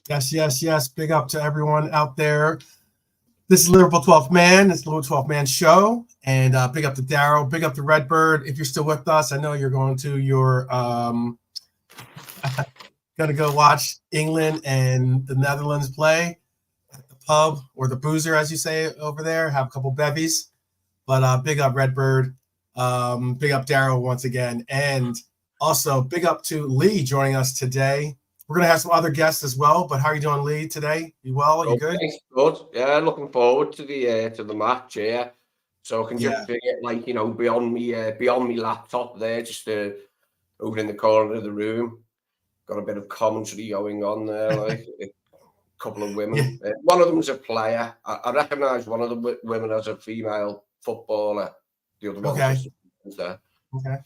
Yes, yes, yes. Big up to everyone out there. This is Liverpool 12th Man. It's the Liverpool 12th Man show. And big up to Daryl. Big up to Redbird. If you're still with us, I know you're going to your gonna go watch England and the Netherlands play at the pub or the boozer, as you say over there. Have a couple bevies. But big up Redbird. Big up Daryl once again. And also big up to Lee joining us today. We're gonna have some other guests as well. But how are you doing, Lee, today? You well? You good? Thanks, good. Yeah, looking forward to the match. Yeah, so I can Yeah. just get beyond me laptop there, just over in the corner of the room. Got a bit of commentary going on there, like a couple of women. One of them's a player. I recognise one of the women as a female footballer. The other one's Okay. just there. Okay.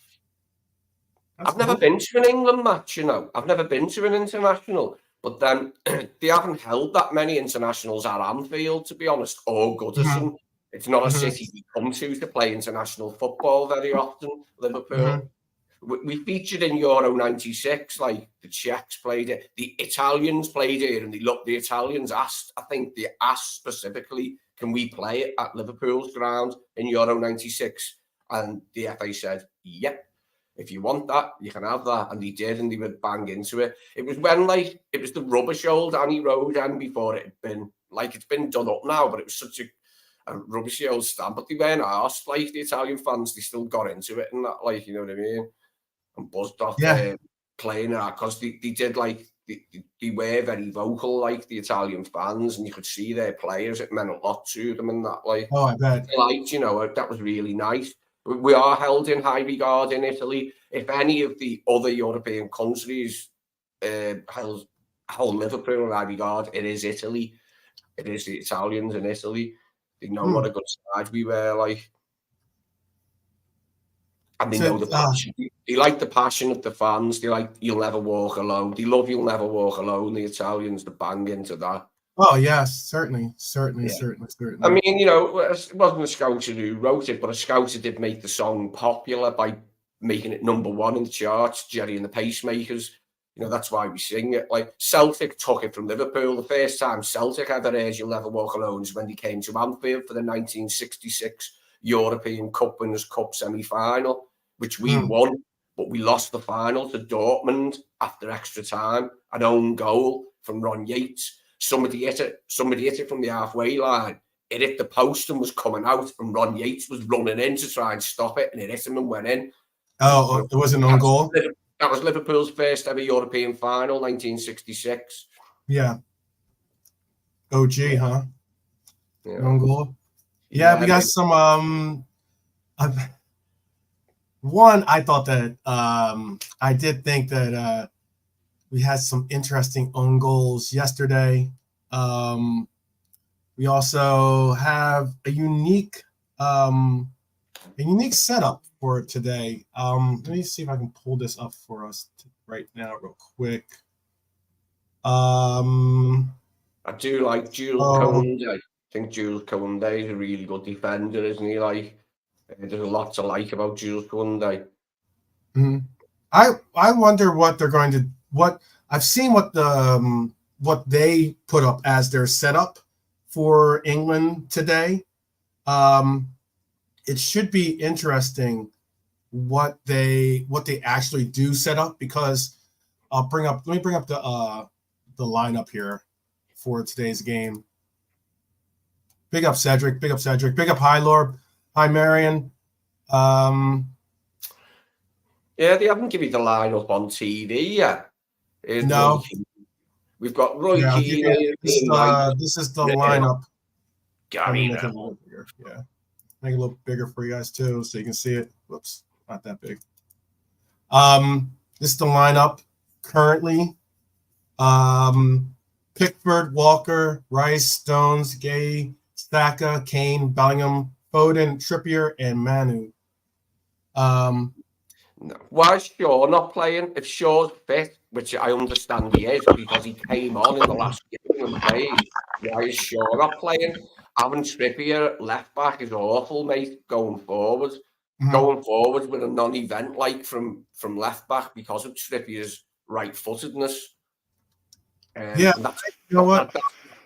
I've never been to an England match, I've never been to an international, but then they haven't held that many internationals at Anfield, to be honest, or Mm-hmm. Goodison. It's not a Mm-hmm. city we come to play international football very often, Liverpool. Mm-hmm. We featured in Euro 96, like the Czechs played it, the Italians played it, and the Italians asked, I think they asked specifically, can we play it at Liverpool's ground in Euro 96? And the FA said, yep. If you want that, you can have that. And they did, and they would bang into it. It was when, it was the rubbish old Annie Road and before it had been, it's been done up now, but it was such a rubbishy old stand. But they weren't asked, the Italian fans, they still got into it and that, you know what I mean? And buzzed off playing that, because they did, they were very vocal, the Italian fans, and you could see their players. It meant a lot to them and that, Oh, I bet. That was really nice. We are held in high regard in Italy. If any of the other European countries hold Liverpool in high regard, it is Italy. It is the Italians in Italy. They know what a good side we were, and they know the passion. They like the passion of the fans. They like You'll Never Walk Alone. They love You'll Never Walk Alone. The Italians, to bang into that. Oh, yes, certainly. I mean, it wasn't a Scouser who wrote it, but a Scouser did make the song popular by making it #1 in the charts, Jerry and the Pacemakers. That's why we sing it. Celtic took it from Liverpool. The first time Celtic ever heard You'll Never Walk Alone is when they came to Anfield for the 1966 European Cup Winners' Cup semi-final, which we won, but we lost the final to Dortmund after extra time, an own goal from Ron Yates. Somebody hit it from the halfway line. It hit the post and was coming out, and Ron Yates was running in to try and stop it, and it hit him and went in. Oh, it was an own goal? That was Liverpool's first ever European final, 1966. Yeah. OG, huh? Yeah. Own goal. Yeah, we got some. One, I thought that I did think that we had some interesting own goals yesterday. We also have a unique setup for today. Let me see if I can pull this up for us right now, real quick. I do like Jules Koundé. I think Jules Koundé is a really good defender, isn't he? There's a lot to like about Jules Koundé. Mm-hmm. I wonder what they're going to I've seen what they put up as their setup for England today. It should be interesting what they actually do set up, because let me bring up the lineup here for today's game. Big up Cedric, big up High Lord, hi Marion. Yeah, they haven't given you the lineup on TV yet. No. We've got Roy Keane. This is the lineup. Gary make it a little bigger. Yeah. Make it a little bigger for you guys too, so you can see it. Whoops, not that big. This is the lineup currently. Pickford, Walker, Rice, Stones, Gay, Saka, Kane, Bellingham, Foden, Trippier, and Manu. Why is Shaw not playing? If Shaw's fit, which I understand he is because he came on in the last game and played, why is Shaw not playing? Having Trippier left back is awful, mate, going forward. Mm-hmm. Going forward with a non-event from left back because of Trippier's right-footedness. Yeah, And that's, you know what?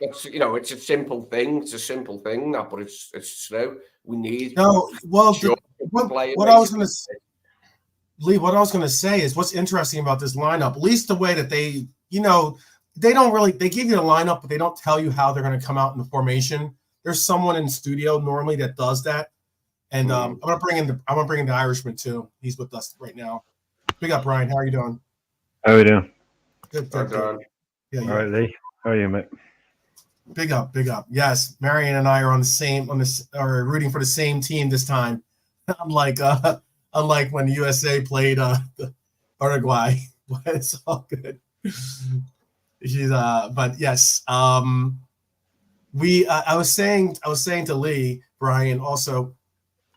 that's it's a simple thing. It's a simple thing, that, but it's true. We need No, well, sure player what I was going to Lee, what I was going to say is what's interesting about this lineup, at least the way that they, they don't really, they give you the lineup, but they don't tell you how they're going to come out in the formation. There's someone in studio normally that does that. And I'm going to bring in the Irishman too. He's with us right now. Big up, Brian. How are you doing? How are you doing? Good. Yeah, All right, Lee. How are you, mate? Big up. Yes, Marion and I are are rooting for the same team this time. Unlike when the USA played Uruguay, but it's all good. But yes, I was saying to Lee, Brian, also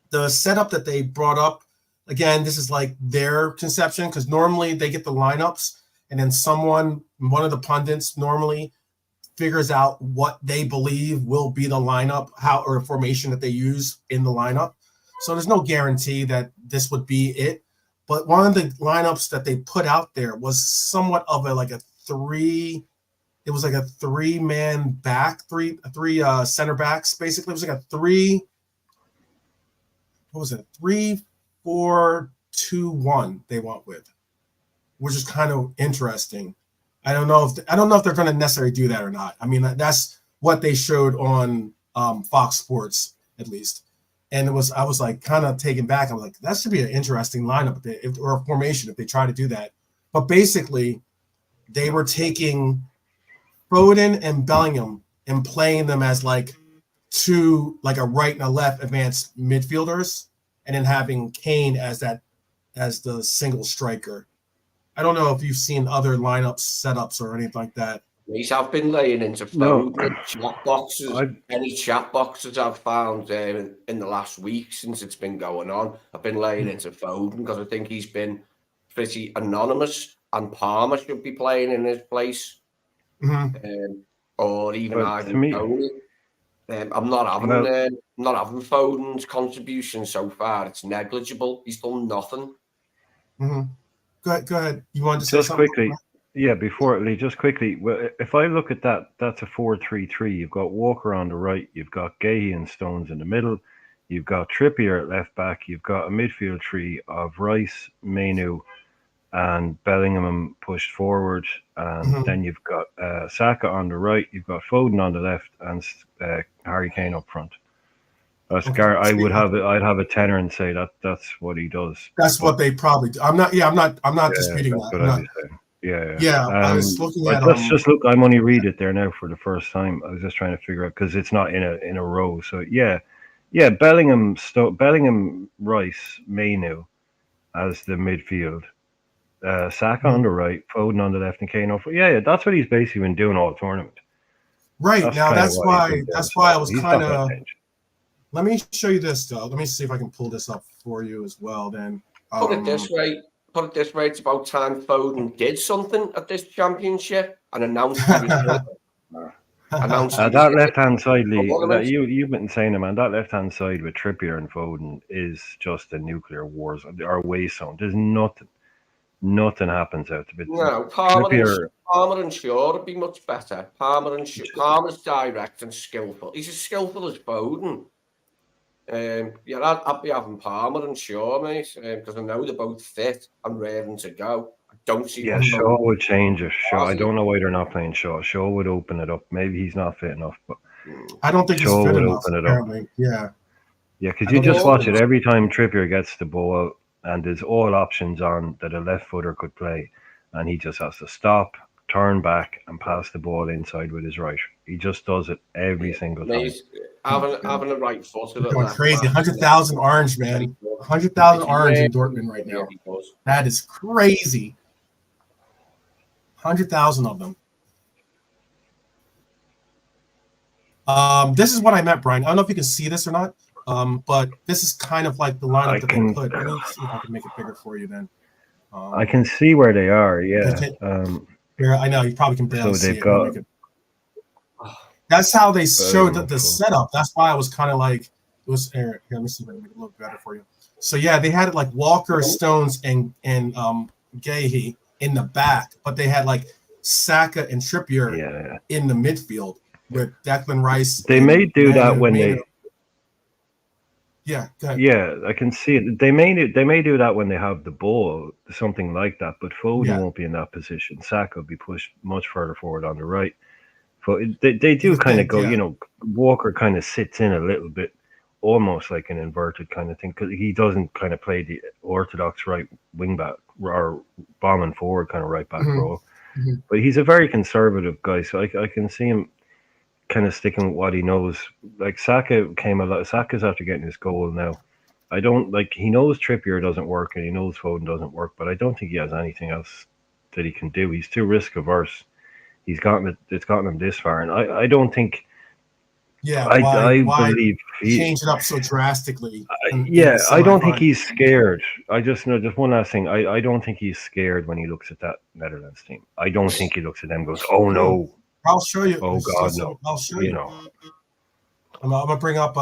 the setup that they brought up. Again, this is like their conception, because normally they get the lineups and then one of the pundits normally figures out what they believe will be the lineup, or formation that they use in the lineup. So there's no guarantee that this would be it. But one of the lineups that they put out there was somewhat of a three-man back, three center backs, basically. It was like a 3-4-2-1 they went with, which is kind of interesting. I don't know if they're going to necessarily do that or not. I mean, that's what they showed on Fox Sports, at least. And I was like kind of taken back. I was like, that should be an interesting lineup or a formation if they try to do that. But basically, they were taking Foden and Bellingham and playing them as like two, like a right and a left advanced midfielders, and then having Kane as the single striker. I don't know if you've seen other lineup setups or anything like that. I've been laying into Foden chat boxes. Any chat boxes I've found in the last week since it's been going on, I've been laying into Foden because I think he's been pretty anonymous, and Palmer should be playing in his place, or even Ivan Toney. I'm not having Foden's contribution so far. It's negligible. He's done nothing. Go ahead. You wanted to say just something? Quickly? Yeah, before Lee, just quickly. If I look at that, that's a 4-3-3. You've got Walker on the right. You've got Gahey and Stones in the middle. You've got Trippier at left back. You've got a midfield tree of Rice, Mainu, and Bellingham pushed forward. And then you've got Saka on the right. You've got Foden on the left, and Harry Kane up front. I'd have a tenor and say that's what he does. That's what they probably do. I'm not disputing that. I was looking at. I'm only read it there now for the first time. I was just trying to figure out, because it's not in a row. So Bellingham, Rice, Mainu as the midfield. Saka on the right, Foden on the left, and Kane over. Yeah, that's what he's basically been doing all tournament. Right. That's why I was kind of. Let me show you this, though. Let me see if I can pull this up for you as well. Then put it this way. It's about time Foden did something at this championship and announced he was that left-hand side, Lee, you've been saying it, man. That left-hand side with Trippier and Foden is just a nuclear war zone or waste zone. There's nothing happens out of it. No, Palmer and Shaw would be much better. Palmer's direct and skillful. He's as skillful as Foden. I'd be having Palmer and Shaw, mate, because I know they're both fit and raring to go. I don't see. Yeah, Shaw would change it. Shaw, I don't know why they're not playing Shaw. Shaw would open it up. Maybe he's not fit enough, but I don't think Shaw he's fit would enough. Open it apparently. up. Yeah, because you just watch it every time Trippier gets the ball, and there's all options on that a left footer could play, and he just has to stop, turn back, and pass the ball inside with his right. He just does it every single time. Having a right foot. Going crazy. 100,000 orange, man. 100,000 orange in Dortmund right now. That is crazy. 100,000 of them. This is what I meant, Brian. I don't know if you can see this or not, but this is kind of like the lineup that they put. Let me see if I can make it bigger for you then. I can see where they are, yeah. Here, I know, you probably can barely see it. That's how they showed the setup. That's why I was kind of like, it was here. Let me see if I can make it look better for you. So yeah, they had it like Walker, Stones, and Gahey in the back, but they had like Saka and Trippier Yeah. in the midfield with Declan Rice. They may do that when they. Yeah, go ahead. Yeah, I can see it. They may do that when they have the ball, something like that. But Foden won't be in that position. Saka will be pushed much further forward on the right. But they do kind of go. Yeah. You know, Walker kind of sits in a little bit, almost like an inverted kind of thing, because he doesn't kind of play the orthodox right wing back or bombing forward kind of right back role. But he's a very conservative guy, so I can see him kind of sticking with what he knows. Like Saka came a lot. Saka's after getting his goal now. I don't like. He knows Trippier doesn't work and he knows Foden doesn't work, but I don't think he has anything else that he can do. He's too risk averse. It's gotten him this far, and I don't think. Yeah, I why believe he changed it up so drastically. I don't think he's scared. I just one last thing. I don't think he's scared when he looks at that Netherlands team. I don't think he looks at them and goes, "Oh no." I'll show you. Oh God, no! I'll show you. know, I'm gonna bring up.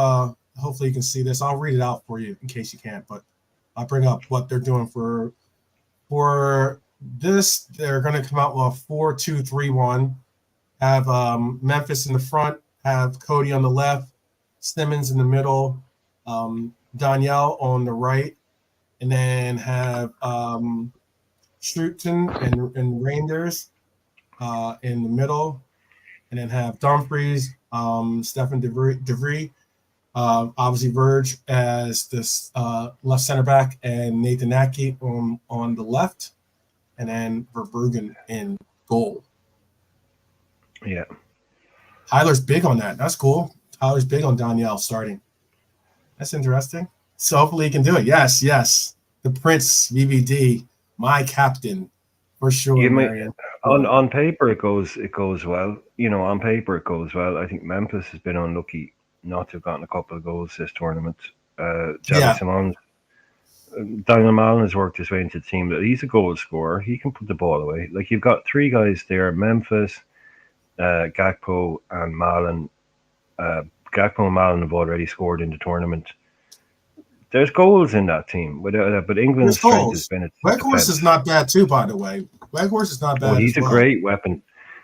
Hopefully you can see this. I'll read it out for you in case you can't. But I'll bring up what they're doing for this. They're gonna come out with a 4-2-3-1. Have Memphis in the front. Have Cody on the left. Simmons in the middle. Danielle on the right, and then have Schutten and Reinders in the middle. And then have Dumfries, Stefan De Vrij, obviously Verge as this left center back, and Nathan Ake on the left, and then Verbruggen in goal. Yeah. Tyler's big on that. That's cool. Tyler's big on Danielle starting. That's interesting. So hopefully he can do it. Yes. The Prince, VVD, my captain, for sure, Marion. On paper it goes well. You know, on paper it goes well. I think Memphis has been unlucky not to have gotten a couple of goals this tournament. Simons, Daniel Mallon has worked his way into the team, but he's a goal scorer. He can put the ball away. Like, you've got three guys there: Memphis, Gakpo, and Mallon. Gakpo and Mallon have already scored in the tournament. There's goals in that team, but England's strength has been its Weghorst is not bad too, by the way. Weghorst is not bad. Well, he's a great weapon.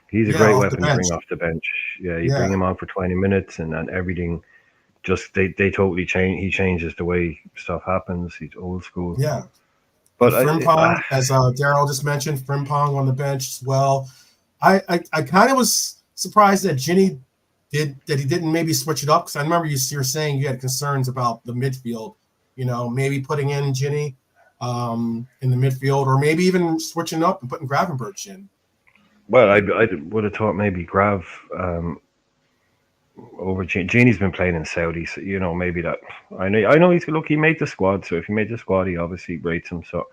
He's a great weapon to bring off the bench. Yeah, you bring him on for 20 minutes and everything. Just they totally change. He changes the way stuff happens. He's old school. Yeah, but Frimpong, as Daryl just mentioned, Frimpong on the bench as well. I kind of was surprised that Ginny he didn't maybe switch it up, because I remember you were saying you had concerns about the midfield. You know, maybe putting in Ginny in the midfield, or maybe even switching up and putting Gravenberch in. Well, I would have thought maybe Grav over Ginny's been playing in Saudi, so you know, maybe that. I know he made the squad, so if he made the squad, he obviously rates him. So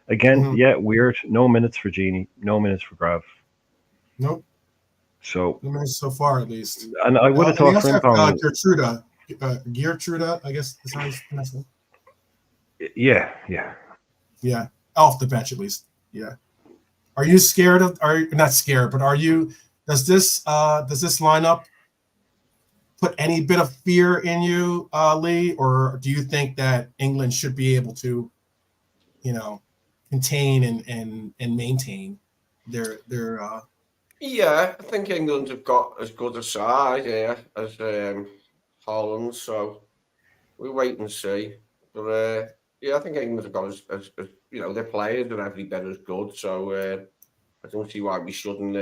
again, weird. No minutes for Gini, no minutes for Grav. Nope. So no minutes so far, at least. And I would have thought Frimpong. Geertruida, I guess is how you pronounce it. Yeah, off the bench at least. Yeah. Are you scared of? Are you not scared? But are you? Does this lineup put any bit of fear in you, Lee, or do you think that England should be able to, you know, contain and maintain their? Yeah, I think England have got as good a side as Holland, so we wait and see. But I think England have got as you know, their players are every bit as good. So I don't see why we shouldn't.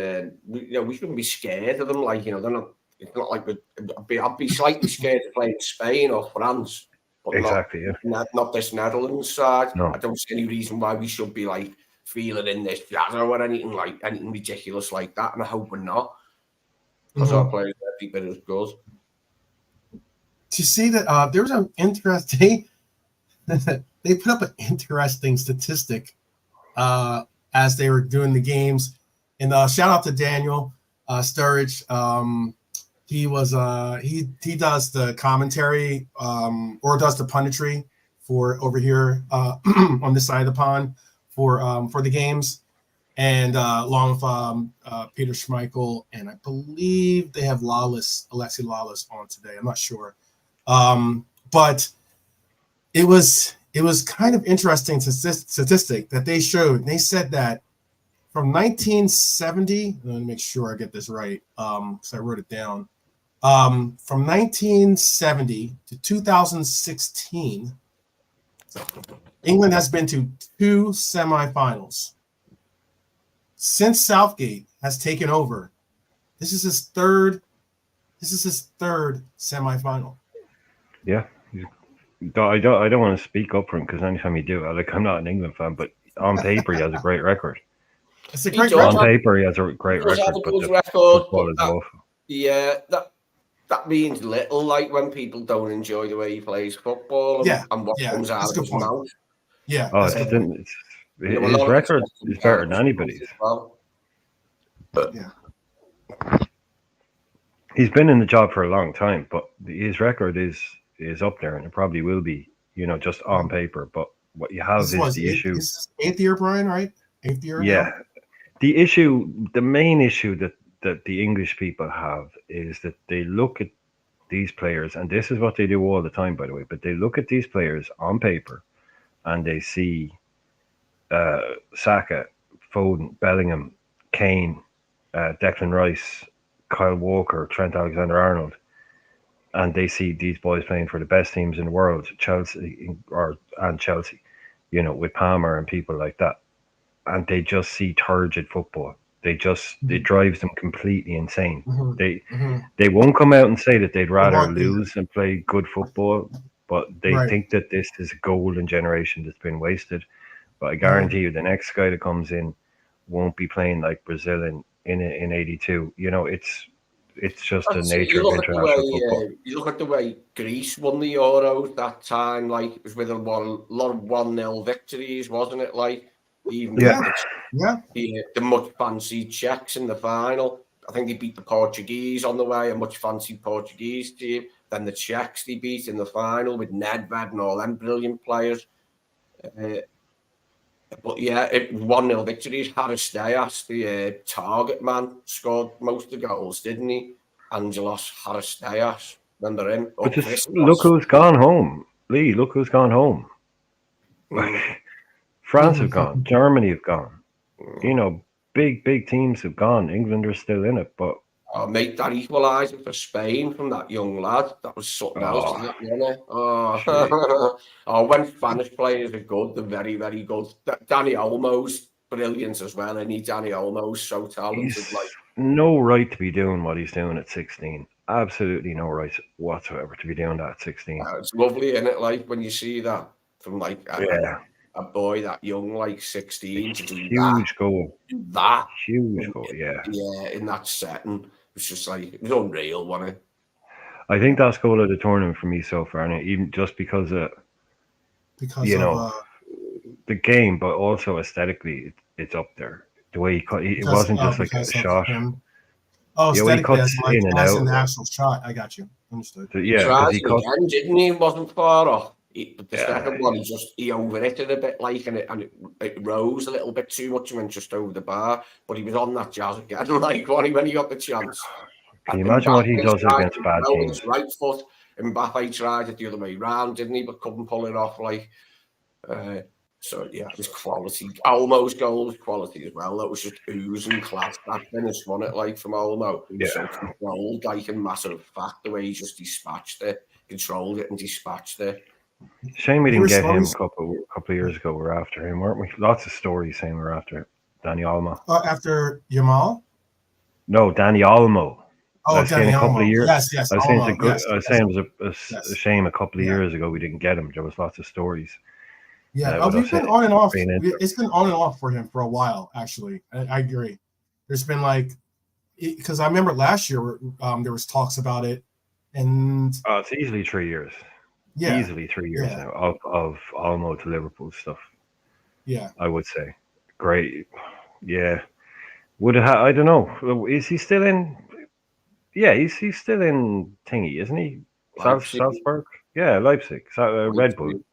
We shouldn't be scared of them. Like, you know, they're not. It's not like I'd be slightly scared to play in Spain or France, but exactly, not this Netherlands side. No. I don't see any reason why we should be like feeling in this shadow or anything ridiculous like that. And I hope we're not, because our players are every bit as good. To see that there was an interesting. They put up an interesting statistic as they were doing the games, and shout out to Daniel Sturridge. He was he does the commentary or does the punditry for over here on this side of the pond for the games, and along with Peter Schmeichel, and I believe they have Alexi Lawless on today. I'm not sure, but it was kind of interesting statistic that they showed. They said that from 1970. Let me make sure I get this right, because I wrote it down. From 1970 to 2016, England has been to 2 semifinals. Since Southgate has taken over, this is his third semifinal. Yeah. I don't want to speak up for him because anytime you do, I'm not an England fan, but on paper he has a great record. It's a great On record. paper he has a great record, but the record, football is awful. Yeah, that means little. Like when people don't enjoy the way he plays football and what comes out of his mouth. Yeah. Oh, his record is better than anybody's. Well. But yeah. He's been in the job for a long time, but his record is up there, and it probably will be, just on paper. But what you have is the issue. This is 8th year, Brian, right? 8th year. Yeah. Now? The main issue that the English people have is that they look at these players, and this is what they do all the time, by the way, but they look at these players on paper and they see Saka, Foden, Bellingham, Kane, Declan Rice, Kyle Walker, Trent Alexander-Arnold, and they see these boys playing for the best teams in the world, Chelsea, with Palmer and people like that, and they just see turgid football. It drives them completely insane. They won't come out and say that they'd rather lose and play good football, but they think that this is a golden generation that's been wasted. But I guarantee you, the next guy that comes in won't be playing like Brazil in '82. It's just the nature of international football. You look at the way Greece won the Euros that time. Like it was with a lot of 1-0 victories, wasn't it? Like even the much fancied Czechs in the final. I think they beat the Portuguese on the way, a much fancied Portuguese team. Then the Czechs they beat in the final with Nedved and all them brilliant players. But yeah, 1-0 victories. Haristaias, the target man, scored most of the goals, didn't he? Angelos Haristaias, remember him? But just look who's gone home, Lee. Look who's gone home. France have gone. Germany have gone. Big teams have gone. England are still in it, but mate, that equaliser for Spain from that young lad, that was something else, wasn't it? When Spanish players are good, they're very, very good. Dani Olmo's brilliant as well, and Dani Olmo's so talented. He's no right to be doing what he's doing at 16. Absolutely no right whatsoever to be doing that at 16. It's lovely, isn't it? Like when you see that from a boy that young, like 16, to do huge goal. That huge goal, yeah, in that setting. It's just like it was unreal, wasn't it? I think that's goal of the tournament for me so far, and even just because of the game, but also aesthetically, it's up there. The way it wasn't just like a shot. Aesthetically, in and out. The actual shot. I got you. Understood. He tried it again, didn't he? It wasn't far off. But the second one, he overhit it a bit, like, and it rose a little bit too much and went just over the bar. But he was on that jazz again, like when he got the chance. Can you imagine what he does against bad teams? His right foot, Mbappe tried it the other way round, didn't he? But couldn't pull it off. Like, so yeah, it was quality. Olmo's goal was quality as well. That was just oozing class. That finish, wasn't it? Like from Olmo, so controlled, like a massive fact. The way he just dispatched it, controlled it, and dispatched it. Shame we didn't get him a couple of years ago. We're after him, weren't we? Lots of stories saying we're after Dani Olmo. After Yamal? No, Dani Olmo. I was saying a couple of years. Yes. I was saying it was a shame a couple of years ago we didn't get him. There was lots of stories. Yeah, we've been on and off. It's been on and off for him for a while, actually. I agree. There's been because I remember last year there was talks about it, and it's easily 3 years. Yeah, easily 3 years now of Olmo to Liverpool stuff. Yeah, I would say great. Yeah, I don't know. Is he still in? Yeah, he's still in thingy, isn't he? Salzburg. Yeah, Leipzig. Red Bull.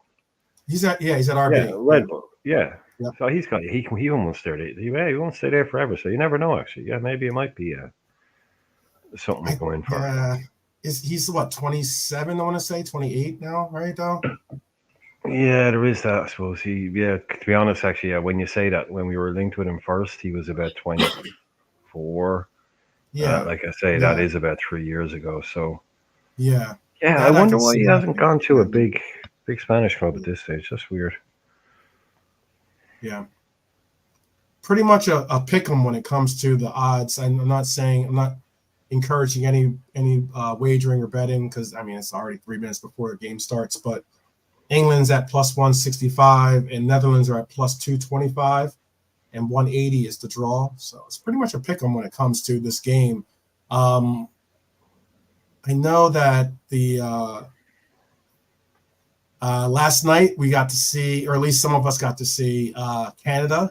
He's at RB. Yeah, Red Bull. Yeah. So he almost stay there. He won't stay there forever. So you never know. Actually, yeah, maybe it might be something we're going for. Yeah. He's what, 27? I want to say 28 now, right? Though Yeah, there is that, I suppose. To be honest, actually, yeah, when you say that, when we were linked with him first, he was about 24. Yeah, Like I say, that yeah, is about 3 years ago. So, yeah. yeah, I That I wonder can why see he hasn't happening. gone to a big Spanish club at this stage. That's weird. Yeah. Pretty much a pick 'em when it comes to the odds. I'm not saying I'm not encouraging any wagering or betting because I mean it's already 3 minutes before the game starts. But England's at plus 165 and Netherlands are at plus 225 and 180 is the draw. So it's pretty much a pick 'em when it comes to this game. Um, I know that the last night we got to see, or at least some of us got to see, Canada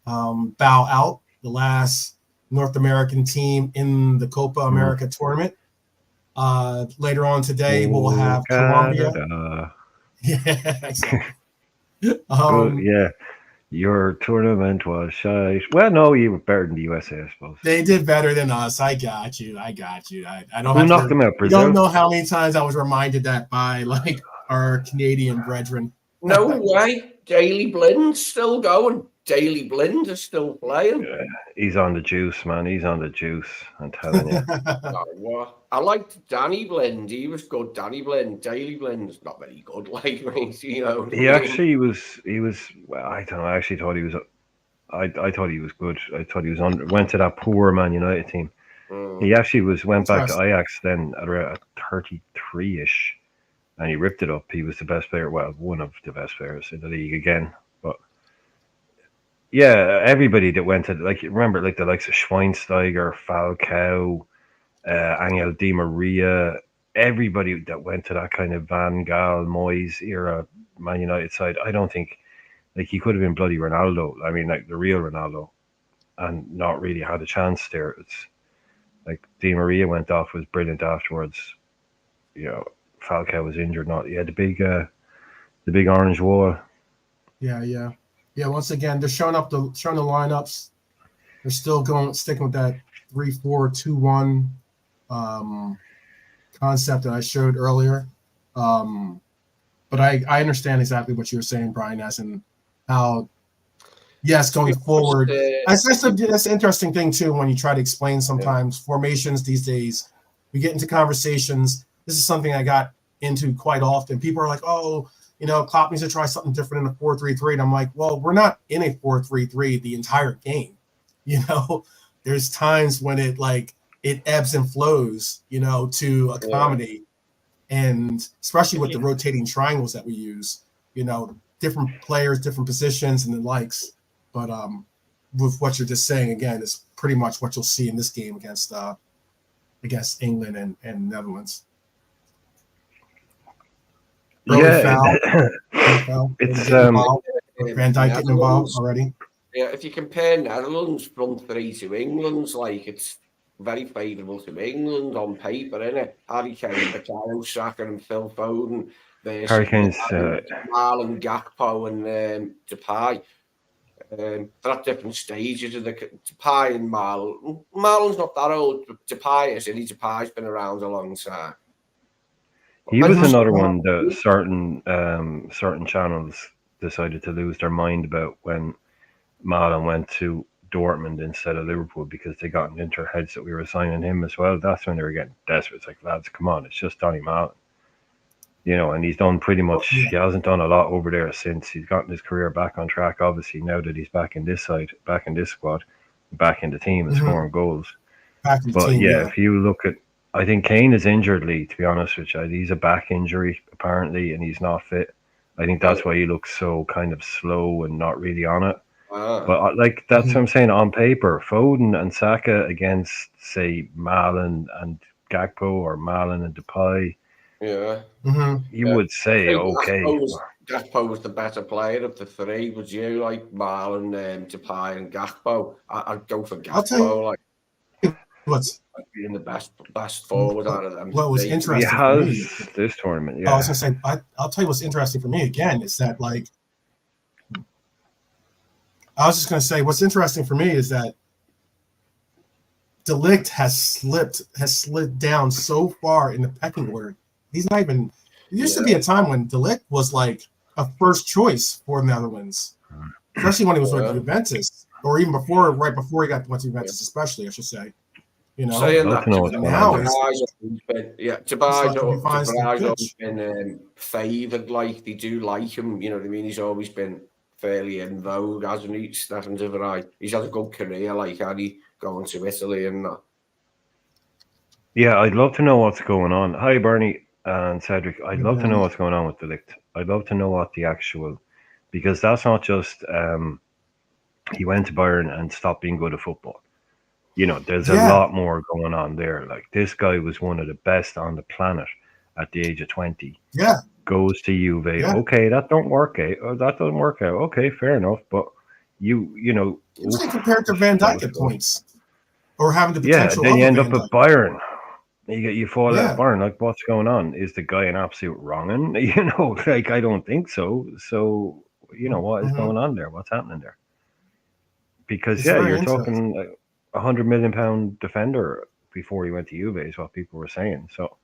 bow out, the last North American team in the Copa Mm. America tournament. Later on today, we'll Oh, have Colombia. Canada. Yeah, exactly. Good. Um, Yeah, your tournament was shite. Well, no, you were better than the USA, I suppose. they did better than us. I got you. I got you. I don't Who have knocked to. them out? You don't Brazil? know how many times I was reminded that by like our Canadian brethren. No way. Daily Blind's still going. Daily Blind is still playing. Yeah, he's on the juice, man. He's on the juice. I'm telling you. Oh, what? I liked Danny Blind. He was good. Danny Blind. Daily Blind's not very good. Like, I mean, you know what I He mean? actually was. He was. Well, I don't know. I actually thought he was. I thought he was good. I thought he was on. Went to that poor Man United team. He actually went back to Interesting. Ajax then at around 33 ish, and he ripped it up. He was the best player. Well, one of the best players in the league again. But yeah, everybody that went to like remember like the likes of Schweinsteiger, Falcao, Angel Di Maria, everybody that went to that kind of Van Gaal, Moyes era Man United side. I don't think like he could have been bloody Ronaldo. I mean, like the real Ronaldo, and not really had a chance there. It's like Di Maria went off, was brilliant afterwards. You know, Falcao was injured. Not he had the big orange wall. Yeah. Once again, they're showing the lineups. They're still sticking with that 3-4-2-1 concept that I showed earlier. But I understand exactly what you were saying, Brian, as in how going forward. That's an interesting thing too when you try to explain sometimes formations these days. We get into conversations. This is something I got into quite often. People are like, "Oh, Klopp needs to try something different in a 4-3-3," and I'm like, "Well, we're not in a 4-3-3 the entire game. There's times when it ebbs and flows, to accommodate, and especially with the rotating triangles that we use, different players, different positions, and the likes." But with what you're just saying again, is pretty much what you'll see in this game against England and Netherlands. Early foul. It's Van Dijk getting involved already. Yeah, if you compare Netherlands front three to England's, like it's very favourable to England on paper, isn't it? Harry Kane, Bukayo Saka, and Phil Foden versus Harry Kane's Marlon, Gakpo, and Depay. They're at different stages of the Depay and Marlon. Marlon's not that old, but Depay is. Depay's been around a long time. He was another one that certain channels decided to lose their mind about when Marlon went to Dortmund instead of Liverpool because they got into their heads that we were signing him as well. That's when they were getting desperate. It's like, lads, come on, it's just Donny Marlon. And he's done pretty much, he hasn't done a lot over there since. He's gotten his career back on track, obviously, now that he's back in this side, back in this squad, back in the team and scoring goals. But if you look at, I think Kane is injured, Lee, to be honest with you. He's a back injury, apparently, and he's not fit. I think that's why he looks so kind of slow and not really on it. But that's what I'm saying. On paper, Foden and Saka against, say, Marlon and Gakpo or Marlon and Depay, you would say, okay. Gakpo was the better player of the three. Would you like Marlon, Depay, and Gakpo? I'd go for Gakpo. What's being the best forward out of them. What was interesting for me this tournament, I was gonna say, I'll tell you what's interesting for me again is that I was just gonna say what's interesting for me is that De Ligt has slid down so far in the pecking order. He's not even. There used to be a time when De Ligt was like a first choice for the Netherlands, especially when he was with Juventus, or even before, right before he went to Juventus, especially, I should say. You know, saying I'd love that, to know what's going now on there. Tabaj's always been favoured. Like they do like him. You know what I mean? He's always been fairly in vogue, hasn't he? Stefan de Vrij. He's had a good career, like Harry going to Italy and that. Yeah, I'd love to know what's going on. Hi, Bernie and Cedric. I'd love to know what's going on with Delict. I'd love to know what the actual, because that's not just he went to Bayern and stopped being good at football. You know, there's a lot more going on there. Like, this guy was one of the best on the planet at the age of 20. Yeah. Goes to Juve. Yeah. Okay, that don't work out. Or that doesn't work out. Okay, fair enough. But you know, usually compared to Van Dijk at points, or having the potential. Then you end up Van at Bayern. You fall out of Bayern. Like, what's going on? Is the guy an absolute wrong'un? You know, like, I don't think so. So, you know, what is going on there? What's happening there? Because you're talking £100 million defender before he went to Juve is what people were saying. So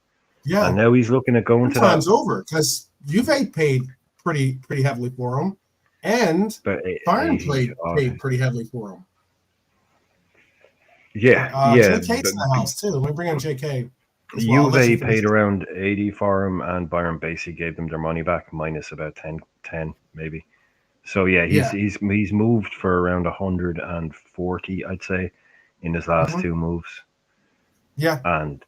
and now he's looking at going to that. Time's over because Juve paid pretty heavily for him, and Bayern paid pretty heavily for him. JK's in the house too. Let me bring in JK. Juve paid around 80 for him, and Bayern basically gave them their money back minus about 10 maybe. So he's moved for around 140, I'd say, in his last two moves. Yeah. And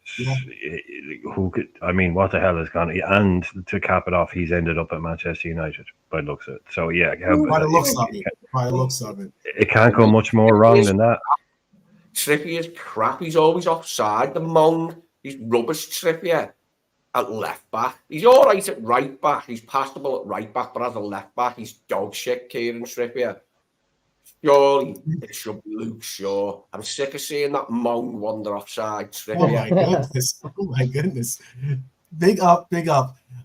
who could? I mean, what the hell has gone? And to cap it off, he's ended up at Manchester United by the looks of it. So by the looks of it, it can't go much more wrong than that. Trippier's crap. He's always offside. The Mong, he's rubbish. Trippier at left back. He's all right at right back. He's passable at right back, but as a left back, he's dog shit. Kieran Trippier. Surely it should be Luke Shaw. I'm sick of seeing that Mong wander offside. Trippier. Oh my goodness. Big up.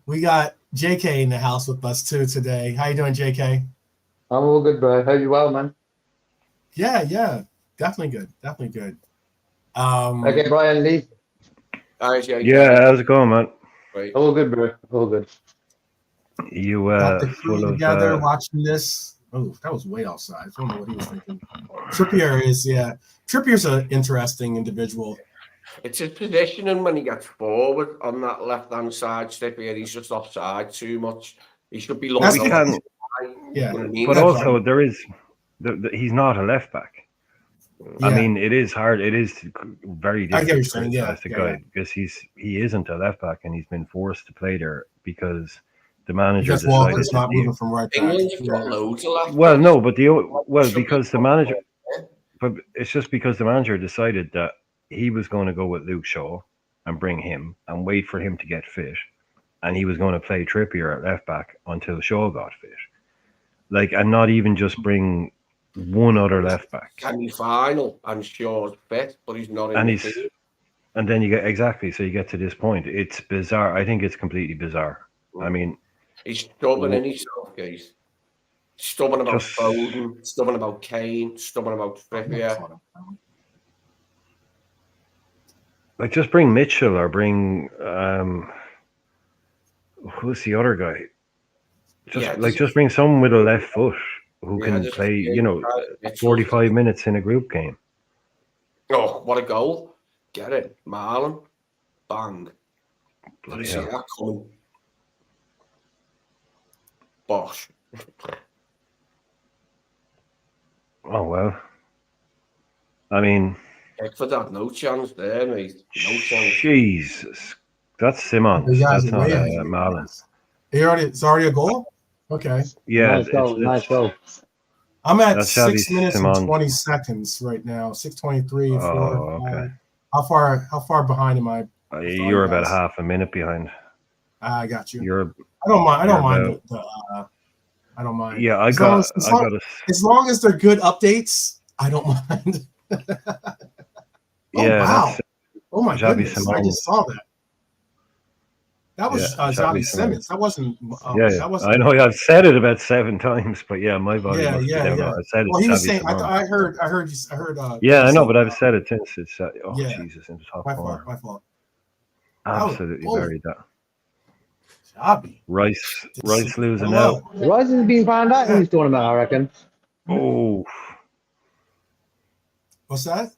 We got JK in the house with us too today. How you doing, JK? I'm all good, bro. How you well, man? Yeah. Definitely good. Okay, Brian Lee. Yeah, how's it going, man? Right. All good, bro. All good. You got the crew together watching this. Oh, that was way outside. I don't know what he was thinking. Trippier's an interesting individual. It's his positioning when he gets forward on that left-hand side. Trippier, he's just offside too much. He should be looking. But also there is he's not a left back. I mean, it is hard. It is very difficult to criticize the guy because he isn't a left back and he's been forced to play there because the manager decided not moving from right back. Well, no, but because the manager, but it's just because the manager decided that he was going to go with Luke Shaw and bring him and wait for him to get fit, and he was going to play Trippier at left back until Shaw got fit, and not even just bring one other left back. Semi-final and Shaw's fit, but he's not in the team. And then you get to this point. It's bizarre. I think it's completely bizarre. I mean, he's stubborn in himself, guys. Stubborn about Foden, stubborn about Kane, stubborn about Trippier. Just bring Mitchell or bring who's the other guy? Just bring someone with a left foot who can play, 45 minutes in a group game. Oh, what a goal. Get it. Marlon. Bang. Bloody hell. See that coming. Bosh. Oh, well. I mean... Pickford had no chance there, mate. No chance. Jesus. That's Simons. That's not Marlon. It's already a goal? Okay. Yeah. Nice goal. I'm at 6 minutes and 20 seconds right now. 6:23. Okay. How far behind am I? You're about half a minute behind. I got you. I don't mind. I don't mind. Yeah, as long as they're good updates, I don't mind. Wow! Oh my goodness! I just saw that. That was Xavi Simons. That wasn't. That wasn't. I know. I've said it about 7 times, but my body. I said it. Well, he was saying. I heard. Yeah, I know, but I've said it since it's. Jesus, in the top my fault. Absolutely buried that. Jobby. Rice losing Hello. out. Rice has been found out in this tournament, I reckon. Oh, What's that?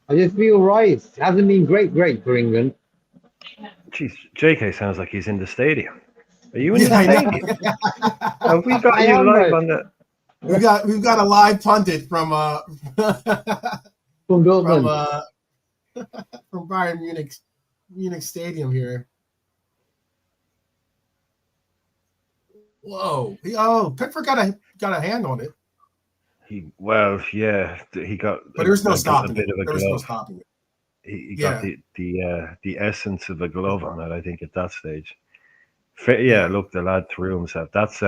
I just feel Rice hasn't been great for England. jeez, JK sounds like he's in the stadium. Are you in Yeah, the I stadium? know. Have we got I you am, live bro. on the? we've got a live pundit from From Dortmund. from Bayern Munich Stadium here. Whoa! Pickford got a hand on it, He got but there's no a stopping bit it. of a There was no glove. stopping it. He got Yeah. the essence of a glove on it. I think at that stage. Yeah. Look, the lad threw himself. That's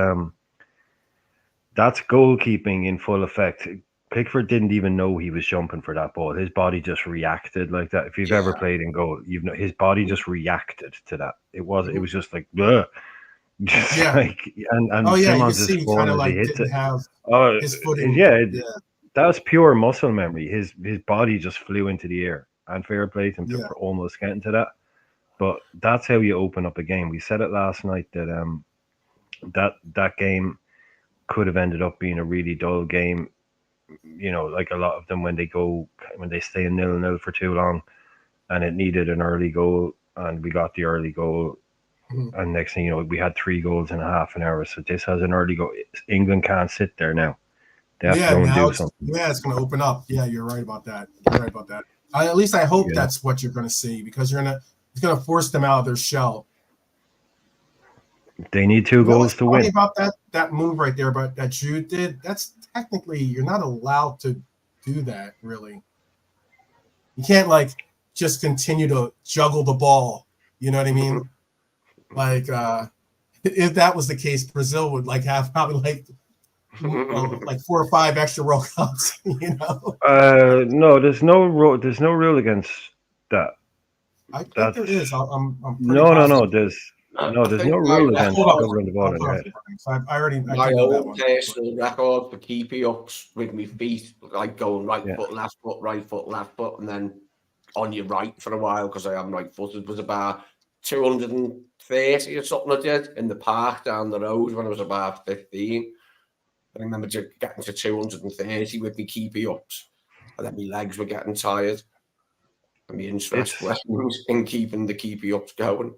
goalkeeping in full effect. Pickford didn't even know he was jumping for that ball. His body just reacted like that. If you've ever played in goal, his body just reacted to that. It was just like, ugh. Just Yeah. like and You can Simmons is see he falling kind of as he like hits didn't it. have Oh, his footing. yeah, Yeah. that's pure muscle memory. His body just flew into the air, and fair play to him Yeah. for almost getting to that. But that's how you open up a game. We said it last night that that game could have ended up being a really dull game. You know, like a lot of them when they stay in 0-0 for too long, and it needed an early goal, and we got the early goal. Mhm. And next thing you know, we had 3 goals in a half an hour. So this has an early goal. England can't sit there now. They have to go and do something. It's going to open up. Yeah, you're right about that. At least I hope Yeah. that's what you're going to see, because it's going to force them out of their shell. They need 2 goals to win. About that move right there, but that Jude did, that's technically, you're not allowed to do that, really. You can't like just continue to juggle the ball. You know what I mean? Like if that was the case, Brazil would like have probably like 4 or 5 extra World Cups. You know? No, there's no rule against that. I think there is. I'm pretty No. positive. There's no rule against juggling the ball in your head. My own personal record for keepy ups with my feet, like going right foot, left foot, and then on your right for a while because I am right footed, was about 230 or something I did in the park down the road when I was about 15. I remember getting to 230 with my keepy ups, and then my legs were getting tired, and my interest was in keeping the keepy ups going.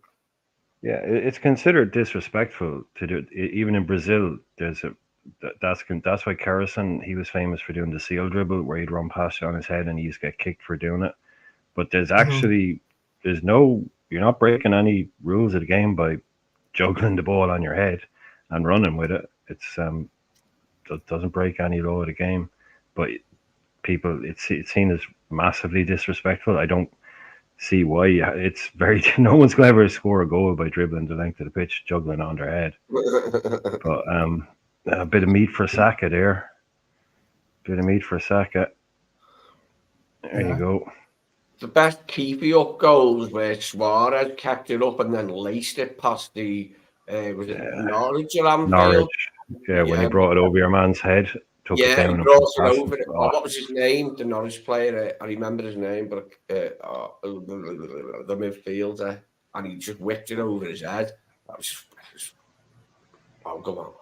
Yeah, it's considered disrespectful to do it. Even in Brazil, that's why Carrison, he was famous for doing the seal dribble where he'd run past you on his head and he used to get kicked for doing it. But you're not breaking any rules of the game by juggling the ball on your head and running with it. It doesn't break any law of the game, but it's seen as massively disrespectful. I don't see why. It's very no one's going to ever score a goal by dribbling the length of the pitch, juggling on their head. But a bit of meat for Saka there. There you go. The best keepy up goals where Suarez kept it up and then laced it past the Norwich or Anfield? Norwich. Yeah, when he brought it over your man's head, took it down. He brought it over. What was his name? The Norwich player. I remember his name, but the midfielder, and he just whipped it over his head. That was come on.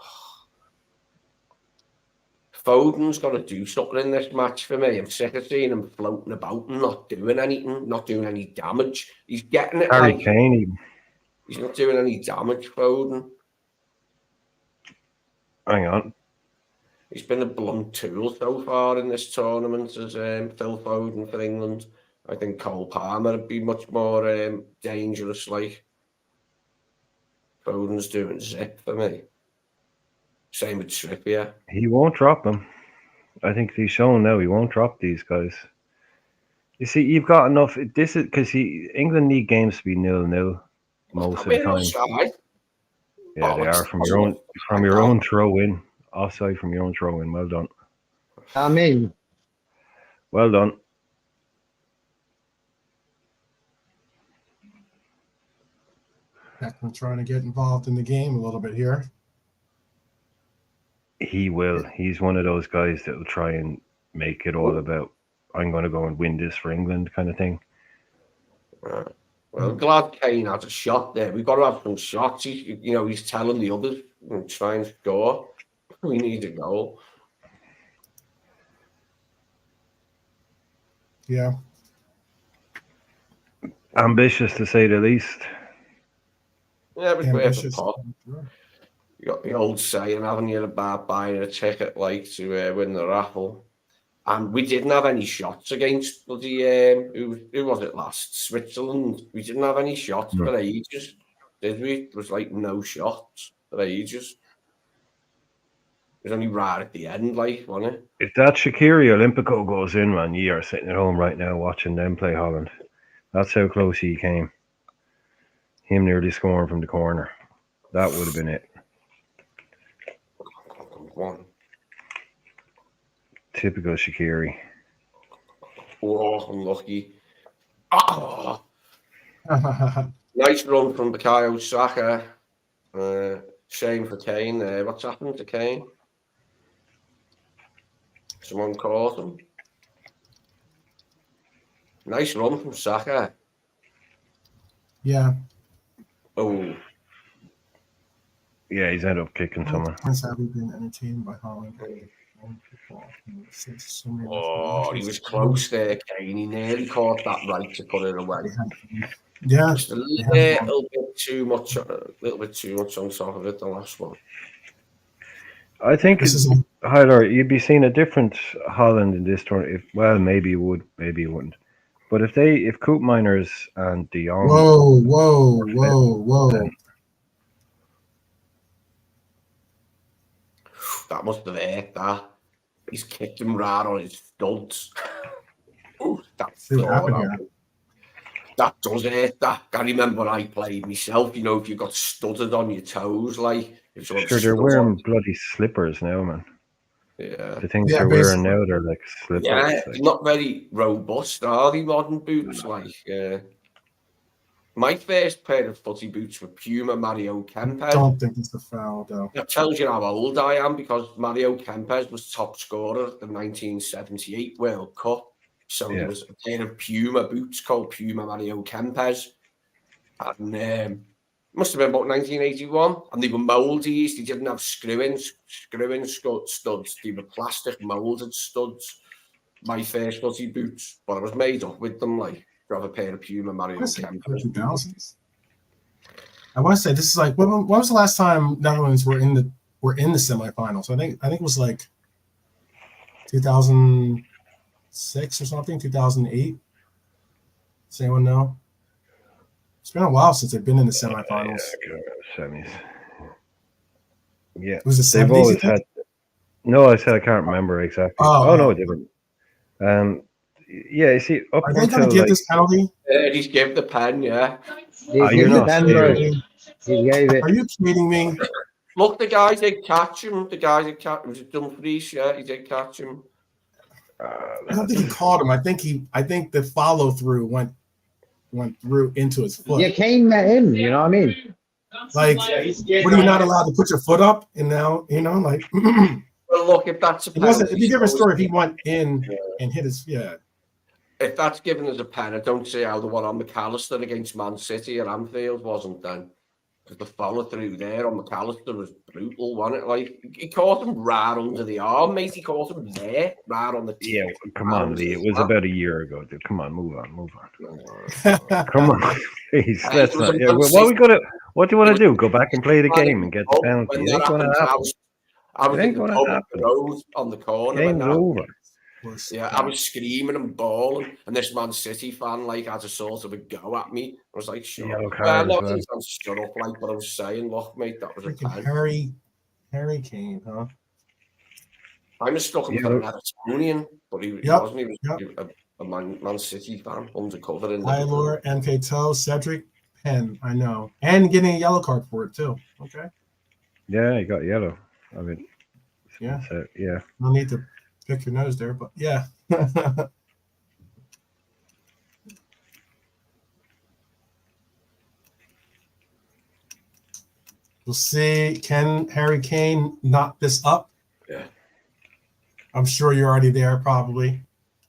Foden's got to do something in this match for me. I'm sick of seeing him floating about and not doing anything, not doing any damage. He's getting it. Harry Kane. He's not doing any damage, Foden. Hang on. He's been a blunt tool so far in this tournament as Phil Foden for England. I think Cole Palmer would be much more dangerous. Like Foden's doing zip for me. Same with Trippier. He won't drop them. I think he's shown now he won't drop these guys. You see, you've got enough. This is because England need games to be 0-0 most of the time. Yeah, they are from your own throw in. Offside from your own throw in. Well done. Well done. I'm trying to get involved in the game a little bit here. He will. He's one of those guys that will try and make it all about, I'm going to go and win this for England kind of thing. Well, I'm glad Kane had a shot there. We've got to have some shots. He's telling the others, try and score. We need a goal. Yeah. Ambitious to say the least. Yeah, but Ambitious. You got the old saying, haven't you, about buying a ticket to win the raffle? And we didn't have any shots against bloody who was it last? Switzerland. We didn't have any shots for ages, did we? There was no shots for ages. It was only right at the end, wasn't it? If that Shaqiri Olympico goes in, man, you are sitting at home right now watching them play Holland. That's how close he came. Him nearly scoring from the corner. That would have been it. One. Typical Shaqiri. Oh, unlucky. Oh. Nice run from Bukayo Saka. Shame for Kane there. What's happened to Kane? Someone caught him. Nice run from Saka. Yeah. Oh. Yeah, he's ended up kicking someone. Has been entertained by Holland. Oh, he was close there, Kane. He nearly caught that right to put it away. Yeah, just a little bit too much on top of it. The last one. I think Hyler, you'd be seeing a different Holland in this tournament. Maybe you would, maybe you wouldn't. But if Coop Miners and De Jong, whoa. That must have hurt. That he's kicked him right on his studs. That does hurt. That I remember when I played myself. If you got studded on your toes, sure they're wearing bloody slippers now, man. Yeah, the things they're wearing now, they're like slippers. Yeah, not very robust, are they? Modern boots, my first pair of footy boots were Puma Mario Kempes. I don't think it's a foul, though. That tells you how old I am, because Mario Kempes was top scorer of the 1978 World Cup. So there was a pair of Puma boots called Puma Mario Kempes. And must have been about 1981. And they were mouldies. They didn't have screw-in studs. They were plastic moulded studs. My first footy boots. But I was made up with them, have a pair of Puma Mario Kempes. 2000s. I want to say this is when was the last time Netherlands were in the semifinals? I think it was 2006 or something, 2008. Does anyone know? It's been a while since they've been in the semifinals. Semis. Yeah, was the 70s, they've always had. No, I said I can't remember exactly. Oh no, it didn't. Yeah, you see, up are they going to give this penalty? He's gave the pen, yeah. You're not serious. Are you kidding me? Look, the guy did catch him. Was it Dumfries? Yeah, he did catch him. I don't think he caught him. I think the follow through went through into his foot. Yeah, Kane met him. You know what I mean? What are you not allowed to put your foot up? And now Well, look, if that's a penalty, it'd be a different story if he went in and hit his If that's given as a pen, I don't see how the one on McAllister against Man City at Anfield wasn't then. Because the follow through there on McAllister was brutal, wasn't it? He caught him right under the arm, mate. He caught him there, right on the tip. Yeah, come on, Lee. It was about a year ago, dude. Come on, move on. Come on, please. That's not. Yeah, what do you want to do? Go back and play the game and get the penalty? It ain't going to happen. I was in the pub up the road on the corner. Game's over. Yeah, I was screaming and bawling, and this Man City fan had a sort of a go at me. I was like, "Shut up!" Shut up, what I was saying. Look, mate, that was a pen. Harry Kane, huh? I mistook him for an Evertonian, but he wasn't. He was a Man City fan, undercover in Tylor, MK Toe, Cedric, Penn. I know, and getting a yellow card for it too. Okay. Yeah, he got yellow. I mean, yeah. No need to pick your nose there, but yeah. We'll see. Can Harry Kane knock this up? Yeah. I'm sure you're already there, probably.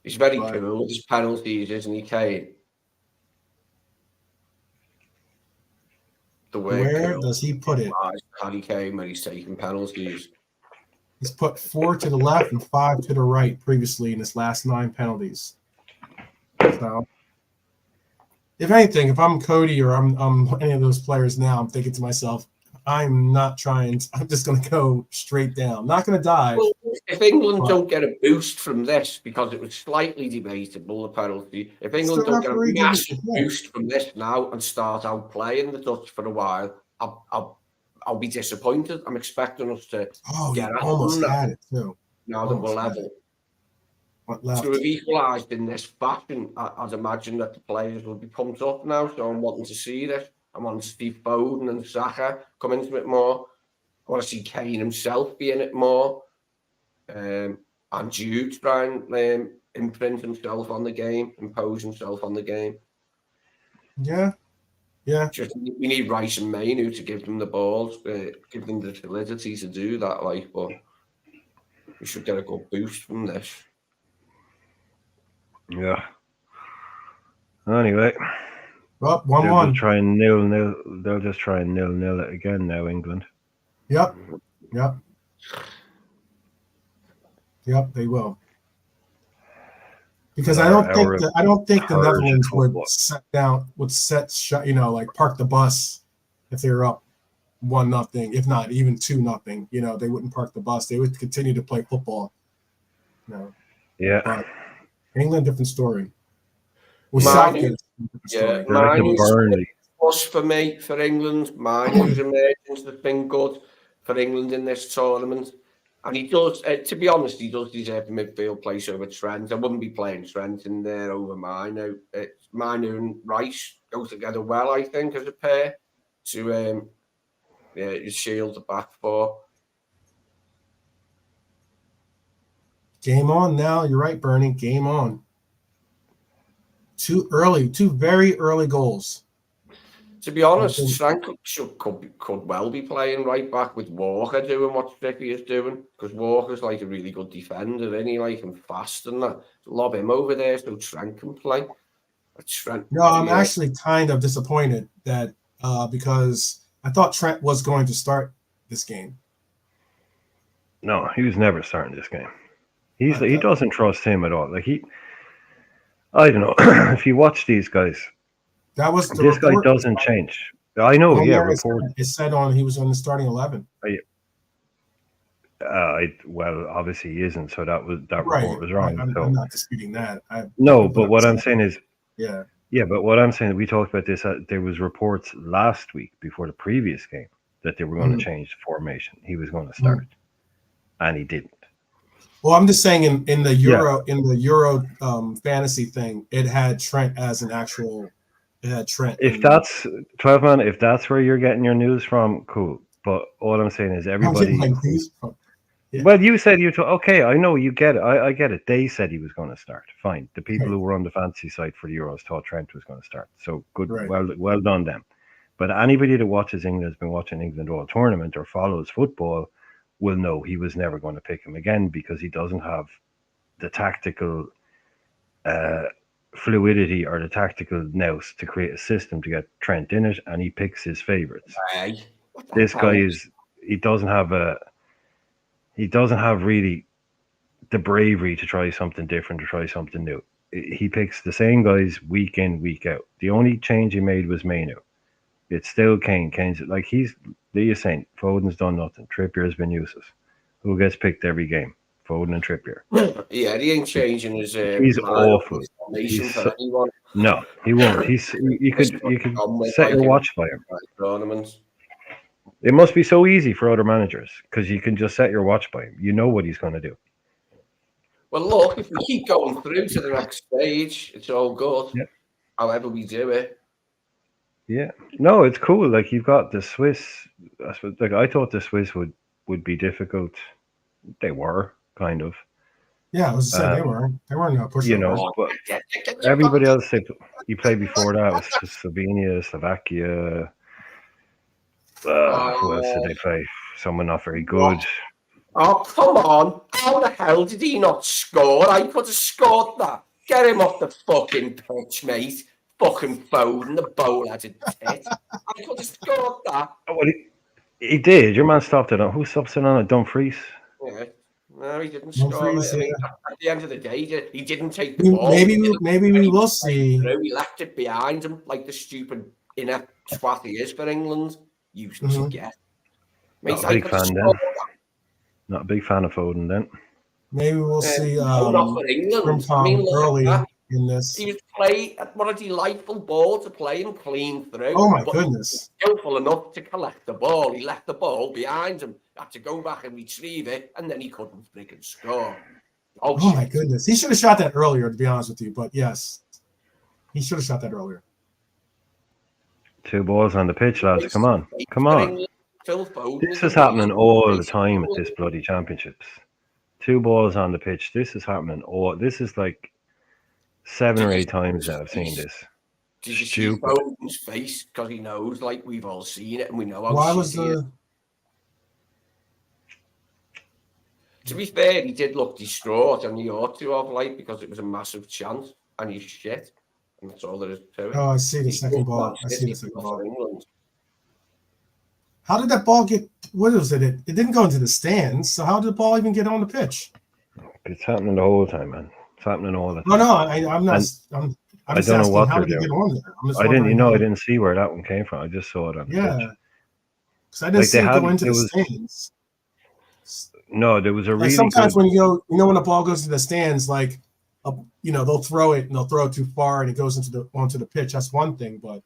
He's very cool with his penalties, isn't he, Kane? Where does he put it? Harry Kane when he's taking penalties. He's put 4 to the left and 5 to the right previously in his last 9 penalties. So, if anything, if I'm Cody or I'm any of those players now, I'm thinking to myself, I'm not trying. I'm just going to go straight down. Not going to dive. Well, if England don't get a boost from this, because it was slightly debatable, the penalty, if England don't get a massive boost from this now and start out playing the Dutch for a while, I'll be disappointed. I'm expecting us to get almost had it too. Now that we're level. So we've equalised in this fashion. I'd imagine that the players will be pumped up now. So I'm wanting to see this. I want to see Foden and Saka come into it more. I want to see Kane himself be in it more. And Jude try and imprint himself on the game, impose himself on the game. Yeah. We need Rice and Mainu to give them the balls, give them the solidity to do that. But we should get a good boost from this. Yeah. Anyway. Well, 1-1. Just try and nil. They'll just try and nil it again now, England. Yep, they will. Because I don't think the Netherlands would park the bus if they were up 1-0, if not even 2-0. They wouldn't park the bus. They would continue to play football. Yeah. But England, different story. Well, plus for me, for England, Mainu's emergence has been good for England in this tournament. And he does, to be honest, he does deserve the midfield place over Trent. I wouldn't be playing Trent in there over Mainu. Mainu and Rice go together well, I think, as a pair to shield the back four. Game on now. You're right, Bernie. Game on. Two very early goals. To be honest, Trent could well be playing right back with Walker doing what Trippier is doing, because Walker's like a really good defender, and he and fast and that. Lob him over there so Trent can play. I'm actually kind of disappointed that because I thought Trent was going to start this game. No, he was never starting this game. He doesn't trust him at all. I don't know. If you watch these guys, this guy doesn't change. I know, report. It said he was on the starting 11. Well, obviously he isn't, so that report was wrong. I'm not disputing that. But what I'm saying is, but what I'm saying, we talked about this. There was reports last week before the previous game that they were going to change the formation. He was going to start, and he didn't. Well, I'm just saying in the Euro fantasy thing, it had Trent as an actual. It had Trent. If that's 12 man, if that's where you're getting your news from, cool. But all I'm saying is everybody. Well, you said okay. I know you get it. I get it. They said he was going to start. Fine. The people who were on the fantasy site for the Euros thought Trent was going to start. So good. Right. Well done them. But anybody that watches England, has been watching England all tournament or follows football, will know he was never going to pick him again because he doesn't have the tactical fluidity or the tactical nous to create a system to get Trent in it, and he picks his favorites. This guy he doesn't have really the bravery to try something different, to try something new. He picks the same guys week in, week out. The only change he made was Mainu. It's still Kane. Kane's you're saying Foden's done nothing. Trippier has been useless. Who gets picked every game? Foden and Trippier. Yeah, he ain't changing his. He's awful. No, he won't. You could set your watch by him. It must be so easy for other managers because you can just set your watch by him. You know what he's going to do. Well, look, if we keep going through to the next stage, it's all good. Yeah. However we do it. Yeah, no, it's cool. You've got the Swiss. I thought the Swiss would be difficult. They were kind of. Yeah, I was saying they weren't pushovers. But everybody else you played before that was Slovenia, Slovakia. Who else did they play? Someone not very good. Oh, come on! How the hell did he not score? I could have scored that. Get him off the fucking pitch, mate. fucking Foden, the bowl-headed tit. I could have scored that. Well, he did. Your man stopped it on. Who stops it on it? Dumfries. Yeah. No, he didn't score. Dumfries, I mean, yeah. at the end of the day, he didn't take the ball. Maybe we will see. He left it behind him like the stupid inner twat he is for England. Useless get. Not a big fan then. Not a big fan of Foden then. Maybe we'll see. Not for England. I mean, early in this. He was playing. What a delightful ball to play and clean through. Oh my goodness! Skillful enough to collect the ball. He left the ball behind him. Had to go back and retrieve it, and then he couldn't freaking score. Oh my goodness! He should have shot that earlier, to be honest with you. But yes, he should have shot that earlier. 2 balls on the pitch, lads. Come on. This is happening all the time at this bloody championships. 2 balls on the pitch. This is happening all. This is like 7 or 8 times that I've seen this. Did you see Foden's face? Because he knows, like, we've all seen it and we know how. Why was the? To be fair, he did look distraught, and he ought to have, like, because it was a massive chance and he's shit. And that's all there is to it. Oh, I see the second ball. I see the second ball. How did that ball get? What was it? It didn't go into the stands. So how did the ball even get on the pitch? It's happening the whole time, man. It's happening all the time. No, I'm not. I don't know what how they're did it doing. get on there? I didn't. I didn't see where that one came from. I just saw it on the pitch. Because I didn't see it go into the stands. No, there was a really sometimes good... when you go, when the ball goes to the stands, like, they'll throw it and they'll throw it too far and it goes onto the pitch. That's one thing, but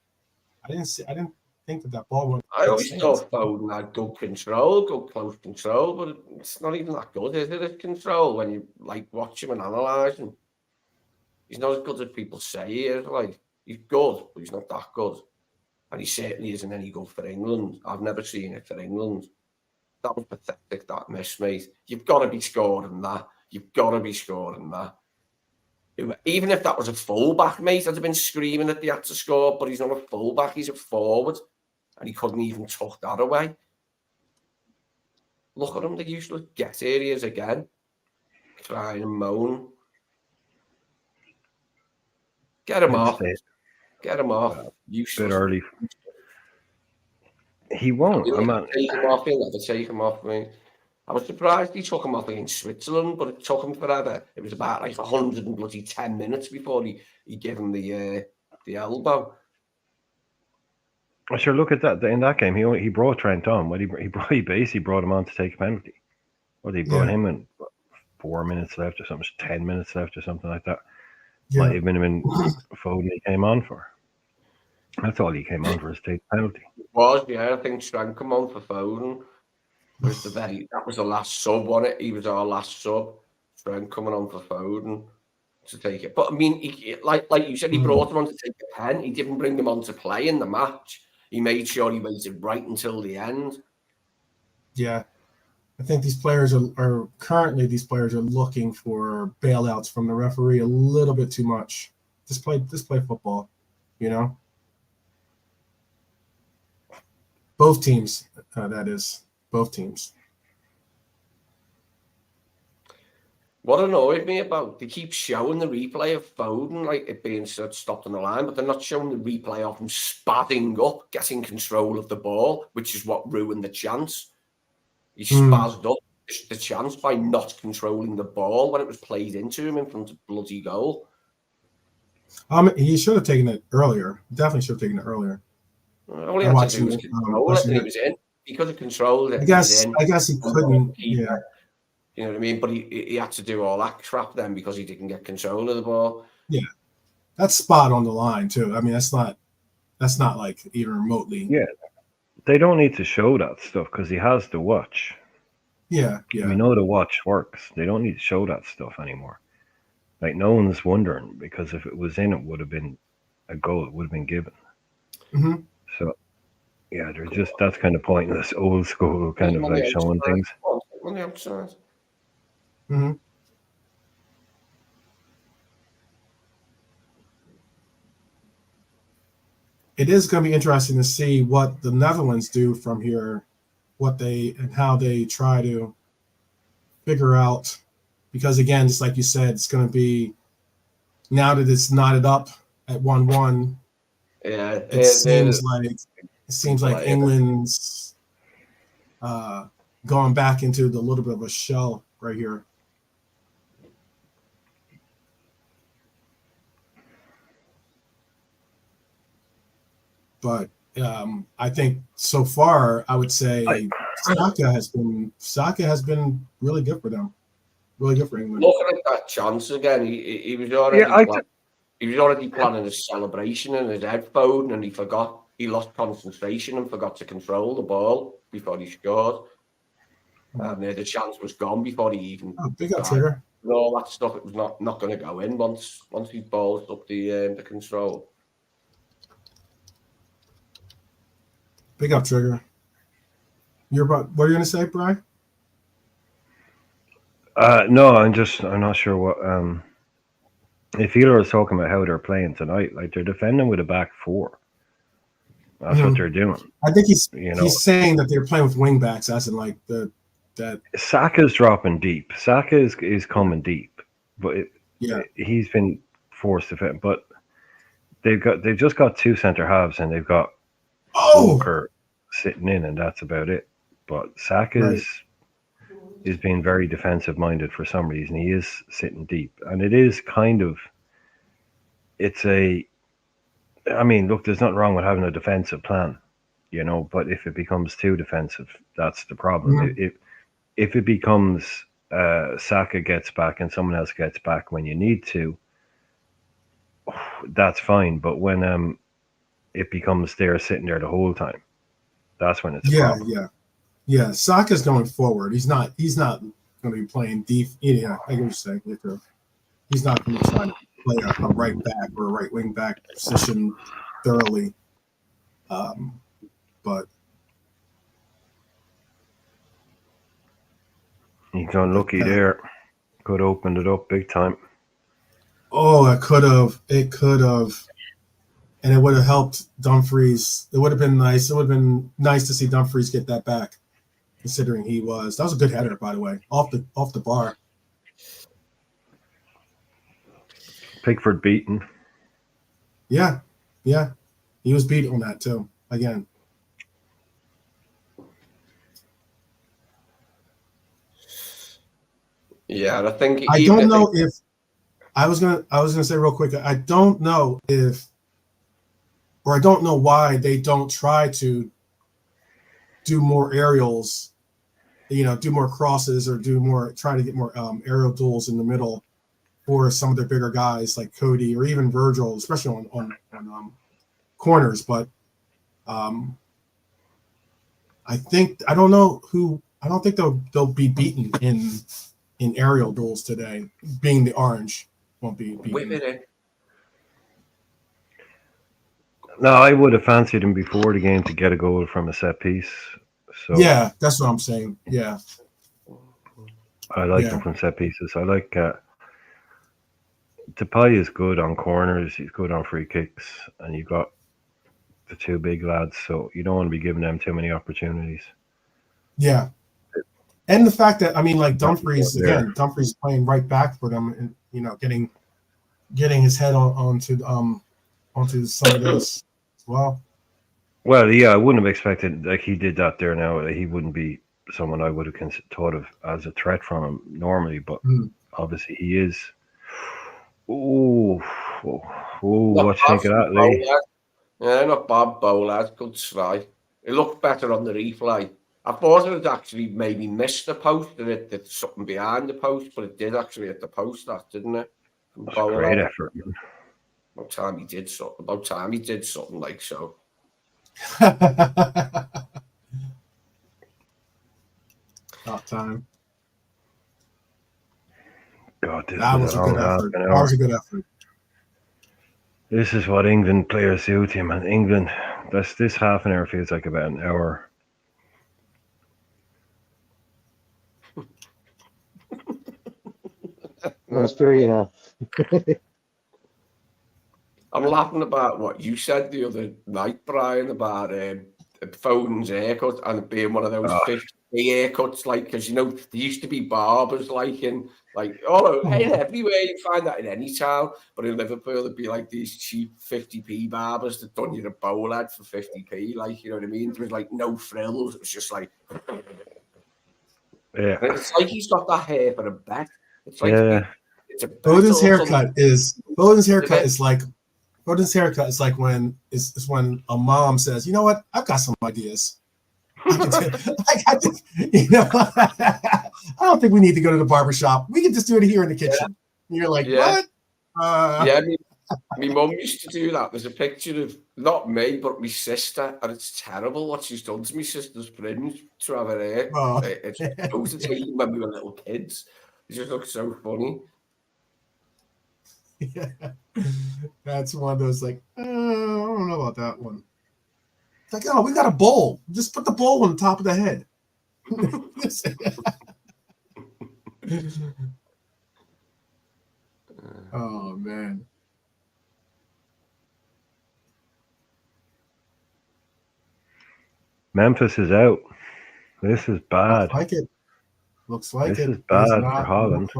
I didn't think that ball went. I always thought Foden had good control, good close control, but it's not even that good, is it? It's control when you like watch him and analyse him. He's not as good as people say he is. Like, he's good, but he's not that good, and he certainly isn't any good for England. I've never seen it for England. That was pathetic, that miss, mate. You've got to be scoring that. You've got to be scoring that. Even if that was a fullback, mate, I'd have been screaming that he had to score, but he's not a fullback, he's a forward. And he couldn't even tuck that away. Look at him, the useless get areas again. Trying and moan. Get him off. Get him off. Useless. Bit early. He won't. He'll never take him off, mate. I was surprised he took him off against Switzerland, but it took him forever. It was about like 110 minutes before he gave him the elbow. I sure look at that. In that game, he brought Trent on. What he basically brought him on to take a penalty. He brought him in 4 minutes left or something, 10 minutes left or something like that. Yeah. Might have been Foden he came on for. That's all he came on for, is take a penalty. It was, yeah. I think Trent come on for Foden. That was the last sub, wasn't it? He was our last sub. Trent coming on for Foden to take it. But I mean, like you said, he brought him on to take the pen. He didn't bring him on to play in the match. He made sure he waited right until the end. Yeah. I think these players are currently looking for bailouts from the referee a little bit too much. Just play football, Both teams, that is. Both teams. What annoyed me about, they keep showing the replay of Foden, like it being stopped on the line, but they're not showing the replay of him spazzing up, getting control of the ball, which is what ruined the chance. He spazzed up the chance by not controlling the ball when it was played into him in front of bloody goal. He should have taken it earlier. Definitely should have taken it earlier. All he had to do was control it, and he was in. He could have controlled it. I guess he couldn't. Yeah. You know what I mean? But he had to do all that crap then because he didn't get control of the ball. Yeah. That's spot on the line too. I mean, that's not like even remotely. Yeah. They don't need to show that stuff because he has the watch. Yeah. We know the watch works. They don't need to show that stuff anymore. Like, no one's wondering, because if it was in, it would have been a goal. It would have been given. Mm-hmm. So, yeah, they're just, that's kind of pointless, old school kind of like showing things. On the outside. Mm-hmm. It is going to be interesting to see what the Netherlands do from here, how they try to figure out, because again, just like you said, it's going to be, now that it's knotted up at 1-1, Yeah, It seems like England's going back into the little bit of a shell right here. But I think so far, I would say Saka has been really good for them, really good for England. Looking at that chance again, he was already planning a celebration in his headphone, and he forgot. He lost concentration and forgot to control the ball before he scored. And the chance was gone before he even. Oh, big up trigger. All that stuff, it was not going to go in once he balled up the control. Big up trigger. What are you gonna say, Brian? No, I'm not sure what. If Healer was talking about how they're playing tonight, like they're defending with a back four. That's what they're doing. I think he's saying that they're playing with wing backs, as in like that. Saka's dropping deep. Saka is coming deep, but he's been forced to fit. But they've just got two centre halves, and they've got Walker sitting in, and that's about it. But Saka is being very defensive minded for some reason. He is sitting deep, and it is kind of. I mean, look, there's nothing wrong with having a defensive plan, but if it becomes too defensive, that's the problem. Mm-hmm. If it becomes Saka gets back and someone else gets back when you need to, that's fine. But when it becomes they're sitting there the whole time, that's when it's a problem. Yeah. Saka's going forward. He's not going to be playing deep. Yeah, I can say he's not going to be trying to play a right back or a right wing back position thoroughly. But he's unlucky there. Could have opened it up big time. Oh, it could have. And it would have helped Dumfries. It would have been nice. It would have been nice to see Dumfries get that back, considering that was a good header, by the way, off the bar. Pickford beaten. Yeah. He was beat on that too. Again. Yeah, I think I don't know if I was gonna say real quick. I don't know I don't know why they don't try to do more aerials, do more crosses or try to get more aerial duels in the middle for some of their bigger guys like Cody or even Virgil, especially on corners. But I don't think they'll be beaten in aerial duels today. Being the orange won't be beaten. No, I would have fancied him before the game to get a goal from a set piece. So yeah, that's what I'm saying. Yeah, I like him from set pieces. I like Depay is good on corners. He's good on free kicks, and you've got the two big lads, so you don't want to be giving them too many opportunities. Yeah, and the fact that Dumfries Dumfries playing right back for them, and getting his head onto some of this as well. Well, yeah, I wouldn't have expected he did that there. Now he wouldn't be someone I would have thought of as a threat from him normally, but obviously he is. What do you think of that, Lee? Yeah, not bad bowler. Good try. It looked better on the replay. I thought it had actually maybe missed the post and it did something behind the post, but it did actually hit the post, didn't it? That's a great effort. About time he did something like so. About time. God, that was a good effort. That was a good effort. This is what England players do to him, and England. This half an hour feels like about an hour. That's true, I'm laughing about what you said the other night, Brian, about Foden's haircut and being one of those 50p haircuts, like, because you know there used to be barbers like everywhere. You find that in any town, but in Liverpool there'd be like these cheap 50p barbers that done you a bowl ad for 50p, like, you know what I mean? There was like no frills. It was just like, Yeah, and it's like he's got that hair for a bet. It's like it's a bet. Foden's haircut is when a mom says, you know what, I've got some ideas. I don't think we need to go to the barbershop. We can just do it here in the kitchen. And you're like, what? My mum used to do that. There's a picture of not me, but my sister, and it's terrible what she's done to my sister's fringe to have her hair. It's prototype when we were little kids. It just looks so funny. Yeah, that's one of those like, I don't know about that one. It's like, oh, we got a bowl. Just put the bowl on the top of the head. Oh man. Memphis is out. This is bad. Looks like this is bad for Holland.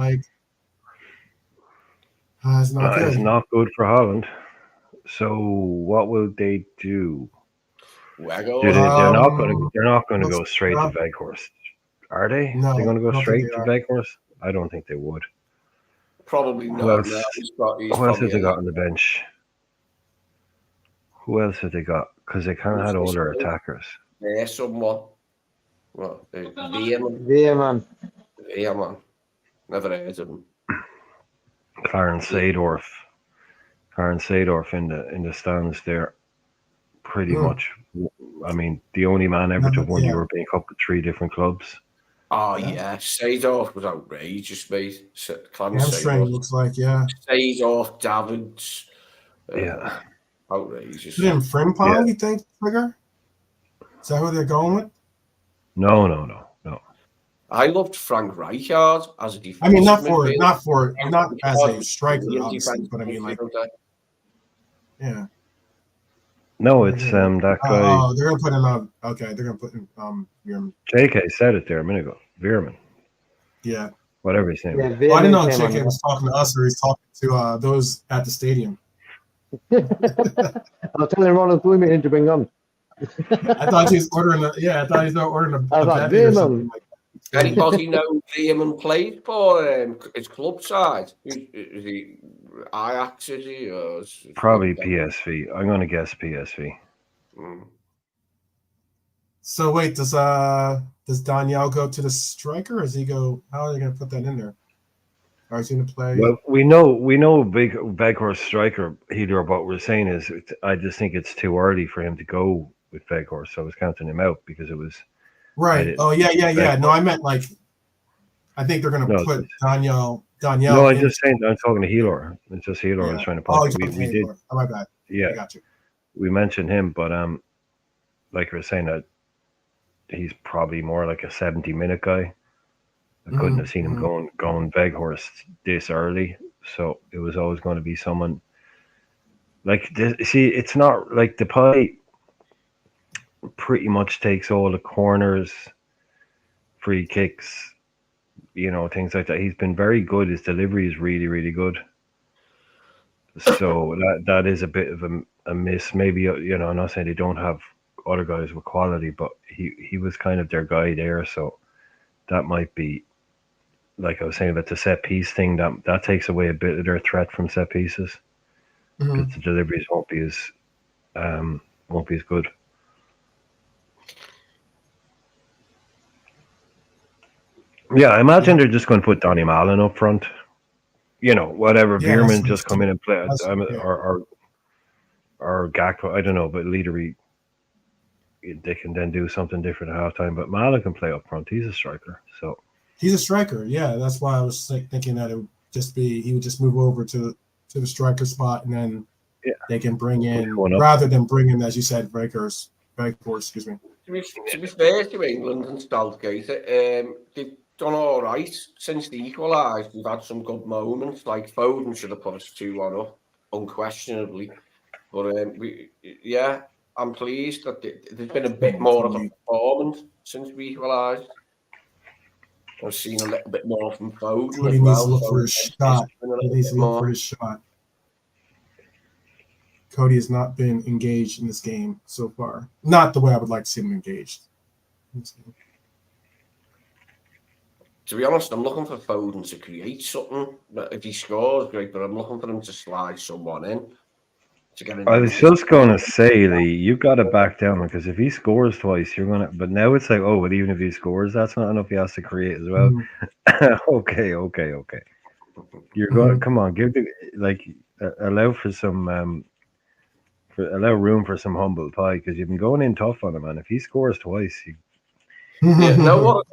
It's not good. It's not good for Holland. So what will they do? They're not going to go straight to Veghorst, are they? No, they're going to go straight to Veghorst. I don't think they would. Probably not. Who else have they got on the bench? Who else have they got? Because they kind of had all their attackers. Yeah, someone. Well, Veerman. Never heard of him. Clarence Seedorf in the stands there, pretty much. I mean, the only man ever to have won the European Cup with 3 different clubs. Oh yeah, Seedorf was outrageous, mate. Hamstring looks like, Seedorf, Davids. Outrageous. Put in Frimpong, you think, Trigger? Is that who they're going with? No. I loved Frank Rijkaard as a defense. I mean, not as a striker, obviously, but I mean, like, yeah. No, it's that guy. Oh, they're gonna put him okay, they're gonna put him Veerman. JK said it there a minute ago. Veerman. Yeah. Whatever his name. I didn't know JK was talking to us or he's talking to those at the stadium. I'll tell him Ronald Blooming in to bring on. I thought he was ordering a bevy or something like that. Anybody know Veerman played for his club side? Is he Ajax? Is he? Or probably PSV. I'm going to guess PSV. So wait, does Daniel go to the striker, or does he go? How are they going to put that in there? Or is he going to play? Well, we know big Veghorst striker Healer. What we're saying is, I just think it's too early for him to go with Veghorst. So I was counting him out because it was. Right. Oh yeah. No, I meant like, I think they're going to put Daniel. No, I'm just saying. I'm talking to Healer. It's just Healer. I was trying to point. We did. Oh, my bad. Yeah, I got you. We mentioned him, but like we were saying that he's probably more like a 70-minute guy. I couldn't have seen him going Veghorst this early, so it was always going to be someone like this. See, it's not like the pie pretty much takes all the corners, free kicks, things like that. He's been very good. His delivery is really, really good. So that is a bit of a miss. Maybe, I'm not saying they don't have other guys with quality, but he was kind of their guy there. So that might be, like I was saying about the set piece thing, that takes away a bit of their threat from set pieces. Because the deliveries won't be as good. Yeah, I imagine they're just going to put Donny Mallon up front. Whatever. Veerman just come in and play, or Gakpo. I don't know, but Leadery, they can then do something different at halftime. But Mallon can play up front. He's a striker, so he's a striker. Yeah, that's why I was thinking that it would just be he would just move over to the striker spot, and then they can bring in rather than bring in, as you said, Veghorst. Excuse me. To be fair to England and Southgate, they've done all right since they equalised. We've had some good moments. Like Foden should have put us 2-1 up, unquestionably. But I'm pleased that there's been a bit more of a performance since we equalised. I've seen a little bit more from Foden Cody as needs to well. look for his shot. He needs to look for his shot. Cody has not been engaged in this game so far. Not the way I would like to see him engaged. To be honest, I'm looking for Foden to create something. But if he scores, great. But I'm looking for him to slide someone in to get I into was his just going to say, Lee, you got to back down because if he scores twice, you're going to. But now it's like, oh, but even if he scores, that's not enough. He has to create as well. Okay. You're going. Come on, give the allow for some allow room for some humble pie because you've been going in tough on him, man. If he scores twice, Yeah, no, what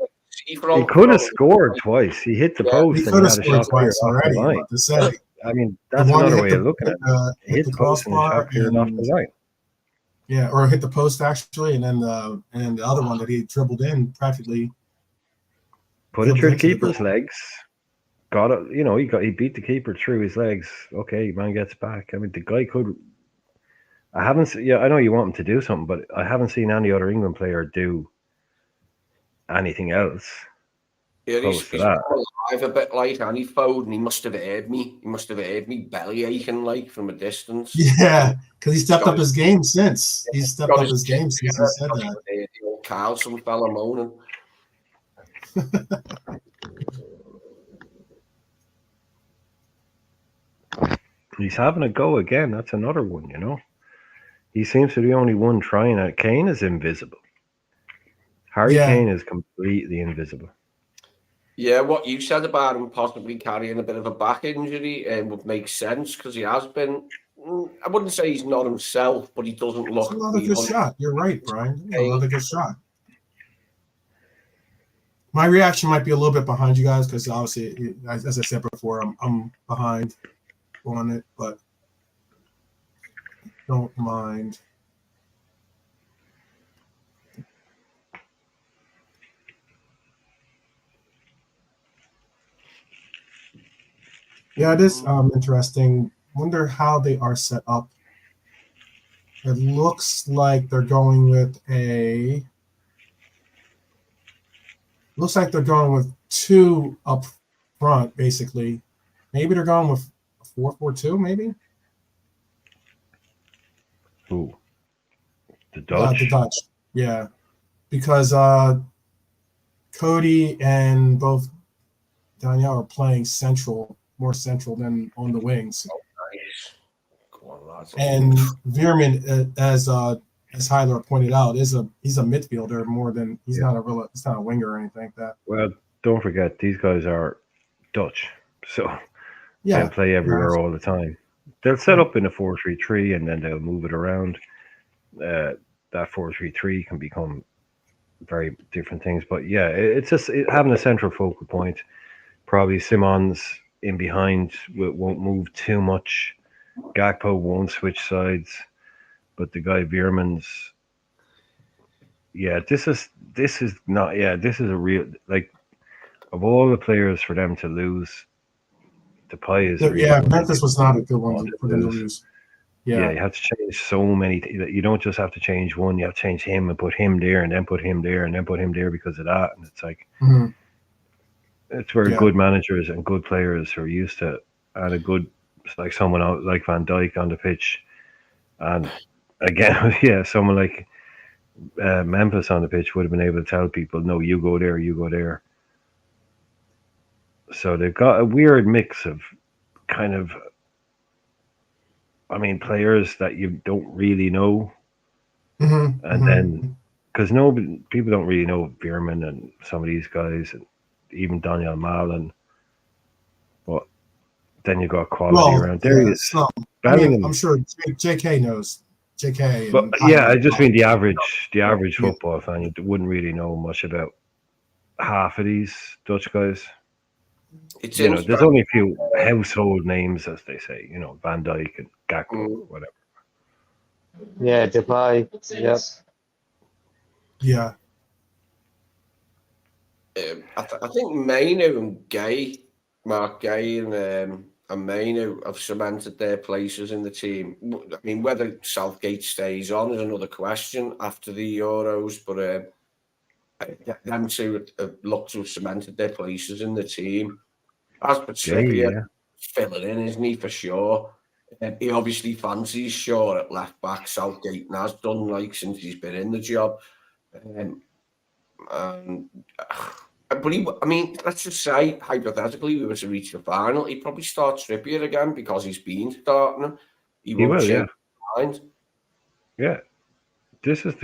he could have scored twice. He hit the post He and he could have had a scored shot cleared twice off the already. line. What to say? I mean, The that's one another hit way of looking at it. He hit the the post and the crossbar shot cleared off the line. Yeah, or hit the post actually, and then the other one that he dribbled in practically put it through the into the keeper's goal. legs. Got it. You know, he beat the keeper through his legs. Okay, man gets back. I mean, the guy could. I haven't. Yeah, I know you want him to do something, but I haven't seen any other England player do anything else. Yeah, Close to he's that. alive a bit like Annie Foden. He must have heard me. He must have heard me belly aching like from a distance. Yeah, because he stepped up his game since. He's stepped up his game since he said that. The old Carlson fella moaning. He's having a go again. That's another one, you know. He seems to be the only one trying it. Kane is invisible. Harry Kane is completely invisible. Yeah, what you said about him possibly carrying a bit of a back injury would make sense because he has been. I wouldn't say he's not himself, but he doesn't look. It's another good shot. You're right, Brian. Another good shot. My reaction might be a little bit behind you guys because obviously, as I said before, I'm behind on it, but don't mind. Yeah, it is interesting. Wonder how they are set up. It looks like they're going with two up front, basically. Maybe they're going with 4-4-2, maybe? Who? The Dutch? The Dutch, yeah. Because Cody and both Danielle are playing more central than on the wings. Nice. And Veerman, as Hyler pointed out, he's a midfielder more than he's not a winger or anything like that. Well, don't forget these guys are Dutch, so they'll play everywhere all the time. They'll set up in a 4-3-3 and then they'll move it around. That 4-3-3 can become very different things, but yeah, it's just having a central focal point. Probably Simons in behind won't move too much. Gakpo won't switch sides, but the guy Veerman's. Yeah, this is not. Yeah, this is a real of all the players for them to lose. The pie is really Memphis was not a good one for them to lose. Yeah, you have to change so many. You don't just have to change one. You have to change him and put him there, and then put him there, and then put him there because of that. And it's like it's where good managers and good players are used to, and like someone like Van Dijk on the pitch, and again, someone like Memphis on the pitch would have been able to tell people, no, you go there, you go there. So they've got a weird mix of kind of. I mean, players that you don't really know, and then because people don't really know Veerman and some of these guys, and even Daniel Malin. But then you got quality around there. I'm sure JK knows. JK. But I just mean the average football fan, you wouldn't really know much about half of these Dutch guys. There's only a few household names, as they say. Van Dijk and Gakpo, whatever. Yeah, Depay. Yep. Yeah. I think Mainu and Mark Gay and and Mainu have cemented their places in the team. I mean, whether Southgate stays on is another question after the Euros, but them two look to have cemented their places in the team. As for Trippier, filling in, isn't he, for sure? He obviously fancies Shaw at left back. Southgate has done, like, since he's been in the job. But I mean, let's just say, hypothetically, we were to reach the final, he'd probably start Trippier again because he's been starting him. He won't change his mind. Yeah. This is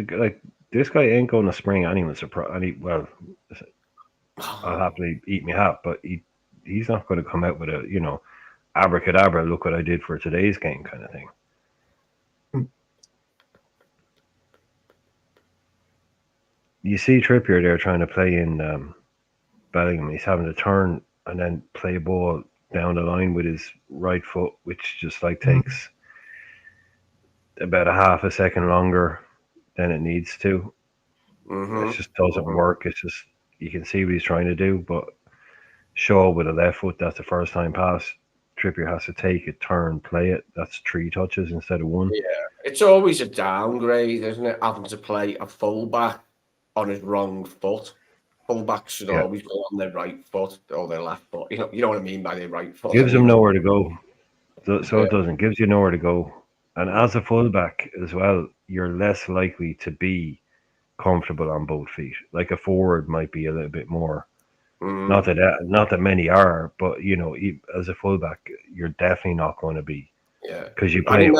this guy ain't going to spring anyone's surprise. I'll happily eat my hat, but he's not going to come out with a, abracadabra, look what I did for today's game kind of thing. You see Trippier there trying to play in Bellingham. He's having to turn and then play a ball down the line with his right foot, which just takes about a half a second longer than it needs to. It just doesn't work. It's just, you can see what he's trying to do, but Shaw with a left foot, that's the first time pass. Trippier has to take it, turn, play it. That's 3 touches instead of 1. Yeah, it's always a downgrade, isn't it? Having to play a fullback on his wrong foot. Fullbacks should always go on their right foot or their left foot. You know what I mean by their right foot. Gives them nowhere to go. So it doesn't. Gives you nowhere to go. And as a fullback as well, you're less likely to be comfortable on both feet. Like a forward might be a little bit more. Not that many are, but as a fullback, you're definitely not going to be. Yeah, because you play.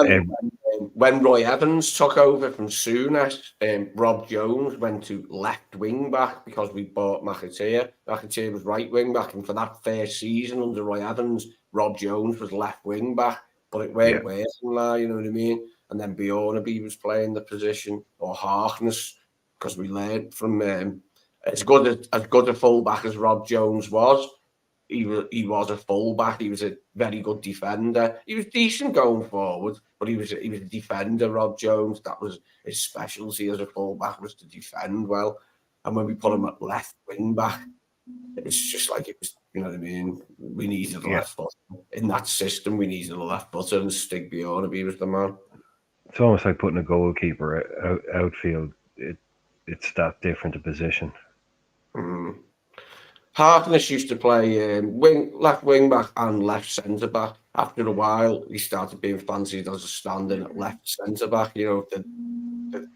When Roy Evans took over from Souness, Rob Jones went to left wing back because we bought McAteer. McAteer was right wing back, and for that first season under Roy Evans, Rob Jones was left wing back. But it weren't working now, you know what I mean? And then Bjornaby was playing the position, or Harkness, because we learned from as good a fullback as Rob Jones was. He was a fullback. He was a very good defender. He was decent going forward, but he was a defender. Rob Jones, that was his specialty as a fullback, was to defend well. And when we put him at left wing back, it's just like it was. You know what I mean? We needed a left foot in that system. We needed a left footer, and Stig Bjornaby was the man. It's almost like putting a goalkeeper outfield. It's that different a position. Harkness used to play left wing back and left centre back. After a while, he started being fancied as a standing at left centre back. The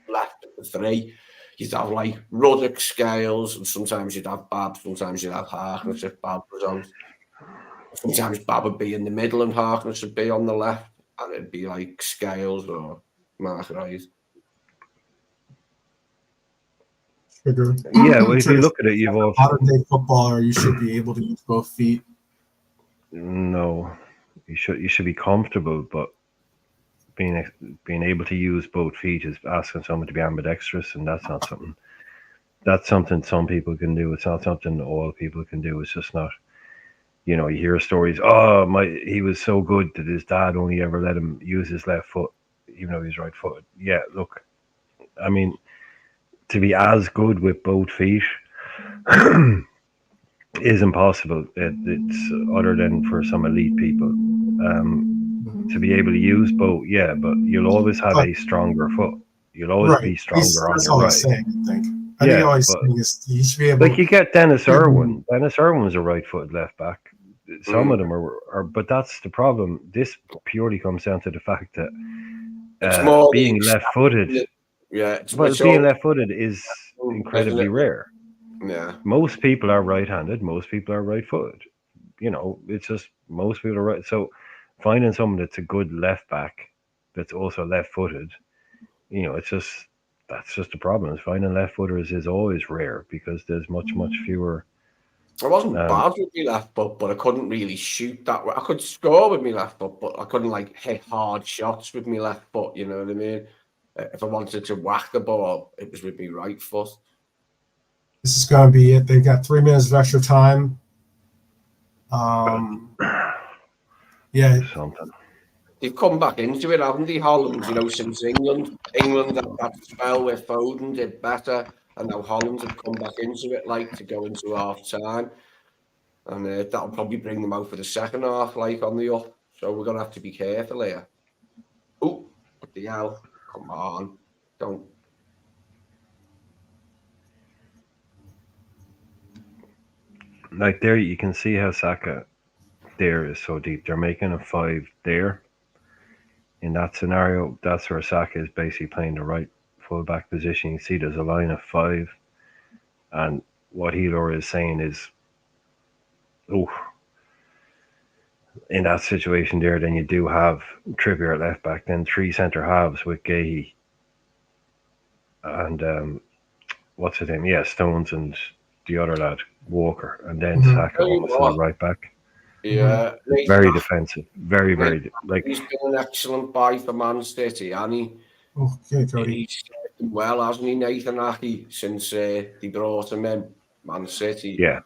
left of the 3. You'd have like Ruddock, Scales, and sometimes you'd have Bab, sometimes you'd have Harkness if Bab was on. Sometimes Bab would be in the middle and Harkness would be on the left, and it'd be like Scales or Mark Wright. Yeah, well, if you look at it, you've also modern day footballer. You should be able to use both feet. No, you should be comfortable, but being able to use both feet is asking someone to be ambidextrous, and that's not something. That's something some people can do. It's not something all people can do. It's just not. You hear stories. Oh, he was so good that his dad only ever let him use his left foot, even though he's right-footed. Yeah, look, I mean, to be as good with both feet is impossible. It's other than for some elite people. To be able to use both, but you'll always have a stronger foot. You'll always be stronger on your right. Saying, I think. I think all he's saying is he should be able. Like you get Dennis Irwin. Dennis Irwin was a right-footed left back. Some of them are, but that's the problem. This purely comes down to the fact that being left-footed. Yeah, but being left-footed is incredibly rare. Yeah, most people are right-handed. Most people are right-footed. It's just most people are right. So finding someone that's a good left back that's also left-footed, it's just that's just the problem. Finding left-footers is always rare because there's much fewer. I wasn't bad with my left foot, but I couldn't really shoot that way. I could score with my left foot, but I couldn't hit hard shots with my left foot. You know what I mean? If I wanted to whack the ball, it was with my right foot. This is going to be it. They've got 3 minutes of extra time. Something. They've come back into it, haven't they, Holland? Since England had that spell where Foden did better, and now Holland have come back into it, to go into half time. and that'll probably bring them out for the second half, like on the up. So we're gonna have to be careful here. Oh, what the hell? Come on, don't. Like there, you can see how Saka there is so deep. They're making a 5 there. In that scenario, that's where Saka is basically playing the right fullback position. You see there's a line of 5. And what Healer is saying is, oh, in that situation there, then you do have Trippier at left back, then 3 centre halves with Gahey and what's his name? Yeah, Stones and the other lad, Walker, and then Saka almost in the right back. Yeah, very defensive, very like. He's been an excellent buy for Man City, and Okay, Cody. he's done well, hasn't he, Nathan Aki, since they brought him in, Man City. Yeah,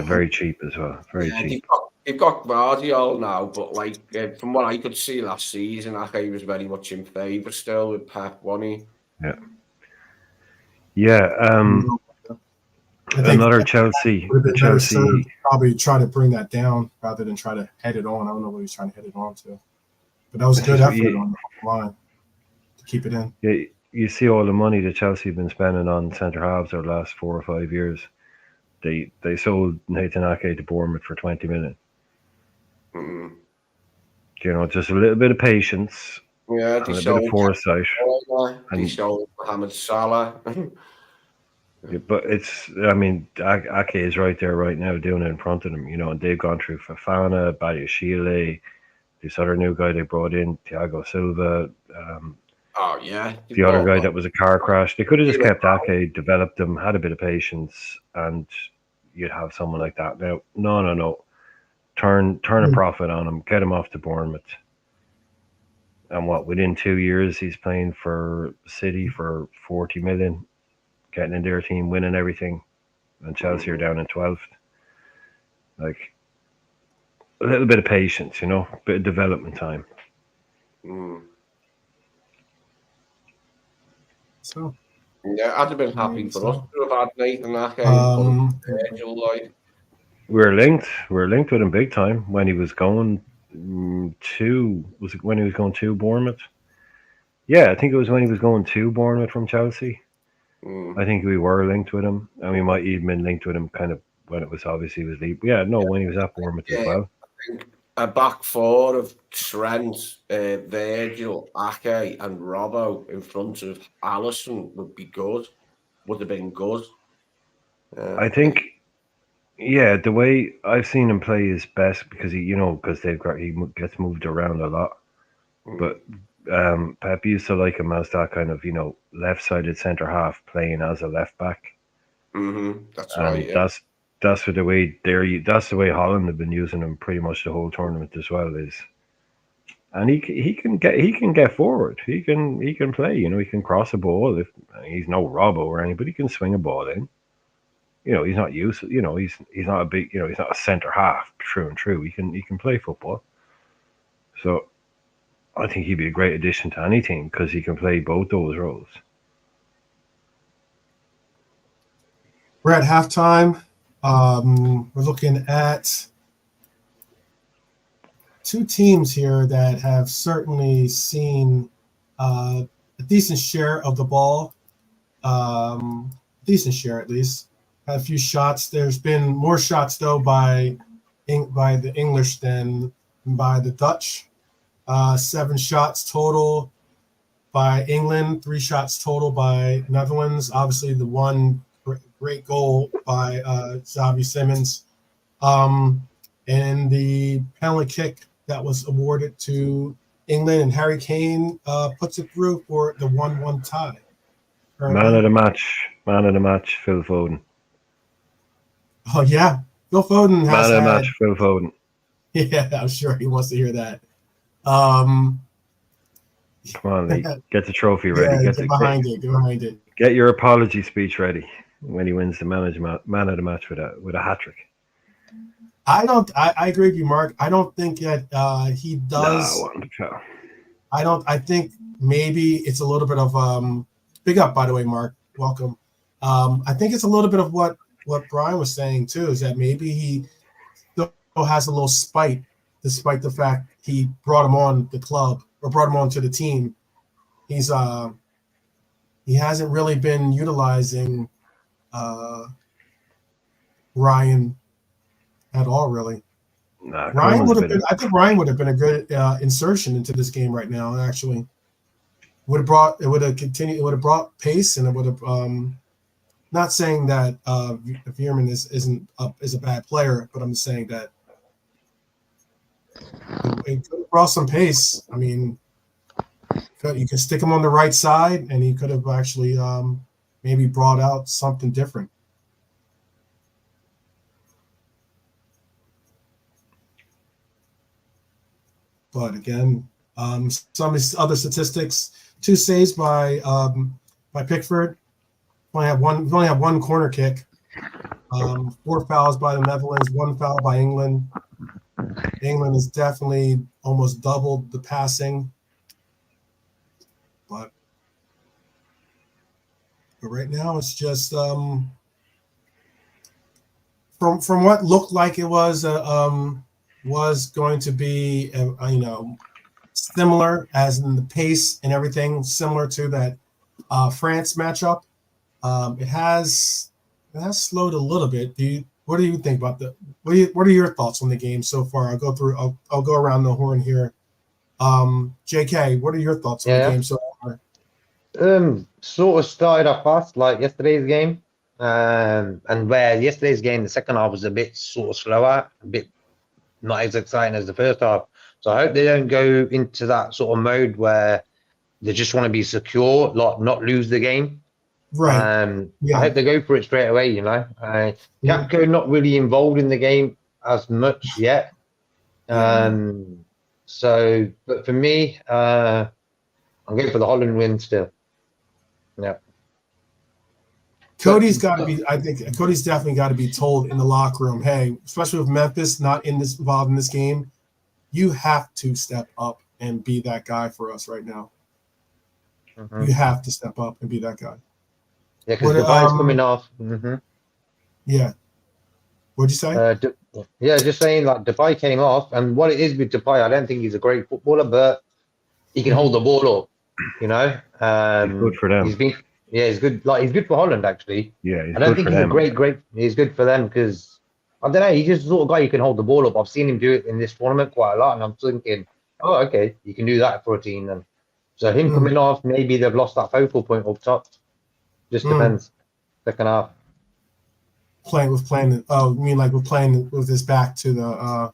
very cheap as well, very cheap. They've got Guardiola now, but like from what I could see last season, Ake was very much in favour still with Pep, wasn't he? Yeah. Another Chelsea. Chelsea probably try to bring that down rather than try to head it on. I don't know what he's trying to head it on to, but that was a good effort on the line to keep it in. Yeah, you see all the money that Chelsea have been spending on centre halves over the last 4 or 5 years. They sold Nathan Ake to Bournemouth for 20 million. Mm-hmm. You know, just a little bit of patience. Yeah, and a bit of foresight. They sold Mohamed Salah. Yeah, but it's, I mean, Ake is right there right now doing it in front of them, you know, and they've gone through Fofana, Badiashile, this other new guy they brought in, Thiago Silva. Oh, yeah. The other guy that was a car crash. They could have just kept Ake, developed them, had a bit of patience, and you'd have someone like that. Now, no. Turn a profit on him, get him off to Bournemouth. And within 2 years, he's playing for City for 40 million. Getting in their team, winning everything, and Chelsea are down in 12th. Like, a little bit of patience, you know, a bit of development time. So, yeah, I'd have been happy for us to have had Nathan Ake. We're linked with him big time when he was going to Bournemouth? Yeah, I think it was when he was going to Bournemouth from Chelsea. I think we were linked with him, and we might even been linked with him kind of when it was obviously he was leaving. Yeah, no, when he was at Bournemouth as well. I think a back 4 of Trent, Virgil, Ake, and Robbo in front of Alisson would be good. Would have been good. I think, yeah, the way I've seen him play is best because he gets moved around a lot, but. Pep used to like him as that kind of, you know, left-sided centre half playing as a left back. That's right. Yeah. That's the way that's the way Holland have been using him pretty much the whole tournament as well. And he can get forward. He can play. You know, he can cross a ball. If he's no Robbo or anything, but he can swing a ball in. You know, he's not used. You know, he's not a big. You know, he's not a centre half. True and true. He can play football. So. I think he'd be a great addition to any team because he can play both those roles. We're at halftime. We're looking at 2 teams here that have certainly seen a decent share of the ball, decent share at least. Had a few shots. There's been more shots though by the English than by the Dutch. 7 shots total by England, 3 shots total by Netherlands. Obviously, the one great goal by Xavi Simons. And the penalty kick that was awarded to England, and Harry Kane puts it through for the 1-1 tie. Man of the match, Phil Foden. Oh, yeah. Phil Foden has Man of the match, Phil Foden. Yeah, I'm sure he wants to hear that. Come on, Lee. Get the trophy ready. Get behind it. Get your apology speech ready when he wins the man of the match with a hat trick. I agree with you, Mark. I don't think that he does. I think maybe it's a little bit of big up, by the way, Mark. Welcome. I think it's a little bit of what Brian was saying too, is that maybe has a little spite, despite the fact he brought him on the club or brought him onto the team. He hasn't really been utilizing Ryan at all, really. Nah, Ryan Coleman's would have been been. I think Ryan would have been a good insertion into this game right now. Actually, would have continued. It would have brought pace, and it would have. Not saying that Veerman is a bad player, but I'm saying that it could have brought some pace. I mean, you can stick him on the right side, and he could have actually maybe brought out something different. But again, some of his other statistics: 2 saves by Pickford. We only have one corner kick. 4 fouls by the Netherlands, 1 foul by England. England has definitely almost doubled the passing, but right now it's just from what looked like it was going to be similar as in the pace and everything, similar to that France matchup. It has slowed a little bit. What do you think about what are your thoughts on the game so far? I'll go around the horn here. JK, what are your thoughts on the game so far? Sort of started off fast like yesterday's game. And where yesterday's game, the second half was a bit sort of slower, a bit not as exciting as the first half. So I hope they don't go into that sort of mode where they just want to be secure, like not lose the game. Right. I hope they go for it straight away, Gakpo not really involved in the game as much yet. So, but for me, I'm going for the Holland win still. Yeah. Cody's got to be. I think Cody's definitely got to be told in the locker room, hey, especially with Memphis not involved in this game, you have to step up and be that guy for us right now. Mm-hmm. You have to step up and be that guy. Yeah, because Depay's coming off. Mm-hmm. Yeah. What'd you say? Just saying, like, Depay came off, and what it is with Depay, I don't think he's a great footballer, but he can hold the ball up, he's good for them. He's good. Like, he's good for Holland, actually. Yeah, I don't think he's a great. He's good for them because, I don't know, he's just the sort of guy who can hold the ball up. I've seen him do it in this tournament quite a lot, and I'm thinking, oh, okay, you can do that for a team then. So him coming off, maybe they've lost that focal point up top. Just depends. Second half. Playing. Oh, you mean like we're playing with his back to the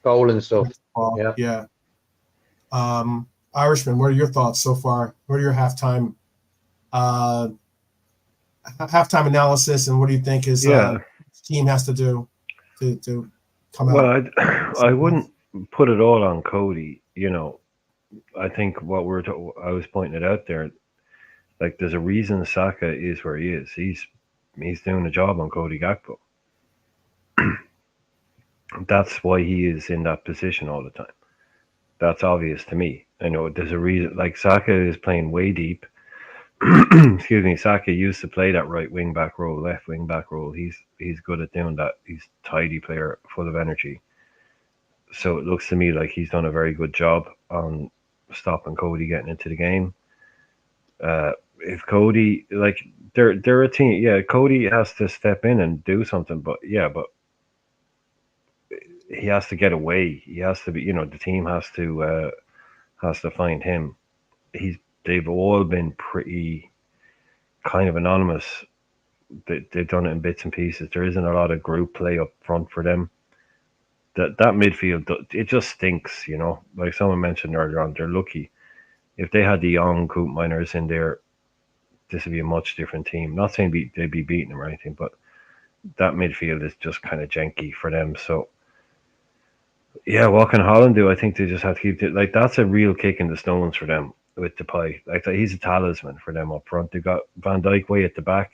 goal and stuff. Yeah. Irishman, what are your thoughts so far? What are your halftime analysis, and what do you think his team has to do to come out? Well, I wouldn't put it all on Cody. I think what I was pointing it out there. Like, there's a reason Saka is where he is. He's doing a job on Cody Gakpo. That's why he is in that position all the time. That's obvious to me. I know there's a reason. Like, Saka is playing way deep. Excuse me. Saka used to play that right wing back role, left wing back role. He's good at doing that. He's a tidy player, full of energy. So it looks to me like he's done a very good job on stopping Cody getting into the game. If Cody, like, they're a team, Cody has to step in and do something, but he has to get away. He has to be, the team has to find him. They've all been pretty kind of anonymous. They've done it in bits and pieces. There isn't a lot of group play up front for them. That midfield, it just stinks, Like someone mentioned earlier on, they're lucky. If they had the young Coop Miners in there, this would be a much different team. Not saying they'd be beating them or anything, but that midfield is just kind of janky for them. So, what can Holland do? I think they just have to keep it. Like, that's a real kick in the stones for them with Depay. Like, he's a talisman for them up front. They've got Van Dijk way at the back,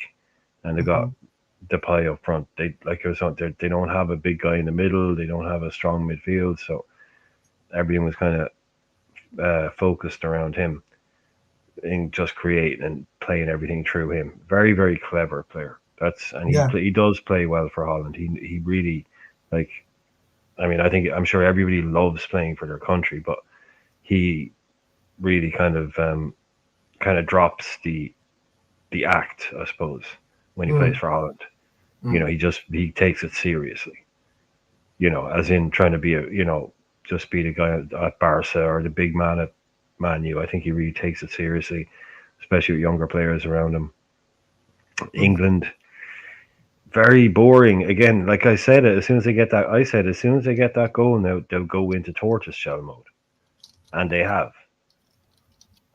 and they've got Depay up front. They don't have a big guy in the middle. They don't have a strong midfield. So everything was kind of focused around him. And just creating and playing everything through him. Very, very clever player. He does play well for Holland. He really, like, I mean, I'm sure everybody loves playing for their country, but he really kind of drops the act, I suppose, when he plays for Holland. You know, he takes it seriously. You know, as in trying to be just be the guy at Barca or the big man at Man U. I think he really takes it seriously, especially with younger players around him. England, very boring. Again, like I said, as soon as they get that goal, now they'll go into tortoise shell mode, and they have.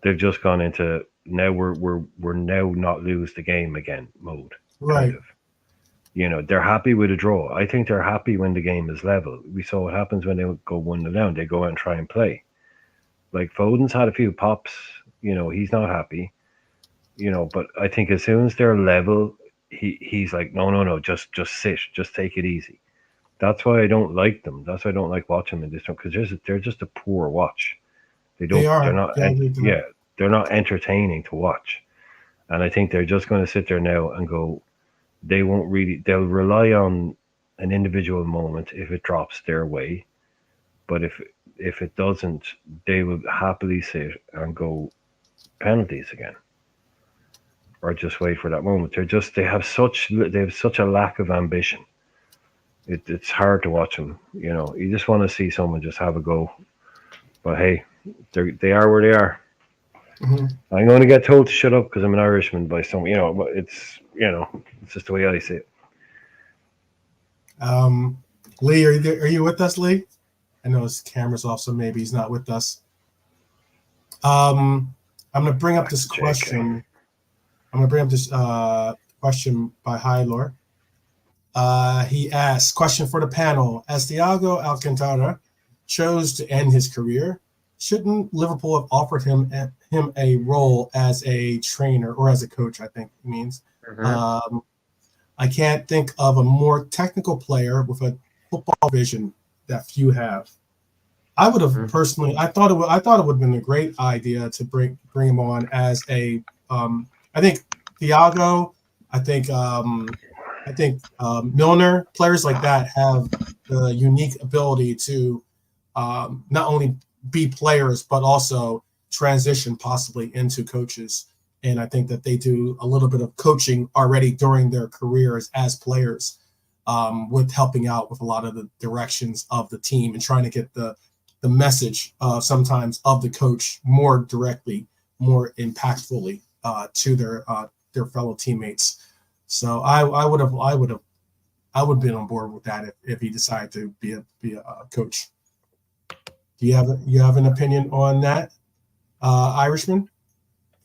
They've just gone into now we're now not lose the game again mode. Right. Kind of. You know, they're happy with a draw. I think they're happy when the game is level. We saw what happens when they go 1-0 down. They go out and try and play. Like Foden's had a few pops. You know, he's not happy. You know, but I think as soon as they're level, he's like, no, just sit, just take it easy. That's why I don't like them. That's why I don't like watching them in this one, because they're just a poor watch. They are. They're not. They're not entertaining to watch. And I think they're just going to sit there now and go. They'll rely on an individual moment if it drops their way, but if it doesn't, they will happily sit and go penalties again, or just wait for that moment. They have such a lack of ambition. It's hard to watch them. You know, you just want to see someone just have a go. But hey, they are where they are. Mm-hmm. I'm going to get told to shut up because I'm an Irishman by some, but it's just the way I see it. Lee, are you with us, Lee? I know his camera's off, so maybe he's not with us. I'm going to bring up this question. I'm going to bring up this question by Hylor. He asks, question for the panel. As Thiago Alcantara chose to end his career, shouldn't Liverpool have offered him a role as a trainer or as a coach, I think it means. Mm-hmm. I can't think of a more technical player with a football vision that few have. I would have personally, I thought it would have been a great idea to bring him on as a I think Thiago, I think Milner, players like that have the unique ability to not only be players, but also transition possibly into coaches. And I think that they do a little bit of coaching already during their careers as players, with helping out with a lot of the directions of the team and trying to get the message sometimes of the coach more directly, more impactfully to their fellow teammates. So I would have been on board with that if he decided to be a coach. Do you have an opinion on that, Irishman?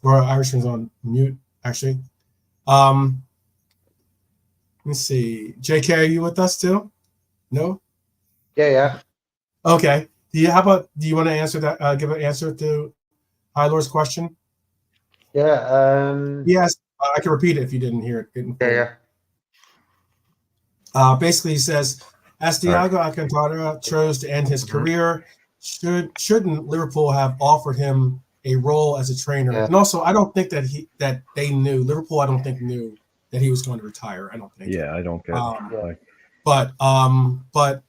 Or Irishman's on mute, actually. Let me see. JK, are you with us too? No? Yeah. Okay. Do you want to answer that? Give an answer to Hylor's question? Yeah. Yes, I can repeat it if you didn't hear it. Yeah. Basically, he says, as Thiago Alcantara chose to end his career, shouldn't Liverpool have offered him a role as a trainer? Yeah. And also, I don't think that they knew. Liverpool, I don't think knew that he was going to retire. I don't think. Yeah, I don't get it. But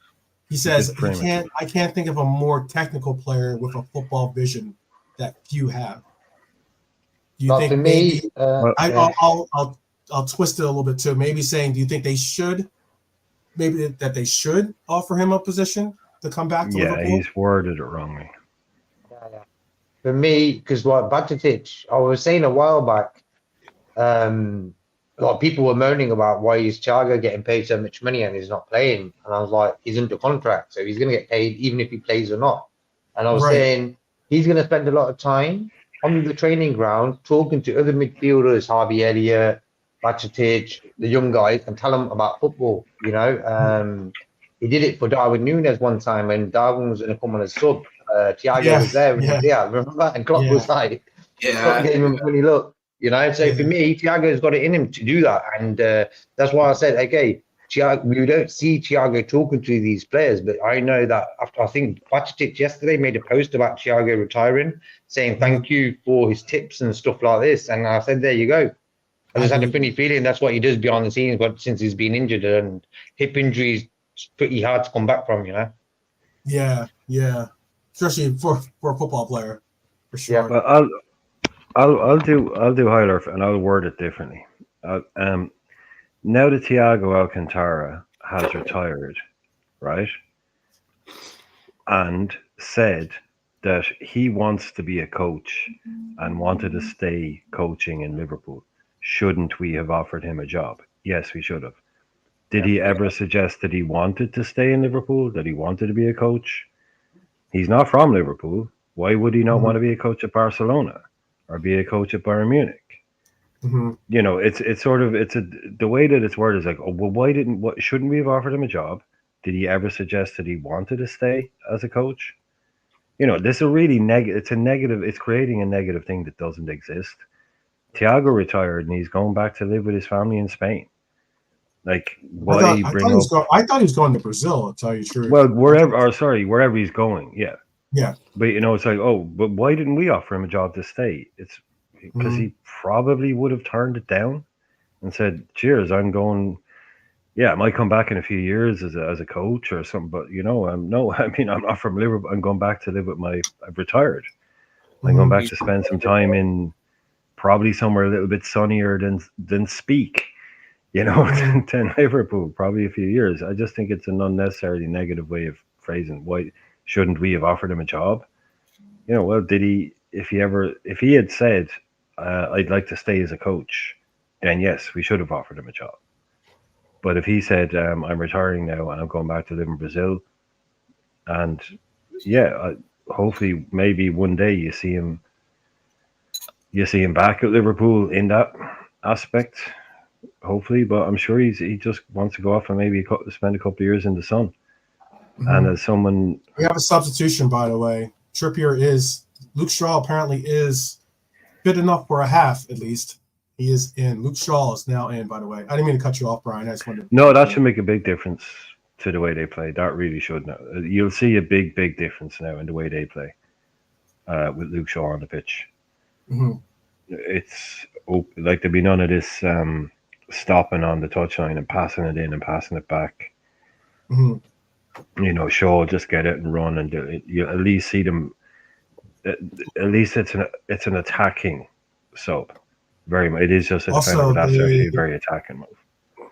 he says I can't think of a more technical player with a football vision that few have. Do you think for maybe? I'll twist it a little bit too. Maybe saying, do you think they should? Maybe that they should offer him a position to come back to Liverpool? Yeah, he's worded it wrongly. Yeah. For me, because Bajcetic, I was saying a while back, a lot of people were moaning about why is Thiago getting paid so much money and he's not playing. And I was like, he's under contract, so he's going to get paid even if he plays or not. And I was saying he's going to spend a lot of time on the training ground talking to other midfielders, Harvey Elliott, Bajcetic, the young guys, and tell them about football. He did it for Darwin Núñez one time when Darwin was going to come on as sub. Thiago was there. Remember that? And Klopp was like, Klopp gave him a funny look. So for me, Thiago's got it in him to do that. And that's why I said, okay, Thiago, we don't see Thiago talking to these players, but I know that I think Bajcetic yesterday made a post about Thiago retiring, saying thank you for his tips and stuff like this. And I said, there you go. I just had a funny feeling that's what he does behind the scenes, but since he's been injured and hip injuries it's pretty hard to come back from, you know. Yeah, yeah. Especially for a football player, for sure. Yeah. Well, I'll do Heiler, and I'll word it differently. Now that Thiago Alcantara has retired, right, and said that he wants to be a coach and wanted to stay coaching in Liverpool, shouldn't we have offered him a job? Yes, we should have. Did he ever suggest that he wanted to stay in Liverpool, that he wanted to be a coach? He's not from Liverpool. Why would he not want to be a coach at Barcelona or be a coach at Bayern Munich? You know, it's the way that it's worded is like, oh well, shouldn't we have offered him a job? Did he ever suggest that he wanted to stay as a coach? You know, this is a really negative. It's a negative. It's creating a negative thing that doesn't exist. Thiago retired and he's going back to live with his family in Spain. Like, why bring up? I thought he was going to Brazil. To tell you the truth. Well, wherever he's going, yeah. Yeah. But you know, it's like, oh, but why didn't we offer him a job to stay? It's because he probably would have turned it down and said, "Cheers, I'm going." Yeah, I might come back in a few years as a coach or something, but you know, no, I mean, I'm not from Liverpool. I'm going back to live with I've retired. I'm going back to spend some time in probably somewhere a little bit sunnier than Speak, you know, than Liverpool. Probably a few years. I just think it's an unnecessarily negative way of phrasing. Why shouldn't we have offered him a job? You know, well, did he? If he had said, "I'd like to stay as a coach," then yes, we should have offered him a job. But if he said, "I'm retiring now and I'm going back to live in Brazil," and yeah, hopefully, maybe one day you see him back at Liverpool in that aspect. Hopefully, but I'm sure he just wants to go off and maybe spend a couple of years in the sun. And as someone, we have a substitution, by the way. Luke Shaw apparently is good enough for a half at least. He is in. Luke Shaw is now in, by the way. I didn't mean to cut you off, Brian. I just wanted to... No, that should make a big difference to the way they play. That really should. Now you'll see a big difference now in the way they play with Luke Shaw on the pitch. It's like there'll be none of this stopping on the touchline and passing it in and passing it back. You know, Shaw will just get it and run, and you at least see them. At least it's an attacking sub. Very much. It is just a defender, but that's actually a very attacking move.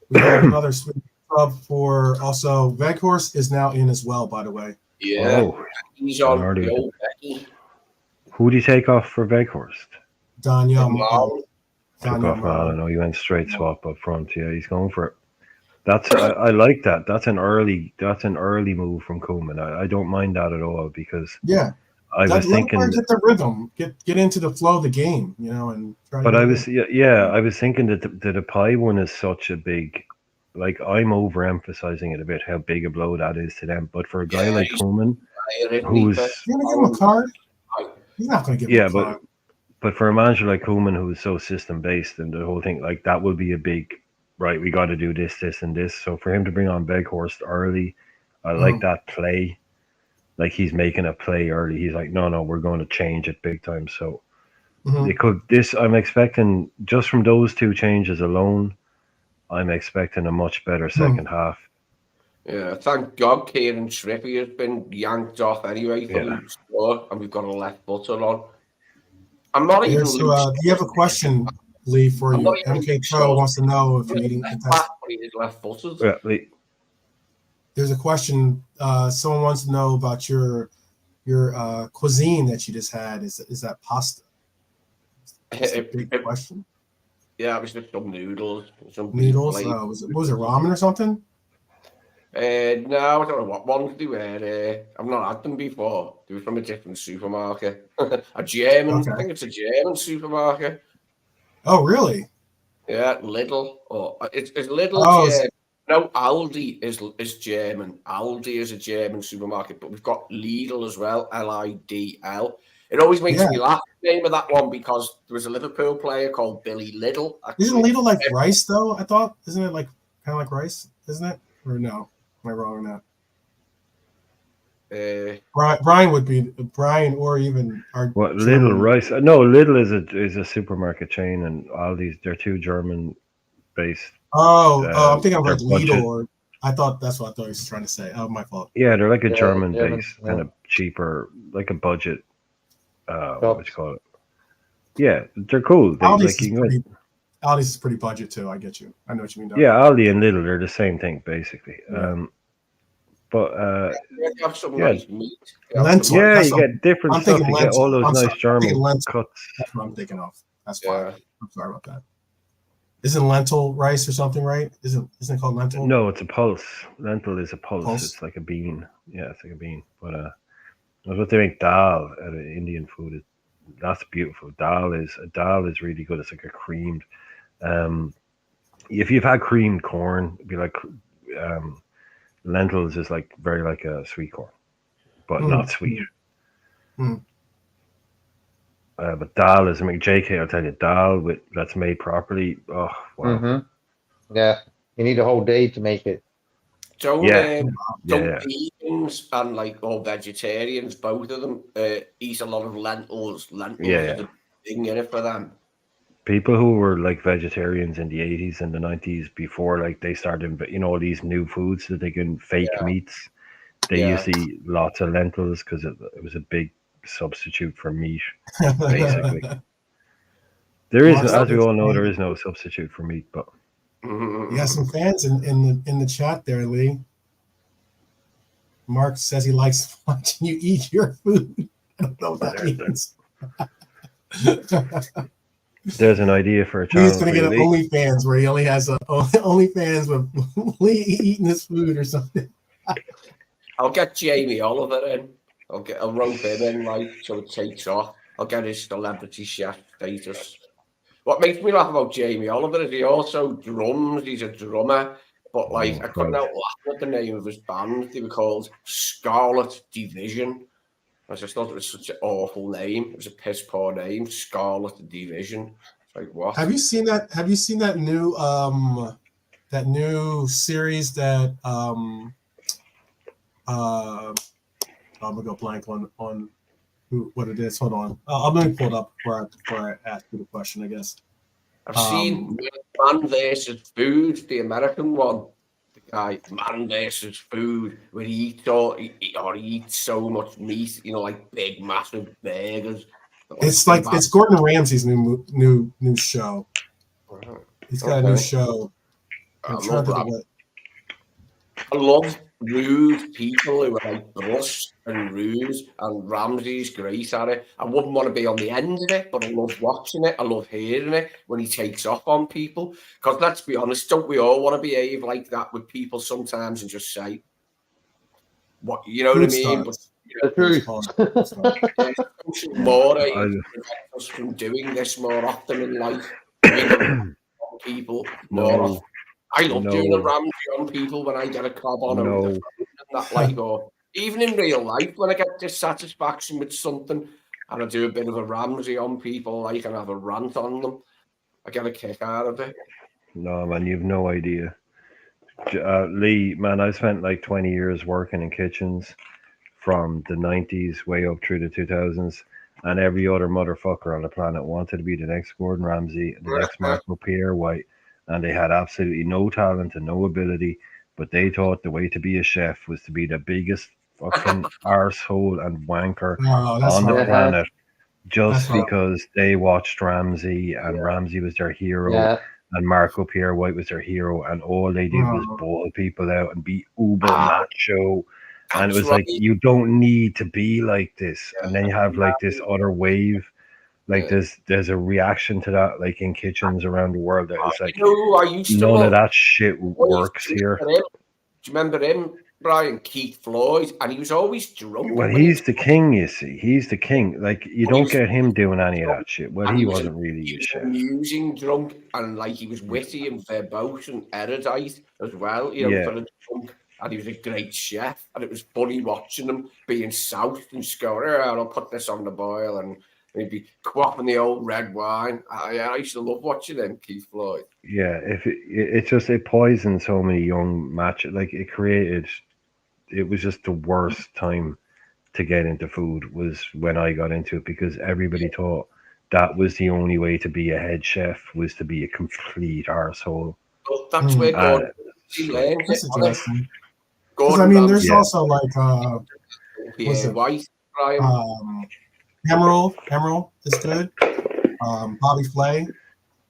We have another sub for also Veghorst is now in as well, by the way. Yeah, he's on the old Becky. Who do you take off for Veghorst? Daniel Malone. Took off Malone. No, you went straight swap up front. Yeah, he's going for it. That's I like that. That's an early move from Koeman. I don't mind that at all because I was thinking get the rhythm, get into the flow of the game, you know, and try. But I was thinking that the Pai one is such a big, like I'm overemphasizing it a bit how big a blow that is to them. But for a guy like Koeman, who's you gonna give him a card? He's not gonna give him a card. But for a manager like Koeman who's so system based and the whole thing, like that will be a big right. We got to do this, and this. So for him to bring on Veghorst early, I like that play. Like he's making a play early. He's like, no, we're going to change it big time. So I'm expecting just from those two changes alone, I'm expecting a much better second half. Yeah, thank God Kieran Trippier has been yanked off anyway for the score, and we've got a left footer on. I'm not even. So, do you have a question, Lee, for you? MK Pro wants to know if you're eating left footed. Yeah, Lee. There's a question. Someone wants to know about your cuisine that you just had. Is that pasta? That's a big question. Yeah, it was just some noodles. Noodles? Was it ramen or something? No, I don't know what ones they were. I've not had them before. They were from a different supermarket. A German. Okay. I think it's a German supermarket. Oh, really? Yeah, Lidl. It's Lidl. No, Aldi is German. Aldi is a German supermarket, but we've got Lidl as well, Lidl. It always makes me laugh, the name of that one, because there was a Liverpool player called Billy Lidl. Actually. Isn't Lidl like rice, though, I thought? Isn't it like kind of like rice? Isn't it? Or no? Am I wrong on that? Brian would be Brian, or even our Lidl rice. No, Lidl is a supermarket chain, and Aldi's they're two German based. I'm thinking of like Lidl or I thought that's what I thought he was trying to say. Oh, my fault. Yeah, they're like a Yeah, German German, based, yeah. kind of cheaper, like a budget. What would Shops. you call it? Yeah, they're cool. They Aldi's like is you can pretty. Aldi's is pretty budget too. I get you. I know what you mean. Doug. yeah, Aldi and Lidl, they're the same thing basically. Yeah. But You have some yeah. nice meat. You have Lentil. some- yeah, That's you what- get different I'm stuff. thinking You get all lentil. those I'm nice sorry. I'm thinking German lentil. cuts. That's what I'm thinking of. That's Yeah. fine. I'm sorry about that. Isn't lentil rice or something, right? Isn't it called lentil? No, it's a pulse. Lentil is a pulse. Pulse? It's like a bean. Yeah, it's like a bean. But that's what they make dal out of Indian food. That's beautiful. Dal is really good. It's like a creamed. If you've had creamed corn, it'd be like lentils is like very like a sweet corn, but not sweet. Mm. But dal is, I mean, JK, I'll tell you, dal that's made properly. Oh wow. Mm-hmm. Yeah, you need a whole day to make it. Don't Yeah. vegans and like all vegetarians, both of them, eat a lot of lentils. Lentils Yeah. is a thing in it for them. People who were like vegetarians in the 80s and the 90s before like they started, all these new foods that they can fake meats, they used to eat lots of lentils because it was a big substitute for meat. Basically. There is, as we all know, there is no substitute for meat, but You got some fans in the chat there, Lee. Mark says he likes watching you eat your food. I don't know what that means. there's an idea for a channel. Lee's gonna get an OnlyFans where he only has a OnlyFans with Lee eating his food or something. I'll get Jamie Oliver in. I'll rope him in, like, so it takes off. I'll get his celebrity chef status. What makes me laugh about Jamie Oliver is he also drums. He's a drummer. But, like, I couldn't help laughing at the name of his band. They were called Scarlet Division. I just thought it was such an awful name. It was a piss poor name, Scarlet Division. It's like, what? Have you seen that? Have you seen that new series that I'm gonna go blank on what it is. Hold on. I'm gonna pull it up before I ask you the question, I guess. I've seen Man vs. Food, the American one. The guy, Man vs. Food, where he eats so much meat, like big, massive burgers. It's Gordon Ramsay's new show. He's got a new show. I love rude people who are like brusque and rude, and Ramsay's great at it. I wouldn't want to be on the end of it, but I love watching it. I love hearing it when he takes off on people. Because let's be honest, don't we all want to behave like that with people sometimes and just say, what, you know what I mean? But social mores prevent us from doing this more often in life. People more often. I love doing a Ramsay on people when I get a cob on them and that, like, or even in real life when I get dissatisfaction with something and I do a bit of a Ramsay on people, like, and have a rant on them. I get a kick out of it. No, man, you've no idea. Lee, man, I spent like 20 years working in kitchens from the 90s way up through the 2000s, and every other motherfucker on the planet wanted to be the next Gordon Ramsay, the next Marco Pierre White. And they had absolutely no talent and no ability, but they thought the way to be a chef was to be the biggest fucking arsehole and wanker on the planet, just because they watched Ramsay and Ramsay was their hero and Marco Pierre White was their hero, and all they did was ball people out and be uber macho. And it was like, you don't need to be like this. And then you have like this other wave. Like there's a reaction to that, like in kitchens around the world, that is like none of that shit works here. Do you remember him, Brian? Keith Floyd, and he was always drunk. Well, he's the king, you see. He's the king. Like, you don't get him doing any of that shit. Well, he wasn't really a chef. Amusing drunk, and like he was witty and verbose and erudite as well. For a drunk. And he was a great chef, and it was funny watching him being soused and scoring. I'll put this on the boil and. He'd be quaffing the old red wine. I used to love watching him, Keith Floyd. Yeah, it poisoned so many young matches. Like, it was just the worst time to get into food was when I got into it, because everybody thought that was the only way to be a head chef, was to be a complete arsehole. Well, that's where Gordon He learned That's it. interesting. Because Gordon I mean, there's Yeah. also like what's Pierre it? White, Brian. Emerald is good. Bobby Flay.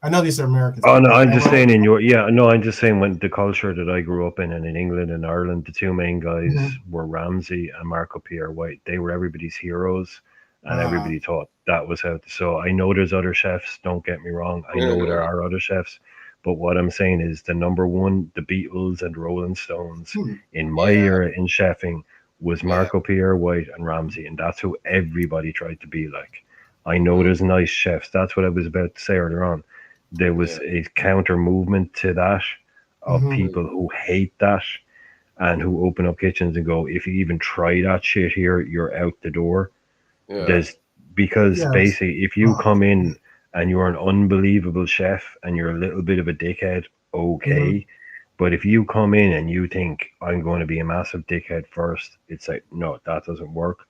I know these are Americans. Oh but no, like I'm just Emerald. saying in your I'm just saying when the culture that I grew up in and in England and Ireland, the two main guys were Ramsey and Marco Pierre White. They were everybody's heroes, and everybody thought that was how. So I know there's other chefs. Don't get me wrong. I know there are other chefs, but what I'm saying is the number one, the Beatles and Rolling Stones in my era in chefing was Marco Pierre White and Ramsey, and that's who everybody tried to be like. I know there's nice chefs. That's what I was about to say earlier on. There was a counter movement to that of people who hate that and who open up kitchens and go, if you even try that shit here, you're out the door. There's because basically if you come in and you're an unbelievable chef and you're a little bit of a dickhead, okay. But if you come in and you think I'm going to be a massive dickhead first, it's like, no, that doesn't work.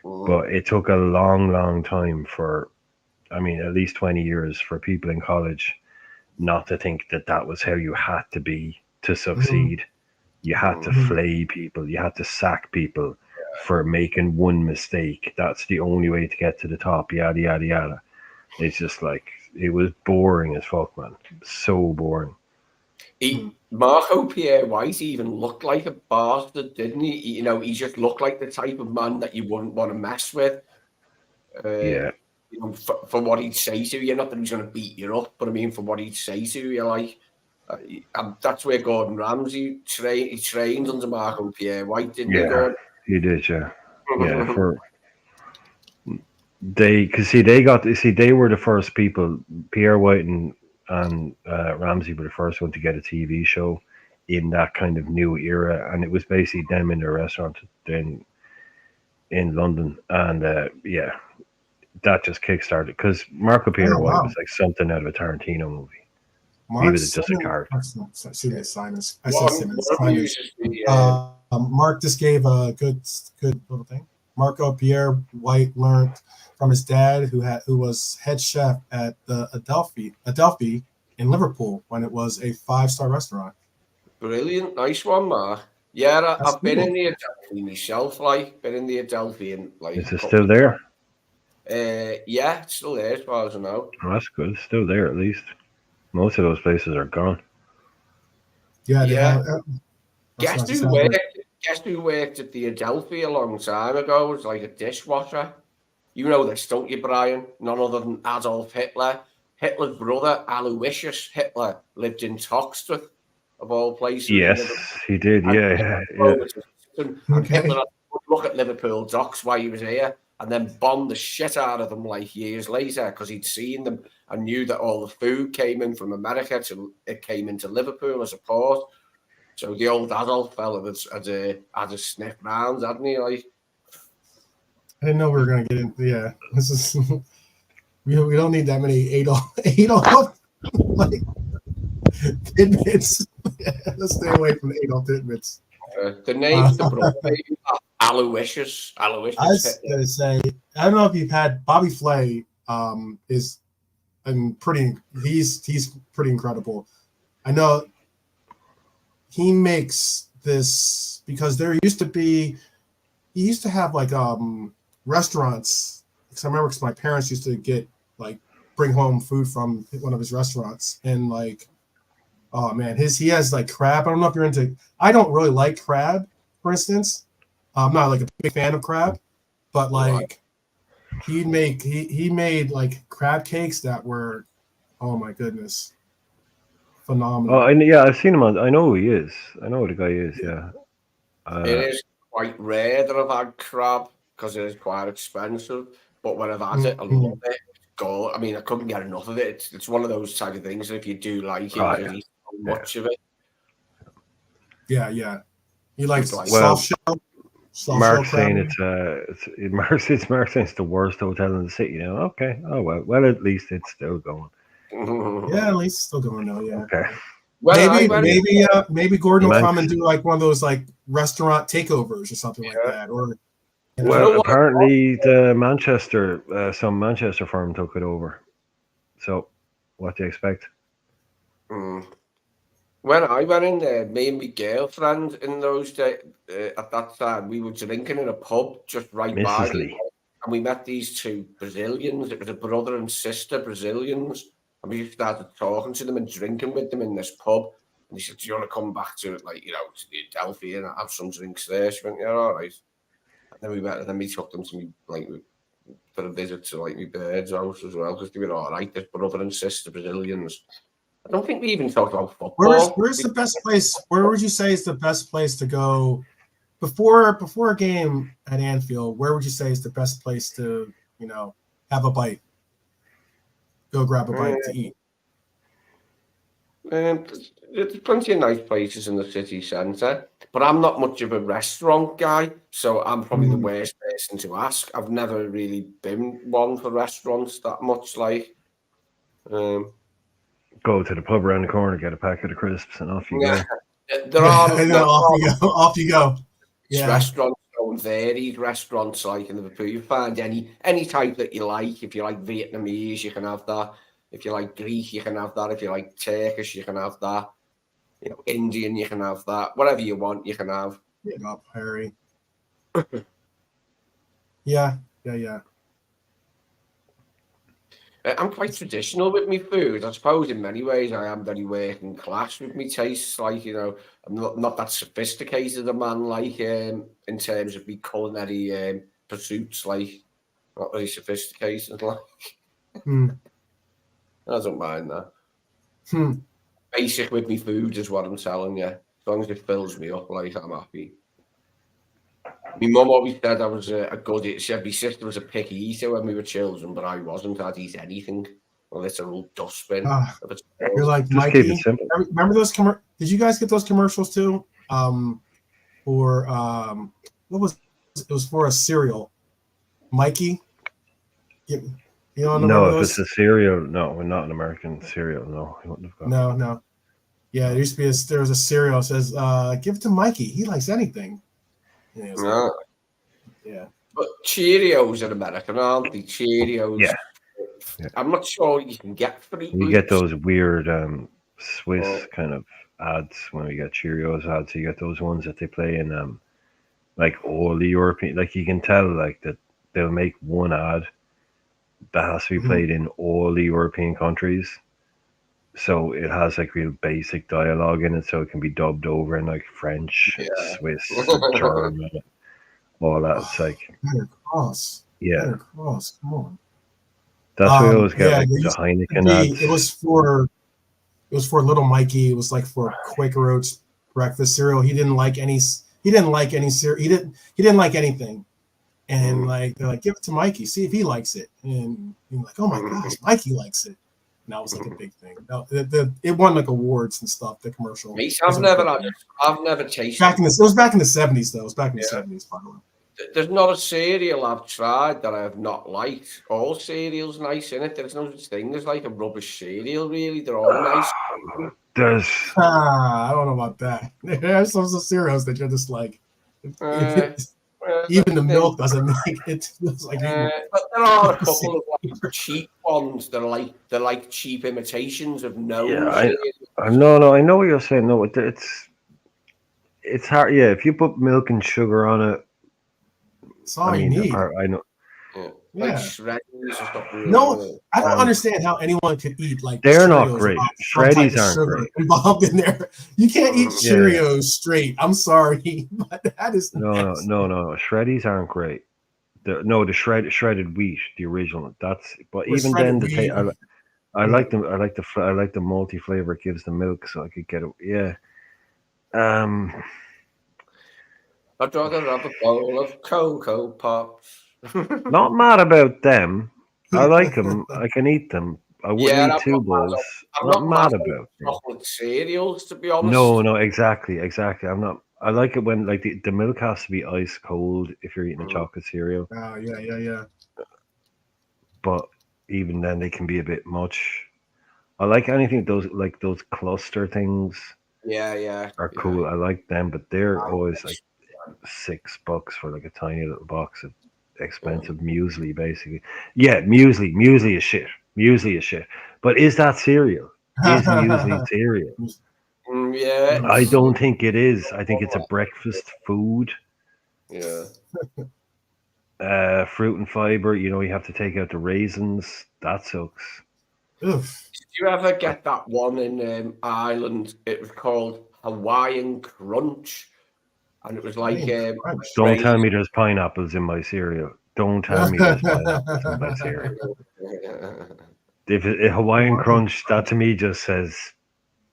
But it took a long, long time for, I mean, at least 20 years for people in college not to think that that was how you had to be to succeed. You had to flay people. You had to sack people for making one mistake. That's the only way to get to the top. Yada, yada, yada. It's just like, it was boring as fuck, man. So boring. Marco Pierre White even looked like a bastard, didn't he? You know, he just looked like the type of man that you wouldn't want to mess with. Yeah. You know, for what he'd say to you, not that he's going to beat you up, but I mean, for what he'd say to you, like, that's where Gordon Ramsay he trained under Marco Pierre White, didn't he, Gordon? He did, yeah. Yeah, they were the first people. Pierre White and Ramsey were the first one to get a TV show in that kind of new era, and it was basically them in their restaurant in London, and that just kickstarted because Marco Pierre White was like something out of a Tarantino movie. He was just a character. Simons. Mark just gave a good little thing. Marco Pierre White learned from his dad, who was head chef at the Adelphi in Liverpool when it was a 5-star restaurant. Brilliant, nice one, Mark. Yeah, I've been cool. in the Adelphi myself. Like, been in the Adelphi and like. Is it still there? Yeah, it's still there as far as I know. Oh, that's good. It's still there at least. Most of those places are gone. Yeah. Guess who worked at the Adelphi a long time ago? Was like a dishwasher. You know this, don't you, Brian? None other than Adolf Hitler. Hitler's brother, Aloysius Hitler, lived in Toxteth, of all places. Yes, he did. Yeah. And Hitler had to look at Liverpool docks while he was here, and then bombed the shit out of them like years later because he'd seen them and knew that all the food came in from America it came into Liverpool as a port. So the old Adolf fella had a sniff round, hadn't he? Like, I didn't know we were going to get into. Yeah, this is. We don't need that many Adolf like tidbits. Let's stay away from the Adolf tidbits. The name's the brother, Aloysius. I was going to say, I don't know if you've had Bobby Flay. He's pretty incredible. I know he makes this because he used to have like restaurants. Because I remember because my parents used to bring home food from one of his restaurants, and like, oh man, he has like crab. I don't know if you're into. I don't really like crab, for instance. I'm not like a big fan of crab, but like he made like crab cakes that were, oh my goodness, phenomenal. Oh, I've seen him on. I know who he is. I know who the guy is. Yeah. It is quite rare that I've had crab because it is quite expensive. But when I've had it, I love it. I mean, I couldn't get enough of it. It's one of those type of things that if you do like it, you can eat so much of it. Yeah. He likes Well, soft shell. Mark's saying Mark's saying it's the worst hotel in the city. You know, okay. Oh well, at least it's still going. Yeah, at least it's still going now. Yeah. Okay. Well, maybe Gordon will come and do like one of those like restaurant takeovers or something like that. Or well, apparently the some Manchester firm took it over. So, what do you expect? When I went in there, me and my girlfriend in those days, at that time, we were drinking in a pub just right by Mrs. me, Lee. and we met these two Brazilians. It was a brother and sister Brazilians, and we started talking to them and drinking with them in this pub. And he said, "Do you want to come back to it, like, to the Adelphi and have some drinks there?" She went, "Yeah, all right." And then we went, and then we took them to me, like, for a visit to like my bird's house as well, because they were all right. This brother and sister Brazilians. I don't think we even talked about football. Where's the best place? Where would you say is the best place to go before a game at Anfield? Where would you say is the best place to have a bite? Go grab a bite to eat. There's plenty of nice places in the city centre, but I'm not much of a restaurant guy, so I'm probably the worst person to ask. I've never really been one for restaurants that much. Like, Go to the pub around the corner, get a packet of crisps, and off you go. There are off you go. Yeah. Restaurants don't vary. Restaurants like in Liverpool, you find any type that you like. If you like Vietnamese, you can have that. If you like Greek, you can have that. If you like Turkish, you can have that. Indian, you can have that. Whatever you want, you can have. Get up, Harry. Yeah. I'm quite traditional with my food. I suppose in many ways I am very working class with my tastes. Like, I'm not that sophisticated a man, like, in terms of my culinary pursuits, like, not very sophisticated, like. I don't mind that. Basic with my food is what I'm telling you. As long as it fills me up, like, I'm happy. My mum always said I was a good. She said my sister was a picky eater when we were children, but I wasn't. I'd eat anything. A literal dustbin. You're like Just Mikey. keep it simple. Remember those Did you guys get those commercials too? What was it? Was for a cereal. Mikey. No, if it's a cereal, no, we're not an American cereal. No, we wouldn't have got. No. Yeah, there used to be there was a cereal that says, "Give it to Mikey. He likes anything." Yeah. Yeah. But Cheerios are American, aren't they? Cheerios. Yeah. I'm not sure you can get Fruit You Loops. get those weird Swiss kind of ads when we get Cheerios ads. You get those ones that they play in like all the European. Like you can tell like that they'll make one ad that has to be played in all the European countries. So it has like real basic dialogue in it, so it can be dubbed over in like French, Swiss, German, all that. It's like Cross. Yeah. Cross. Come on. That's why we always get like the Heineken ads. It was for little Mikey. It was like for Quaker Oats breakfast cereal. He didn't like any cereal. He didn't like anything. And like they're like, give it to Mikey, see if he likes it. And you're like, oh my gosh, Mikey likes it. And that was like a big thing. It won like awards and stuff. The commercial. I've never tasted. It was back in the 70s though. It was back in the 70s, by the way. There's not a cereal I've tried that I have not liked. All cereals nice in it. There's no such thing as like a rubbish cereal. Really, they're all nice. I don't know about that. There's some cereals that you're just like. Even the milk doesn't make it. Like but there are a couple of like cheap ones that are like cheap imitations of no. Yeah, I know what you're saying. No, it's hard. Yeah, if you put milk and sugar on it, that's all you need. I know. Like shreddies and stuff. No, I don't understand how anyone could eat like. They're not great. Shreddies aren't great. Involved in there, you can't eat Cheerios straight. I'm sorry, but that is no. Shreddies aren't great. The shredded wheat, the original. But even then, I like them. I like the multi flavor it gives the milk, so I could get it. Yeah. I'd rather have a bowl of Cocoa Pops. Not mad about them. I like them. I can eat them. I wouldn't eat 2 bowls. I'm not mad about chocolate cereals, to be honest. No, exactly. I'm not. I like it when like the milk has to be ice cold if you're eating a chocolate cereal. Oh yeah. But even then, they can be a bit much. I like anything those cluster things. Yeah. Are cool. I like them, but they're always like $6 for like a tiny little box of expensive muesli, basically. Yeah, muesli is shit. But is that cereal? Is muesli cereal? Yeah. I don't think it is. I think it's a breakfast food. Yeah. Fruit and fiber. You know, you have to take out the raisins. That sucks. Oof. Did you ever get that one in Ireland? It was called Hawaiian Crunch. And it was like Don't tell me there's pineapples in my cereal. Don't tell me there's pineapples in my cereal. If Hawaiian Crunch, that to me just says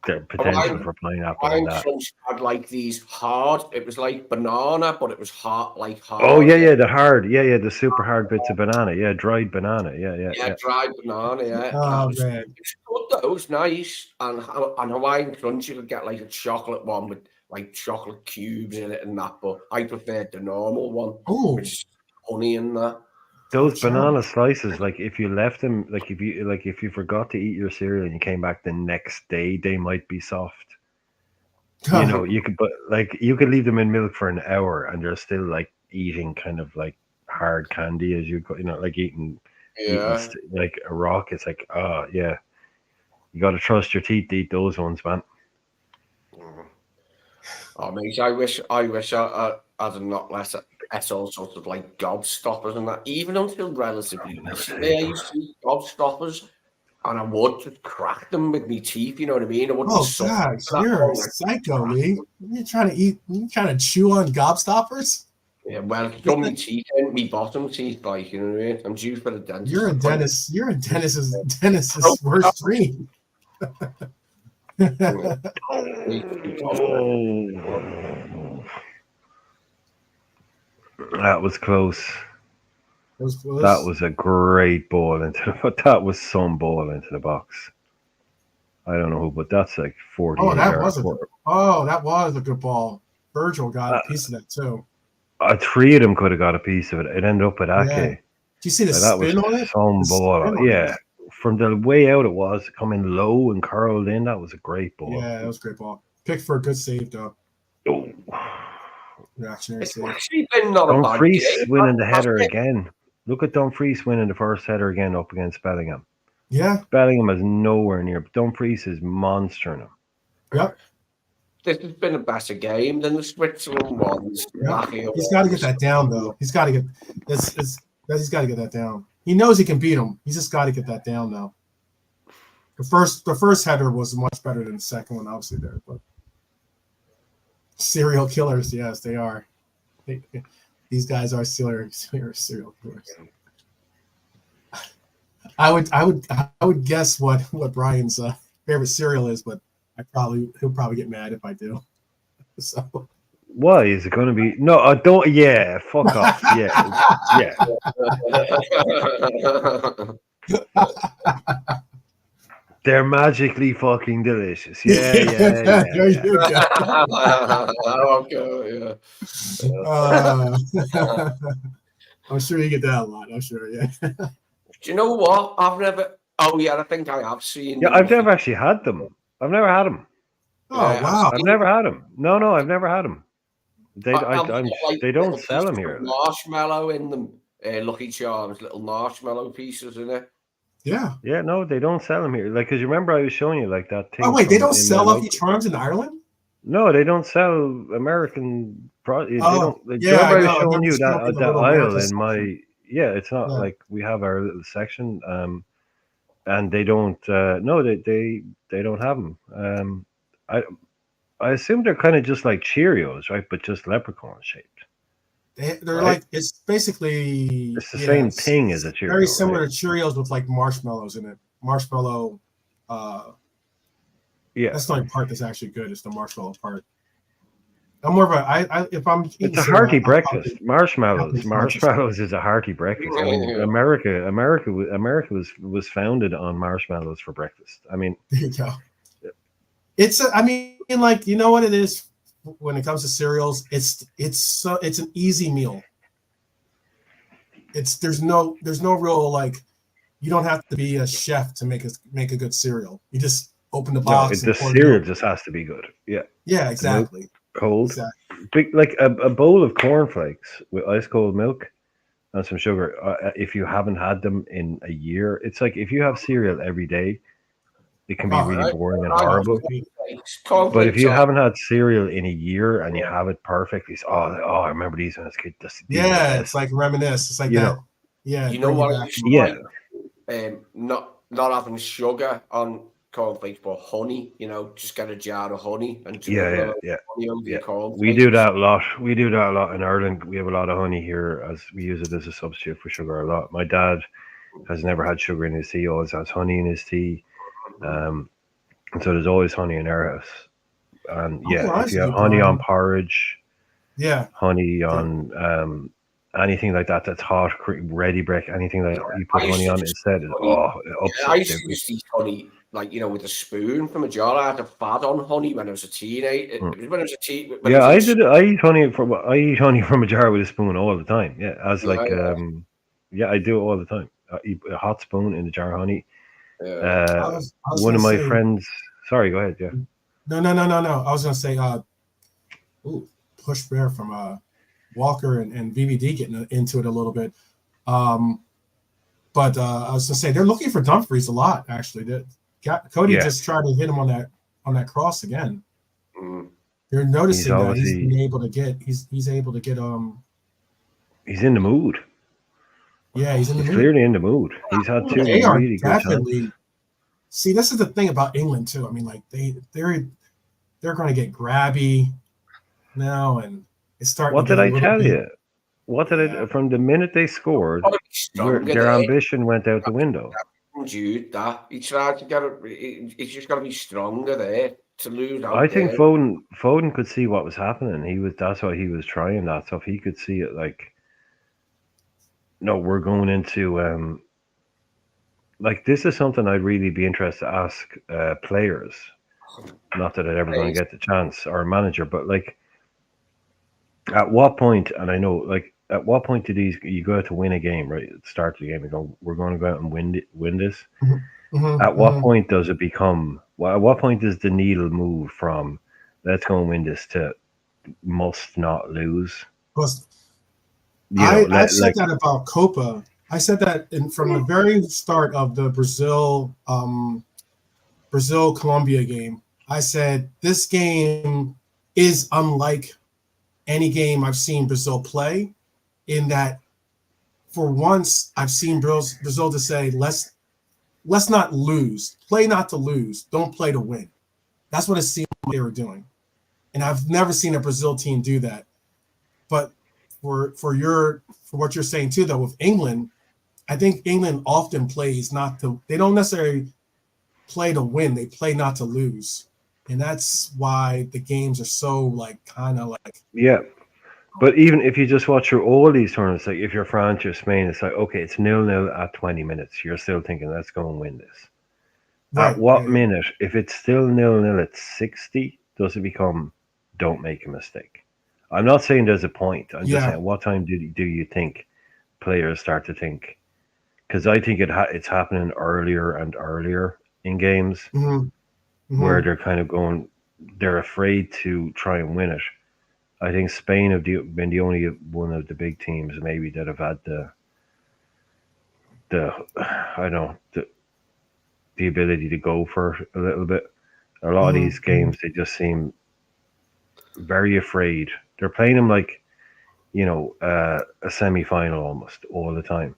the potential for pineapple in Hawaiian that. Crunch had like these hard. It was like banana, but it was hard, like hard. Oh yeah, the hard, the super hard bits of banana, dried banana, Yeah, dried banana. Yeah. Oh It man. was good though. It was nice. And Hawaiian Crunch, you could get like a chocolate one with like chocolate cubes in it and that. But I preferred the normal one, Oh, which is honey in that. Those banana slices, like if you left them, like if you forgot to eat your cereal and you came back the next day, they might be soft. You know, you could, but like you could leave them in milk for an hour and they're still like eating kind of like hard candy as you know, like eating like a rock. It's like, oh yeah, you got to trust your teeth to eat those ones, man. Oh, mate, I wish I had not let at all sorts of like gobstoppers and that. Even until relatively recently, I used to eat gobstoppers, and I would just crack them with my teeth. You know what I mean? I wouldn't. oh gosh, you're a psycho, Lee. You're trying to chew on gobstoppers? Yeah, well, from my teeth and me bottom teeth, like, you know what I mean? I'm due for the dentist. You're a dentist. You're a dentist's worst dream. That was close. That That was a great ball that was some ball into the box. I don't know who, but that's like 40. that was a good ball. Virgil got a piece of that too. 3 of them could have got a piece of it. It ended up with Ake. Yeah. Do you see the that was spin on it? some ball. Yeah. From the way out it was coming low and curled in, that was a great ball. Yeah, that was a great ball. Picked for a good save though. Oh. Reactionary save. Actually been not Dumfries winning the header again. Look at Dumfries winning the first header again up against Bellingham. Yeah. Bellingham is nowhere near, but Dumfries is monstering him. Yep. This has been a better game than the Switzerland ones. Yep. He's got to get that down though. He's got to get this. He's got to get that down. He knows he can beat him. He's just got to get that down though. The first header was much better than the second one, obviously there, but serial killers, yes, they are. These guys are serial killers. I would guess what Brian's favorite cereal is, but he'll probably get mad if I do. So why is it going to be? No, I don't. Yeah, fuck off. Yeah. They're magically fucking delicious. Yeah. There you go. Okay, yeah. I'm sure you get that a lot. I'm sure, yeah. Do you know what? I've never. Oh yeah, I think I have seen. Yeah, I've never actually had them. I've never had them. Oh wow! I've never had them. No, I've never had them. They don't sell them here. Marshmallow in them. Lucky Charms, little marshmallow pieces in it. Yeah. Yeah, no, they don't sell them here. Like, because you remember I was showing you like that thing. Oh wait, they don't sell Lucky Charms in Ireland? No, they don't sell American products. Oh, they don't. Like, yeah, remember I was showing you that aisle in my. Yeah, it's not like we have our little section. And they don't. No, they don't have them. I assume they're kind of just like Cheerios, right? But just leprechaun shaped. They're right? like, it's basically it's the same thing as a Cheerio. Very similar to Cheerios with like marshmallows in it. Marshmallow. Yeah, that's the only part that's actually good. It's the marshmallow part. I'm more of a if I'm eating it's a hearty breakfast. Marshmallows is a hearty breakfast. I mean, America was founded on marshmallows for breakfast. I mean, there you go. It's I mean, like, you know what it is when it comes to cereals. It's an easy meal. There's no real, like, you don't have to be a chef to make a good cereal. You just open the box. No, the cereal just has to be good. Yeah. Yeah, exactly. Cold. Exactly. Big, like a bowl of cornflakes with ice cold milk and some sugar. If you haven't had them in a year, it's like if you have cereal every day, it can be Oh, really right. boring and I was horrible. gonna say, But if cornflakes you are haven't had cereal in a year and you have it perfectly, it's, I remember these when I was a kid. These are the Yeah, best. it's like reminisce. It's like You that. know. Yeah, You know bring you what I back. used to Yeah. like? Not having sugar on cornflakes, but honey. You know, just get a jar of honey and drizzle honey over your cornflakes. We do that a lot. We do that a lot in Ireland. We have a lot of honey here, as we use it as a substitute for sugar a lot. My dad has never had sugar in his tea. He always has honey in his tea. And so there's always honey in our house. And I'll be yeah, if honest you with have you, honey on Brian. porridge, Yeah, honey on anything like that that's hot, ready break, anything like that, you put I used honey to on it just instead. honey. It ups I it. used to just eat honey, like, you know, with a spoon from a jar. I had a fad on honey when I was a teenager. It was when I was a teen. When Yeah, I I was did. I eat honey from a jar with a spoon all the time. Yeah, as in, like yeah, I do it all the time. I eat a hot spoon in the jar of honey. I was One gonna of my say friends. Sorry, go ahead. Yeah. no. I was gonna say push there from Walker and VVD getting into it a little bit. But I was gonna say they're looking for Dumfries a lot. Actually, Cody Yeah. just tried to hit him on that cross again. Mm. They're noticing that he's obviously- been able to get he's able to get He's in the mood. yeah, he's in the He's mood. clearly in the mood. He's had two They are really good chances. definitely. See, this is the thing about England too. I mean, like they're going to get grabby now, and it's starting. What to did get a I little tell bit, you? What did Yeah. from the minute they scored, Gotta be stronger their there. ambition went out the window. Jude, that he tried to get it. It's just got to be stronger there to lose out. I think there. Foden could see what was happening. That's why he was trying that stuff. He could see it like, no, we're going into like this is something I'd really be interested to ask players. Not that I'd ever going to get the chance, or a manager, but like, at what point? And I know, like, at what point do you go out to win a game, right? At the start of the game, you go, we're going to go out and win this. At what point does it become? Well, at what point does the needle move from let's go and win this to must not lose? I said that about Copa. I said that from the very start of the Brazil Colombia game. I said this game is unlike any game I've seen Brazil play, in that for once I've seen Brazil to say let's not lose, play not to lose, don't play to win. That's what it seemed like they were doing, and I've never seen a Brazil team do that. But for what you're saying too, though, with England, I think England often plays not to. They don't necessarily play to win; they play not to lose, and that's why the games are so like kind of like. Yeah, but even if you just watch through all these tournaments, like if you're France or Spain, it's like, okay, it's 0-0 at 20 minutes. You're still thinking, let's go and win this. Right, at what minute, if it's still 0-0 at 60, does it become don't make a mistake? I'm not saying there's a point. I'm just saying, what time do you think players start to think? Because I think it's happening earlier and earlier in games where they're kind of going, they're afraid to try and win it. I think Spain have been the only one of the big teams maybe that have had the ability to go for a little bit. A lot of these games, they just seem very afraid. They're playing them like, a semi-final almost all the time.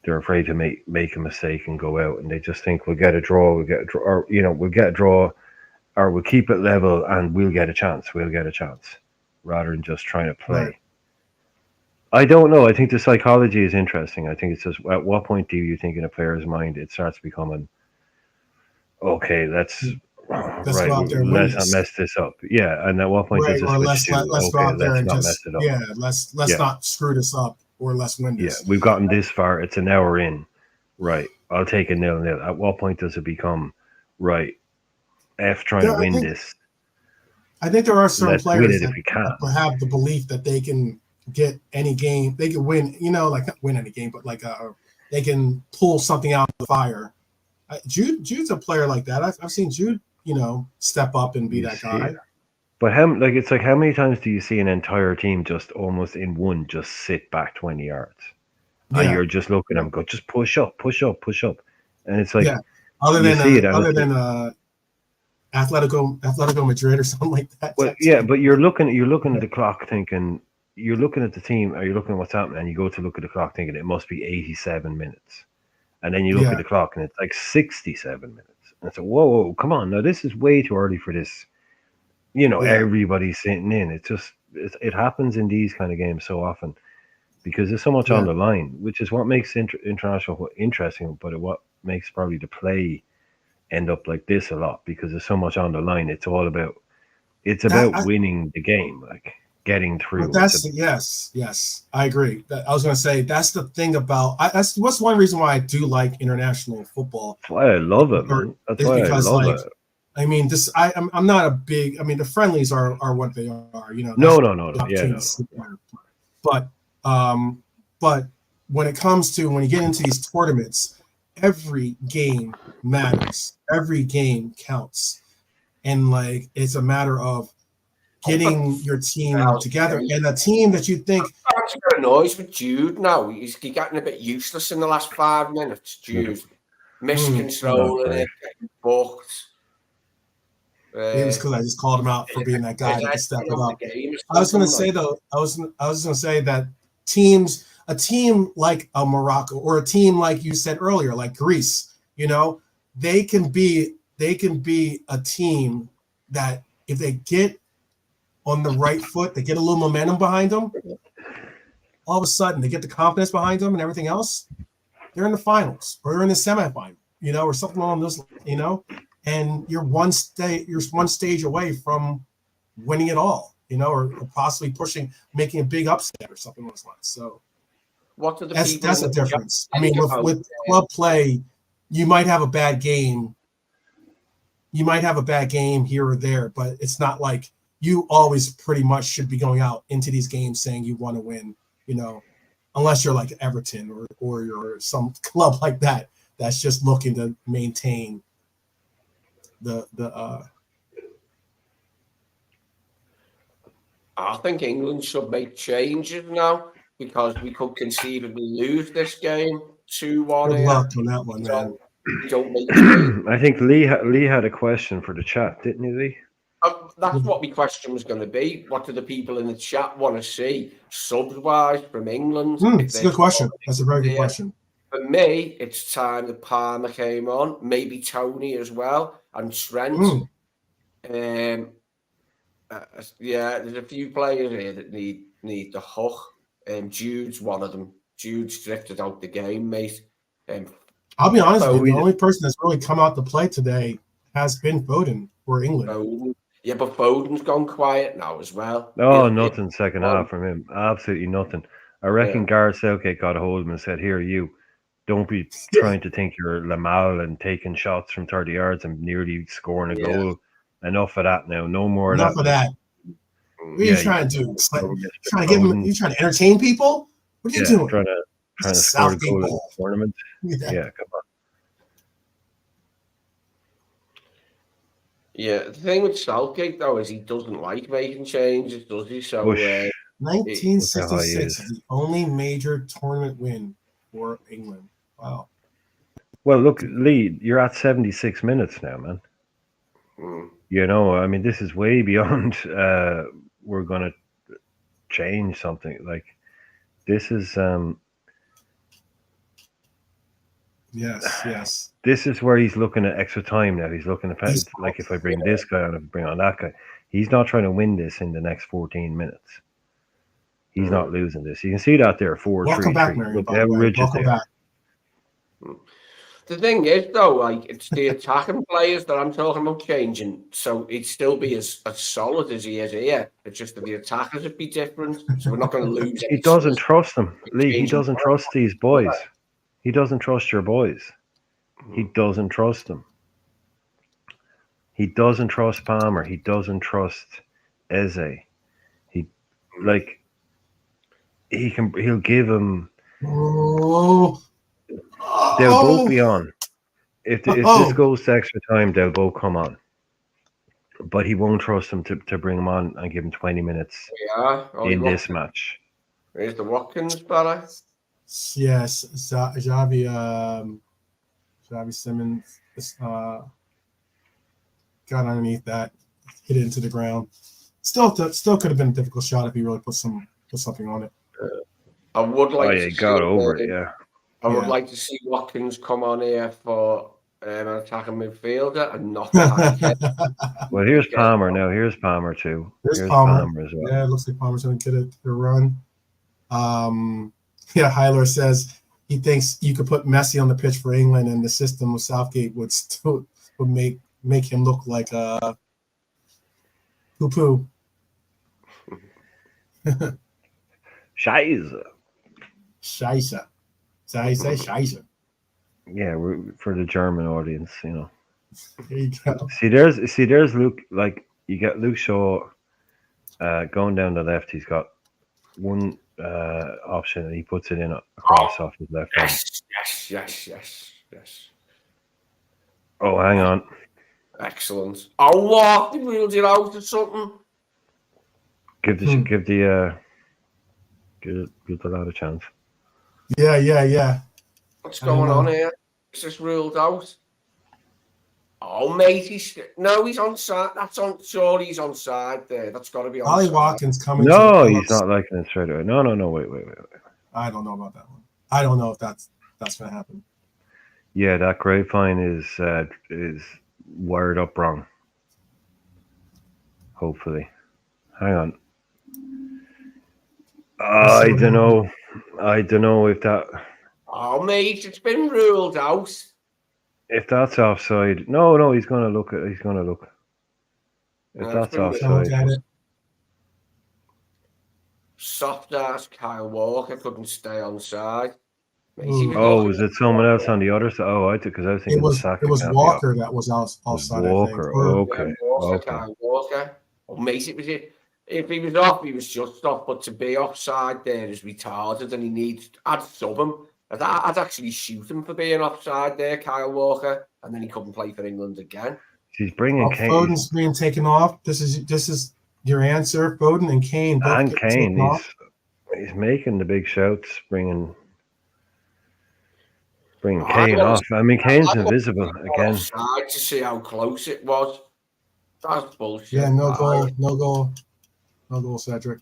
They're afraid to make a mistake and go out, and they just think we'll get a draw, or we'll get a draw, or we'll keep it level and we'll get a chance, rather than just trying to play. Right. I don't know. I think the psychology is interesting. I think it's just, at what point do you think in a player's mind it starts becoming, okay, let's not mess this up. Yeah, and at what point does it switch to, let's go out there and not just mess it up. Yeah, let's not screw this up, or let's win this. Yeah, we've gotten this far. It's an hour in. Right, I'll take a 0-0. At what point does it become, right, F trying to win this? I think there are certain players that have the belief that they can get any game, they can win, like not win any game, but like they can pull something out of the fire. Jude's a player like that. I've seen Jude, step up and be that guy. But how many times do you see an entire team just almost in one just sit back 20 yards? Yeah. And you're just looking at them, go, just push up. And it's like, Other You see it, than Atletico Madrid or something like that. well, yeah, but you're looking at the clock thinking, you're looking at the team, or you're looking at what's happening, and you go to look at the clock thinking it must be 87 minutes. And then you look at the clock and it's like 67 minutes. And it's like, whoa, come on. Now, this is way too early for this. Everybody's sitting in. It happens in these kind of games so often because there's so much on the line, which is what makes international interesting, but what makes probably the play end up like this a lot because there's so much on the line. It's about winning the game, like getting through. Yes, I agree. I was going to say that's the thing about that's one reason why I do like international football. That's why I love it, man. That's why I love it. I mean, I'm not a big. I mean, the friendlies are what they are. No. But when it comes to when you get into these tournaments, every game matters. Every game counts, and like it's a matter of getting your team together and a team that you think. I'm got a noise with Jude now. He's getting a bit useless in the last 5 minutes. Jude miscontrolling it, getting booked. It was because I just called him out for being that guy that can step it up. I was going to say though, I was going to say that a team like a Morocco or a team like you said earlier, like Greece, they can be a team that if they get on the right foot, they get a little momentum behind them. All of a sudden, they get the confidence behind them and everything else. They're in the finals or they're in the semifinal, or something along those, and you're one stage away from winning it all, or possibly making a big upset or something along those lines. So what are the that's the difference. I mean, with club play, you might have a bad game. You might have a bad game here or there, but it's not like you always pretty much should be going out into these games saying you want to win, unless you're like Everton or you're some club like that that's just looking to maintain I think England should make changes now because we could conceivably lose this game 2-1. Good luck on that one, man. Don't make changes. I think Lee had a question for the chat, didn't he, Lee? That's what my question was going to be. What do the people in the chat want to see subs-wise from England? It's a good question. That's a very good question. For me, it's time that Palmer came on, maybe Tony as well, and Trent. There's a few players here that need the hook. Jude's one of them. Jude's drifted out the game, mate. I'll be honest with you, the only person that's really come out to play today has been Foden for England. Foden. Yeah, but Foden's gone quiet now as well. Oh, nothing second half from him. Absolutely nothing. I reckon Gareth Southgate got a hold of him and said, here, you, don't be trying to think you're Lamal and taking shots from 30 yards and nearly scoring a goal. Enough of that now. No more of that. Enough of that. What are you trying to do? Trying to get him? You trying to entertain people? What are you doing? Trying to score a goal in the tournament. Yeah, come on. Yeah, the thing with Southgate though is he doesn't like making changes, does he? So 1966 is the only major tournament win for England. Wow. Well, look, Lee, you're at 76 minutes now, man. I mean, this is way beyond we're going to change something. Like, this is... Yes. This is where he's looking at extra time now. He's looking at, like, if I bring this guy on, if I bring on that guy. He's not trying to win this in the next 14 minutes. He's not losing this. You can see that there, 4-3-3. Welcome back, Mary. Welcome back. The thing is, though, like, it's the attacking players that I'm talking about changing. So he'd still be as solid as he is here. It's just that the attackers would be different. So we're not going to lose. He doesn't trust them, Lee. He doesn't trust these boys. He doesn't trust your boys. He doesn't trust them. He doesn't trust Palmer. He doesn't trust Eze. He'll give him. They'll both be on. If this goes to extra time, they'll both come on. But he won't trust them to bring him on and give him 20 minutes in this match. There's the Watkins fella. Yes, Xavi Simmons. got underneath that, hit it into the ground. Still could have been a difficult shot if he really put something on it. I would like to got see, over it, yeah. I would Yeah. like to see Watkins come on here for an attacking midfielder and knock a handicap. Well, here's Palmer now. Here's Palmer too. Here's Palmer. as well. Yeah, it looks like Palmer's going to get a run. Yeah, Hyler says he thinks you could put Messi on the pitch for England, and the system of Southgate would make him look like a poo-poo. Scheiße. Scheisse. Is that how you say Scheisse? Yeah, for the German audience, you know. There you go. See, there's Luke. Like you got Luke Shaw going down the left. He's got one option, and he puts it in across off his left hand. Yes. Oh, hang on. Excellent. Oh, what? They ruled it out or something? Give the lad a chance. Yeah. What's going on here? Is this ruled out? Oh, mate, he's on side. Surely he's on side there. That's got to be on Ollie side. Watkins coming. No, he's not liking it straight away. No. Wait. I don't know about that one. I don't know if that's going to happen. Yeah, that grapevine is wired up wrong. Hopefully. Hang on. I don't know if that. Oh, mate, it's been ruled out. If that's offside, no, he's gonna look. If that's offside, Look at it. Soft ass Kyle Walker couldn't stay on side. was it someone else on the other side? Oh, I think because I was thinking It was Walker that was offside. Walker, okay. Kyle Walker. Oh, mate, it was it. If he was off, he was just off. But to be offside there is retarded, and I'd sub him. I'd actually shoot him for being offside there, Kyle Walker, and then he couldn't play for England again. He's bringing Kane. Foden's being taken off. This is your answer. Foden and Kane. And Kane, he's making the big shouts, bringing Kane off. I mean, Kane's invisible again. Offside to see how close it was. That's bullshit. Yeah, no goal, Cedric.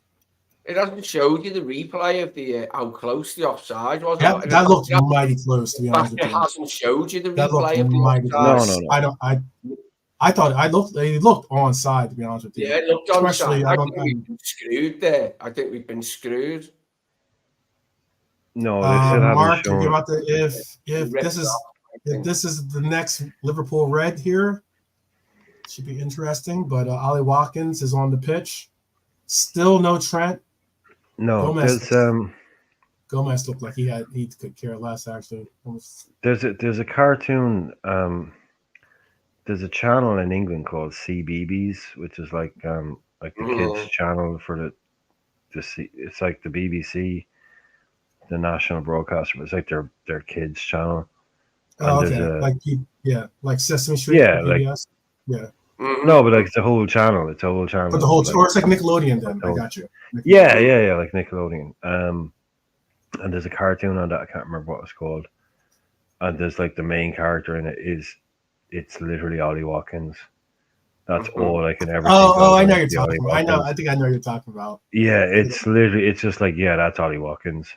It hasn't showed you the replay of the how close the offside was. That looked mighty close, to be honest with you. It hasn't showed you the That replay of the mighty offside. close. No. I thought they looked onside, to be honest with you. Yeah, it looked onside. I think we've been screwed there. I think we've been screwed. No, they still haven't Mark, shown. about if this is the next Liverpool red here, should be interesting. But Ollie Watkins is on the pitch. Still no Trent. No, Gomez looked like he could care less, actually. There's a cartoon. There's a channel in England called CBeebies, which is like the kids channel for it's like the BBC, the national broadcaster, but it's like their kids channel. Oh, okay. Like Sesame Street. Yeah, PBS. Yeah. No, but like it's a whole channel. It's a whole channel. But or it's like Nickelodeon then. I got you. Yeah, like Nickelodeon. And there's a cartoon on that. I can't remember what it's called. And there's like the main character in it it's literally Ollie Watkins. That's all I can ever think of. Oh, I know you're talking about. I think I know you're talking about. Yeah, it's just like, yeah, that's Ollie Watkins.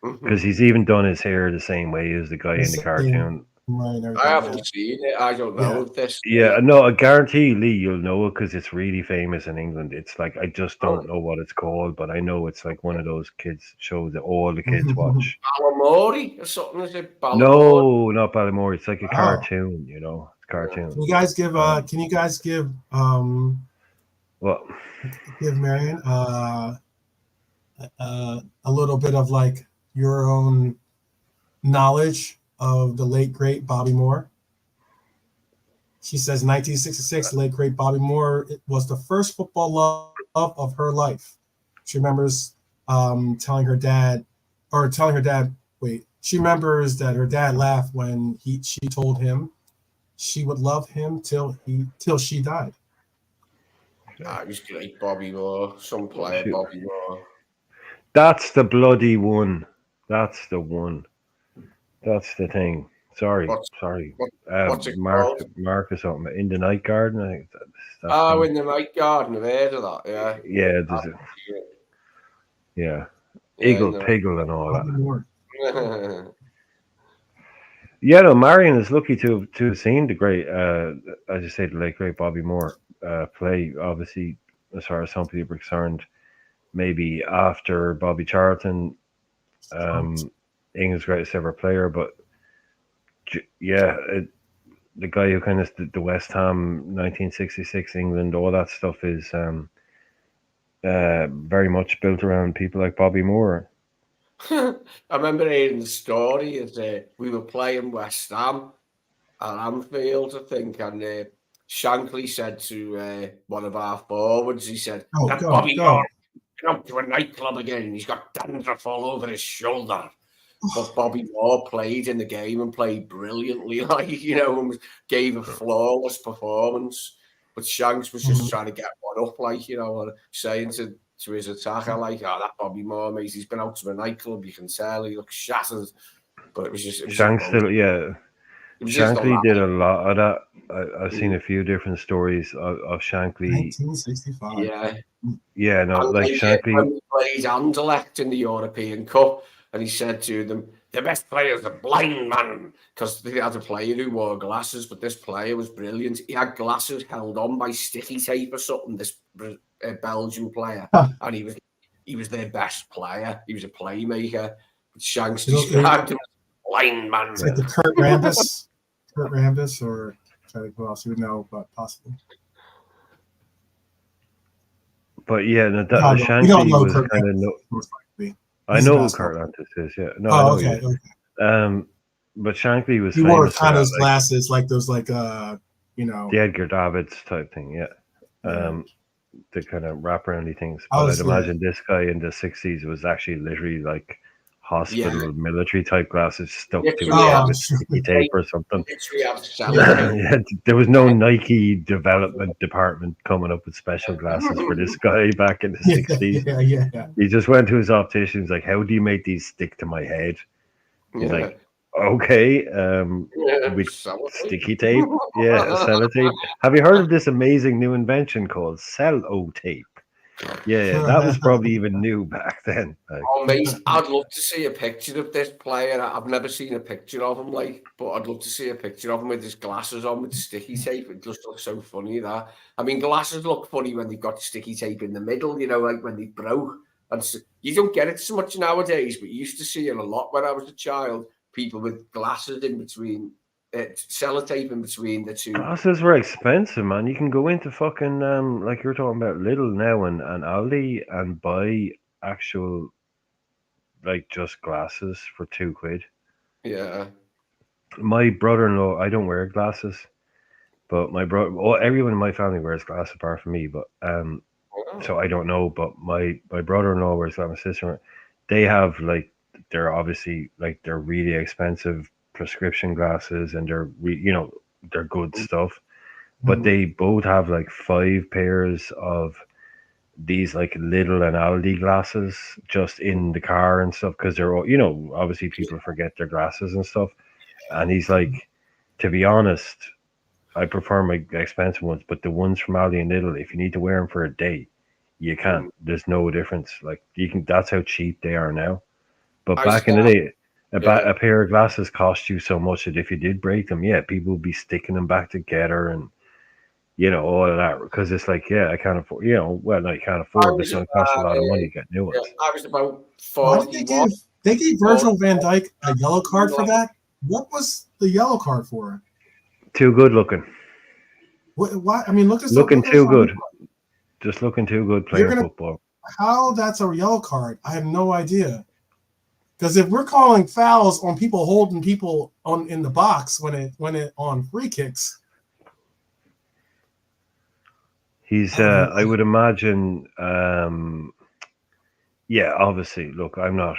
Because he's even done his hair the same way as the guy in the cartoon. I haven't seen it. I don't know this. Yeah, no, I guarantee, Lee, you'll know it because it's really famous in England. It's like, I just don't know what it's called, but I know it's like one of those kids shows that all the kids watch. Ballymore or something, is it? No, not Ballymore. It's like a cartoon, you know. It's a cartoon. Can you guys give what? Give Marion a little bit of like your own knowledge of the late great Bobby Moore. She says 1966, late great Bobby Moore was the first football love of her life. She remembers telling her dad. She remembers that her dad laughed when she told him she would love him till she died. It was great, Bobby Moore. Some player, Bobby Moore. That's the bloody one. That's the one. That's the thing. Sorry. What's it Mark called? or something. In the Night Garden, I think that's Oh, in the Night Garden. I've heard of that. Yeah. yeah, there's a, yeah. Yeah, Eagle, Piggle, and all Bobby that. Moore. Yeah, no, Marion is lucky to have seen the great, as you say, the late great Bobby Moore play. Obviously, as far as some people are concerned, maybe after Bobby Charlton, England's greatest ever player. But yeah, the guy who kind of the West Ham 1966 England, all that stuff is very much built around people like Bobby Moore. I remember hearing the story as we were playing West Ham at Anfield, I think, and Shankly said to one of our forwards, he said, "That Bobby Moore went up to a nightclub again, and he's got dandruff all over his shoulder." But Bobby Moore played in the game and played brilliantly, and gave a flawless performance. But Shanks was just trying to get one up, and saying to his attacker, that Bobby Moore, mate, he's been out to a nightclub, you can tell, he looks shattered. But it was Shanks still, yeah. Shankly did a lot of that. I've seen a few different stories of Shankly. 1965. Yeah. Yeah, no, like Shankly. When he played Anderlecht in the European Cup, and he said to them, the best player is a blind man, because they had a player who wore glasses, but this player was brilliant. He had glasses held on by sticky tape or something, this Belgian player, and he was their best player. He was a playmaker. But Shanks described him as a blind man. It's like the Kurt Rambis. Kurt Rambis, or who else you would know, but possibly. But yeah, Shankly was kind of I know who Kurt Rambis is. Yeah, no, I know okay. But Shankly was. He wore kind of those glasses, like those, the Edgar Davids type thing. Yeah. The kind of wraparoundy things. But I'd imagine this guy in the 60s was actually literally like hospital military type glasses stuck to sticky tape or something. Yeah, there was no Nike development department coming up with special glasses for this guy back in the 60s. Yeah. He just went to his optician. He's like, "How do you make these stick to my head?" He's like, "Okay, with sticky tape, sellotape. Have you heard of this amazing new invention called sellotape?" Yeah, that was probably even new back then. Oh, mate, I'd love to see a picture of this player. I've never seen a picture of him, but I'd love to see a picture of him with his glasses on with sticky tape. It just looks so funny, that. I mean, glasses look funny when they've got sticky tape in the middle, like when they broke. And so, you don't get it so much nowadays, but you used to see it a lot when I was a child. People with glasses in between, sellotape in between the two. Glasses were expensive, man. You can go into fucking like you were talking about Lidl now and Aldi and buy actual just glasses for £2. Yeah. My brother-in-law, I don't wear glasses, but my brother, everyone in my family wears glasses apart from me. But so I don't know. But my brother-in-law wears glasses. My sister, they have they're obviously they're really expensive prescription glasses, and they're good stuff, but they both have 5 pairs of these little and Aldi glasses just in the car and stuff, because they're all, obviously people forget their glasses and stuff, and he's like, to be honest, I prefer my expensive ones, but the ones from Aldi and Lidl, if you need to wear them for a day, you can't. There's no difference. You can. That's how cheap they are now. But back in the day, a pair of glasses cost you so much that if you did break them, people would be sticking them back together and, all of that. Because it's I can't afford, I can't afford, but it's going to cost a lot of money to get new ones. I was about 41. They gave Virgil van Dijk a yellow card for that? What was the yellow card for? Too good looking. What? I mean, looking too good. Just looking too good playing football. How that's a yellow card? I have no idea. Because if we're calling fouls on people holding people in the box when it on free kicks, he's I would imagine. Obviously. Look, I'm not.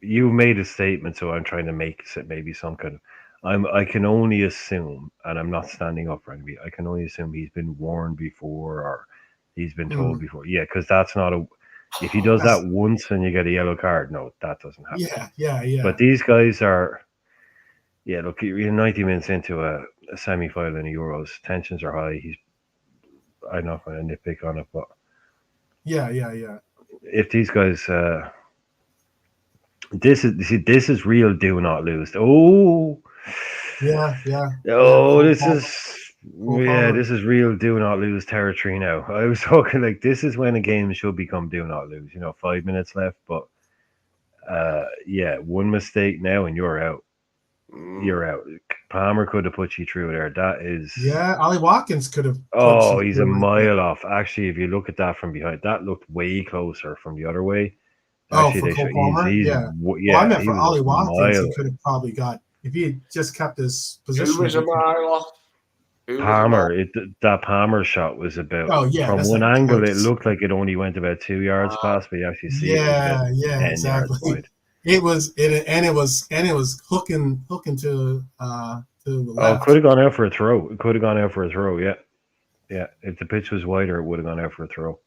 You made a statement, so I'm trying to make maybe some kind of. I can only assume, and I'm not standing up for anybody. I can only assume he's been warned before, or he's been told before. Yeah, because that's not a. If he does that once and you get a yellow card, no, that doesn't happen. Yeah. But these guys are, Yeah, look, you're 90 minutes into a semi-final in the Euros. Tensions are high. I'm not going to nitpick on it, but Yeah. if these guys, this is real. Do not lose. Oh, Yeah. this is Palmer. this is real. Do not lose territory now. I was talking like this is when a game should become do not lose. 5 minutes left, but one mistake now and you're out. You're out. Palmer could have put you through there. That is. Yeah, Ollie Watkins could have. Oh, he's a mile off. Actually, if you look at that from behind, that looked way closer from the other way. For Cole Palmer? Yeah. Well, I meant for Ollie Watkins, he could have probably got, if he had just kept his position. Who was a mile off? Palmer, that Palmer shot was about. Oh yeah, from one angle, it looked like it only went about 2 yards past, but you actually see it was about 10 exactly. yards wide. It was hooking to the left. Oh, it could have gone out for a throw. Yeah. Yeah, if the pitch was wider, it would have gone out for a throw.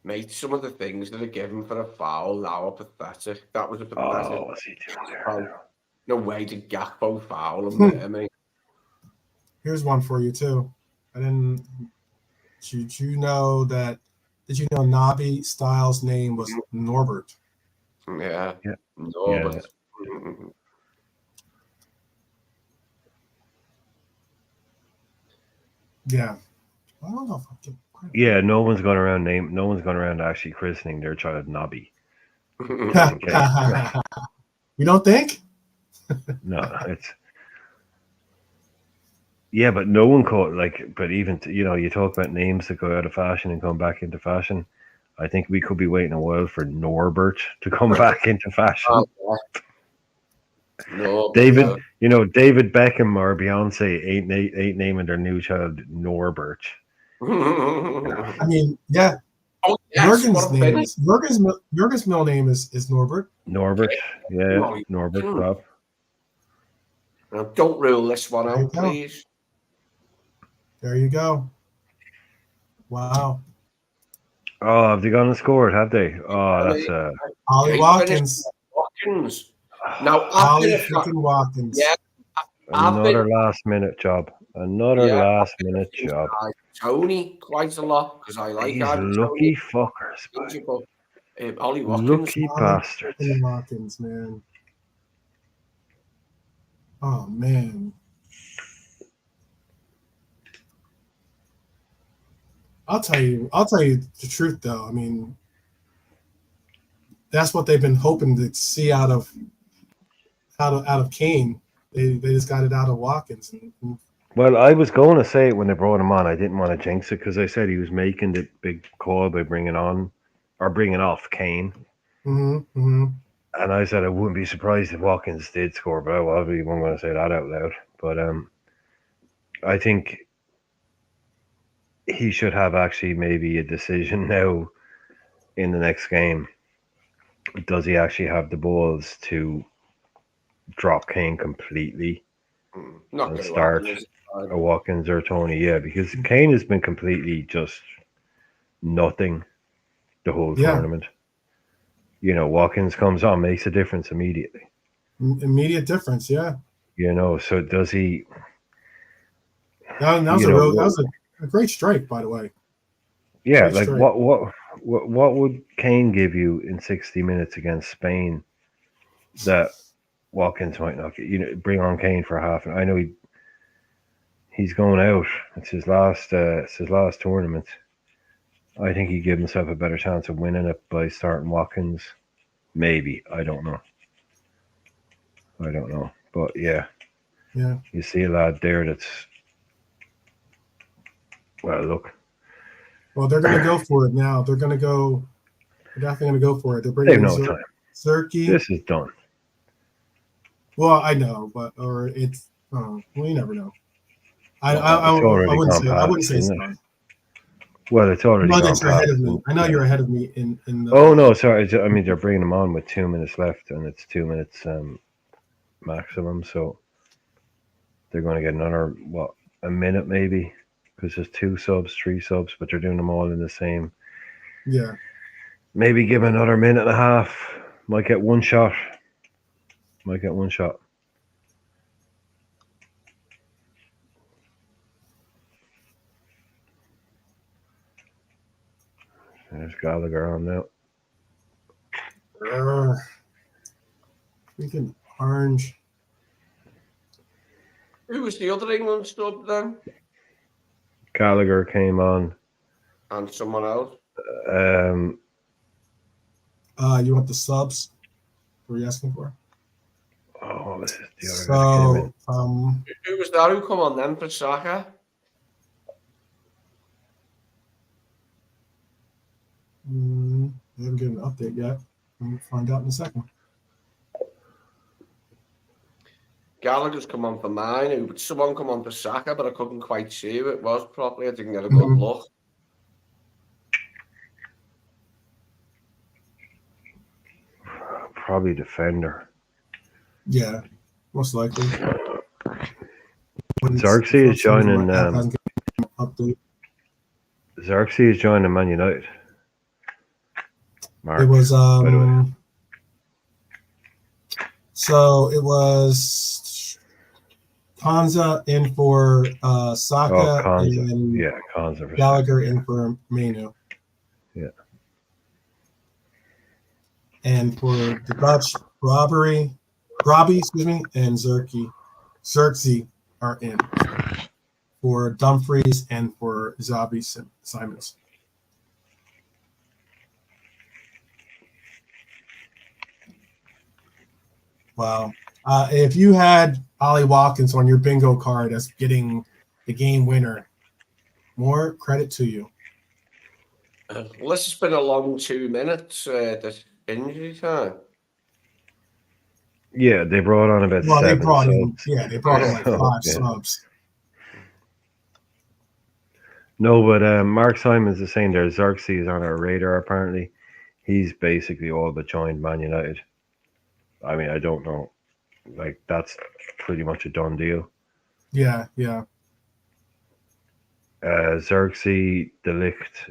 Mate, some of the things that are given for a foul now are pathetic. That was a pathetic. Oh, what's he doing there? No way to Gakpo foul him there, mate. Here's one for you too. Did you know Nabi Styles' name was Norbert? Yeah. Yeah. Norbert. Yeah. I don't know if I can. Yeah, no one's gone around actually christening their child Nobby. You don't think? No, it's. Yeah, but no one caught but even you talk about names that go out of fashion and come back into fashion. I think we could be waiting a while for Norbert to come back into fashion. No, David Beckham or Beyonce ain't naming their new child Norbert. I mean, yeah. Oh, yes, Jurgen's middle name is Norbert. Norbert, yeah, Norbert. Bob. Don't rule this one out, please. There you go. Wow. Oh, have they gone and scored? Have they? Oh, that's Ollie Watkins. Now, Ollie freaking Watkins. Yeah. Another last-minute job. Last-minute job. Tony quite a lot because I like these lucky fuckers. Ollie Watkins. Lucky bastards. Ollie Watkins, man. Oh man. I'll tell you the truth though. I mean, that's what they've been hoping to see out of Kane. They just got it out of Watkins. Well, I was going to say it when they brought him on. I didn't want to jinx it because I said he was making the big call by bringing off Kane. Mm-hmm. And I said I wouldn't be surprised if Watkins did score, but I wasn't going to say that out loud. But I think he should have actually maybe a decision now in the next game. Does he actually have the balls to drop Kane completely and start a Watkins or Tony? Yeah, because Kane has been completely just nothing the whole tournament. Watkins comes on, makes a difference immediately. Immediate difference, yeah. So does he? That was a great strike, by the way. Yeah, great strike. What would Kane give you in 60 minutes against Spain that Watkins might not get? Bring on Kane for half. I know he's going out. It's his last tournament. I think he'd give himself a better chance of winning it by starting Watkins. Maybe. I don't know. But yeah. You see a lad there that's. Well, look. Well, they're going to go for it now. They're definitely going to go for it. They have no time. Zerke. This is done. Well, I know, or it's. Well, you never know. I wouldn't say it's done. Well, it's already gone past. Ahead of me. I know you're ahead of me in the. Oh no, sorry. I mean, they're bringing them on with 2 minutes left, and it's 2 minutes maximum. So they're going to get another a minute maybe, because there's 2 subs, 3 subs, but they're doing them all in the same. Yeah. Maybe give another minute and a half. Might get one shot. Might get one shot. There's Gallagher on now. Freaking orange. Who was the other England sub then? Gallagher came on. And someone else? Um, You want the subs? What are you asking for? oh, this is the other guy that came in. So, Who was that who come on then for Saka? I haven't given an update yet. We'll find out in a second. Gallagher's come on for mine. Someone come on for Saka, but I couldn't quite see who it was properly. I didn't get a good look. Probably defender. Yeah, most likely. Xerxes is joining. Update. Xerxes is joining Man United. Mark, It was by the way. so it was Kanza in for Saka Konza. and Yeah, Konza. For Gallagher in for Manu. Yeah. And for the Dutch, Robbie, and Xerxes are in for Dumfries and for Zabi Simons. Wow. If you had Ollie Watkins on your bingo card as getting the game winner, more credit to you. Well, this has been a long 2 minutes, this injury time. Yeah, they brought on about Well, seven. they brought in, subs. yeah, they brought in like So, 5 yeah. subs. No, but Mark Simons is saying there's Xerxes on our radar. Apparently, he's basically all but joined Man United. I mean, I don't know. Like, that's pretty much a done deal. Yeah. Xerxes, Delict,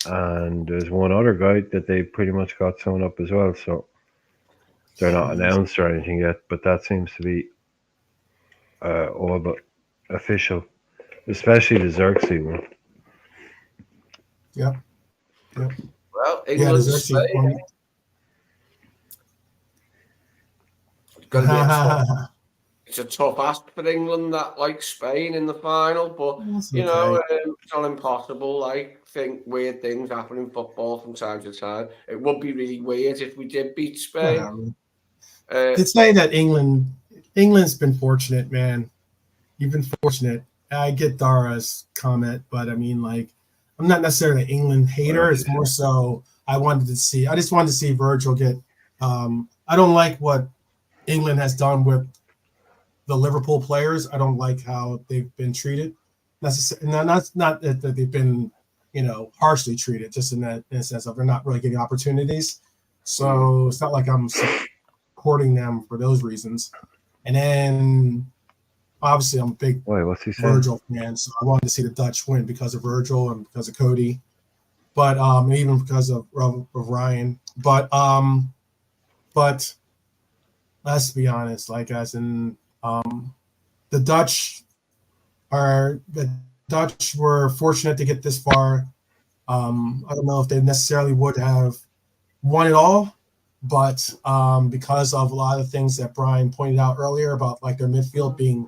and there's one other guy that they pretty much got sewn up as well. So they're not announced or anything yet, but that seems to be all but official, especially the Xerxes one. Yep. Well, Yeah, England, there's actually Spain. one. It's a tough ask for England, that like Spain in the final, but That's you know, okay. it's not impossible. Like, think weird things happen in football from time to time. It would be really weird if we did beat Spain. Whatever. To say that England's been fortunate, man. You've been fortunate. I get Dara's comment, but I mean, like, I'm not necessarily an England hater. It's more so I just wanted to see Virgil get. I don't like what England has done with the Liverpool players. I don't like how they've been treated. Not that they've been, harshly treated, just in the sense of they're not really getting opportunities. So it's not like I'm supporting them for those reasons. And then obviously I'm a big What's he saying? Virgil fan, so I wanted to see the Dutch win because of Virgil and because of Cody, but even because of Ryan. But let's be honest, like, as in the Dutch were fortunate to get this far. I don't know if they necessarily would have won it all, but because of a lot of things that Brian pointed out earlier about like their midfield being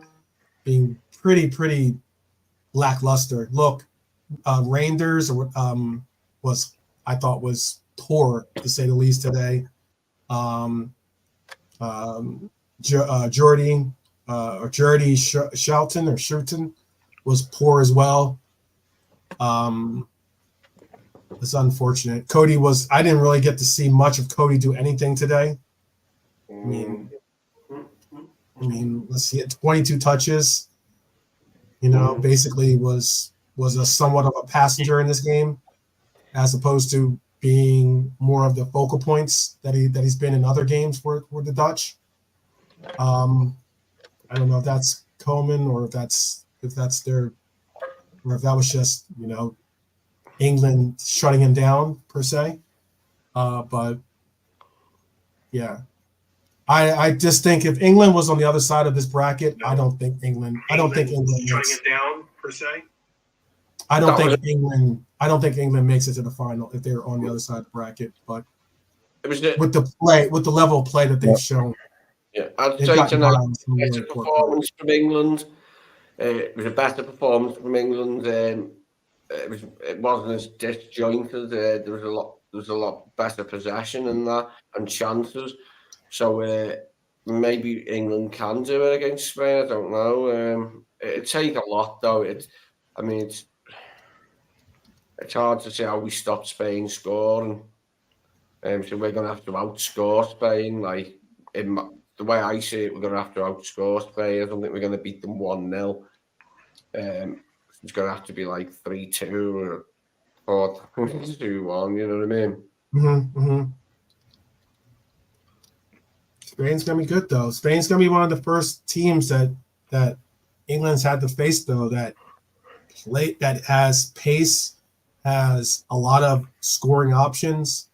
pretty lackluster. Look, Reinders I thought was poor, to say the least, today. Jordy Shelton was poor as well. It's unfortunate. I didn't really get to see much of Cody do anything today. I mean, let's see, 22 touches. Basically was a somewhat of a passenger in this game, as opposed to being more of the focal points that he's been in other games for the Dutch. I don't know if that's Coleman or if that was just England shutting him down per se. But yeah, I just think if England was on the other side of this bracket, I don't think England shutting it down per se. I don't think England makes it to the final if they're on the other side of the bracket. But with the level of play that they've shown, I'd say tonight better performance from England. It was a better performance from England. It wasn't as disjointed. There was a lot better possession in that and chances. So maybe England can do it against Spain. I don't know. It'd take a lot though. It's hard to say how we stop Spain scoring. So we're going to have to outscore Spain. Like the way I see it, we're going to have to outscore Spain. I don't think we're going to beat them 1-0. It's going to have to be like 3-2 or 4-2-1. You know what I mean? Mm-hmm. Spain's going to be good though. Spain's going to be one of the first teams that England's had to face though that has pace, has a lot of scoring options.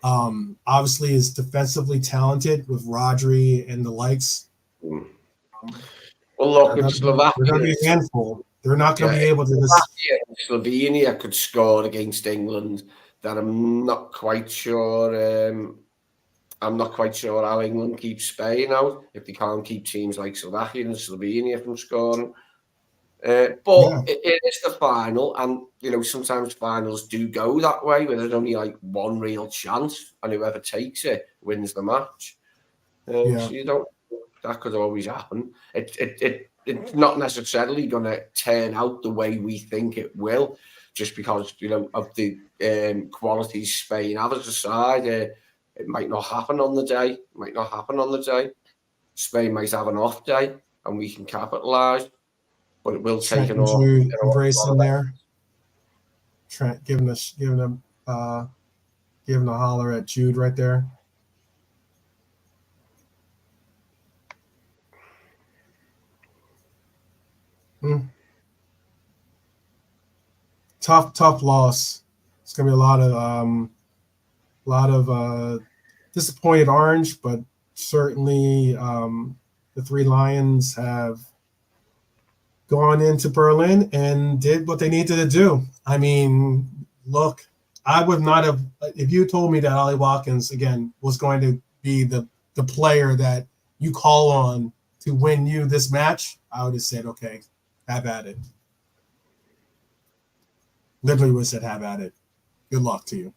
Obviously is defensively talented with Rodri and the likes. Well, look, it's Slovakia. They're going to be a handful. They're not going to be able to. Slovakia and Slovenia could score against England. That I'm not quite sure. I'm not quite sure how England keeps Spain out if they can't keep teams like Slovakia and Slovenia from scoring. But it is the final, and sometimes finals do go that way where there's only like one real chance, and whoever takes it wins the match. So that could always happen. It's not necessarily going to turn out the way we think it will, just because of the qualities Spain have as a side. It might not happen on the day. Spain might have an off day, and we can capitalise. But it will take an embrace in there. Trent giving a holler at Jude right there. Tough loss. It's gonna be a lot of disappointed Orange, but certainly the Three Lions have gone into Berlin and did what they needed to do. I mean, look, I would not have, if you told me that Ollie Watkins, again, was going to be the player that you call on to win you this match, I would have said, okay, have at it. Literally would have said, have at it. Good luck to you.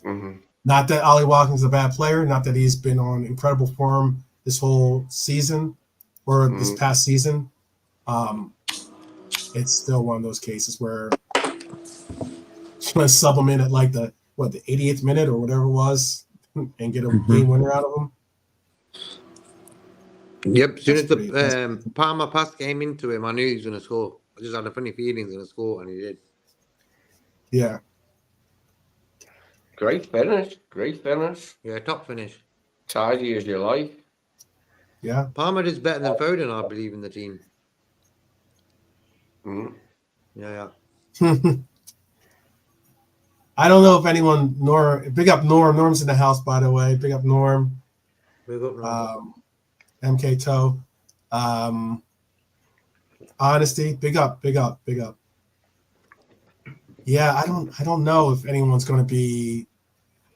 Mm-hmm. Not that Ollie Watkins is a bad player, not that he's been on incredible form this whole season or this past season. It's still one of those cases where you want to sub him in at like the 80th minute or whatever it was and get a game winner out of him. Yep, as soon as the Palmer pass came into him, I knew he was going to score. I just had a funny feeling he was going to score, and he did. Yeah. Great finish. Yeah, top finish. Tidy as you like. Yeah. Palmer is better than Foden, I believe, in the team. Yeah. I don't know if anyone, big up Norm. Norm's in the house, by the way. Big up Norm. Big up Norm. MK Toe. Honesty. Big up. Yeah, I don't know if anyone's going to be.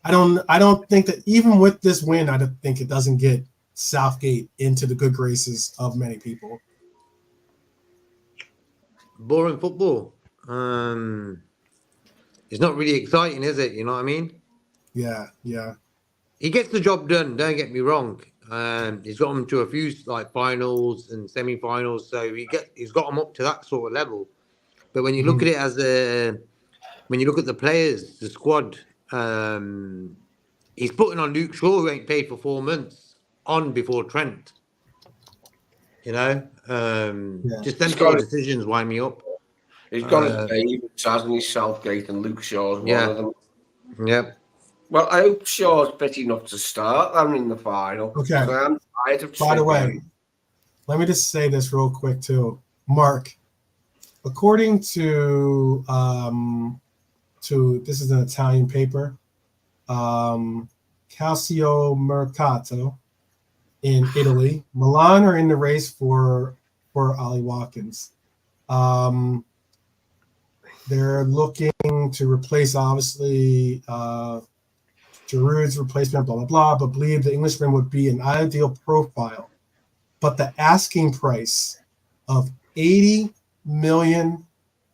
I don't think that even with this win, I don't think it doesn't get Southgate into the good graces of many people. Boring football. It's not really exciting, is it? You know what I mean? Yeah. He gets the job done. Don't get me wrong. He's got them to a few finals and semi-finals, so he's got them up to that sort of level. But when you look at it when you look at the players, the squad, he's putting on Luke Shaw, who ain't played for 4 months, on before Trent. Just them sort of decisions wind me up. He's got his favourites, hasn't he? Southgate and Luke Shaw's one of them. Yeah. Well, I hope Shaw's fit enough to start them in the final. Okay. I'm tired of By the way, let me just say this real quick too, Mark. According to this is an Italian paper, Calcio Mercato. in Italy. Milan are in the race for Ollie Watkins. They're looking to replace, obviously, Giroud's replacement, blah, blah, blah, but believe the Englishman would be an ideal profile. But the asking price of 80 million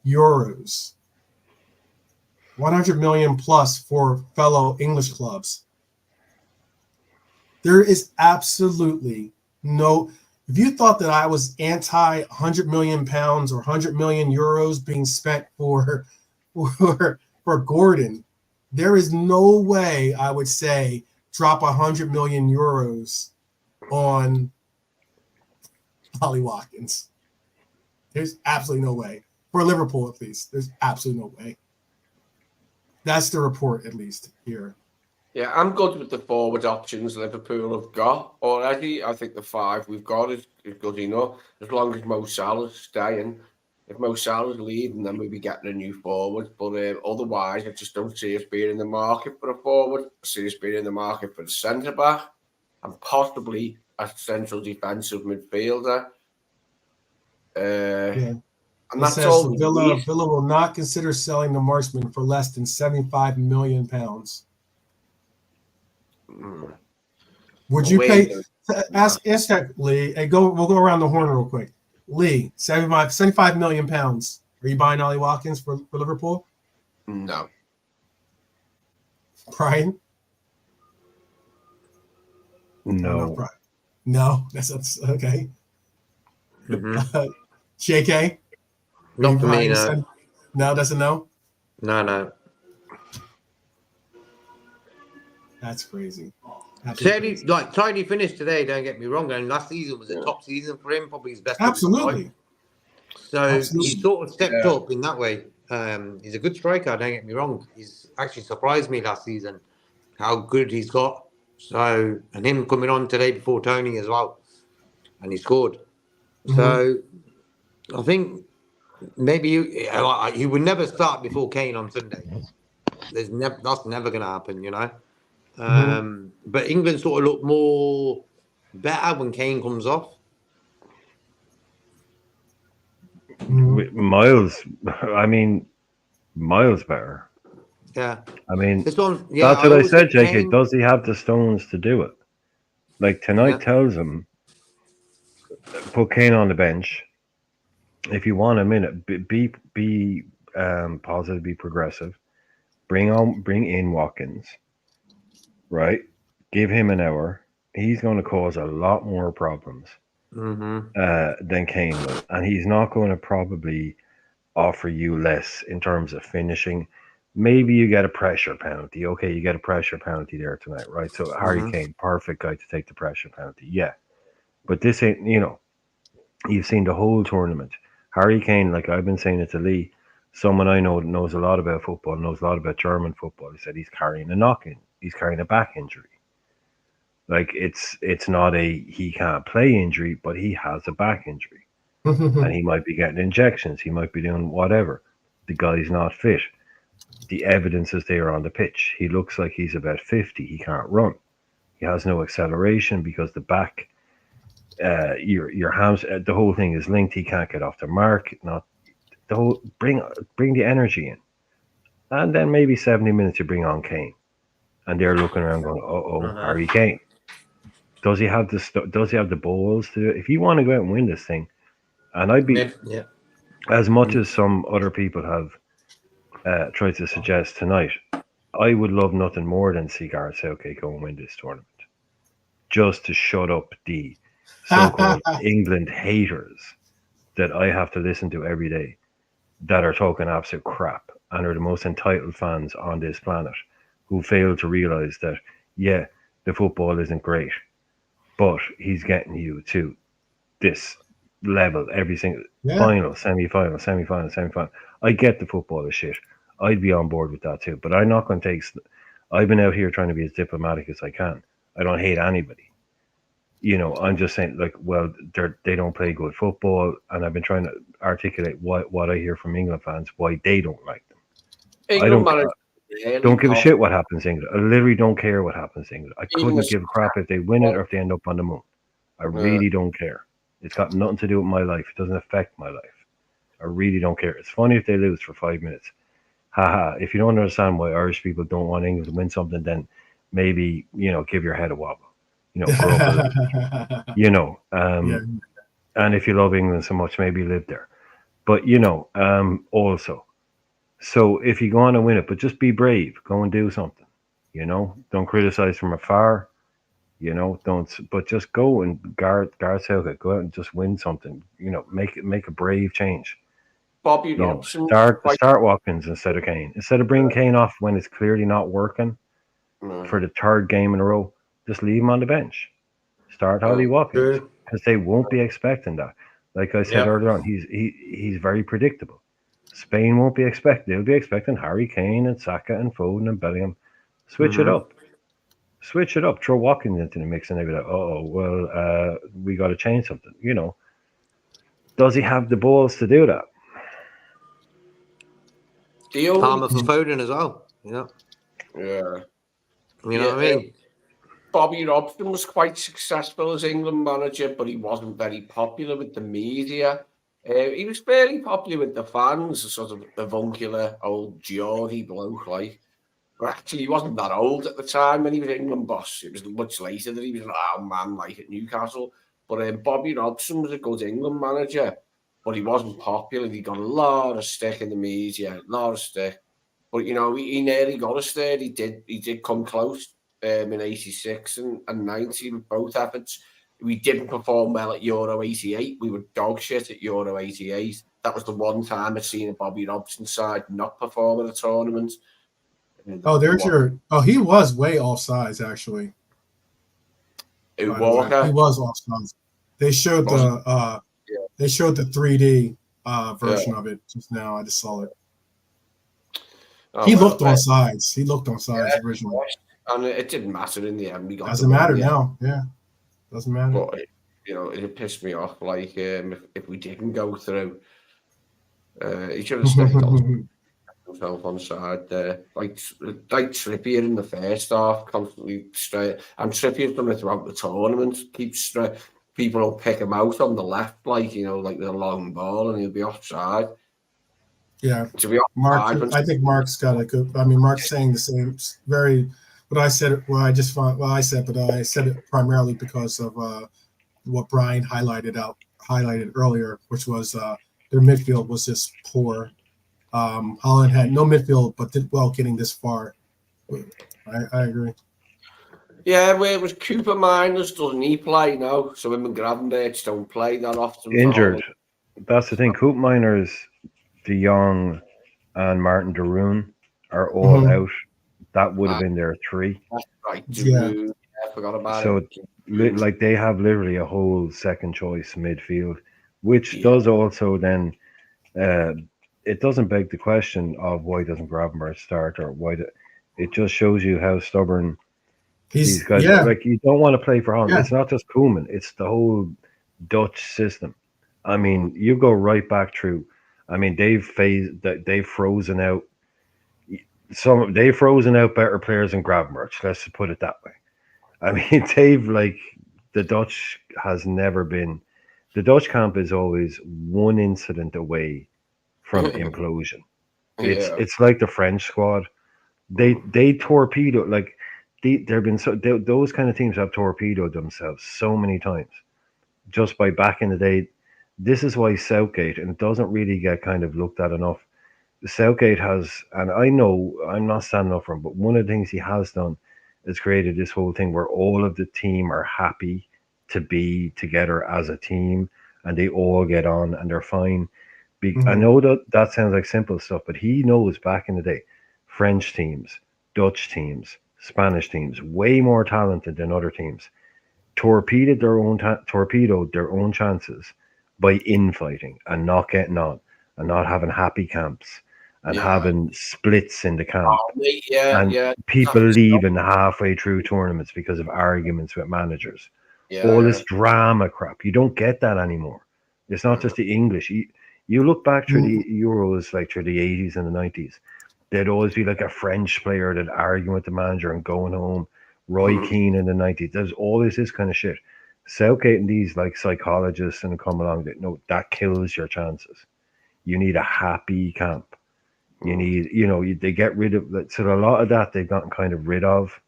euros, 100 million plus for fellow English clubs. There is absolutely no. If you thought that I was anti 100 million pounds or 100 million euros being spent for Gordon, there is no way I would say drop 100 million euros on Ollie Watkins. There's absolutely no way. For Liverpool, at least. There's absolutely no way. That's the report, at least, here. Yeah, I'm good with the forward options Liverpool have got already. I think the 5 we've got is good enough, as long as Mo Salah's staying. If Mo Salah's leaving, then we'll be getting a new forward. But otherwise, I just don't see us being in the market for a forward. I see us being in the market for a centre-back and possibly a central defensive midfielder. And that's all we Villa need. will not consider selling the marksman for less than 75 million pounds. Would you pay? Ask that, Lee. Hey, we'll go around the horn real quick. Lee, 75 million pounds. Are you buying Ollie Watkins for Liverpool? No. Brian? No. No, that's okay. Mhm. JK? Not for me, no. No, that's a no? No. That's crazy. Tidy finish today, don't get me wrong. And last season was a top season for him, probably his best. Absolutely. So he sort of stepped up in that way. He's a good striker, don't get me wrong. He's actually surprised me last season how good he's got. So, and him coming on today before Tony as well. And he scored. Mm-hmm. So I think maybe he would never start before Kane on Sunday. That's never going to happen, you know. But England sort of look more better when Kane comes off. Miles better. Yeah. I mean, this one, that's what I said, JK. Kane, does he have the stones to do it? Like tonight tells him, put Kane on the bench. If you want a minute, be positive, be progressive. Bring in Watkins. Right, give him an hour. He's going to cause a lot more problems than Kane will, and he's not going to probably offer you less in terms of finishing. Maybe you get a pressure penalty. Okay, you get a pressure penalty there tonight, right? So Harry Kane, perfect guy to take the pressure penalty. Yeah, but this ain't. You've seen the whole tournament. Harry Kane, like I've been saying it to Lee, someone I know knows a lot about football, knows a lot about German football. He said he's carrying a knock-in. He's carrying a back injury. Like it's not a he can't play injury, but he has a back injury. And he might be getting injections. He might be doing whatever. The guy's not fit. The evidence is there on the pitch. He looks like he's about 50. He can't run. He has no acceleration because the back, your hams, the whole thing is linked. He can't get off the mark. Not the whole. Bring the energy in, and then maybe 70 minutes you bring on Kane. And they're looking around going, Harry Kane. Does he have the balls to do it? If you want to go out and win this thing, and I'd be as much as some other people have tried to suggest tonight, I would love nothing more than see Gareth Southgate go and win this tournament. Just to shut up the so-called England haters that I have to listen to every day that are talking absolute crap and are the most entitled fans on this planet, who fail to realise that, the football isn't great, but he's getting you to this level every single final, semi-final. I get the football is shit. I'd be on board with that too, but I'm not going to take... I've been out here trying to be as diplomatic as I can. I don't hate anybody. I'm just saying, like, well, they don't play good football, and I've been trying to articulate what I hear from England fans, why they don't like them. I don't give a shit what happens in England. I literally don't care what happens in England. I couldn't give a crap if they win it or if they end up on the moon. I really don't care. It's got nothing to do with my life. It doesn't affect my life. I really don't care. It's funny if they lose for 5 minutes. Haha. If you don't understand why Irish people don't want England to win something, then maybe, give your head a wobble. Grow up a little. Yeah. And if you love England so much, maybe live there. But, also. So if you go on and win it, but just be brave. Go and do something. Don't criticize from afar. But just go and guard Southgate. Go out and just win something. Make a brave change. Bobby Robson. Start Watkins instead of Kane. Instead of bringing Kane off when it's clearly not working for the third game in a row, just leave him on the bench. Start Ollie Watkins because they won't be expecting that. Like I said earlier on, he's very predictable. Spain won't be expecting. They'll be expecting Harry Kane and Saka and Foden and Bellingham. Switch it up. Throw Watkins into the mix, and they'll be like, we got to change something. Does he have the balls to do that? Palmer for Foden as well. Yeah. You know what I mean? Bobby Robson was quite successful as England manager, but he wasn't very popular with the media. He was fairly popular with the fans, a sort of avuncular old Geordie bloke, like. But actually, he wasn't that old at the time when he was England boss. It was much later that he was an old man, like at Newcastle. But Bobby Robson was a good England manager, but he wasn't popular. He got a lot of stick in the media, a lot of stick. But he nearly got us there. He did come close in '86 and '90 with both efforts. We didn't perform well at Euro '88. We were dog shit at Euro '88. That was the one time I'd seen a Bobby Robson side not perform at a tournament. He was way offsides actually. Walker. He was offsides. They showed the 3D version of it just now. I just saw it. He looked on sides. Originally. And it didn't matter in the end. We got doesn't matter now. Yeah. Doesn't matter. But it pissed me off. Like if we didn't go through, he should have stayed on himself on side there. Like Trippier in the first half, constantly straight. And Trippier's done it throughout the tournament. Keeps straight. People will pick him out on the left, like the long ball, and he'll be offside. Yeah, Mark. I think Mark's got a good. I mean, Mark's saying the same. Very. But I said it. Well, I just found. Well, I said it primarily because of what Brian highlighted earlier, which was their midfield was just poor. Holland had no midfield, but did well getting this far. I agree. Yeah, where it was Cooper Miners, doesn't he play now? So him and Gravenberch don't play that often. Injured. That's the thing. Cooper Miners, De Jong, and Martin de Roon are all out. That would have been their three. That's right. I forgot about it. So, they have literally a whole second choice midfield, which does also then, it doesn't beg the question of why doesn't Gravenberch start or why. It just shows you how stubborn these guys are. Like, you don't want to play for Holland. Yeah. It's not just Koeman. It's the whole Dutch system. I mean, you go right back through. I mean, they've frozen out. They've frozen out better players than Gravenberch. Let's put it that way. I mean, the Dutch has never been. The Dutch camp is always one incident away from implosion. It's like the French squad. They torpedo those kind of teams have torpedoed themselves so many times just by back in the day. This is why Southgate, and it doesn't really get kind of looked at enough. Southgate has, and I know I'm not standing up for him, but one of the things he has done is created this whole thing where all of the team are happy to be together as a team and they all get on and they're fine. I know that sounds like simple stuff, but he knows back in the day, French teams, Dutch teams, Spanish teams, way more talented than other teams, torpedoed their own chances by infighting and not getting on and not having happy camps and having splits in the camp people leaving halfway through tournaments because of arguments with managers. All this drama crap. You don't get that anymore. It's not just the English. You look back through the Euros, like through the 80s and the 90s, there'd always be like a French player that arguing with the manager and going home. Roy Keane in the 90s. There's always this kind of shit. Southgate and these like psychologists and come along that no, that kills your chances. You need a happy camp. You need, they get rid of that. So a lot of that they've gotten kind of rid of,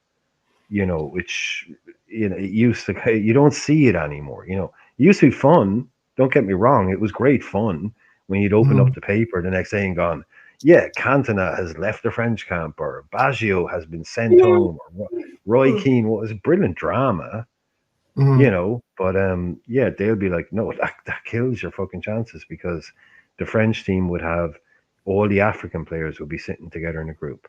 which, it used to, you don't see it anymore. It used to be fun. Don't get me wrong. It was great fun when you'd open up the paper the next day and gone, yeah, Cantona has left the French camp, or Baggio has been sent home, or Roy Keane. What was brilliant drama, but yeah, they'll be like, no, that kills your fucking chances, because the French team would have all the African players would be sitting together in a group.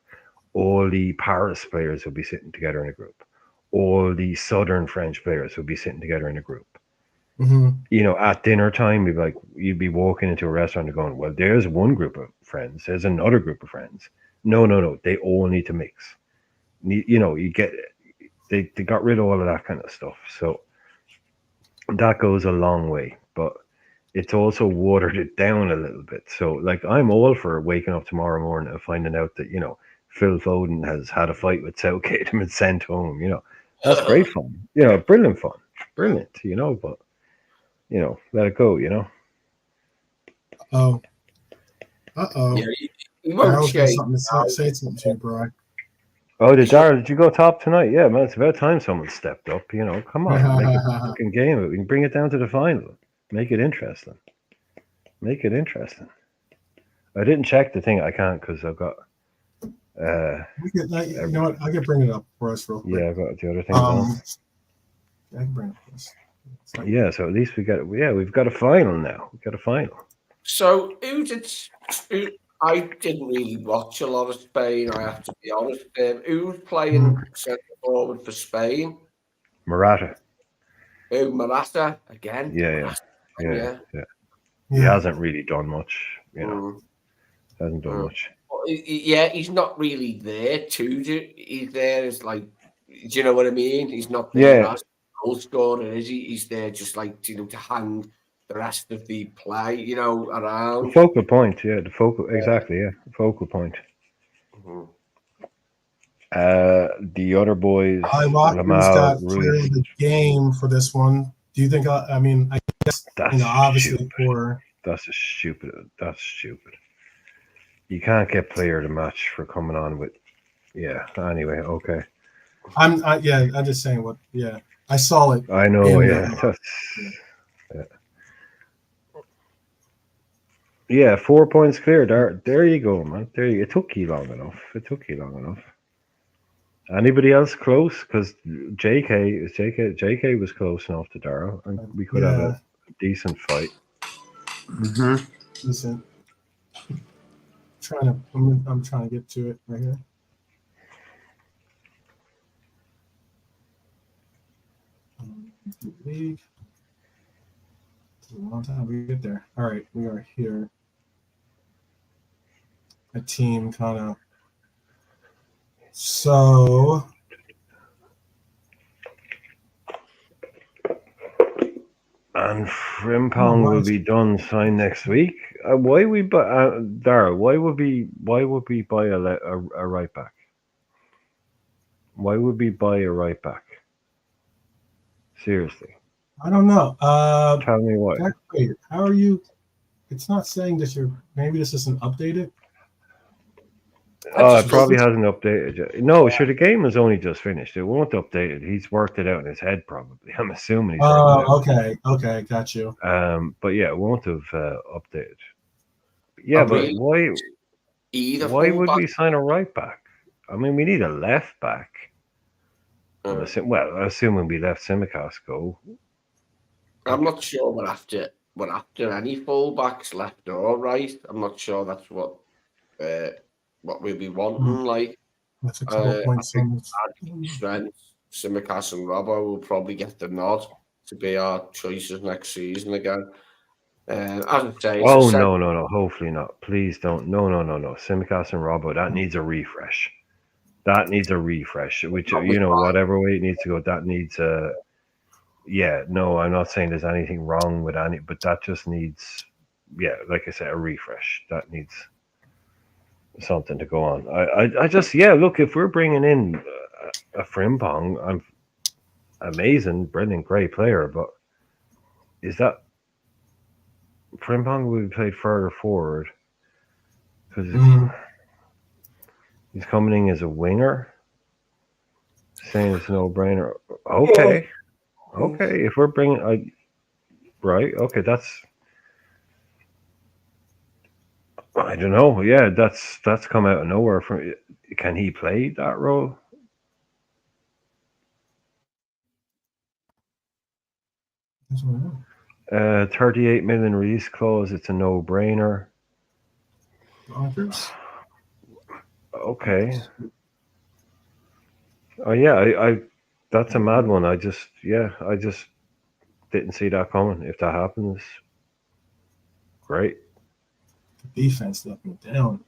All the Paris players would be sitting together in a group. All the Southern French players would be sitting together in a group. At dinner time, you'd be walking into a restaurant and going, well, there's one group of friends, there's another group of friends. No, they all need to mix. They got rid of all of that kind of stuff. So that goes a long way, but it's also watered it down a little bit. So, like, I'm all for waking up tomorrow morning and finding out that, Phil Foden has had a fight with Southgate and been sent home. That's great fun. Brilliant fun. Brilliant, but, let it go, Oh. Uh-oh. Yeah, he won't Daryl's got change. something to say something to you, bro. Oh, did you go top tonight? Yeah, man, it's about time someone stepped up. Come on, make a fucking game of it. We can bring it down to the final. Make it interesting. I didn't check the thing. I can't because I've got. You know what? I can bring it up for us real quick. Yeah, I've got the other thing on. I can bring it up for us. Yeah, so at least we've got a final now. We've got a final. So I didn't really watch a lot of Spain, I have to be honest. Who was playing centre forward for Spain? Morata. Oh, Morata again. Yeah. He Yeah. hasn't really done much. Hasn't done much. Yeah, he's not really there to do. He's there as like, do you know what I mean? He's not there as a goal scorer, is he? He's there just like to hang the rest of the play, around. The focal point, exactly, the focal point. The other boys, Who's got player of the game for this one? Do you think? I guess that's obviously stupid. for That's stupid. You can't get player of the match for coming on with. Yeah. Anyway, okay. I'm just saying what. Yeah, I saw it. I know. Yeah, 4 points clear. There you go, man. It took you long enough. Anybody else close? Because JK was close enough to Darrow, and we could have a decent fight. Listen, I'm trying to get to it right here. League. It's a long time we get there. All right, we are here. A team kind of. So. And Frimpong will be done signed next week. Why we buy Dara? Why would we buy a right back? Why would we buy a right back? Seriously, I don't know. Tell me why. How are you? It's not saying that you're. Maybe this isn't updated. It probably hasn't updated yet. No, sure. The game has only just finished. It won't update it. He's worked it out in his head, probably. I'm assuming he's. Okay, got you. But yeah, it won't have updated. Yeah, but why? Why would we sign a right back? I mean, we need a left back. Assuming we let Tsimikas go. I'm not sure we're after any fullbacks, left or right. I'm not sure that's what we'll be wanting. Like, that's a couple points. Strength, Tsimikas and Robbo will probably get the nod to be our choices next season again. As I say, no, hopefully not. Please don't. No. Tsimikas and Robbo, that needs a refresh. Which, whatever way it needs to go, that needs a. Yeah, no, I'm not saying there's anything wrong with any, but that just needs, like I said, a refresh. That needs something to go on. I just, look, if we're bringing in a Frimpong, amazing, brilliant, great player, but is that Frimpong will be played further forward because he's coming in as a winger, saying it's a no-brainer. Okay, if we're bringing, right, okay, that's. I don't know. Yeah, that's come out of nowhere. Can he play that role? That's what I know. 38 million release clause. It's a no-brainer. Bonkers. Okay. Oh yeah, I that's a mad one. I just didn't see that coming. If that happens, great. Defense looking down.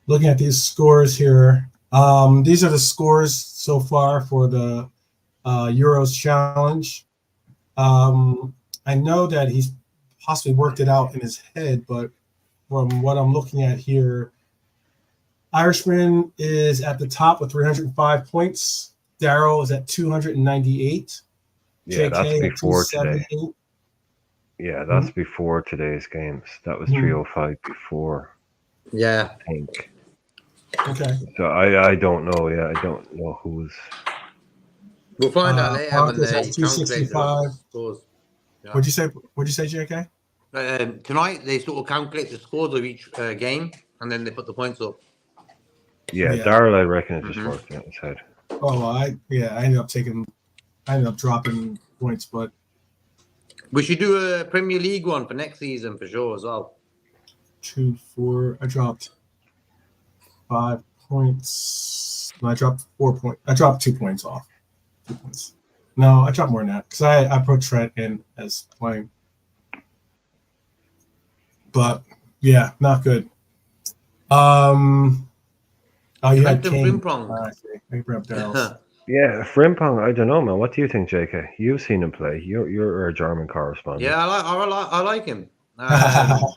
Looking at these scores here, these are the scores so far for the Euros challenge. I know that he's possibly worked it out in his head, but from what I'm looking at here, Irishman is at the top with 305 points. Daryl is at 298. Yeah, that's JK at before today. 278. Yeah, that's before today's games. That was 305 before. Yeah. I think. Okay. So I don't know. Yeah, I don't know who's. We'll find out later when Marcus they has calculate 265. the scores. Yeah. What'd you say, JK? Tonight they sort of calculate the scores of each game and then they put the points up. Yeah, Yeah. Daryl, I reckon it just worked out in his head. Oh, well, I ended up dropping points, but We should do a Premier League one for next season for sure as well. 2, 4. I dropped 5 points. No, I dropped 4 points. I dropped 2 points off. 2 points. No, I dropped more than that because I put Trent in as playing. But yeah, not good. Oh, you had Kane. I see. I bring up Daryl's. Yeah, Frimpong, I don't know, man. What do you think, JK? You've seen him play. You're a German correspondent. Yeah, I like him. The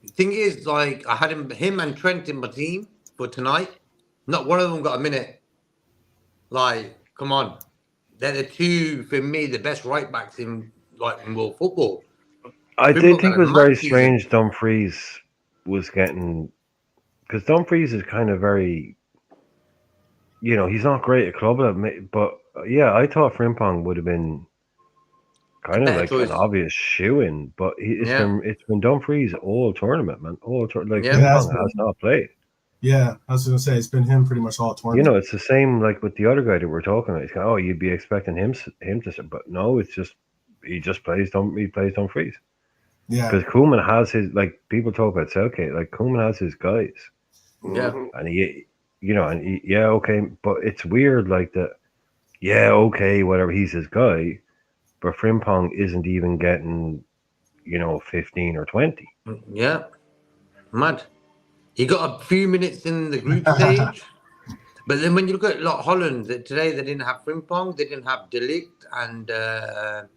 thing is, like, I had him and Trent in my team for tonight. Not one of them got a minute. Like, come on, they're the two for me, the best right backs in world football. I did think it was very strange. Dumfries was getting because Dumfries is kind of very. He's not great at club level, but yeah, I thought Frimpong would have been kind of like an obvious shoe-in, but it's been Dumfries all tournament, man. Frimpong has not played. Yeah, I was gonna say it's been him pretty much all tournament. It's the same like with the other guy that we're talking about. He's kind of, you'd be expecting him to, but no, it's just he plays Dumfries. Yeah, because Koeman has his people talk about Southgate, Koeman has his guys. Yeah, and okay, but it's weird that. Yeah, okay, whatever. He's his guy, but Frimpong isn't even getting 15 or 20. Yeah, mad. He got a few minutes in the group stage, but then when you look at Holland, today they didn't have Frimpong, they didn't have De Ligt and De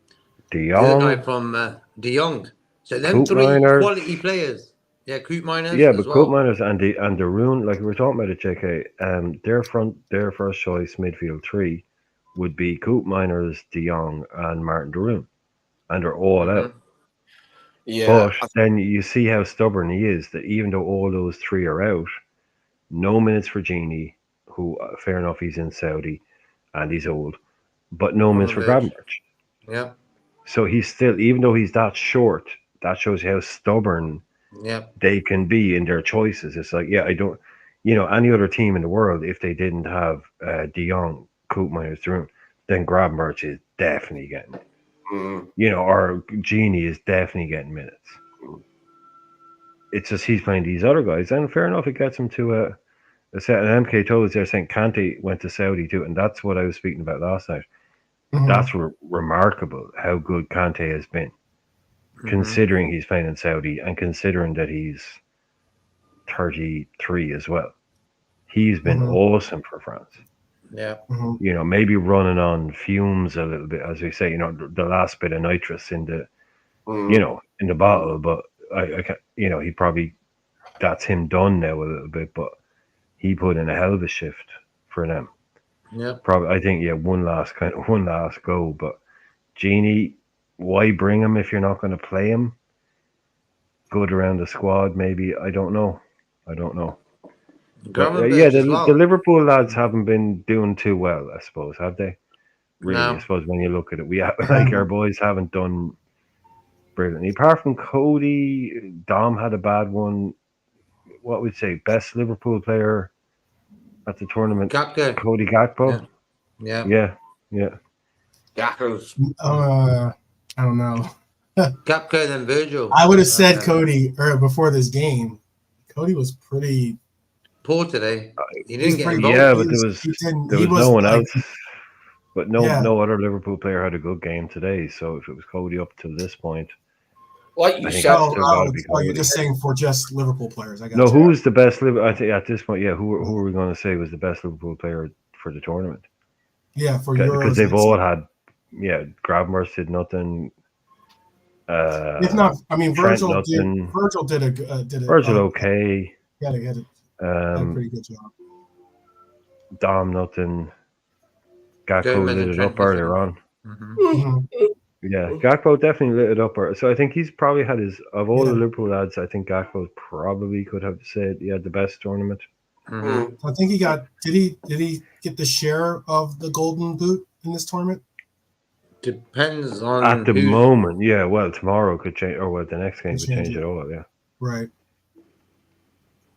the other guy Jong. from De Jong. So them three quality players. Yeah, Koopmeiners. Yeah, but as well. Koopmeiners and the Rune, like we were talking about it, JK. Their first choice midfield three would be Koopmeiners, De Jong, and Martin de Roon, and they're all out. Yeah, but then you see how stubborn he is. That even though all those three are out, no minutes for Genie, who fair enough, he's in Saudi, and he's old, but no minutes for Gravenberch. Yeah. So he's still, even though he's that short, that shows how stubborn. Yeah, they can be in their choices. It's like, yeah, I don't, any other team in the world, if they didn't have De Jong, Koopmeiners, Roon, then Gravenberch is definitely getting it. Or Genie is definitely getting minutes. It's just he's playing these other guys, and fair enough, it gets him to a set. And MK told us they're saying Kante went to Saudi too, and that's what I was speaking about last night. That's remarkable how good Kante has been. Considering he's playing in Saudi and considering that he's 33 as well. He's been awesome for France. Yeah. Maybe running on fumes a little bit, as we say, the last bit of nitrous in the, in the bottle, but I can't, he probably, that's him done now a little bit, but he put in a hell of a shift for them. Yeah. Probably, I think, one last go. But Genie, why bring him if you're not going to play him? Good around the squad, maybe. I don't know. But Gravenberch as the well. Liverpool lads haven't been doing too well, I suppose, have they? Really, No. I suppose when you look at it, we have, like our boys haven't done brilliantly. Apart from Cody, Dom had a bad one. What would you say? Best Liverpool player at the tournament? Gakpo. Cody Gakpo. Yeah. Yeah. Gackles. I don't know. Gakpo then Virgil. I would have said Cody before this game. Cody was pretty poor today. He he's didn't get pretty- involved. Yeah, he but was- there he was was no one like- else. But no other Liverpool player had a good game today. So if it was Cody up to this point, Like you I think said, it's still gotta be you're Cody. just saying for just Liverpool players. I got no, you. who's the best Liverpool? I think at this point, who are we going to say was the best Liverpool player for the tournament? Yeah, for Because Euros. they've all had, Gravenberch did nothing. If not, I mean, Trent Virgil did. nothing. Virgil did a Virgil okay. He had a pretty good job. Dom nothing. Gakpo Gomez lit and it Trent up earlier on. Mhm. Yeah, Gakpo definitely lit it up. So I think he's probably had of all the Yeah. Liverpool lads, I think Gakpo probably could have said he had the best tournament. Mm-hmm. I think he got. Did he get the share of the Golden Boot in this tournament? Depends on At the who's- moment, yeah. Well, tomorrow could change, or the next game Could could change change it. it all. Yeah, Right.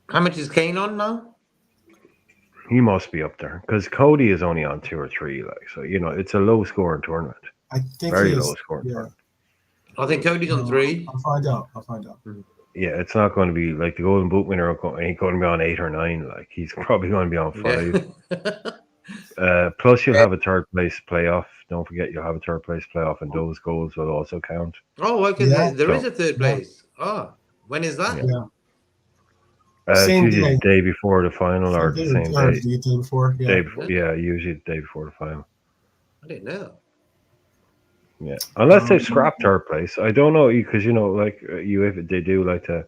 How much is Kane on now? he must be up there because Cody is only on 2 or 3. Like, so it's a low scoring tournament, I think very he is. low scoring Yeah. tournament. I think Cody's on 3. I'll find out. Yeah, it's not going to be like the Golden Boot winner. Ain't going to be on 8 or 9. Like, he's probably going to be on 5. Plus, you'll have a third place playoff. Don't forget, you'll have a third place playoff, and those goals will also count. Oh, okay. Yeah. There is a third Yeah. place. Oh, when is that? Yeah. It's Same usually day. the day before the final or the same Or day. the day before. Yeah. Day before, usually the day before the final. I didn't know. Yeah, unless they scrap third place. I don't know because if they do like to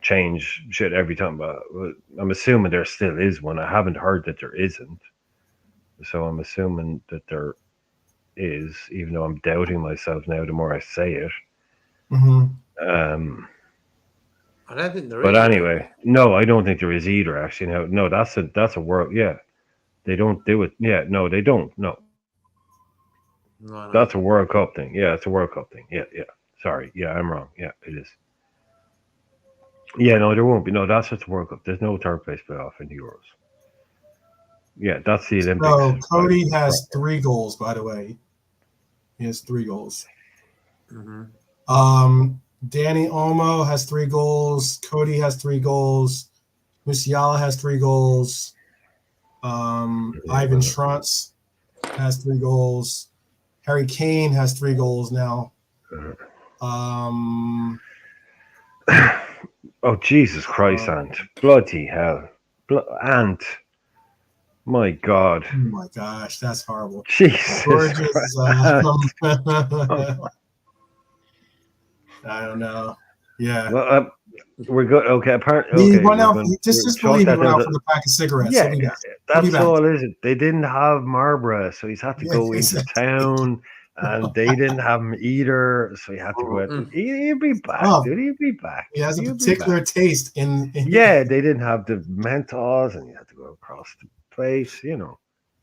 change shit every time. But I'm assuming there still is one. I haven't heard that there isn't, so I'm assuming that there is, even though I'm doubting myself now. The more I say it, Mm-hmm. I don't think there is. But anyway, no, I don't think there is either. Actually, no, that's a world. Yeah, they don't do it. Yeah, no, they don't. No. No. That's a World Cup thing. Yeah, it's a World Cup thing. Yeah. Sorry. Yeah, I'm wrong. Yeah, it is. Yeah, no, there won't be. No, that's just a World Cup. There's no third place playoff in the Euros. Yeah, that's the Olympics. So Cody has 3 goals, by the way. He has 3 goals. Mm-hmm. Danny Olmo has 3 goals. Cody has 3 goals. Musiala has 3 goals. Ivan Schranz has 3 goals. Harry Kane has 3 goals now. Oh, Jesus Christ, Ant. Bloody hell. Ant. My God. Oh my gosh, that's horrible. Jesus George's, Christ. I don't know. Yeah. Well, we're good. Okay, He okay. went out. Just we'll believe he chalk went that out down for the pack of cigarettes. Yeah, He'll be back. that's back. all it is. They didn't have Marlboro, so he's had to go into town, and they didn't have him either, so he had to go out. He'll be back, dude. He'll be back. He has a He'll be particular back. taste in Yeah, they didn't have the Mentos, and you had to go across the place,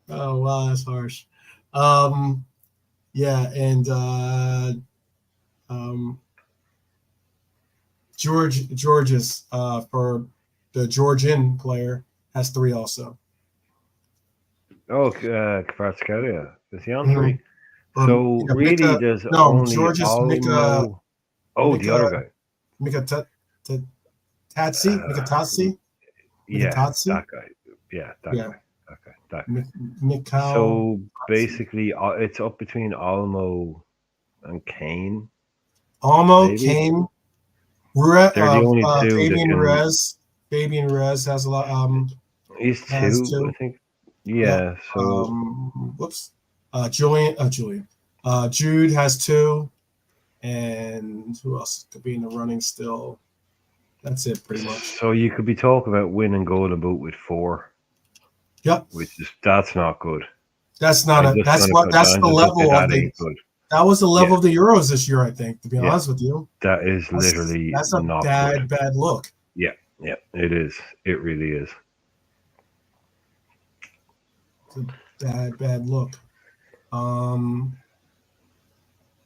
Oh wow, that's harsh. Yeah, and George's for the Georgian player has 3 also. Oh, Kvaratskhelia. Is he on Mhm. 3? So yeah, really, Mika- there's no, only George's Olmo. The Mika- other guy. Mikatadze? Yeah, Mikatadze? that guy. Yeah, that Yeah. guy. That guy. Mikal. So basically, it's up between Olmo and Kane. Olmo, maybe. Kane, They're the only 2 that Fabian can. Rez. Fabian Rez has a lot. He's has 2, two. I think. Yeah. So Julian. Jude has 2, and who else could be in the running still? That's it, pretty much. So you could be talking about winning Golden Boot with 4. Yep. That's not good. That's not I'm a. just That's gonna what. put That's I'm the just gonna say level of that the. ain't good. That was the level Yeah. of the Euros this year, I think. To be Yeah. honest with you, That is literally that's a not bad, good. bad look. Yeah, it is. It really is. It's a bad, bad look. Or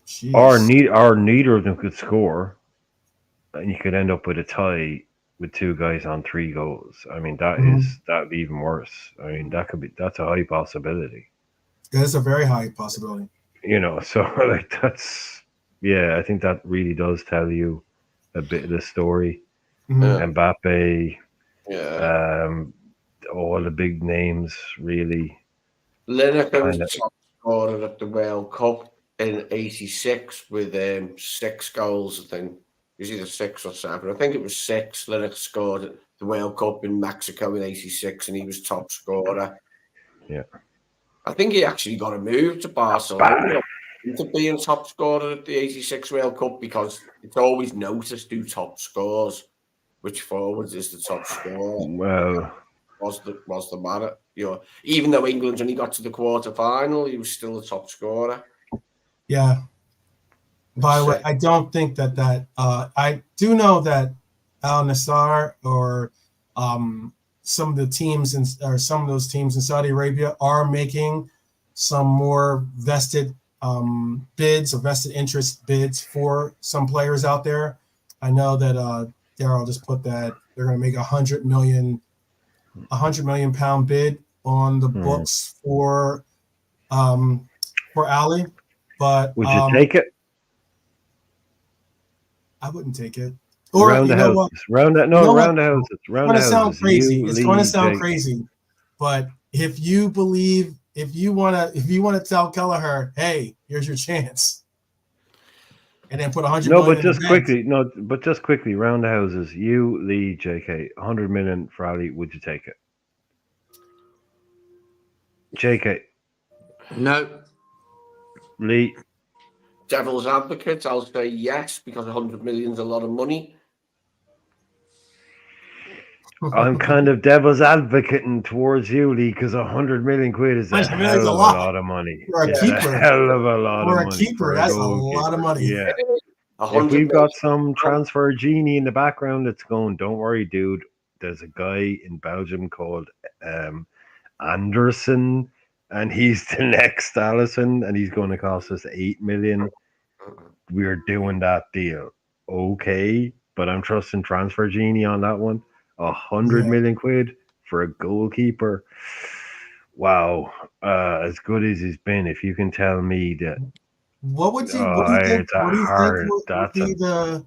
Jeez. neither of them could score, and you could end up with a tie with two guys on 3 goals. I mean, that'd be even worse. I mean, that's a high possibility. It's a very high possibility. So like I think that really does tell you a bit of the story. Mhm. Mbappe, Yeah. all the big names really. Lineker was Kinda. top scorer at the World Cup in '86 with 6 goals, I think. It was either 6 or 7. I think it was 6. Lineker scored at the World Cup in Mexico in '86, and he was top scorer. Yeah. I think he actually got a move to Barcelona to being top scorer at the '86 World Cup because it's always noticed who top scores, which forwards is the top scorer. Well, Was the matter? Even though England only got to the quarter final, he was still the top scorer. Yeah. By the way, I don't think that I do know that Al Nassr or some of the teams some of those teams in Saudi Arabia are making some more vested bids or vested interest bids for some players out there. I know that Daryl just put that they're going to make £100 million bid on the books for Ali, but would you take it? I wouldn't take it. Or round you the know houses. what? Round that. No, You know what? round the houses. Round the It's going to sound houses. crazy. You, It's going to Lee, sound Jake. crazy, but if you believe, if you want to tell Kelleher, hey, here's your chance, and then put 100 No, million but in the just bank. quickly. No, but just quickly. Round the houses. You, Lee, JK. 100 million for Ali. Would you take it? JK. No. Lee. Devil's advocate, I'll say yes because 100 million is a lot of money. I'm kind of devil's advocating towards you, Lee, because 100 million quid is a $100 million is hell a of a lot. lot of money. For a It's keeper. a hell of a lot For of a money keeper, for a that's a goalkeeper. lot of money. Yeah. 100 If we've got million. some transfer genie in the background that's going, don't worry, dude. There's a guy in Belgium called Anderson, and he's the next Allison, and he's going to cost us 8 million. We're doing that deal. Okay, but I'm trusting transfer genie on that one. 100 million quid for a goalkeeper. Wow, as good as he's been, if you can tell me that. What do you think? It's a What do you hard. think would be the?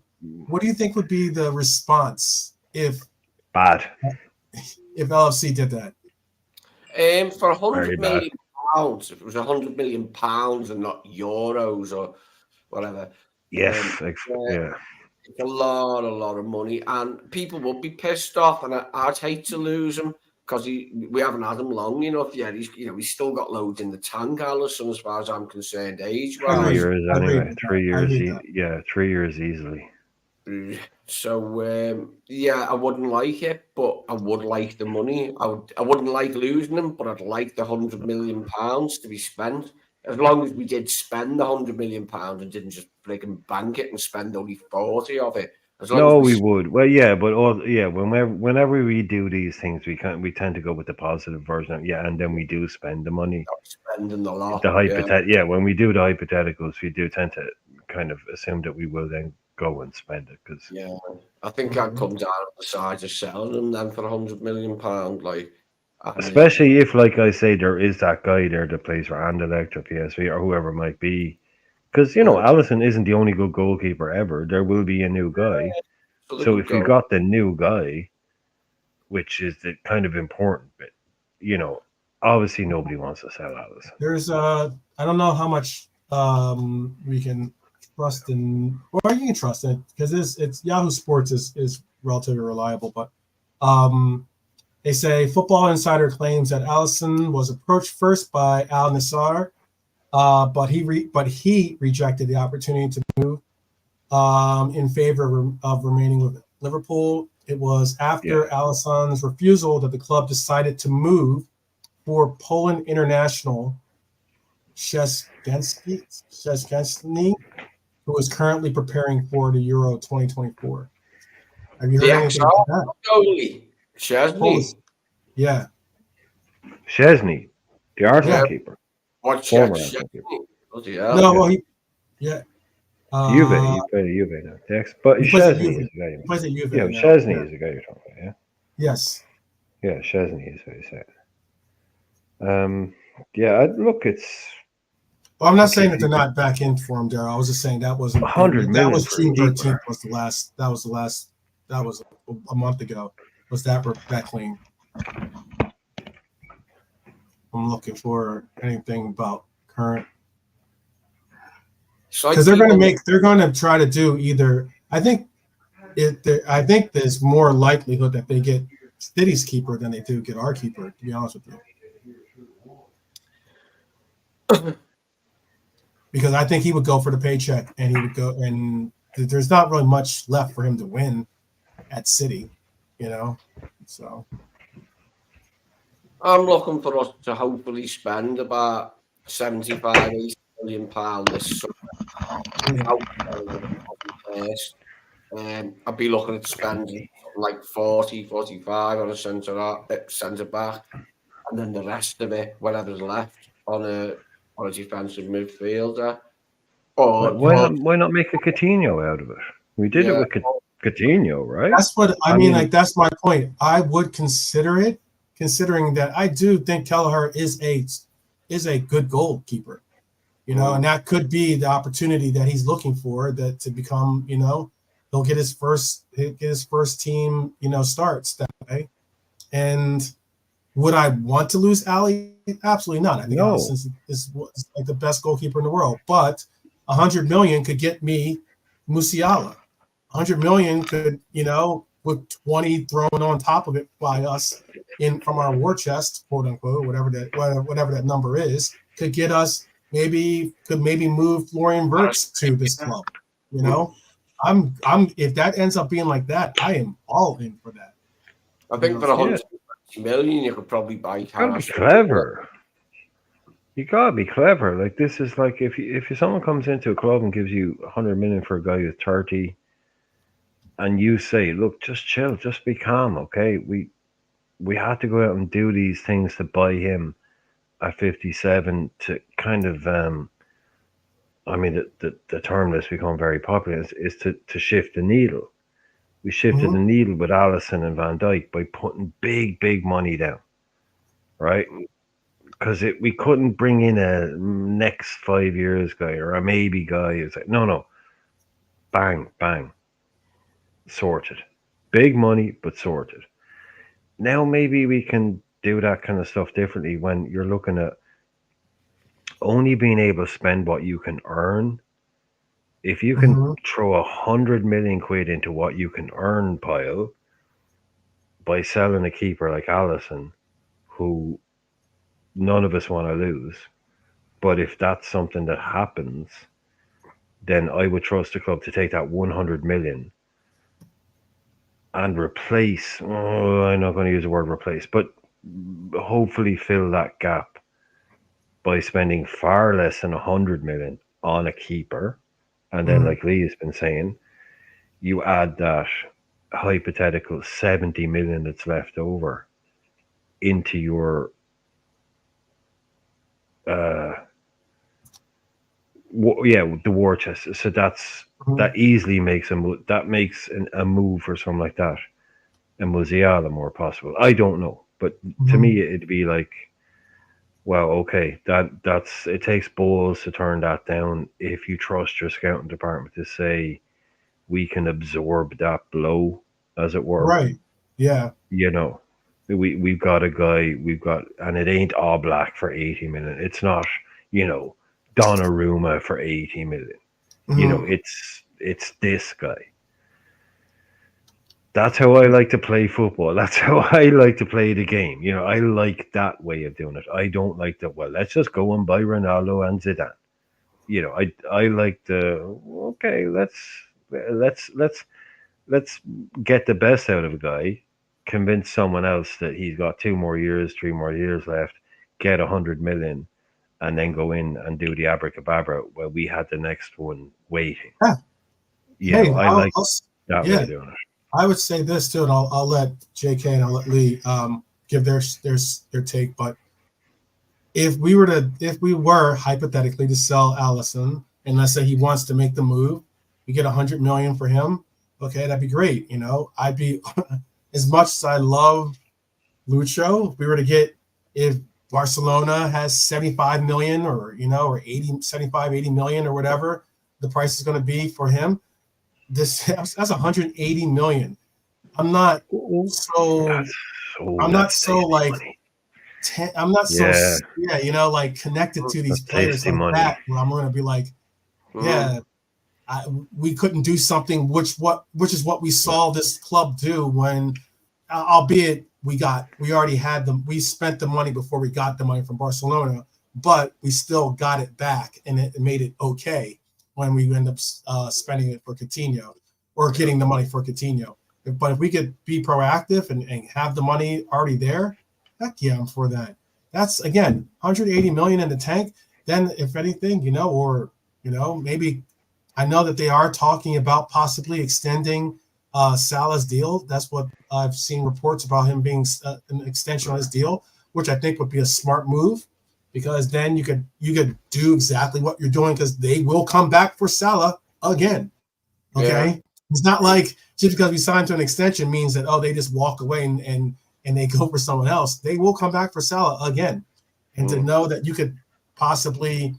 What do you think would be the response if bad. LFC did that? For Very £100 million, if it was £100 million and not euros or whatever. Yes, yeah. It's a lot of money, and people would be pissed off, and I'd hate to lose him because we haven't had him long enough yet. He's still got loads in the tank, Allison, as far as I'm concerned, age-wise. 3 years anyway. 3 years, 3 years easily. So I wouldn't like it, but I would like the money. I wouldn't like losing him, but I'd like the £100 million to be spent. As long as we did spend the £100 million and didn't just freaking bank it and spend only 40 of it. We would. Well, yeah, but whenever we do these things, we tend to go with the positive version. And then we do spend the money. Spending a lot. When we do the hypotheticals, we do tend to kind of assume that we will then go and spend it because. Yeah, I think I'd come down on the side of selling them then for £100 million. Like, especially if, like I say, there is that guy there that plays for Anderlecht or PSV or whoever it might be. Because, Allison isn't the only good goalkeeper ever. There will be a new guy. So if you got the new guy, which is the kind of important bit, obviously nobody wants to sell Allison. There's I don't know how much we can trust in, or you can trust in, because it's Yahoo Sports is relatively reliable, but they say Football Insider claims that Allison was approached first by Al Nassr, but he rejected the opportunity to move in favor of remaining with Liverpool. It was after Allison's refusal that the club decided to move for Poland international Szczesny, who is currently preparing for the Euro 2024. Have you heard anything about that? Goalie. Szczesny. Yeah. Szczesny, the Arsenal Yeah. keeper. What Former Szczesny? Arsenal keeper. Bloody hell. No, well, yeah. Juve, he played at Juve now. But He plays at Szczesny Juve. is the guy. He plays at Juve Yeah, now. Szczesny Yeah. is the guy you're talking about, yeah? Yes. Yeah, Szczesny is what you said. Yeah, look, it's... Well, I'm not Okay, saying that they're not back in for him, Daryl. I was just saying that wasn't 100 that million was for a June 13th keeper. was the last. That was a month ago. Was that claim? I'm looking for anything about current because they're going to try to do either. I think there's more likelihood that they get City's keeper than they do get our keeper. To be honest with you. Because I think he would go for the paycheck, and he would go, and there's not really much left for him to win at City, So I'm looking for us to hopefully spend about 75, 80 million pounds this summer. I'd be looking at spending like 40, 45 on a centre back, and then the rest of it, whatever's left, on a defensive midfielder. Why not make a Coutinho out of it? We did it with Coutinho, right? That's what I mean. Like, that's my point. I would consider it, considering that I do think Kelleher is a good goalkeeper, and that could be the opportunity that he's looking for, that to become, he'll get his first team, starts that way. And would I want to lose Ali? Absolutely not. I think Alisson is like the best goalkeeper in the world. But 100 million could get me Musiala. 100 million could, with 20 thrown on top of it by us from our war chest, quote unquote, whatever that number is, could get us could maybe move Florian Wirtz to this club. I'm if that ends up being like that, I am all in for that. I think for 120 million, you could probably buy. You gotta be clever. You gotta be clever. Like, this is like if someone comes into a club and gives you 100 million for a guy who's 30, and you say, "Look, just chill, just be calm, okay? We had to go out and do these things to buy him at 57 to kind of I mean, the term that's become very popular is to shift the needle. We shifted the needle with Alisson and Van Dijk by putting big money down, right? Because we couldn't bring in a next 5 years guy or a maybe guy. It's like, no, bang, sorted. Big money, but sorted. Now maybe we can do that kind of stuff differently when you're looking at only being able to spend what you can earn. If you can throw 100 million quid into what you can earn pile by selling a keeper like Alisson, who none of us want to lose, but if that's something that happens, then I would trust the club to take that 100 million and replace, I'm not going to use the word replace, but hopefully fill that gap by spending far less than 100 million on a keeper. And then, like Lee has been saying, you add that hypothetical 70 million that's left over into your the war chest. So that easily makes a move for something like that, and Musiala more possible. I don't know, but to me it'd be like, well, okay, that's it takes balls to turn that down if you trust your scouting department to say we can absorb that blow, as it were. Right. Yeah. We've got a guy, and it ain't all black for 80 million. It's not, Donnarumma for 80 million. It's this guy. That's how I like to play football. That's how I like to play the game. I like that way of doing it. I don't like that. Well, let's just go and buy Ronaldo and Zidane. I like okay. Let's get the best out of a guy. Convince someone else that he's got 2 more years, 3 more years left. get 100 million and then go in and do the abracadabra where we had the next one waiting. Yeah. You Hey, know, I like that way yeah. of doing it. I would say this too, and I'll let JK and I'll let Lee give their take. But if we were hypothetically to sell Allison, and let's say he wants to make the move, we get 100 million for him. Okay, that'd be great. You know, I'd be as much as I love Lucho. If we were to get, if Barcelona has 75 million or, you know, or 75, 80 million or whatever the price is going to be for him, that's 180 million. I'm not so like money. I'm not so Yeah. you know, like connected to these That's players tasty like money. that where I'm going to be like, yeah, we couldn't do something which is what we saw this club do when, albeit we already had them, we spent the money before we got the money from Barcelona, but we still got it back and it made it okay when we end up spending it for Coutinho or getting the money for Coutinho. But if we could be proactive and have the money already there, heck yeah, I'm for that. That's, again, 180 million in the tank. Then if anything, you know, or, you know, maybe I know that they are talking about possibly extending Salah's deal. That's what I've seen reports about, him being an extension on his deal, which I think would be a smart move, because then you could do exactly what you're doing, because they will come back for Salah again. Okay, yeah. It's not like just because we signed to an extension means that they just walk away and they go for someone else. They will come back for Salah again, and to know that you could possibly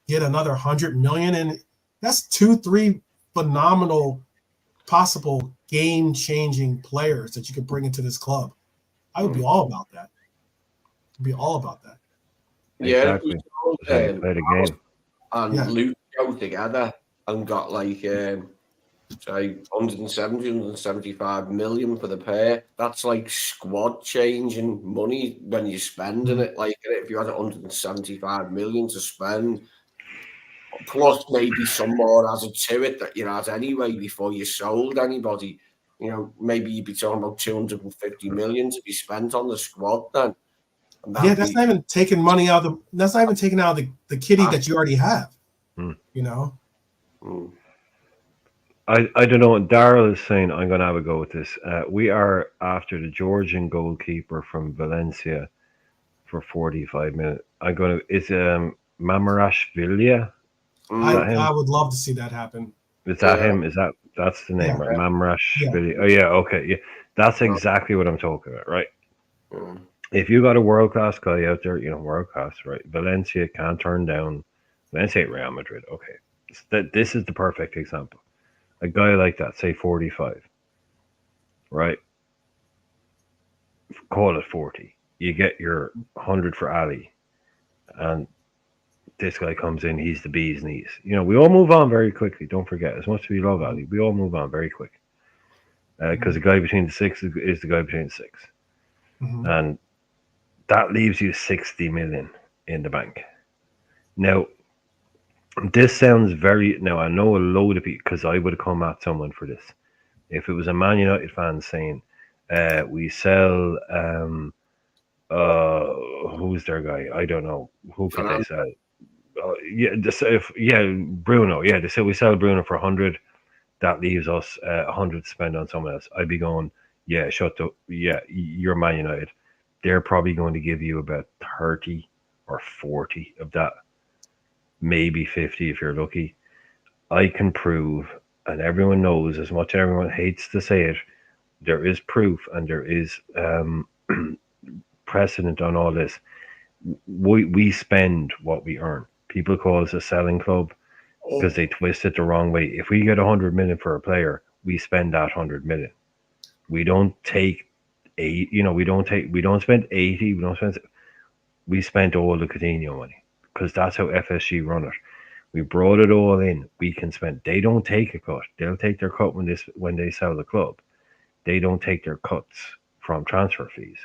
get another 100 million, and that's 2-3 phenomenal possible game-changing players that you could bring into this club. I would be all about that. Yeah, exactly. Play the game. And Luke go together and got like say 175 million for the pair. That's like squad changing money when you're spending it. Like if you had 175 million to spend, plus maybe some more added to it that you had anyway before you sold anybody, you know, maybe you'd be talking about 250 million to be spent on the squad then. Yeah, that's not even taking money out of the kitty that you already have. You know. I don't know. Daryl is saying I'm going to have a go with this. We are after the Georgian goalkeeper from Valencia for 45 minutes. I'm going to. Is Mamarashvili? I would love to see that happen. Is that him? That's the name, right? Mamarashvili. Yeah. Oh yeah, okay, yeah. That's exactly what I'm talking about, right? If you got a world class guy out there, you know, world class, right? Valencia can't turn down. Valencia, Real Madrid. Okay, this is the perfect example. A guy like that, say 45, right? Call it 40. You get your 100 for Ali, and this guy comes in. He's the bee's knees. You know, we all move on very quickly. Don't forget, as much as we love Ali, we all move on very quick. Because the guy between the six is the guy between the six, and that leaves you 60 million in the bank. Now, this sounds very. Now, I know a load of people, because I would have come at someone for this. If it was a Man United fan saying, we sell, who's their guy? I don't know. Who could they sell? Bruno. Yeah, they say we sell Bruno for 100. That leaves us 100 to spend on someone else. I'd be going, yeah, you're Man United. They're probably going to give you about 30 or 40 of that. Maybe 50 if you're lucky. I can prove, and everyone knows, as much as everyone hates to say it, there is proof and there is precedent on all this. We spend what we earn. People call us a selling club because they twist it the wrong way. If we get 100 million for a player, we spend that 100 million. We don't take we don't spend 80. We spent all the Coutinho money, because that's how FSG run it. We brought it all in. We can spend. They don't take a cut. They'll take their cut when they sell the club. They don't take their cuts from transfer fees.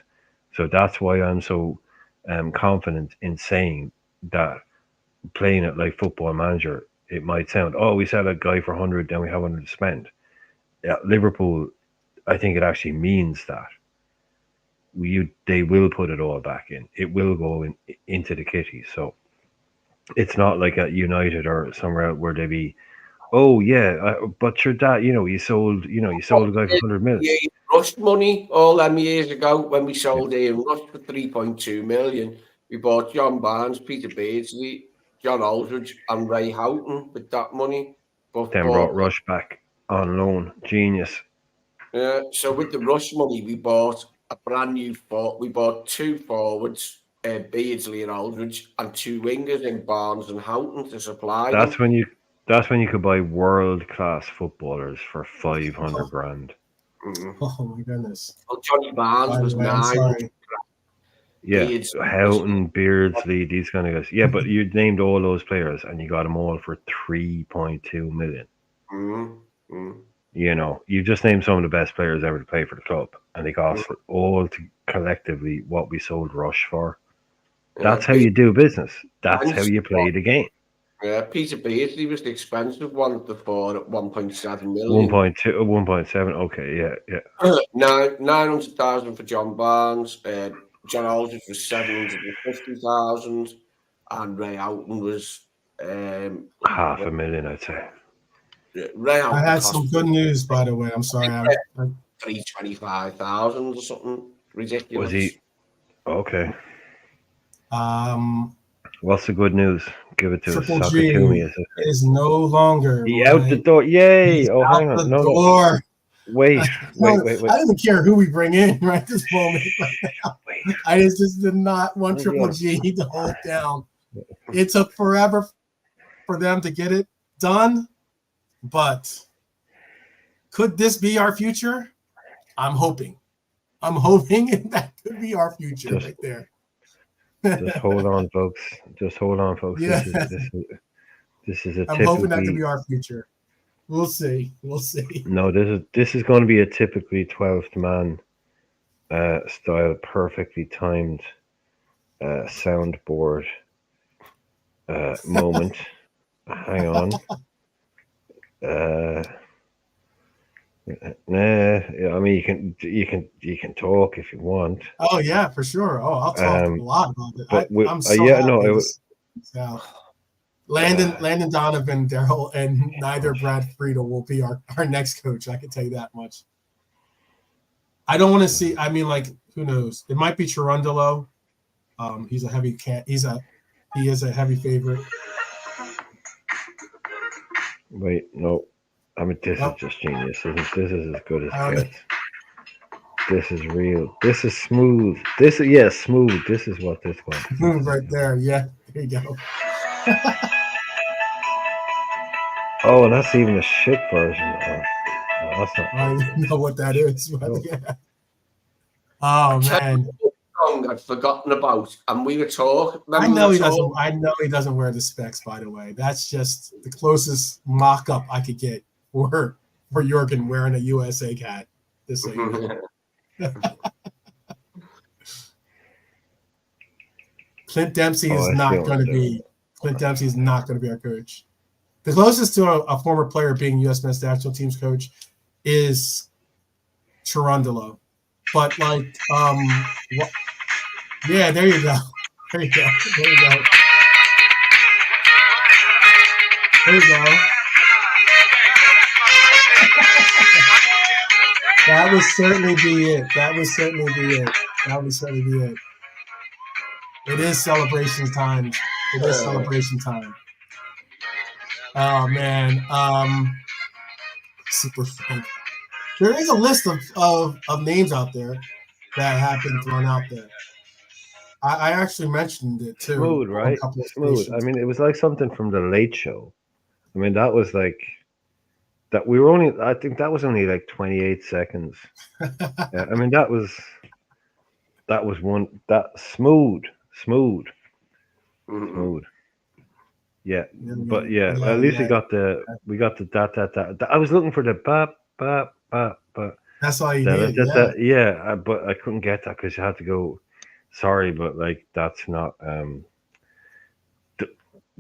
So that's why I'm so confident in saying that, playing it like Football Manager, it might sound, we sell a guy for 100, then we have 100 to spend. At Liverpool, I think it actually means that. they will put it all back in. It will go into the kitty. So it's not like at United or somewhere else where they be, oh yeah, but your dad, you sold a guy for 100 million. Yeah, Rush money all them years ago when we sold Ian Rush for 3.2 million. We bought John Barnes, Peter Beardsley, John Aldridge, and Ray Houghton with that money. Then brought Rush back on loan. Genius. So with the Rush money, we bought a brand new we bought 2 forwards, Beardsley and Aldridge, and 2 wingers in Barnes and Houghton to supply them. That's when you could buy world class footballers for 500 grand. Oh my goodness! Well, Johnny Barnes was 9. Yeah, Houghton, Beardsley, these kind of guys. Yeah, but you named all those players and you got them all for 3.2 million. You just named some of the best players ever to play for the club, and they cost all collectively what we sold Rush for. That's how you do business. That's how you play the game. Yeah, Peter Beardsley was the expensive one at the 4 at 1.7 million. 1.2, 1.7. Okay, yeah. 900,000 for John Barnes. John Aldridge was 750,000, and Ray Houghton was $500,000, I'd say. Ray Houghton I had some good news, by the way. I'm sorry. 325,000 or something ridiculous. Was he? Okay. Um, What's the good news? Give it to us. Triple Sock G it to me. is no longer. He out the door. Yay! He's hang out on. the No. door. Wait. I don't even care who we bring in right this moment. I just did not want Triple G to hold down. It took forever for them to get it done, but could this be our future? I'm hoping that could be our future right there. Just hold on, folks. Yeah. This is a I'm hoping that could be our future. We'll see. No, this is going to be a typically 12th man style, perfectly timed soundboard moment. Hang on. I mean you can talk if you want. Oh yeah, for sure. Oh, I'll talk a lot about it. But I'm so happy. No, Landon Donovan, Daryl, and neither Brad Friedel will be our next coach. I can tell you that much. I don't want to see. I mean, like, who knows? It might be Cherundolo. He's a heavy he is a heavy favorite. Wait, no. I mean, this is just genius. This is as good as it gets. This is real. This is smooth. Smooth. This is what this one. Smooth right there. Yeah, there you go. Oh, and that's even a shit version. That's not. I don't know what that is. But yeah. Oh man. Song I'd forgotten about, and we were talking. I know he doesn't wear the specs. By the way, that's just the closest mock-up I could get for Jurgen wearing a USA hat. This thing. Clint Dempsey is not going to be. Clint Dempsey is not going to be our coach. The closest to a former player being U.S. men's national team's coach is Cherundolo. But like, yeah, there you go. There you go. That would certainly be it. It is celebration time. Oh man. Super fun. There is a list of names out there that have been thrown out there. I actually mentioned it too. Smooth, right? Smooth. I mean, it was like something from the Late Show. I mean, that was like that. I think that was only like 28 seconds. Yeah, I mean, that was smooth. Yeah, but yeah, at least we got the that. I was looking for the ba. That's all you need. Yeah, but I couldn't get that because you had to go. Sorry, but like that's not.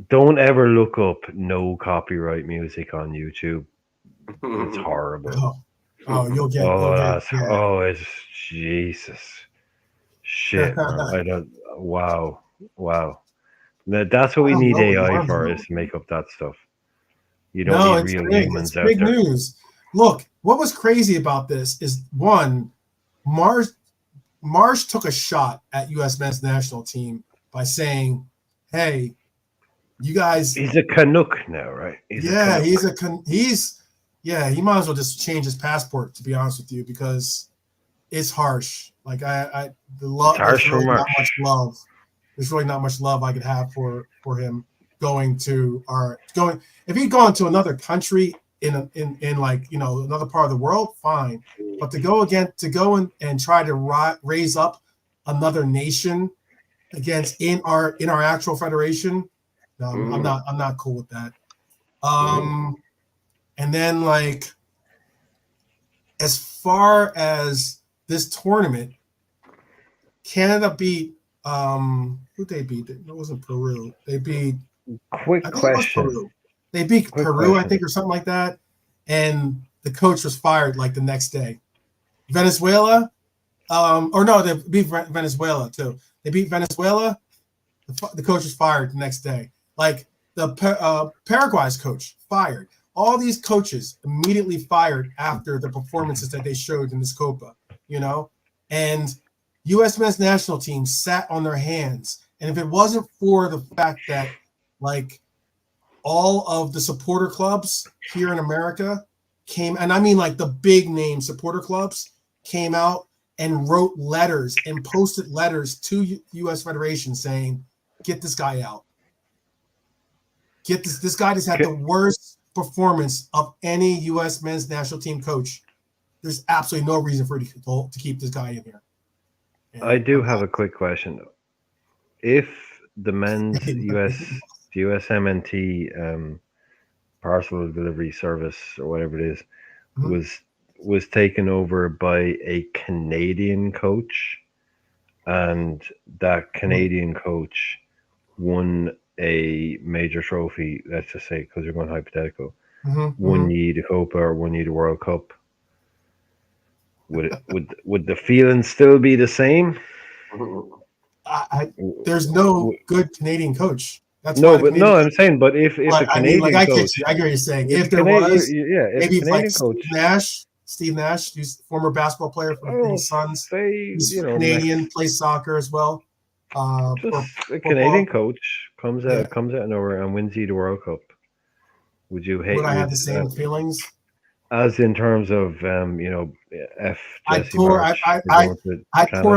Don't ever look up no copyright music on YouTube. It's horrible. Oh, you'll get. It's Jesus. Shit, man. I don't. Wow. That's what I we don't need know what AI Marvel for, is. is to make up that stuff. You don't No, need it's real big. humans It's out big there. news. Look, what was crazy about this is one, Marsh took a shot at U.S. men's national team by saying, "Hey, you guys, He's a Canuck now, right? He's a yeah, Canuck. he might as well just change his passport, to be honest with you, because it's harsh. Like the love, It's harsh for Marsh. There's really not much love I could have for him going. If he'd gone to another country in like, you know, another part of the world, fine. But to go and try to raise up another nation against in our actual federation, no, I'm not cool with that. And then, like, as far as this tournament, Canada beat who they beat? It wasn't Peru. They beat Quick I think it was question. Peru. They beat Quick Peru, I question. think, or something like that. And the coach was fired like the next day. Venezuela, or no, they beat Venezuela too. They beat Venezuela. The coach was fired the next day. Like the Paraguay's coach fired. All these coaches immediately fired after the performances that they showed in this Copa, you know? And U.S. men's national team sat on their hands. And if it wasn't for the fact that, like, all of the supporter clubs here in America came, and I mean like the big name supporter clubs, came out and wrote letters and posted letters to U.S. Federation saying, get this guy out. Get this guy just had the worst performance of any U.S. men's national team coach. There's absolutely no reason for it to keep this guy in here. And I do have a quick question though. If the men's USMNT parcel delivery service or whatever it is was taken over by a Canadian coach, and that Canadian coach won a major trophy, let's just say, because you're going hypothetical, won ye the Copa or won ye the World Cup, would the feeling still be the same? There's no good Canadian coach. That's I'm saying, but if a Canadian I coach, I get what you're saying. If there Canadian, was, maybe if a Canadian coach, Steve Nash, who's a former basketball player for the Phoenix Suns, he's Canadian, plays soccer as well. Just a Canadian coach comes out of nowhere and wins you the World Cup. Would you hate? Would I have the same feelings? As in terms of I'd pour a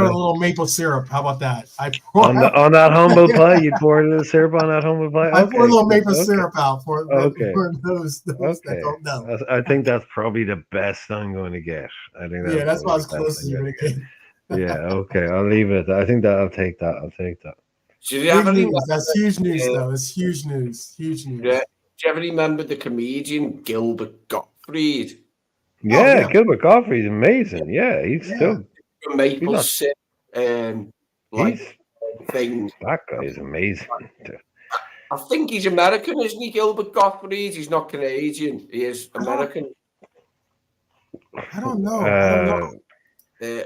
little maple syrup. How about that? On that humble pie, you pour a little syrup on that humble pie. I pour a little maple syrup out for those that don't know. I think that's probably the best I'm going to get. I think that's about as close as you're going to get. Yeah, okay, I'll leave it. I think that I'll take that. That's huge news, though. It's huge news. Huge news. Yeah. Do you ever remember the comedian Gilbert Gottfried? Yeah, Gilbert Gottfried's amazing. Yeah, he's still maple syrup thing. That guy is amazing. I think he's American, isn't he, Gilbert Gottfried? He's not Canadian. He is American. I don't know. He's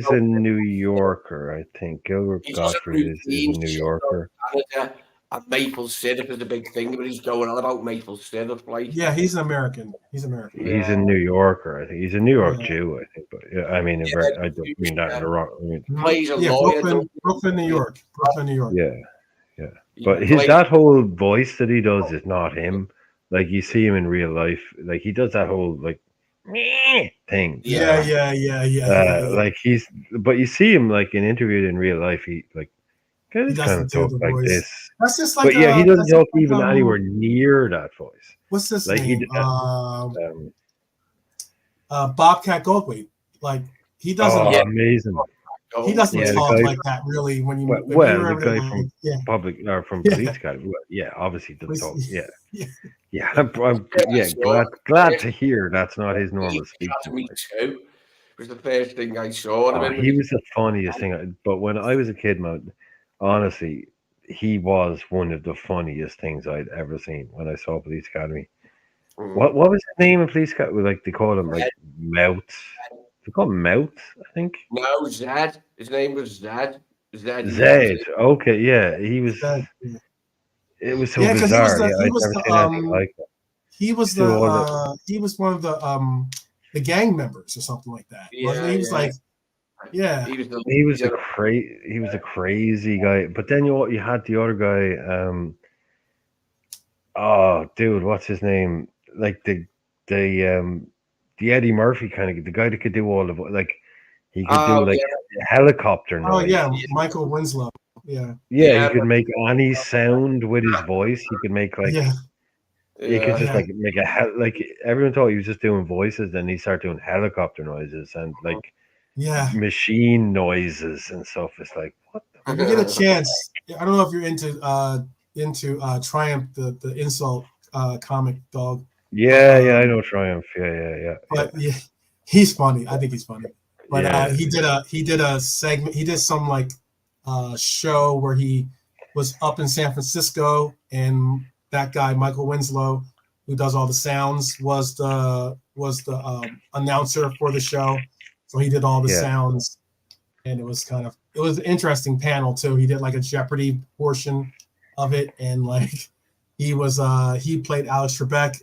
a New Yorker, I think. Gilbert Gottfried is a New Yorker. Canada, and maple syrup is a big thing, but he's going on about maple syrup. Yeah, he's an American. He's a New Yorker, I think. He's a New York Jew, I think. But I mean, I don't mean that in the wrong. Plays a lawyer. Brooklyn, New York. Yeah. But that whole voice that he does is not him. Like, you see him in real life. Like, he does that whole, like, thing. Yeah. Like, but you see him, like, in interviewed in real life. He doesn't talk like voice. this. That's just like, but he doesn't talk even anywhere near that voice. What's this name? Bobcat Goldthwait. Like, he doesn't. Oh, amazing. He doesn't talk like that, really. When you the guy from public or from Police Academy. Obviously doesn't talk. I'm glad to hear that's not his normal speech. Me too. It was the first thing I saw. He was the funniest thing. But when I was a kid, man, honestly, he was one of the funniest things I'd ever seen when I saw Police Academy. What was his name in Police Academy? Like, they called him like Mouth. They call him Mouth, I think. No, Zed. His name was Zed. Zed. Zed. Okay, yeah, he was. That- It was so yeah, because bizarre. Yeah, I'd never seen anything like that. he was Do all the- he was one of the gang members or something like that. Wasn't he? He was like, yeah. He was the He was leader. he was a crazy guy. But then you had the other guy. Oh, dude, what's his name? Like the Eddie Murphy kind of the guy that could do all of like he could do Oh, like yeah. helicopter Oh noise. yeah, Michael Winslow. Yeah. Yeah, Yeah, he could but- make any sound with his voice. He could make like Yeah. he could just Yeah. like make like everyone thought he was just doing voices, then he started doing helicopter noises and like Yeah. machine noises and stuff. It's like what the If you get a chance, I don't know if you're into Triumph, the insult comic dog, Yeah, I know Triumph. Yeah. but yeah, he's funny. I think he's funny. But Yeah. he did a segment. He did some like show where he was up in San Francisco, and that guy Michael Winslow, who does all the sounds, was the announcer for the show. So he did all the Yeah. sounds, and it was an interesting panel too. He did like a Jeopardy portion of it, and like he played Alex Trebek,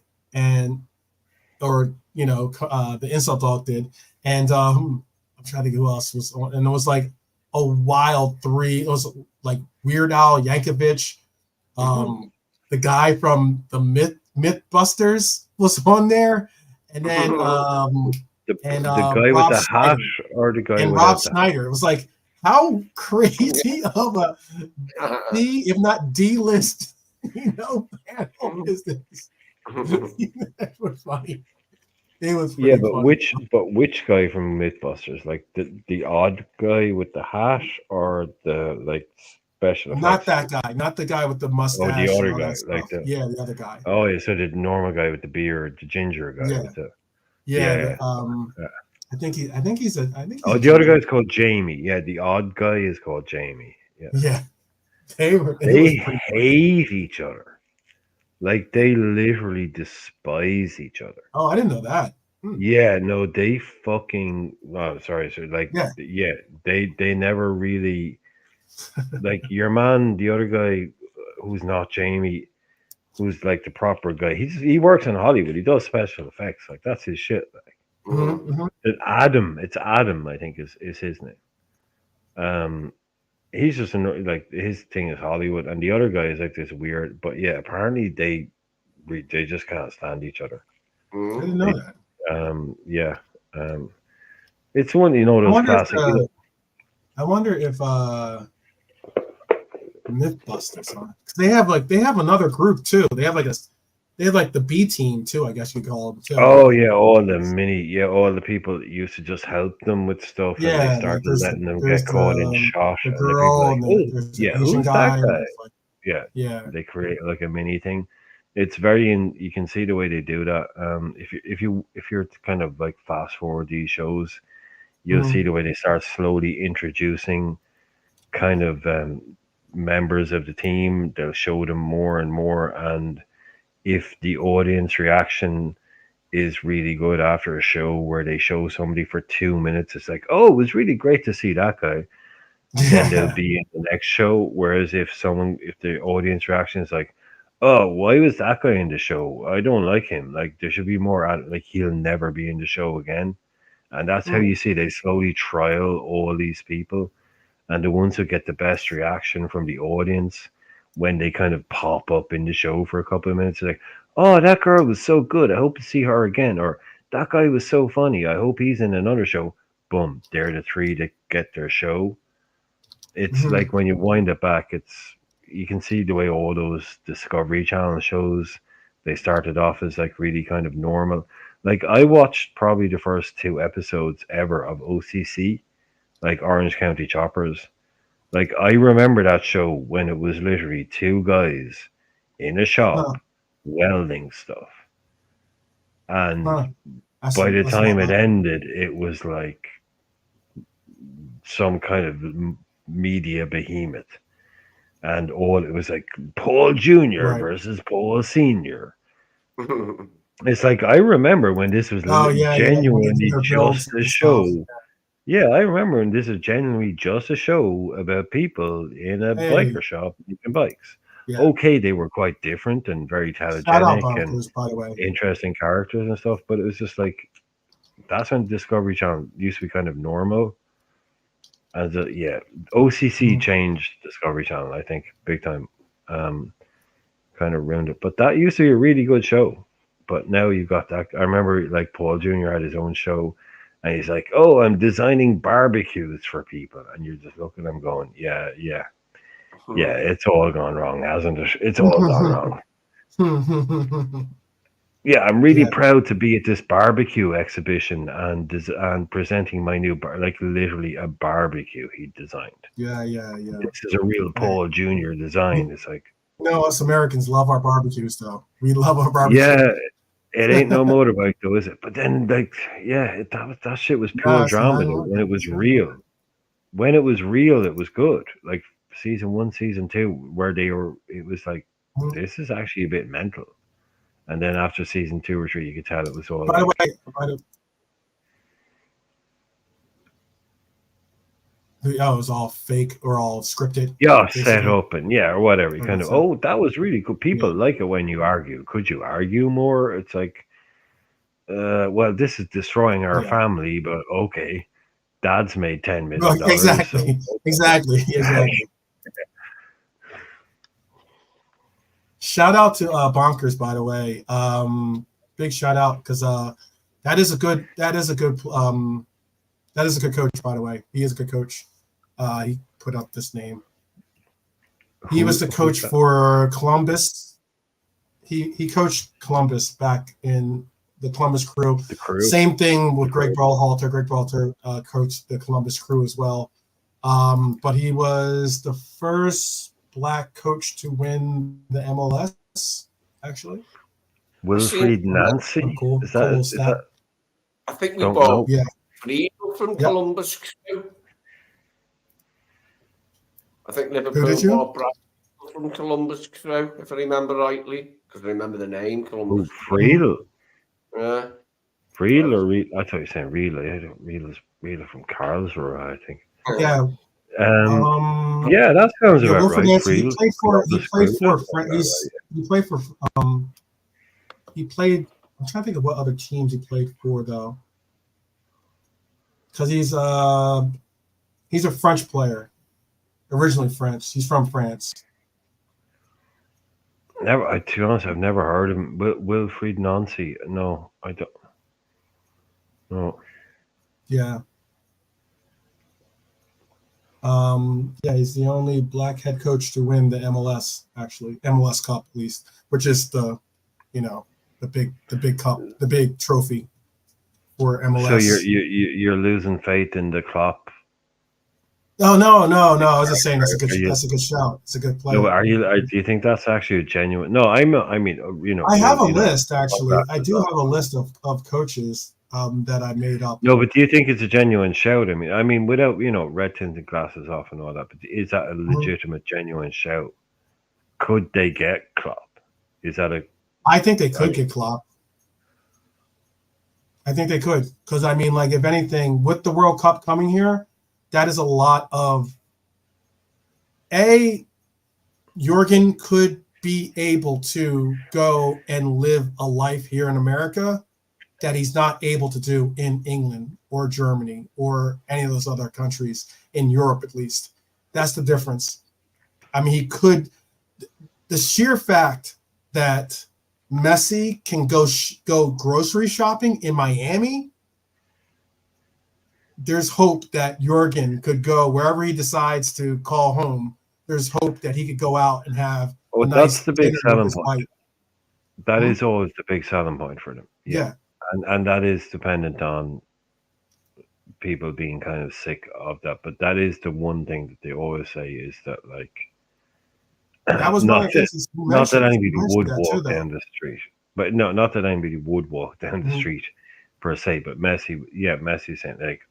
the insult dog did, and I'm trying to think who else was on, and it was like a wild three. It was like Weird Al Yankovic, the guy from the Mythbusters was on there, and then The and guy with Rob the hat Schneider. or the guy and without Rob the hat? Schneider. It was like, how crazy of a D, if not D-list, panel is this? That was funny. It was Yeah, pretty but funny. which guy from Mythbusters? Like the odd guy with the hat or the like special effects? Not that guy, not the guy with the mustache. Oh, the other and all guy, that stuff. like the Yeah, the other guy. oh yeah, so the normal guy with the beard, the ginger guy Yeah. with the Yeah. Yeah. I think he's a. oh the other guy's called Jamie. Yeah, the odd guy is called Jamie. Yeah, Yeah, they they was pretty funny. hate each other. Like they literally despise each other. Oh, I didn't know that. Yeah, no, they fucking. Oh, sorry, sir. Like, Yeah. they never really like your man, the other guy who's not Jamie, who's like the proper guy. He works in Hollywood. He does special effects. Like that's his shit. Like it's Adam, I think is his name. He's just like his thing is Hollywood, and the other guy is like this weird. But yeah, apparently they just can't stand each other. I didn't know that. It's one those classic. I wonder if Mythbusters on it, because they have another group too. They have like the B team too. I guess you call them too. Oh yeah, all the people that used to just help them with stuff. Yeah, and they started letting them get caught in shot. The and girl people and there's the Asian who's guy. that guy? Like, Yeah, they create like a mini thing. It's very you can see the way they do that. If you're to kind of like fast forward these shows, you'll see the way they start slowly introducing kind of members of the team. They'll show them more and more, and if the audience reaction is really good after a show where they show somebody for 2 minutes, it's like, oh, it was really great to see that guy. Then they'll be in the next show. Whereas if the audience reaction is like, oh, why was that guy in the show? I don't like him. Like there should be more like he'll never be in the show again. And that's how you see they slowly trial all these people. And the ones who get the best reaction from the audience when they kind of pop up in the show for a couple of minutes, like, oh, that girl was so good. I hope to see her again. Or that guy was so funny. I hope he's in another show. Boom. They're the three that get their show. It's like when you wind it back, you can see the way all those Discovery Channel shows, they started off as like really kind of normal. Like I watched probably the first 2 episodes ever of OCC, like Orange County Choppers. Like I remember that show when it was literally 2 guys in a shop welding stuff. And by the time it ended, it was like some kind of media behemoth. And it was like Paul Jr. versus Paul Sr. It's like I remember when this was Oh yeah, yeah. When they do genuinely their builds just a and show. stuff. Yeah, I remember when this was genuinely just a show about people in a Hey, biker shop making bikes. yeah. Okay, they were quite different and very Shout out telegenic and Bonkers, by the way. interesting characters and stuff, but it was just like that's when Discovery Channel used to be kind of normal. As a, yeah, OCC Mhm. changed Discovery Channel, I think, big time. Kind of ruined it. But that used to be a really good show. But now you've got that. I remember like Paul Jr. had his own show, and he's like, "Oh, I'm designing barbecues for people," and you're just looking at him going, "Yeah, yeah, yeah. It's all gone wrong, hasn't it? It's all gone wrong." Yeah, I'm really Yeah, proud to be at this barbecue exhibition and presenting my new like literally a barbecue he designed. yeah. This is a real Hey, Paul Jr. design. It's like, us Americans love our barbecues, though. We love our barbecue. yeah, it ain't no motorbike though, is it? But then, like, yeah, that shit was pure No, it's drama not. though, when it was real. When it was real, it was good. Like season 1, season 2, where it was like, Mhm. this is actually a bit mental. And then after season 2 or 3, you could tell it was all By the like, way, it was all fake or all scripted, yeah, set basically. up and yeah, or whatever. Or Kind of, so. oh, that was really good. People Yeah. like it when you argue. Could you argue more? It's like, well, this is destroying our Yeah. family, but okay. Dad's made $10 million. Right, So exactly. Shout out to Bonkers, by the way. Big shout out because that is a good coach, by the way. He is a good coach. He put up this name. He was the coach for Columbus. He coached Columbus back in the Columbus Crew. The Crew. Same thing with Greg Berhalter. Greg Berhalter coached the Columbus Crew as well. But he was the first black coach to win the MLS, actually. Wilfried Nancy. Cool Is that? stat. I think we Don't bought know. Yeah. Friedel from Columbus Crew. I think Liverpool did you? bought Brad from Columbus Crew, if I remember rightly, because I remember the name Columbus. Friedel. Yeah. Friedel or Reed? I thought you were saying Reedler. Reedler from Karlsruhe, I think. Yeah. Yeah, that sounds about Wilfried right. Nancy, Friedel. I'm trying to think of what other teams he played for though. Because he's a French player. Originally French. He's from France. To be honest, I've never heard of him. Wilfried Nancy. No, I don't. No. Yeah. Yeah, he's the only black head coach to win the MLS, actually. MLS Cup, at least, which is the big cup, the big trophy for MLS. So you're losing faith in the Klopp. Oh no! I was just saying that's a good shout. It's a good play. No, do you think that's actually a genuine? No, I mean, I have a list actually. I do have a list of coaches that I made up. No, but do you think it's a genuine shout? I mean, without red tinted glasses off and all that, but is that a legitimate, genuine shout? Could they get Klopp? Is that a? I think they could get Klopp. I think they could, because I mean, like, if anything, with the World Cup coming here, that is a lot of. Jurgen could be able to go and live a life here in America that he's not able to do in England or Germany or any of those other countries, in Europe at least. That's the difference. I mean, he could. The sheer fact that Messi can go grocery shopping in Miami, there's hope that Jurgen could go wherever he decides to call home. There's hope that he could go out and have a nice that's the big dinner with selling his point. wife. That is always the big selling point for them. Yeah. And that is dependent on people being kind of sick of that. But that is the one thing that they always say is that, like, that was not that anybody would walk too, down the street. But no, not that anybody would walk down the street per se. But Messi saying, like,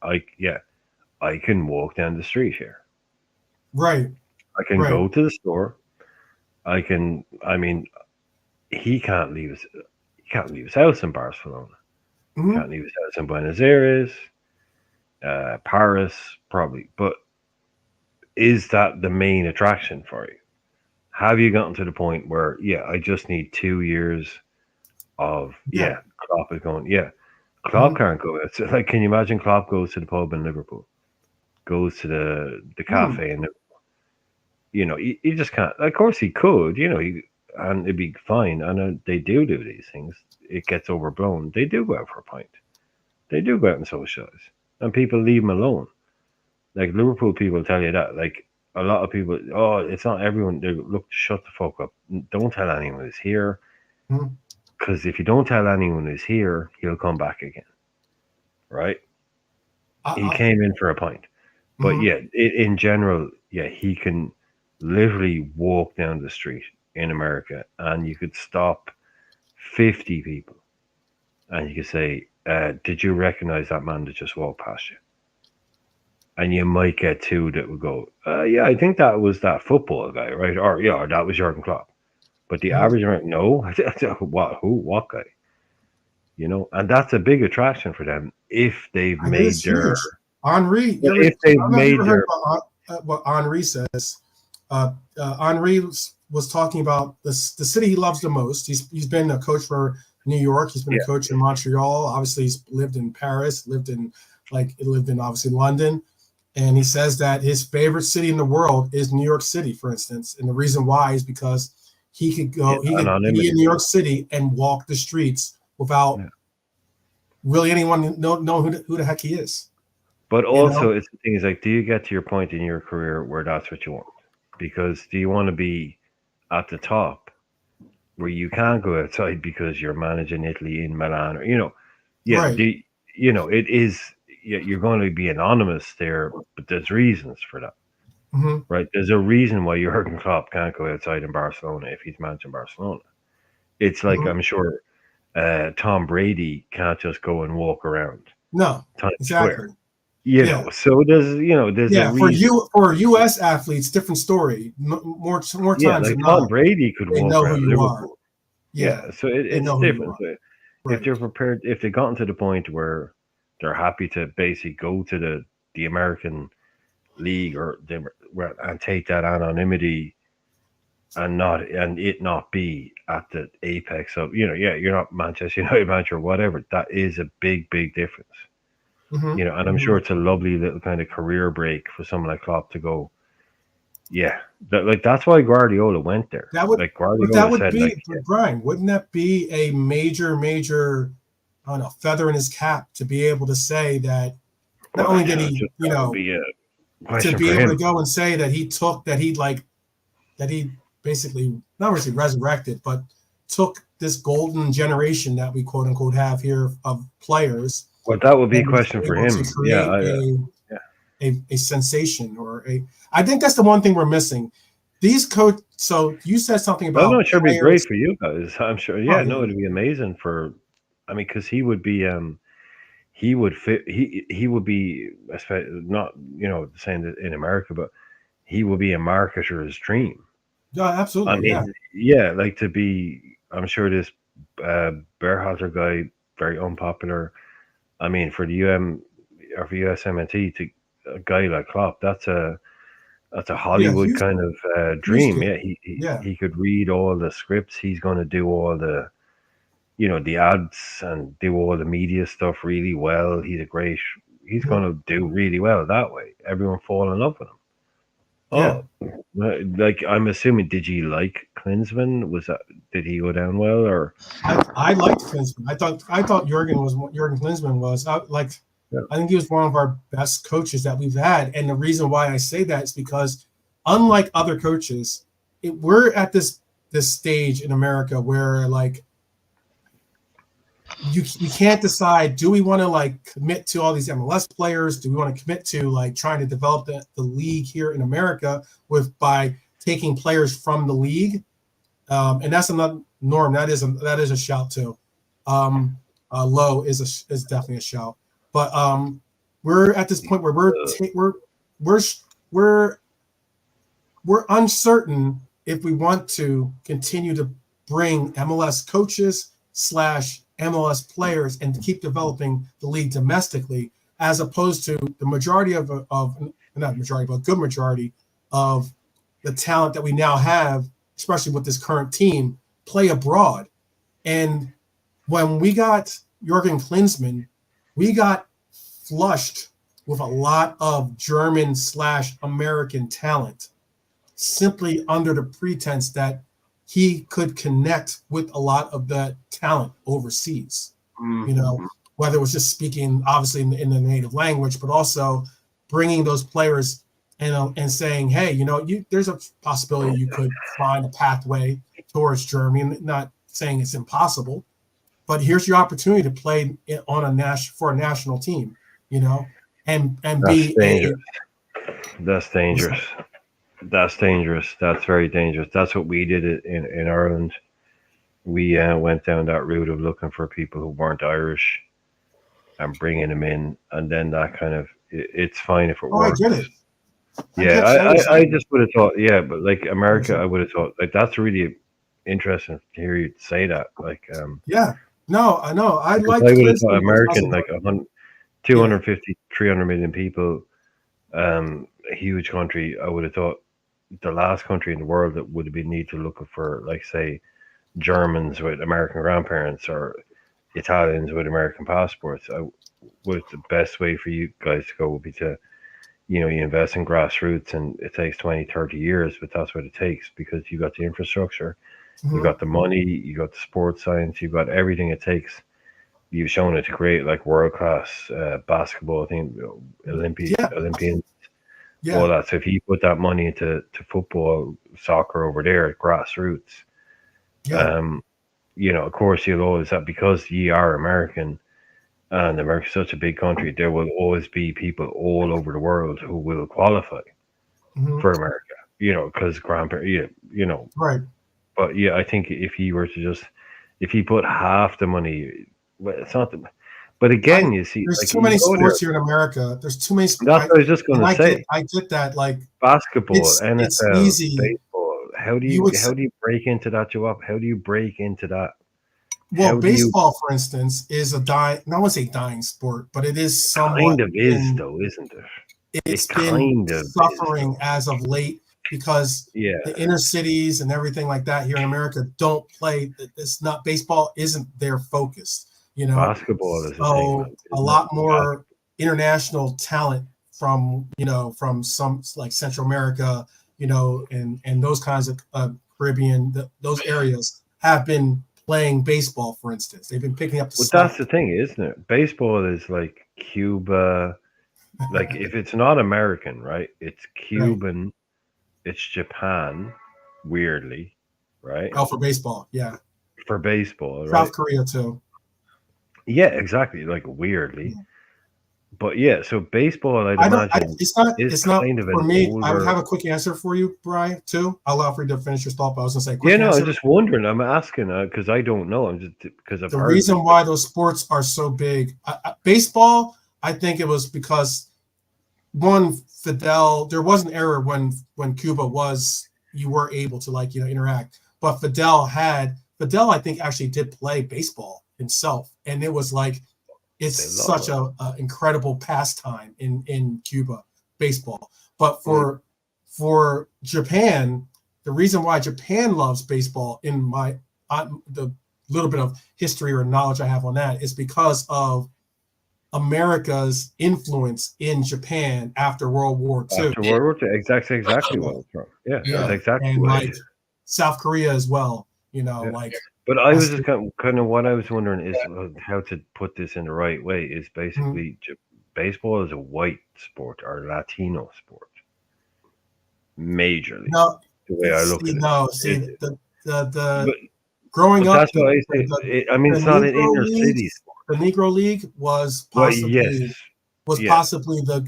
I can walk down the street here. Right. I can go to the store. I mean, he can't leave You can't leave his house in Barcelona. Mhm. Can't leave his house in Buenos Aires, Paris, probably. But is that the main attraction for you? Have you gotten to the point where, yeah, I just need 2 years of, Yeah. Klopp is going, Klopp can't go. It's like, can you imagine Klopp goes to the pub in Liverpool, goes to the cafe, and he just can't. Of course, he could, and it'd be fine. And they do these things. It gets overblown. They do go out for a pint. They do go out and socialize, and people leave them alone. Like Liverpool people tell you that. Like a lot of people, oh, it's not everyone. They look, shut the fuck up. Don't tell anyone who's here, Mhm. because if you don't tell anyone who's here, he'll come back again. Right? He came in for a pint, but Mhm. in general, he can literally walk down the street in America, and you could stop 50 people, and you could say, "Did you recognize that man that just walked past you?" And you might get two that would go, "Yeah, I think that was that football guy, right?" Or or that was Jurgen Klopp. But the Mhm. average American, no, what guy? And that's a big attraction for them if they've It made is their, huge. Henri, if I they've don't know if you made ever heard their, about what Henri says. Henri was talking about the city he loves the most. He's been a coach for New York. He's been a coach in Montreal. Obviously, he's lived in Paris. Lived in obviously London. And he says that his favorite city in the world is New York City, for instance. And the reason why is because he could be anonymity. in New York City and walk the streets without really anyone know who the heck he is. But also, it's the thing is like, do you get to your point in your career where that's what you want? Because do you want to be at the top where you can't go outside because you're managing Italy in Milan, or Right. it is. You're going to be anonymous there, but there's reasons for that, right? There's a reason why Jurgen Klopp can't go outside in Barcelona if he's managing Barcelona. It's like I'm sure Tom Brady can't just go and walk around No, Times exactly. Square. So there's a reason. For U.S. athletes, different story. More times Like than Tom not, Brady could they walk know who around you are. Liverpool. Yeah, So they it's know who you different. are. So if Right. they're prepared, if they've gotten to the point where they're happy to basically go to the American league and take that anonymity and it not be at the apex of you're not Manchester United manager or whatever. That is a big difference. And I'm sure it's a lovely little kind of career break for someone like Klopp to go. Yeah, that's why Guardiola went there. Like Guardiola said, Brian, wouldn't that be a major, I don't know, feather in his cap to be able to say that not only did he, that would be a to question be for able him. to go and say that he basically not really resurrected, but took this golden generation that we quote unquote have here of players. Well, that would be a and was question for able to him. create a sensation I think that's the one thing we're missing. These coach. So you said something about. I'm sure it'd be great for you guys. I'm sure. Yeah, no, yeah. it'd be amazing for. I mean, because he would be. He would fit. He would be. Not saying that in America, but he would be a marketer's dream. Yeah, absolutely. I mean, like to be. I'm sure this Berhalter guy, very unpopular. I mean, for the or for USMNT, to a guy like Klopp, that's a Hollywood kind of dream. He could read all the scripts. He's going to do all the, the ads and do all the media stuff really well. He's going to do really well that way. Everyone fall in love with him. Yeah. Like I'm assuming, did you like Klinsmann? Did he go down well, or? I liked Klinsmann. I thought Jurgen Klinsmann was I think he was one of our best coaches that we've had. And the reason why I say that is because unlike other coaches, we're at this stage in America where we can't decide, do we want to commit to all these MLS players? Do we want to commit to trying to develop the league here in America by taking players from the league? And that's another norm. That is a shout too. Low is definitely a shout. But we're at this point where we're uncertain if we want to continue to bring MLS coaches, MLS players and to keep developing the league domestically, as opposed to the majority of not majority, but a good majority of the talent that we now have, especially with this current team, play abroad. And when we got Jurgen Klinsmann, we got flushed with a lot of German/American talent, simply under the pretense that he could connect with a lot of the talent overseas. Mm-hmm. You know, whether it was just speaking obviously in the native language, but also bringing those players and saying, hey, you know, there's a possibility you could find a pathway towards Germany. Not saying it's impossible, but here's your opportunity to play on for a national team, you know, and That's be dangerous. That's dangerous. That's dangerous. That's very dangerous. That's what we did in Ireland. We went down that route of looking for people who weren't Irish and bringing them in, and then that kind of it's fine if it works. I get it. I just would have thought, yeah, but like America, I would have thought like that's really interesting to hear you say that. Like, yeah, no, I know. I would have thought American, like 250, yeah. 300 million people, a huge country. I would have thought the last country in the world that would have been need to look for, like, say, Germans with American grandparents or Italians with American passports. The best way for you guys to go would be to, you know, you invest in grassroots, and it takes 20, 30 years, but that's what it takes because you got the infrastructure, you got the money, you got the sports science, you got everything it takes. You've shown it to create like world-class basketball, I think, Olympians, all that. So if you put that money into football, soccer over there at grassroots, you know, of course you'll always have, because ye are American, and America's such a big country, there will always be people all over the world who will qualify for America, you know, because grandparents, you know. Right. But yeah, I think if you were to if you put half the money, well, it's not the, but again, you see, there's like, too many sports here in America. There's too many sports. That's what I was just going to say. I get that. Like basketball, NFL, it's easy. Baseball. How do you break into that, Joe? How do you break into that? Well, baseball, for instance, is a dying. I won't say dying sport, but it is somewhat. Kind of is, though, isn't it? It's been suffering as of late because the inner cities and everything like that here in America don't play. It's not, baseball isn't their focus. You know, basketball is a lot more international talent from some like Central America, you know, and those kinds of Caribbean, those areas have been playing baseball, for instance. They've been picking up the slack. That's the thing, isn't it? Baseball is like Cuba. Like, if it's not American, right? It's Cuban, right. It's Japan, weirdly, right? Oh, for baseball, yeah. For baseball, right? South Korea too. Yeah, exactly. Like, weirdly. But yeah, so baseball, I'd imagine it's not kind of for me. I would have a quick answer for you, Brian, too. I'll allow for you to finish your thought, but I was going to say answer. I'm just wondering. I'm asking because I don't know. I'm just because I've heard the reason why those sports are so big. Baseball, I think it was because Fidel. There was an era when Cuba you were able to interact, but Fidel, I think, actually did play baseball himself, and it was like. It's such an incredible pastime in Cuba, baseball. But for Japan, the reason why Japan loves baseball, in the little bit of history or knowledge I have on that, is because of America's influence in Japan after World War II. After World War II, exactly what it's from. Yeah, that's exactly and what it is. South Korea as well. But I was just kind of what I was wondering is how to put this in the right way is basically baseball is a white sport or Latino sport, majorly. No, the way I look at it. Growing up, that's what I say. It's not an inner city sport. The Negro League was possibly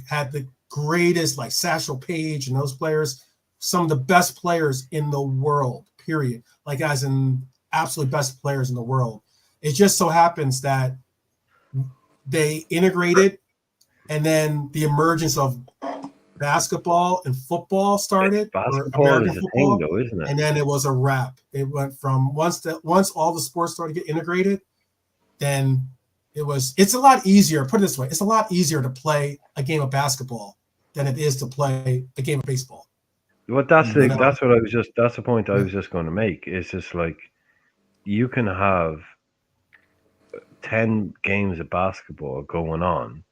had the greatest, like Satchel Paige and those players, some of the best players in the world. Period. Like, as in absolute best players in the world. It just so happens that they integrated, and then the emergence of basketball and football started, or Basketball American is a football, thing, though, isn't it? and then it was a wrap. It went from once all the sports started to get integrated, then it's a lot easier. Put it this way, it's a lot easier to play a game of basketball than it is to play a game of baseball. Well, that's You know? that's the point I was just going to make. It's just like you can have 10 games of basketball going on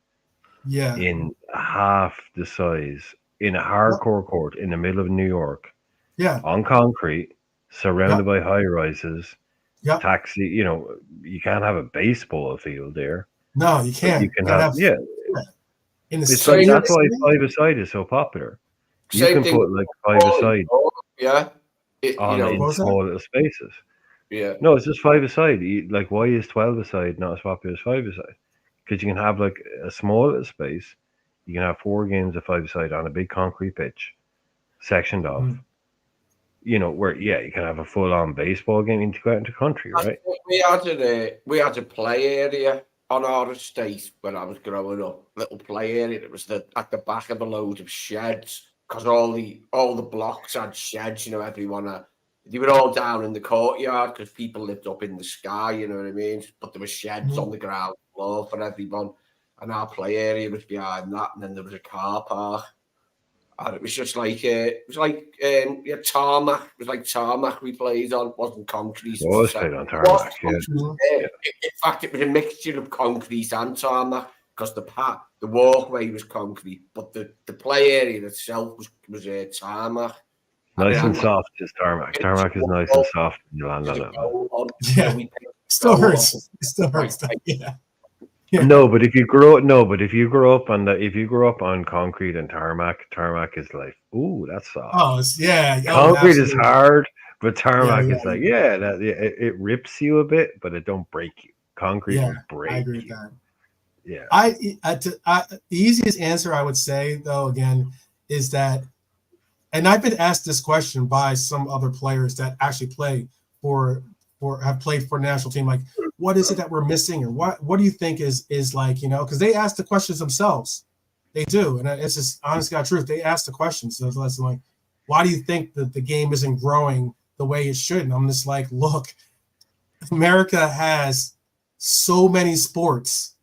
Yeah. in half the size in a hardcore court in the middle of New York. Yeah. On concrete, surrounded by high rises. Yeah. Taxi, you can't have a baseball field there. No, you can't. You can have In the it's same like that's why city? 5-a-side is so popular. You Same can thing put like 5-a-side yeah. on in What was that? small little spaces. Yeah. No, it's just 5-a-side. Like, why is 12-a-side not as popular as 5-a-side? Because you can have like a small little space. You can have 4 games of 5-a-side on a big concrete pitch, sectioned off. Where you can have a full-on baseball game and go out into country, right? We had a play area on our estate when I was growing up. Little play area. It was at the back of a load of sheds, because all the blocks had sheds. Everyone they were all down in the courtyard because people lived up in the sky. You know what I mean? But there were sheds on the ground floor for everyone, and our play area was behind that. And then there was a car park. And it was just like tarmac. It was like tarmac we played on. It wasn't concrete. Well, I played on tarmac. In fact, it was a mixture of concrete and tarmac, because the walkway was concrete, but the play area itself was tarmac. Nice and soft is tarmac. Tarmac is nice and soft when you land on it. Yeah. Still hurts. It still hurts. Yeah. Yeah. No, but if you grow up on concrete and tarmac is like, ooh, that's soft. Oh, yeah. Concrete is hard, but tarmac is like, it rips you a bit, but it don't break you. Concrete will break. I agree with that. Yeah. The easiest answer I would say, though, again, is that, and I've been asked this question by some other players that actually play have played for the national team, like, what is it that we're missing, or what do you think is like, because they ask the questions themselves. They do, and it's just honest God truth. They ask the questions. So it's like, why do you think that the game isn't growing the way it should? And I'm just like, look, America has so many sports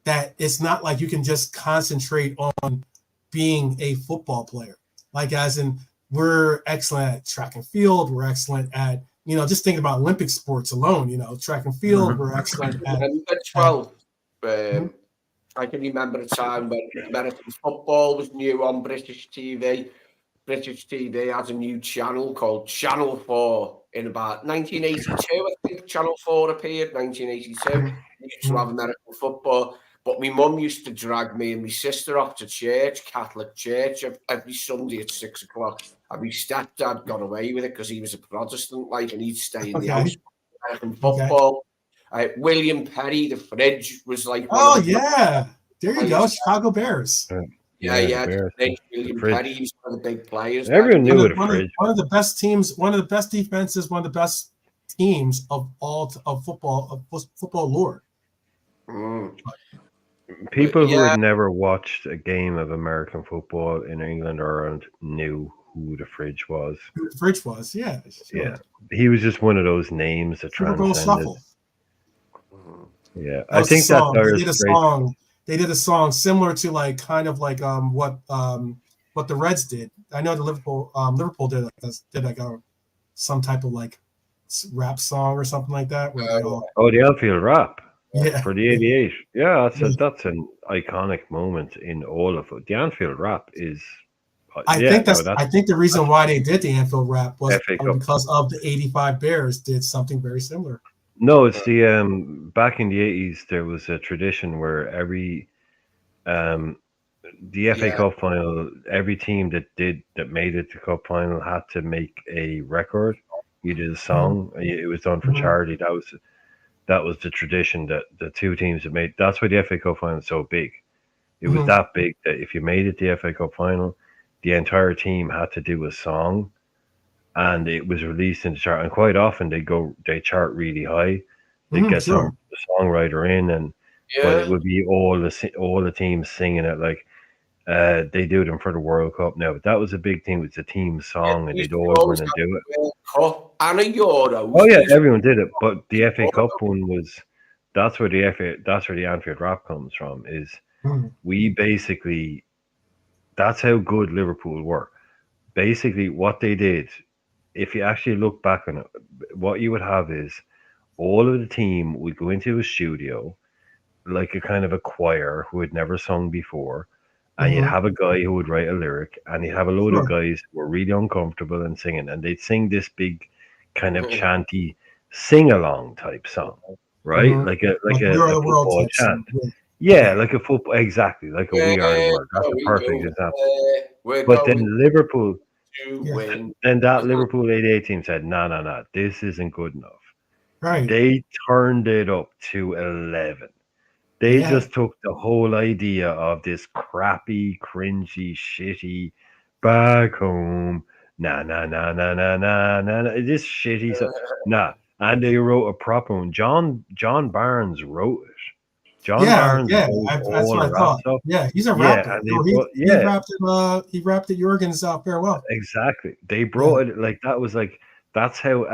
that it's not like you can just concentrate on being a football player. Like, as in, we're excellent at track and field. We're excellent at, just thinking about Olympic sports alone, track and field, we're excellent at. I can remember a time when American football was new on British TV. British TV had a new channel called Channel 4 in about 1982. I think Channel 4 appeared, 1982. We used to have American football. But my mum used to drag me and my sister off to church, Catholic church, every Sunday at 6 o'clock. And my stepdad got away with it because he was a Protestant, and he'd stay in the house. American football. William Perry, the fridge, was like. Oh, yeah. There you go. Chicago Bears. Yeah. William Perry was one of the big players. Everyone knew it. One of the best teams, one of the best defenses, one of the best teams of football lore. People who had never watched a game of American football in England or Ireland knew who the fridge was. Who the fridge was, yeah. Sure. Yeah. He was just one of those names that transcended. Yeah. I think that they did a song similar to what the Reds did. I know the Liverpool did some type of like rap song or something like that. The Anfield rap. Yeah. For the 88. Yeah, that's an iconic moment in all of it. The Anfield rap is. I think the reason why they did the Anfield rap was because of the 85 Bears did something very similar. No, it's the back in the 80s there was a tradition where every the FA Cup final, every team that made it to Cup final had to make a record. You did a song. It was done for charity. That was the tradition that the two teams had made. That's why the FA Cup final is so big. It was that big that if you made it to the FA Cup final, the entire team had to do a song, and it was released in the chart. And quite often they chart really high. They get the songwriter in, but it would be all the teams singing it. Like They do them for the World Cup now. But that was a big thing. It was a team song, and We they'd always always win and have do it. a World Cup and a Euros. Oh yeah, These- everyone did it. But the FA Cup one was that's where the Anfield Rap comes from. Is Mm. we basically that's how good Liverpool were. Basically, what they did, if you actually look back on it, what you would have is all of the team would go into a studio, like a kind of a choir who had never sung before, and you'd Mhm. have a guy who would write a lyric, and you'd have a load of Sure. guys who were really uncomfortable in singing, and they'd sing this big kind of chanty sing along type song, right? Mhm. Like a Like We Are a the World football type chant. song. Yeah, like a football exactly, like a We Are the World. That's a we perfect go example. there. We're But then going Liverpool to Yeah. win. then that Liverpool 88 team said, no, this isn't good enough. Right. They turned it up to 11. They Yeah. just took the whole idea of this crappy, cringy, shitty, back home, this shitty stuff. Nah. And they wrote a proper one. John Barnes wrote it. John Barnes Yeah. wrote That's all what the I rap thought. stuff. Yeah, he's a Yeah, rapper. and they So brought, he rapped at Jurgen's farewell. exactly. They brought it like that was like that's how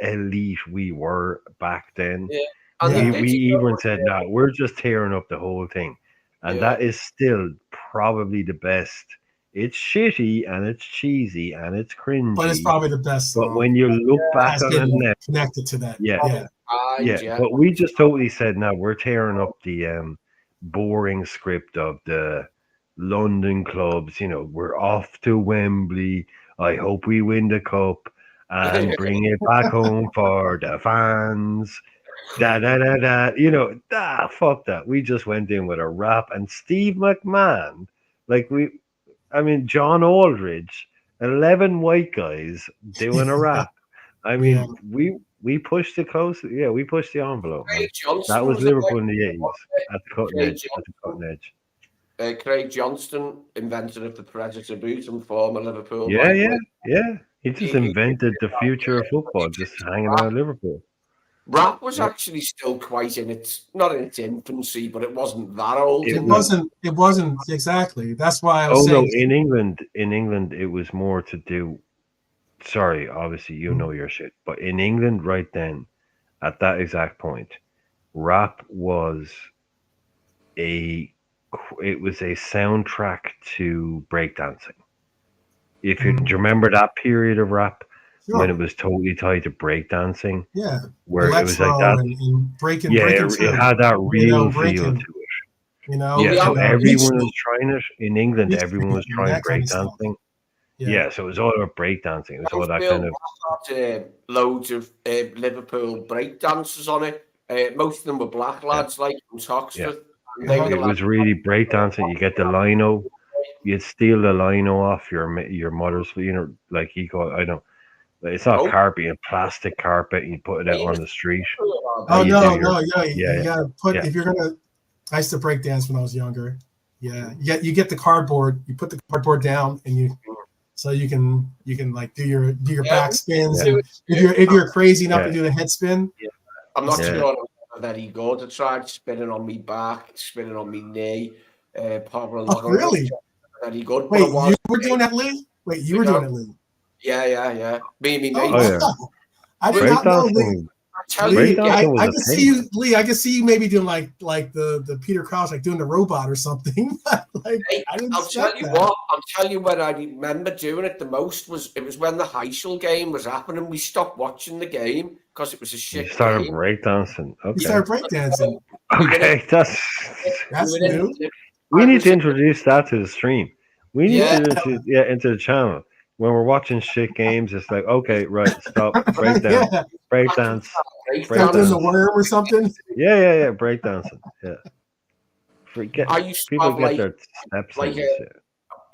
elite we were back then. Yeah. And Yeah. they We did even said, "No, we're just tearing up the whole thing," and Yeah. that is still probably the best. It's shitty and it's cheesy and it's cringy, But it's probably the best but song. when you look back Has on it been now, connected to that. yeah, Yeah. yeah. But we just totally said, "No, we're tearing up the boring script of the London clubs. You know, we're off to Wembley. I hope we win the cup and bring it back home for the fans." You know, fuck that. We just went in with a rap and Steve McMahon, like I mean, John Aldridge, 11 white guys doing a rap. I mean, Yeah. we pushed it close. Yeah, we pushed the envelope, man. Craig Johnston That was was Liverpool in the 80s at the cutting Craig edge. At the cutting edge. Craig Johnston, inventor of the Predator boot and former Liverpool. Yeah, player. yeah. He just invented the future of football, just hanging out at Liverpool. Rap was actually still quite in its not in its infancy, but it wasn't that old. It wasn't exactly. That's why I was Oh no, saying. in England, it was more to do. Sorry, obviously you know your shit, but in England, right then, at that exact point, rap was a soundtrack to breakdancing. Do you remember that period of rap when it was totally tied to breakdancing? Yeah, where it was like that. And breaking. Yeah, breaking it had that real feel breaking, to it. You know. Yeah, so you know, everyone was trying it in England. mixed Everyone was breaking, trying that kind of stuff. breakdancing. Yeah, so it was all about breakdancing. It was all that kind of. Had, loads of Liverpool breakdancers on it. Most of them were black lads, like from Oxford. Yeah. It was really breakdancing. You get the lino, you'd steal the lino off your mother's. You know, like he called. I don't. It's not carpet, you plastic carpet. And you put it out on the street. Oh no, you gotta put yeah. If you're gonna. I used to break dance when I was younger. Yeah, you get the cardboard. You put the cardboard down, and you can like do your back spins. And if you're crazy enough to do the head spin. Yeah. I'm not sure I'm very good. I tried spinning on me back, spinning on me knee. Really? Very good. Wait, you were doing that, Lee? Wait, you were doing it, Lee? Yeah. Me and me Oh, mates. wow. I did not know, Lee. Lee, I can see you, Lee. I can see you maybe doing like the Peter Crouch, like doing the robot or something. Like, I'll tell you what. I'll tell you when I remember doing it the most was when the Heysel game was happening. We stopped watching the game because it was a shit. You started game. breakdancing. Okay. You started breakdancing. Okay, that's new. We need to introduce that to the stream. We need to into the channel. When we're watching shit games, it's like, okay, right, stop, breakdown, breakdance, breakdance, the worm or something. Yeah, breakdancing. Yeah. I used to people have get their steps like in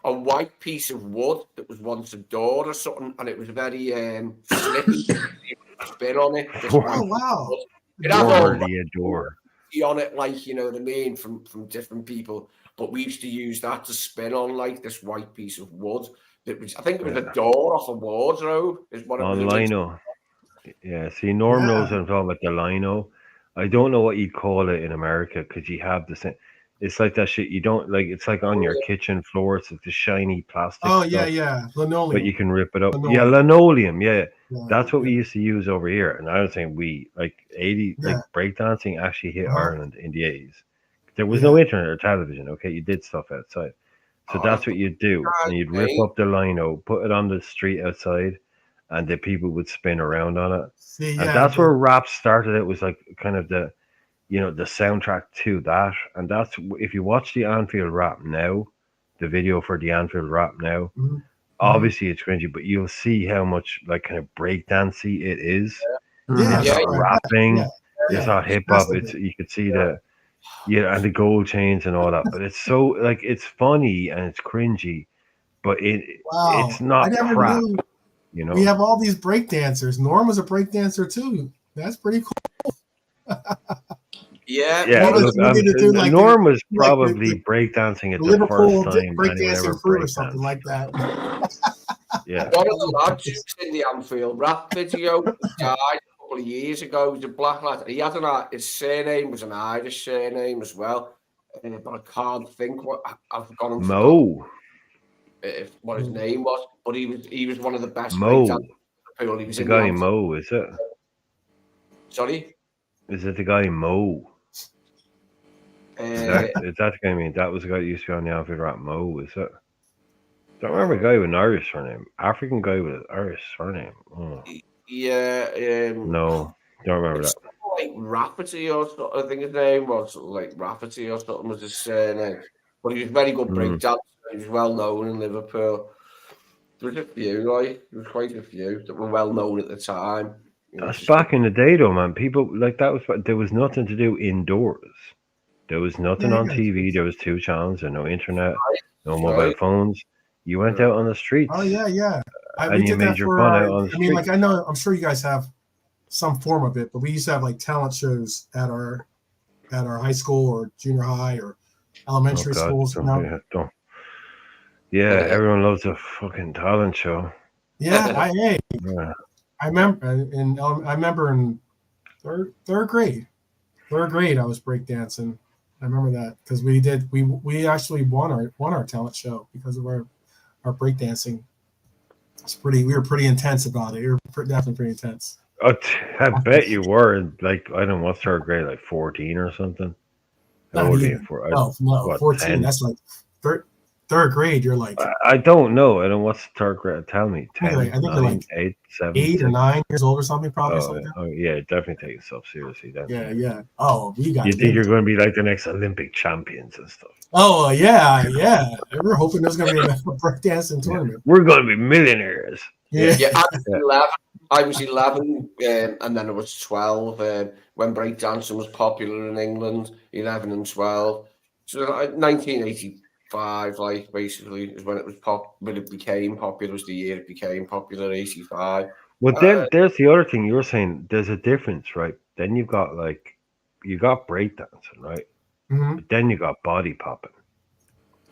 a white piece of wood that was once a door or something, and it was very slippy. Spin on it. Oh wow! It had all a door on it, like, you know what I mean, from different people. But we used to use that to spin on, like this white piece of wood. It was, I think it was a door off a wardrobe. Is what it was. On lino. Yeah, see, Norm knows what I'm talking about, the lino. I don't know what you call it in America because you have the same. It's like that shit you don't like. It's like on your kitchen floor. It's like the shiny plastic Oh stuff, yeah, but linoleum. you can rip it up. Linoleum. Yeah, linoleum. Yeah, Yeah, that's what we yeah. used to use over here. And I was saying we like 80 like Yeah. breakdancing actually hit Uh-huh. Ireland in the 80s. There was no internet or television. Okay, you did stuff outside. So Oh, that's what you'd do, and you'd rip okay. up the lino, put it on the street outside, and the people would spin around on it. See, And yeah, that's where rap started. It was like kind of the, the soundtrack to that. And that's if you watch the Anfield rap now, the video for the Anfield rap now, Mhm. obviously it's cringy, but you'll see how much like kind of breakdancey it is. Yeah, It's Yeah, not rapping. yeah, It's yeah. not hip hop. Massively. It's you could see the and the gold chains and all that. But it's so like it's funny and it's cringy, but Wow. it's not I never crap. knew You know, we have all these break dancers. Norm was a break dancer too. That's pretty cool. yeah. yeah. What was Look, we need to do like Norm was like probably breakdancing at the Liverpool first time break anyone dancing ever crew or something breakdanced. like that. Yeah. One of the lads who's in the Anfield rap video died a couple of years ago. He was a black lad. He had his surname was an Irish surname as well, but I can't think what I've forgotten. Mo. What his name was, but he was one of the best Mo. breakdancers. He was The in guy the Anfield. Mo, is it? Sorry. Is it the guy Mo? Is that the guy? I mean, that was the guy that used to be on the Anfield rap. Mo, is it? Don't remember a guy with an Irish surname. African guy with an Irish surname. Oh. Yeah. No, don't remember that. Like Rafferty or something. I think his name was like Rafferty or something was his surname. But he was very good breakdancer. He was well known in Liverpool. There was a few, like there was quite a few that were well known at the time. That's back in the day, though, man. People like that was there was nothing to do indoors. There was nothing on TV. There was 2 channels. There no internet, no mobile phones. You went out on the streets. Oh yeah. And We you did made that your for. fun out on the I mean, streets. like I'm sure you guys have some form of it, but we used to have like talent shows at our high school or junior high or elementary schools. Yeah, everyone loves a fucking talent show. Yeah, Yeah. I remember in third grade I was breakdancing. I remember that because we actually won our talent show because of our breakdancing. We were pretty intense about it. We were definitely pretty intense. I bet you were like I don't know what's third grade, like 14 or something. How old are you? No, 14. 10? That's like third grade. You're like I don't know. I don't know what's third grade. Tell me. 10, I think 9, you're like 8, 7, 8 or 6. 9 years old or something, probably something. Oh yeah, definitely take yourself seriously then. Yeah. Oh, we got. You think you're going to be like the next Olympic champions and stuff? Oh yeah. We're hoping there's going to be a breakdancing tournament. We're going to be millionaires. Yeah. I was 11, and then I was 12 when breakdancing was popular in England. 11 and 12. So 1985, like basically, is when it was when it became popular. Was the year it became popular? 85. Well, then there's the other thing you were saying. There's a difference, right? Then you got breakdancing, right? Mm-hmm. But then you got body popping.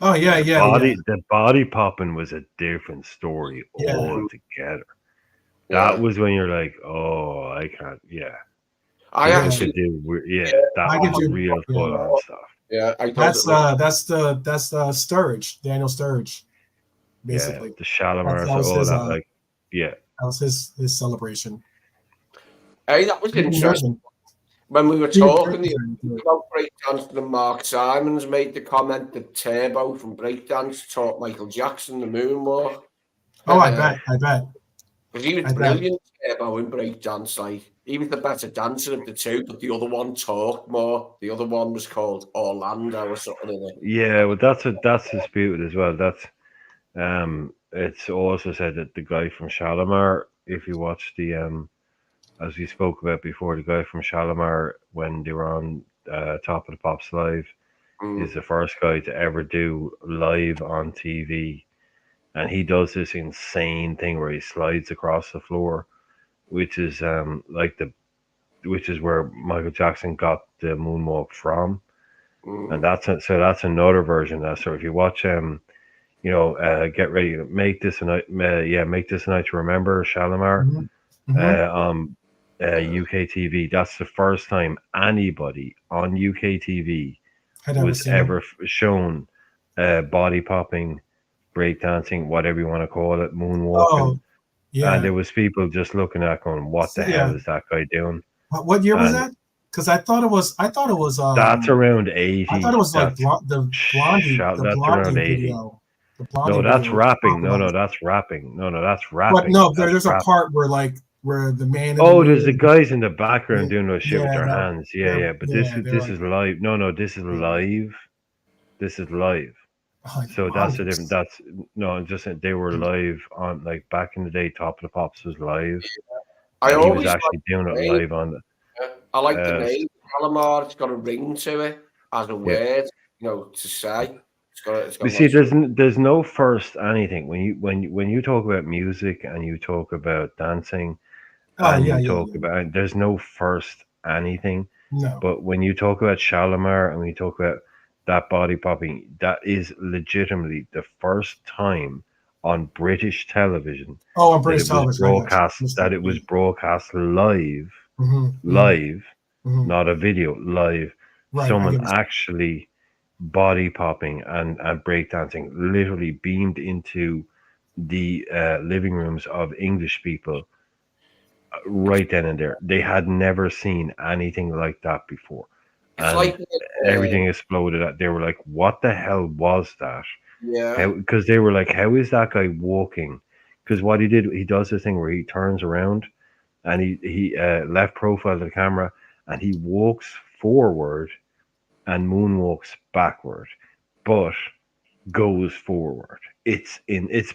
Oh yeah. The body popping was a different story altogether. That was when you're like, oh, I can't. Yeah, I actually that was real full on stuff. Yeah, that's the Sturridge, Daniel Sturridge, basically. Yeah, the Shalimar, all that, like, yeah. That was his celebration. Hey, that was interesting. When we were talking about breakdancing, and Mark Simons made the comment that Turbo from breakdance taught Michael Jackson the moonwalk. Oh, I bet. Because he was brilliant, Turbo, in breakdance. Like, he was the better dancer of the two, but the other one talked more. The other one was called Orlando or something in it. Yeah, well, that's disputed as well. That's it's also said that the guy from Shalimar, if you watch the as we spoke about before, the guy from Shalimar when they were on Top of the Pops Live is the first guy to ever do live on TV. And he does this insane thing where he slides across the floor, which is which is where Michael Jackson got the moonwalk from, and that's another version. So if you watch get ready, make this a night to remember Shalimar, UK TV. That's the first time anybody on UK TV Had never was seen it. ever shown body popping, breakdancing, whatever you want to call it, moonwalking. Oh, yeah. And there was people just looking at going, what the hell is that guy doing? What year was And that? Because I thought it was. that's around 80. I thought it was like that's the Blondie. The that's Blondie around 80. video. The Blondie No, that's video rapping. No, popularized. that's rapping. No, that's But rapping. no, That's there's a rapping. part where the man. In Oh, the there's the moon, guys in the background doing those shit with yeah, their they're- hands. Yeah, they're- yeah. But yeah, they're this like- is live. No, this is live. This is live. Oh, So that's the mongoose. different. That's no, I'm just saying they were live on like back in the day. Top of the Pops was live. I And he was always actually doing it name. live on the. I like the name Calamar. It's got a ring to it as a word, to say. It's got You see, there's no first anything when you talk about music and you talk about dancing and you talk about there's no first anything. No. But when you talk about Shalimar and when you talk about that body popping, that is legitimately the first time on British television. Oh, on British television. That it was broadcast live, Mm-hmm. not a video, live. Right, Someone actually body popping and breakdancing literally beamed into the living rooms of English people right then and there. They had never seen anything like that before. It's and like everything exploded. They were like, what the hell was that? Yeah. Because they were like, how is that guy walking? Because what he did, he does this thing where he turns around and he left profile to the camera and he walks forward and moonwalks backward, but goes forward. It's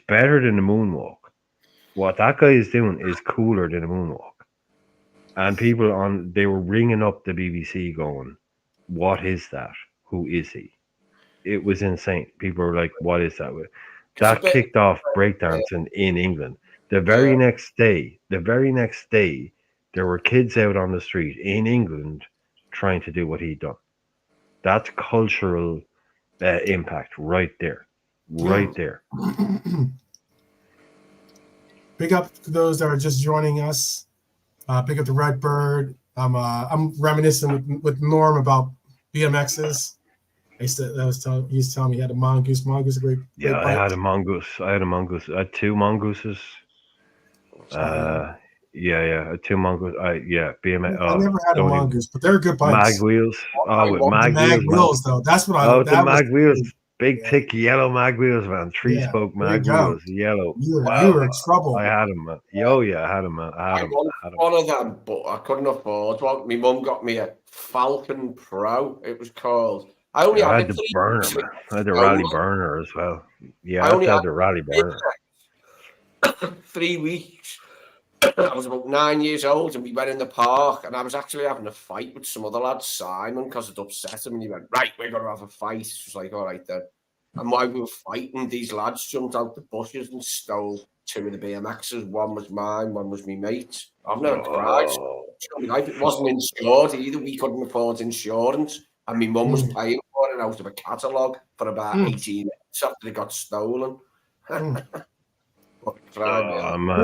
better than the moonwalk. What that guy is doing is cooler than a moonwalk. And people they were ringing up the BBC going, what is that? Who is he? It was insane. People were like, what is that? That kicked off breakdancing in England. The very next day, there were kids out on the street in England trying to do what he'd done. That's cultural impact right there. Right there. Big up to those that are just joining us. Big up to Redbird. I'm reminiscing with Norm about BMXs. He was telling me he had a mongoose. Mongoose is a great Yeah, bike. I had a mongoose. I had 2 mongooses. Yeah, 2 mongooses. BMX. I never had a mongoose, but they're good bikes. Mag wheels. With mag wheels, though. That's what the mag wheels. Big, thick, yellow mag wheels, man. 3-spoke mag wheels. Yellow. You were in trouble. I had them, man. I had them, man. I had them. One of them, but I couldn't afford one. My mum got me a Falcon Pro, it was called. I had the burner, man. I had the rally burner as well. Yeah, I had the rally burner. 3 weeks. I was about 9 years old and we went in the park and I was actually having a fight with some other lad, Simon, because it upset him and he went, right, we're going to have a fight. It was like, all right then. And while we were fighting, these lads jumped out the bushes and stole 2 of the BMXs. One was mine, one was my mate. I've never cried. It wasn't insured either. We couldn't afford insurance. And my mum was paying for it out of a catalogue for about 18 minutes after it got stolen. Man. Quick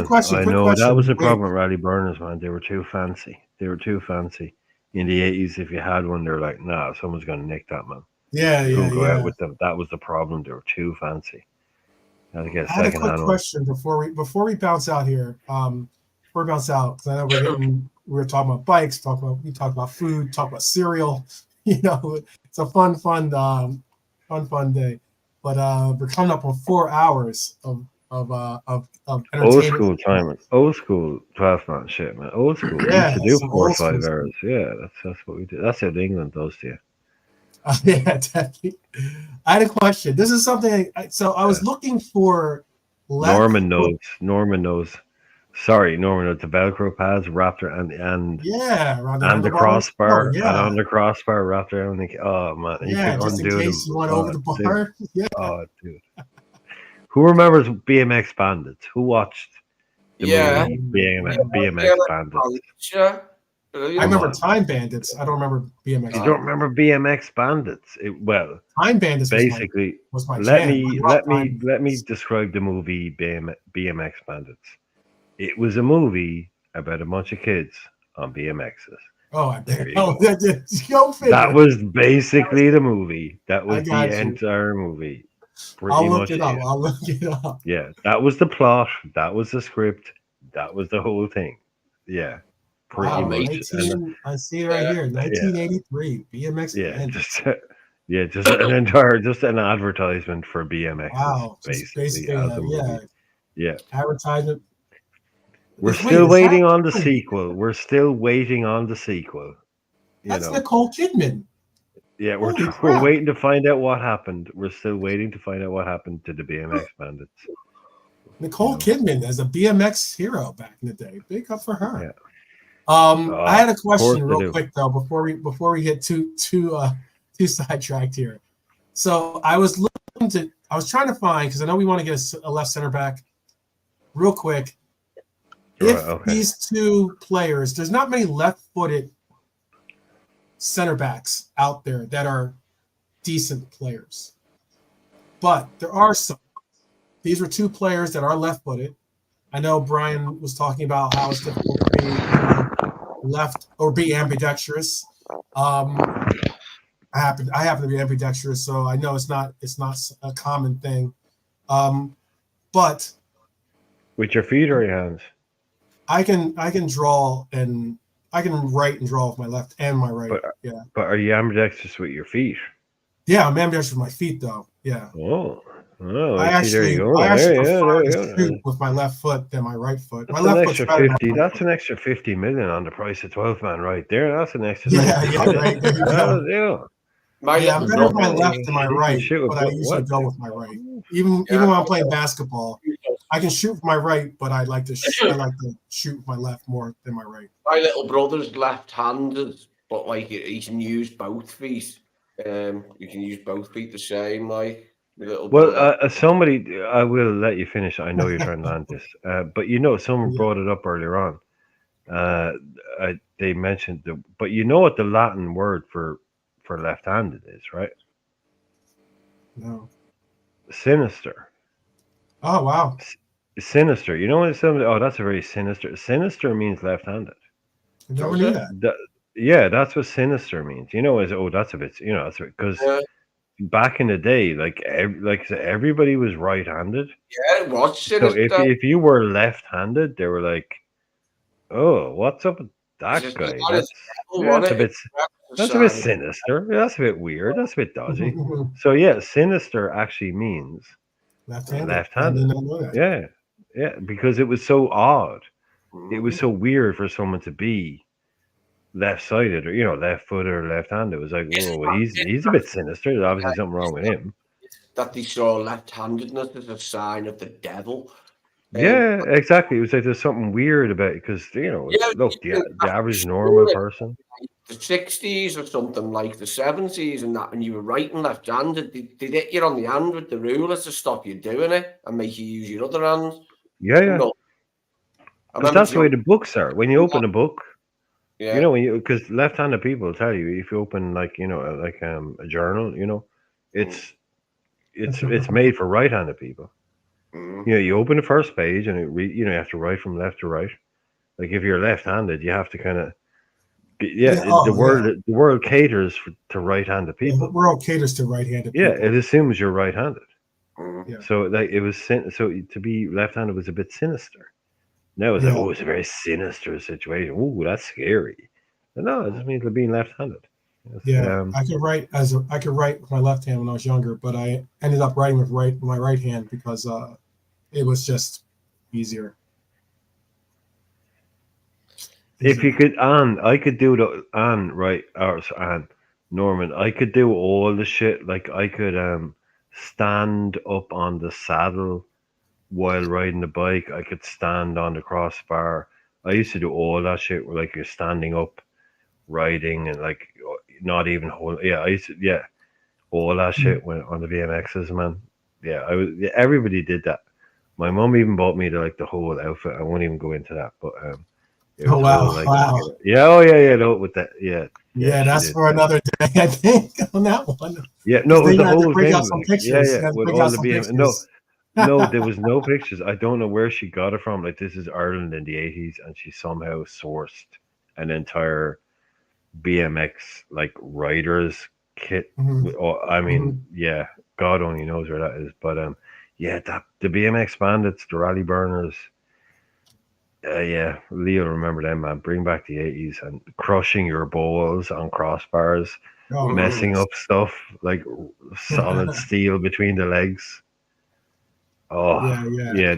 question, I know that was the problem with rally burners, man. They were too fancy. In the 80s, if you had one, they were like, nah, someone's going to nick that, man. Go out with them. That was the problem. They were too fancy. Had to get I had a quick question before we bounce out here. Before we bounce out, because I know we're talking about bikes, we talk about food, talk about cereal. It's a fun day. But we're coming up on 4 hours of entertainment. Old school 12-man shit, man. Old school. We used to do 4 or 5 hours. Yeah, that's what we do. That's what England does to you. Yeah, definitely. I had a question. This is something. So I was looking for. Norman knows. Sorry, Norman knows the Velcro pads wrapped around and the crossbar and on the crossbar wrapped around the. Oh man, you just in case you went over the bar. Dude. Yeah. Oh, dude. Who remembers BMX Bandits? Who watched the movie BMX Bandits? I remember Time Bandits. I don't remember BMX. You don't remember BMX Bandits? Time Bandits basically was my let me describe the movie BMX Bandits. It was a movie about a bunch of kids on BMXs. Oh, I There bet. you Oh, go. go figure. That was basically the movie. That was got the you. entire movie. I'll Pretty look much it up. I'll look it up. Yeah, that was the plot. That was the script. That was the whole thing. Yeah, pretty Wow, much. And 19. I see it right here. 1983 BMX yeah, Bandits. just an entire, just an advertisement for BMXs, Wow, just basically basically, as a movie. Yeah, advertisement. we're Wait, still is that- waiting on the wait, sequel. We're still waiting on the sequel. You That's know, Nicole Kidman. yeah, Holy we're crap. waiting to find out what happened. We're still waiting to find out what happened to the BMX Bandits. Nicole Kidman as a BMX hero back in the day. Big up for her. Yeah. I had a Of course question they real do. quick though before we get too sidetracked here. So I was trying to find, because I know we want to get a left center back real quick. If Right, okay. these two players, there's not many left-footed center backs out there that are decent players, but there are some. These were two players that are left-footed. I know Brian was talking about how it's difficult to be left or be ambidextrous. I happen to be ambidextrous, so I know it's not a common thing. But With your feet or your hands? I can draw, and I can write and draw with my left and my right. But are you ambidextrous with your feet? Yeah, I'm ambidextrous with my feet though. Yeah. Oh, I see, there you go. actually There prefer you to go. shoot with my left foot than my right foot. That's My an left foot's extra better than 50. my right That's foot. an extra 50 million on the price of 12 man right there. That's an extra. Yeah, 50 yeah, million. right. There you go. Yeah. My I'm little better with my brother, left than my You can right, shoot but I with usually what? go with my right. Even when I'm playing basketball, I can shoot with my right, but I like to shoot with my left more than my right. my little brother's left-handed, but like he can use both feet. You can use both feet the same, like my little brother. Well, somebody, I will let you finish. I know you're trying to land this, but someone Yeah. brought it up earlier on. They mentioned but you know what the Latin word for left-handed is, right? No. Sinister. Oh wow. Sinister. You know when somebody? Oh, that's a very sinister. Sinister means left-handed. I never knew that. Yeah, that's what sinister means. That's a bit. That's because back in the day, like I said, everybody was right-handed. Yeah, it was So sinister. if you were left-handed, they were like, "Oh, what's up with that Just guy? not as devil, That's a wasn't bit. it? That's a bit sinister. That's a bit weird. That's a bit dodgy." So yeah, sinister actually means Left-handed. left-handed. I did not know that. Yeah, because it was so odd. Mhm. It was so weird for someone to be left-sided or left-footed or left-handed. It was like, whoa, he's a bit sinister. There's obviously something wrong with him. That they saw left-handedness as a sign of the devil. Yeah, exactly. It was like there's something weird about it because look, the average normal person. The 60s or something, like the 70s and that, when you were right and left-handed, they'd hit you on the hand with the ruler to stop you doing it and make you use your other hand. Yeah. No. Because that's the way the books are. When you open a book, yeah. because left-handed people tell you if you open a journal, it's made for right-handed people. Mhm. You open the first page and you have to write from left to right. Like if you're left-handed, you have to kind of the world caters to right-handed people. Yeah, the world caters to right-handed people. Yeah, it assumes you're right-handed. Mhm. Yeah. So like it was so to be left-handed was a bit sinister. Now it's like, it's a very sinister situation. Ooh, that's scary. But no, it just means being left-handed. I could write with my left hand when I was younger, but I ended up writing with my right hand because it was just easier. If you could, I could do Norman, I could do all the shit. Like I could stand up on the saddle while riding the bike. I could stand on the crossbar. I used to do all that shit where like you're standing up, riding, and like not even holding. Yeah, I used to. All that shit went on the BMXs, man. Yeah, everybody did that. My mom even bought me the whole outfit. I won't even go into that, but Wow. No, with that, Yeah, that's for another day, I think, on that one. Yeah, no, it was the whole bring thing. out some pictures. With all the BMX. No, there was no pictures. I don't know where she got it from. Like this is Ireland in the 80s, and she somehow sourced an entire BMX like riders kit. Mhm. Oh, I mean, yeah, God only knows where that is. But yeah, that the BMX bandits, the rally burners. Yeah, Leo, remember them, man. Bring back the 80s and crushing your balls on crossbars, Oh, messing goodness. up stuff like solid steel between the legs. Oh, Yeah, yeah. yeah,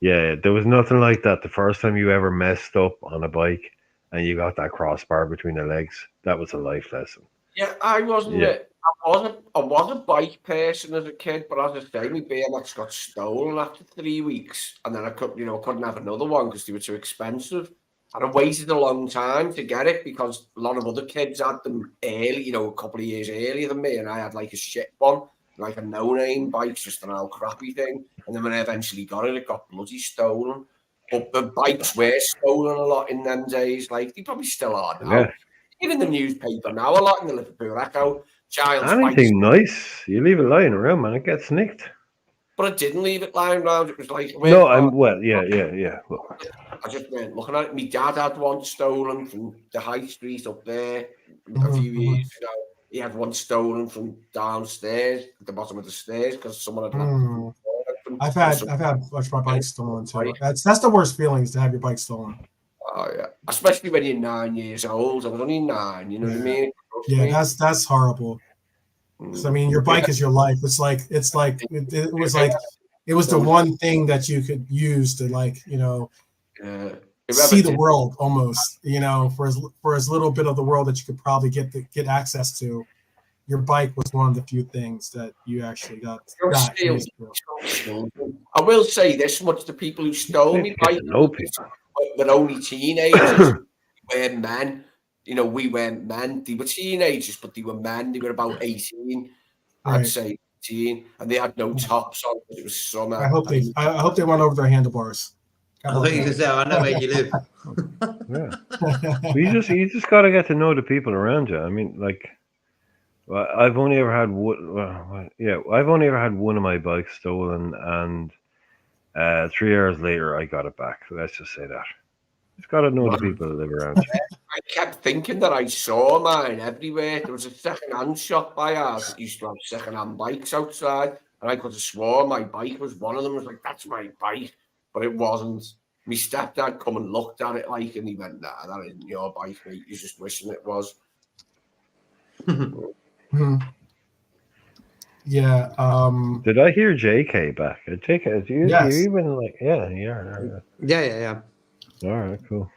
yeah. There was nothing like that. The first time you ever messed up on a bike and you got that crossbar between the legs, that was a life lesson. Yeah, I wasn't. Yeah. I was a bike person as a kid, but as I say, my BMX got stolen after 3 weeks, and then I couldn't have another one because they were too expensive. And I waited a long time to get it because a lot of other kids had them early, a couple of years earlier than me, and I had like a shit one, like a no-name bike, just an old crappy thing. And then when I eventually got it, it got bloody stolen. But the bikes were stolen a lot in them days. Like they probably still are now. Yeah. Even the newspaper now, a lot in the Liverpool Echo, child's bikes. Anything nice, you leave it lying around, man, it gets nicked. But I didn't leave it lying around. It was like, No, yeah. Well, I just weren't looking at it. My dad had one stolen from the high street up there a few years ago. He had one stolen from downstairs, at the bottom of the stairs, because someone had left Mm. them. I've had my bike stolen too. That's the worst feeling is to have your bike stolen. Oh yeah, especially when you're 9 years old. I was only 9. You know what I mean? Yeah, that's horrible. Because I mean, your bike is your life. It was the one thing that you could use to see the world almost. For as little bit of the world that you could probably get access to. Your bike was one of the few things that you actually got used to. I will say this much: the people who stole me bike were only teenagers. We were men. We weren't men. They were teenagers, but they were men. They were about 18. Right. I'd say 18, and they had no tops on. It was summer. I hope they went over their handlebars. I thought you were going to say, I know where you live. Yeah. You just got to get to know the people around you. I mean, like, I've only ever had one. I've only ever had one of my bikes stolen, and 3 years later, I got it back. So let's just say that. Just got to know the people that live around you. I kept thinking that I saw mine everywhere. There was a second-hand shop by ours that used to have second-hand bikes outside, and I could have sworn my bike was one of them. I was like, that's my bike, but it wasn't. My stepdad come and looked at it and he went, nah, that isn't your bike, mate. You're just wishing it was. Yeah. Did I hear JK back? JK, yes. you even like? Yeah. Yeah. All right, cool.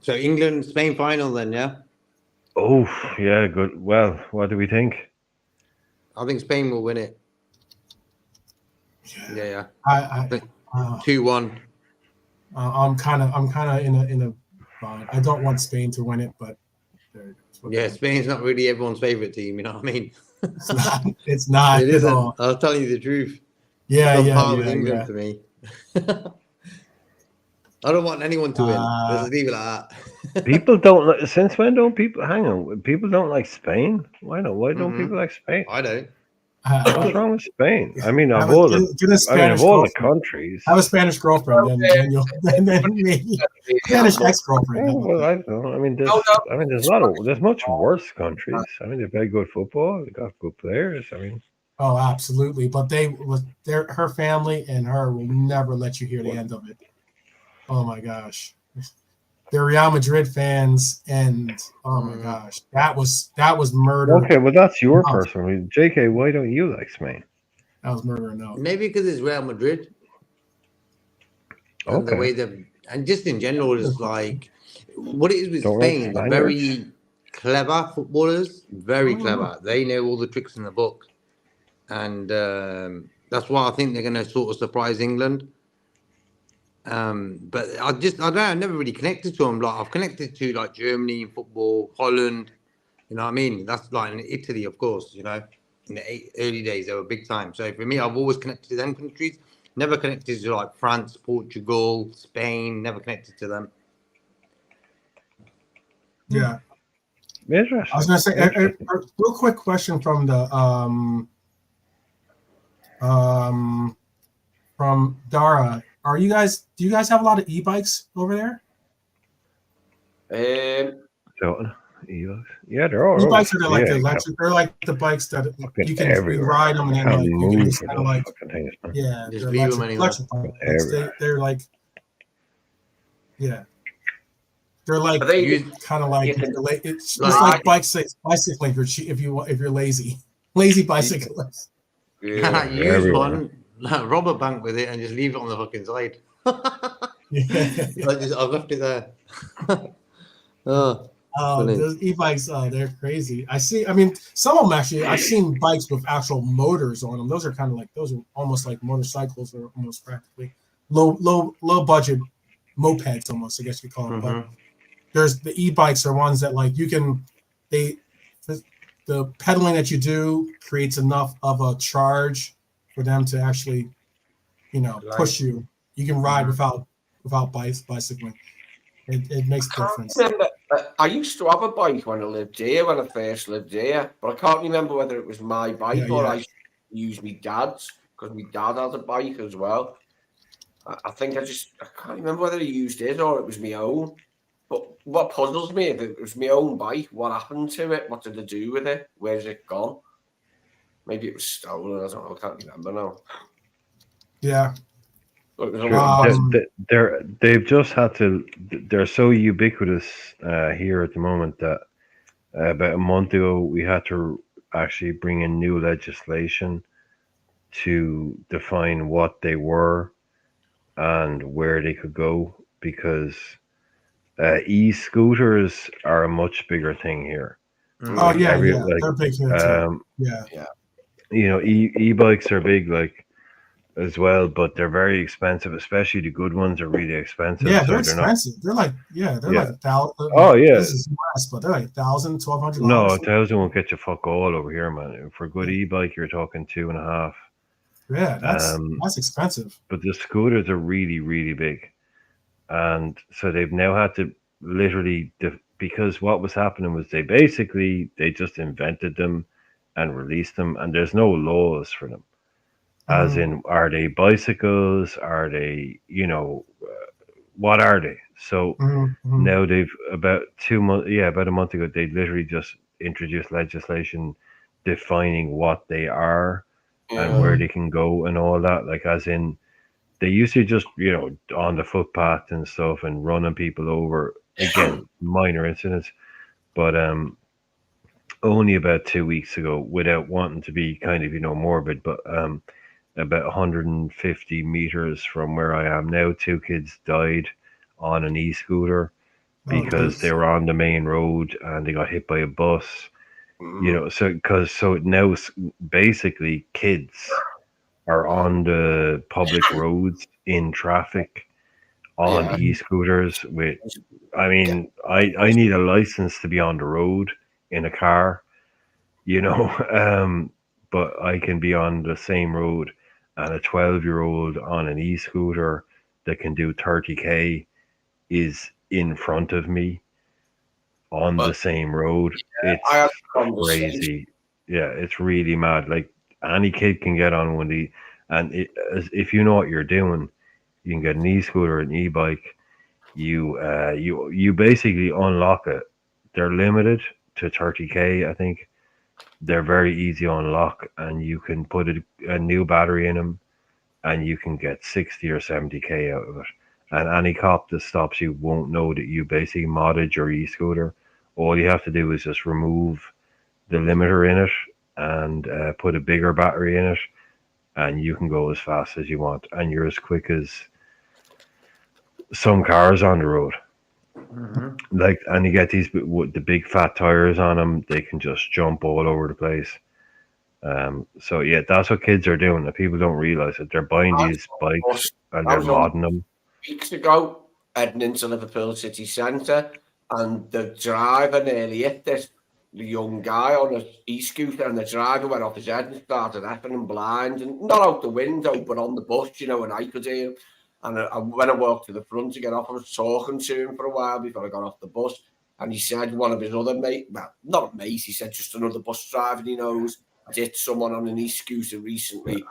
So England, Spain final then, yeah? Oh, yeah, good. Well, what do we think? I think Spain will win it. Yeah. I 2-1. I'm kind of in a bind. I don't want Spain to win it, but yeah, Spain's not really everyone's favorite team. You know what I mean? It's not. It isn't. I was telling you the truth. Yeah. England to me. I don't want anyone to win. Let's leave it like that. People don't like. Since when don't people? Hang on. People don't like Spain. Why not? Why don't people like Spain? I don't. What's wrong with Spain? I mean, of all the countries. Have a Spanish girlfriend, then maybe Spanish ex-girlfriend. Well, I don't know. I mean, there's much worse countries. I mean, they play good football. They got good players. I mean. Oh, absolutely. But her family and her will never let you hear the end of it. Oh my gosh. They're Real Madrid fans, and oh my gosh, that was murder. Okay, well that's your personal. JK, why don't you like Spain? That was murder. No, maybe because it's Real Madrid. And the way and just in general, it's like what it is with Spain. They're very clever footballers, very clever. They know all the tricks in the book, and that's why I think they're going to sort of surprise England. But I don't know, I never really connected to them. Like I've connected to like Germany in football, Holland, you know what I mean? That's like in Italy, of course, in the early days they were big time. So for me, I've always connected to them countries, never connected to like France, Portugal, Spain, never connected to them. Yeah. Interesting. I was gonna say a real quick question from the from Dara. Do you guys have a lot of e-bikes over there? E-bikes. Yeah, they're all E-bikes right. are like Yeah, the electric. They're like the bikes that fucking you everywhere. ride them and then Can't like you can move just with kind of those like fucking things, man. yeah, Just they're leave 'em electric anywhere. bikes. They're like yeah, they're like Are they? Use, kind of like You can it's Like- like bicycling if you're lazy bicyclist. Yeah. use everywhere. one, rob a bank with it, and just leave it on the fucking side. Yeah. I've left it there. Oh, brilliant. Those e-bikes, they're crazy. I mean, some of them actually, I've seen bikes with actual motors on them. Those are almost like motorcycles, or almost practically low budget mopeds, almost, I guess you call them. But there's the e-bikes are ones that like the pedaling that you do creates enough of a charge for them to actually, push you. You can ride without bicycling. It makes a difference. Remember, I used to have a bike when I first lived here, but I can't remember whether it was my bike or I used my dad's, because my dad had a bike as well. I think I can't remember whether he used his or it was my own. But what puzzles me, if it was my own bike, what happened to it? What did I do with it? Where's it gone? Maybe it was stolen. I don't know. I can't remember now. Yeah. But it was They've just had to. They're so ubiquitous here at the moment that about a month ago we had to actually bring in new legislation to define what they were and where they could go, because e-scooters are a much bigger thing here. Oh yeah, they're big here too. E-bikes are big, like, as well, but they're very expensive. Especially the good ones are really expensive. Yeah, so they're expensive. They're like like 1,000. Oh yeah, this is US, but they're like 1,000, $1,200. no, 1,000 won't get you fuck all over here, man. For a good e-bike, you're talking 2.5. Yeah, that's expensive. But the scooters are really, really big, and so they've now had to literally because what was happening was they just invented them and released them, and there's no laws for them. As in, are they bicycles? Are they, what are they? So now they've about about a month ago, they literally just introduced legislation defining what they are and where they can go and all that. Like, as in, they used to just, on the footpath and stuff and running people over. Again, minor incidents, but only about 2 weeks ago, without wanting to be kind of, morbid, but about 150 meters from where I am now, 2 kids died on an e-scooter because they were on the main road and they got hit by a bus. So now basically kids are on the public roads in traffic on e-scooters with, I mean, I need a license to be on the road in a car, but I can be on the same road, and a 12-year-old on an e-scooter that can do 30k is in front of me on the same road. It's crazy. Yeah, it's really mad. Like, any kid can get on one of these, and if you know what you're doing, you can get an e-scooter, an e-bike. You basically unlock it. They're limited to 30k, I think. They're very easy to unlock, and you can put a new battery in them, and you can get 60 or 70k out of it. And any cop that stops you won't know that you basically modded your e-scooter. All you have to do is just remove the limiter in it and put a bigger battery in it, and you can go as fast as you want, and you're as quick as some cars on the road. Like, and you get these with the big fat tires on them, they can just jump all over the place. So yeah, that's what kids are doing. That people don't realize that they're buying these bikes and they're modding them. Weeks ago, heading into Liverpool city centre, and the driver nearly hit this young guy on an e-scooter, and the driver went off his head and started effing him blind, and not out the window, but on the bus, and I could hear him. And when I walked to the front to get off, I was talking to him for a while before I got off the bus. And he said one of his other mates, well, not a mate, he said just another bus driver he knows, hit someone on an e-scooter recently.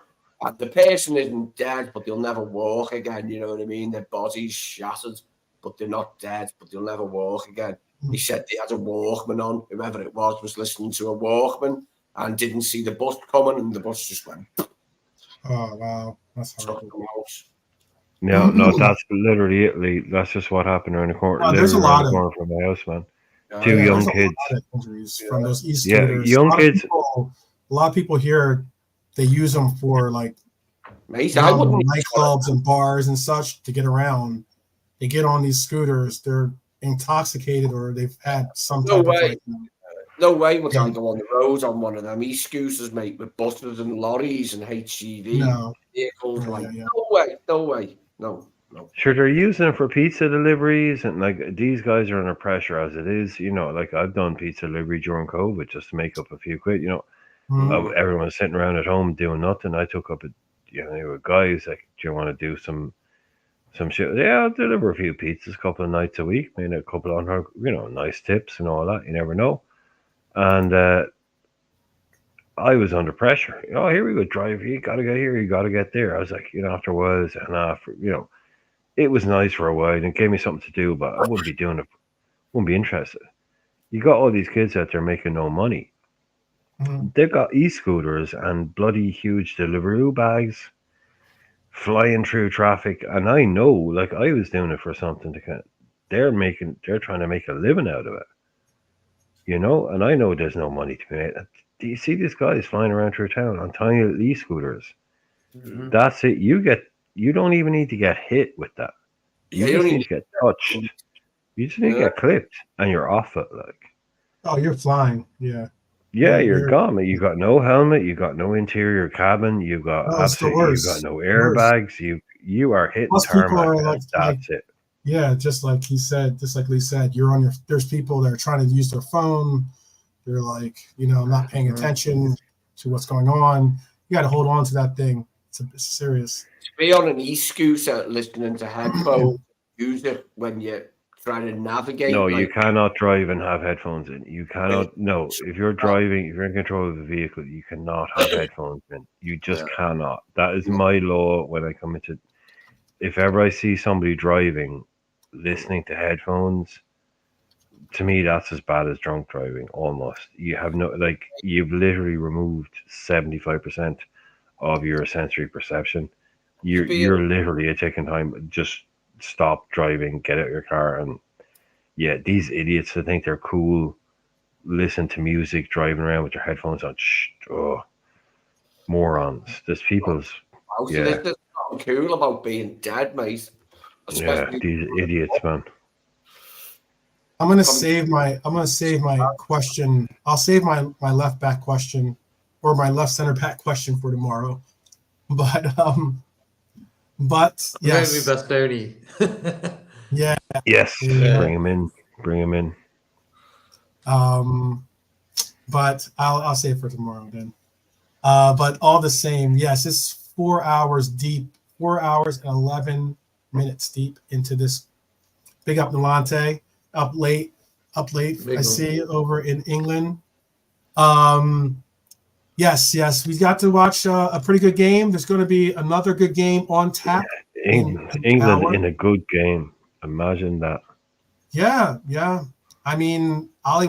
And the person isn't dead, but they'll never walk again, you know what I mean? Their body's shattered, but they're not dead, but they'll never walk again. He said they had a Walkman on. Whoever it was listening to a Walkman and didn't see the bus coming, and the bus just went. Oh wow, that's Took horrible. them out. No, that's literally Italy. That's just what happened around the corner. Wow, there's a Literally around lot the of corner from my house, man. Yeah, Two yeah, young there's a kids. lot of injuries from Yeah. those Yeah, e-scooters. young a kids. lot of people here, they use them for like Mate, I wouldn't. nightclubs and bars and such to get around. They get on these scooters. They're intoxicated or they've had some No type way. of like. No way would Yeah. I go on the road on one of them e-scooters, mate, with buses and lorries and HGV No. vehicles. Yeah, Like, yeah. no way. No. Sure, they're using it for pizza deliveries, and like these guys are under pressure as it is. You know, like I've done pizza delivery during COVID just to make up a few quid. You know, Mhm. everyone's sitting around at home doing nothing. I took up a guys like, do you want to do some shit? Yeah, I'll deliver a few pizzas a couple of nights a week, maybe a couple on her, nice tips and all that. You never know. And I was under pressure. Oh, here we go, drive. You got to get here. You got to get there. I was like, after a while, it was nice for a while and it gave me something to do, but I wouldn't be doing it. Wouldn't be interested. You got all these kids out there making no money. Mhm. They've got e-scooters and bloody huge Deliveroo bags flying through traffic, and I know, like I was doing it for something to they're trying to make a living out of it, and I know there's no money to be made. Do you see these guys flying around through town on tiny little e-scooters? Mhm. That's it. You don't even need to get hit with that. You Yeah, just need to get touched. You just need to get clipped, and you're off it. Like, Oh, you're flying. Yeah. yeah, you're You're- gone. You got no helmet. You got no interior cabin. You got Oh, it's the absolutely. You worst. got no Worst. airbags. You are hitting Most people tarmac. are And like- that's it. Yeah, just like he said, just like Lee said, there's people that are trying to use their phone. They're like, not paying attention to what's going on. You got to hold on to that thing. It's serious. To be on an e-scooter listening to headphones, use it when you're trying to navigate. No, like, you cannot drive and have headphones in. You cannot. No, if you're driving, if you're in control of the vehicle, you cannot have headphones in. You just cannot. That is my law when I come into. If ever I see somebody driving, listening to headphones, to me that's as bad as drunk driving. Almost. You have you've literally removed 75% of your sensory perception. You're literally taking time. Just stop driving, get out of your car, and these idiots that think they're cool, listen to music, driving around with their headphones on. Morons. There's people's. There's something cool about being dead, mate. Yeah, these idiots, man. I'm gonna save my question. I'll save my left back question or my left center back question for tomorrow. But yes. Maybe Bastoni. Yeah. Yes. Yeah. Bring him in. But I'll save it for tomorrow then. But all the same, yes, it's 4 hours deep, 4 hours and 11 minutes deep into this. Big up Nolante, up late. I see over in England. Yes, we got to watch a pretty good game. There's going to be another good game on tap. England in a good game. Imagine that. Yeah. I mean, I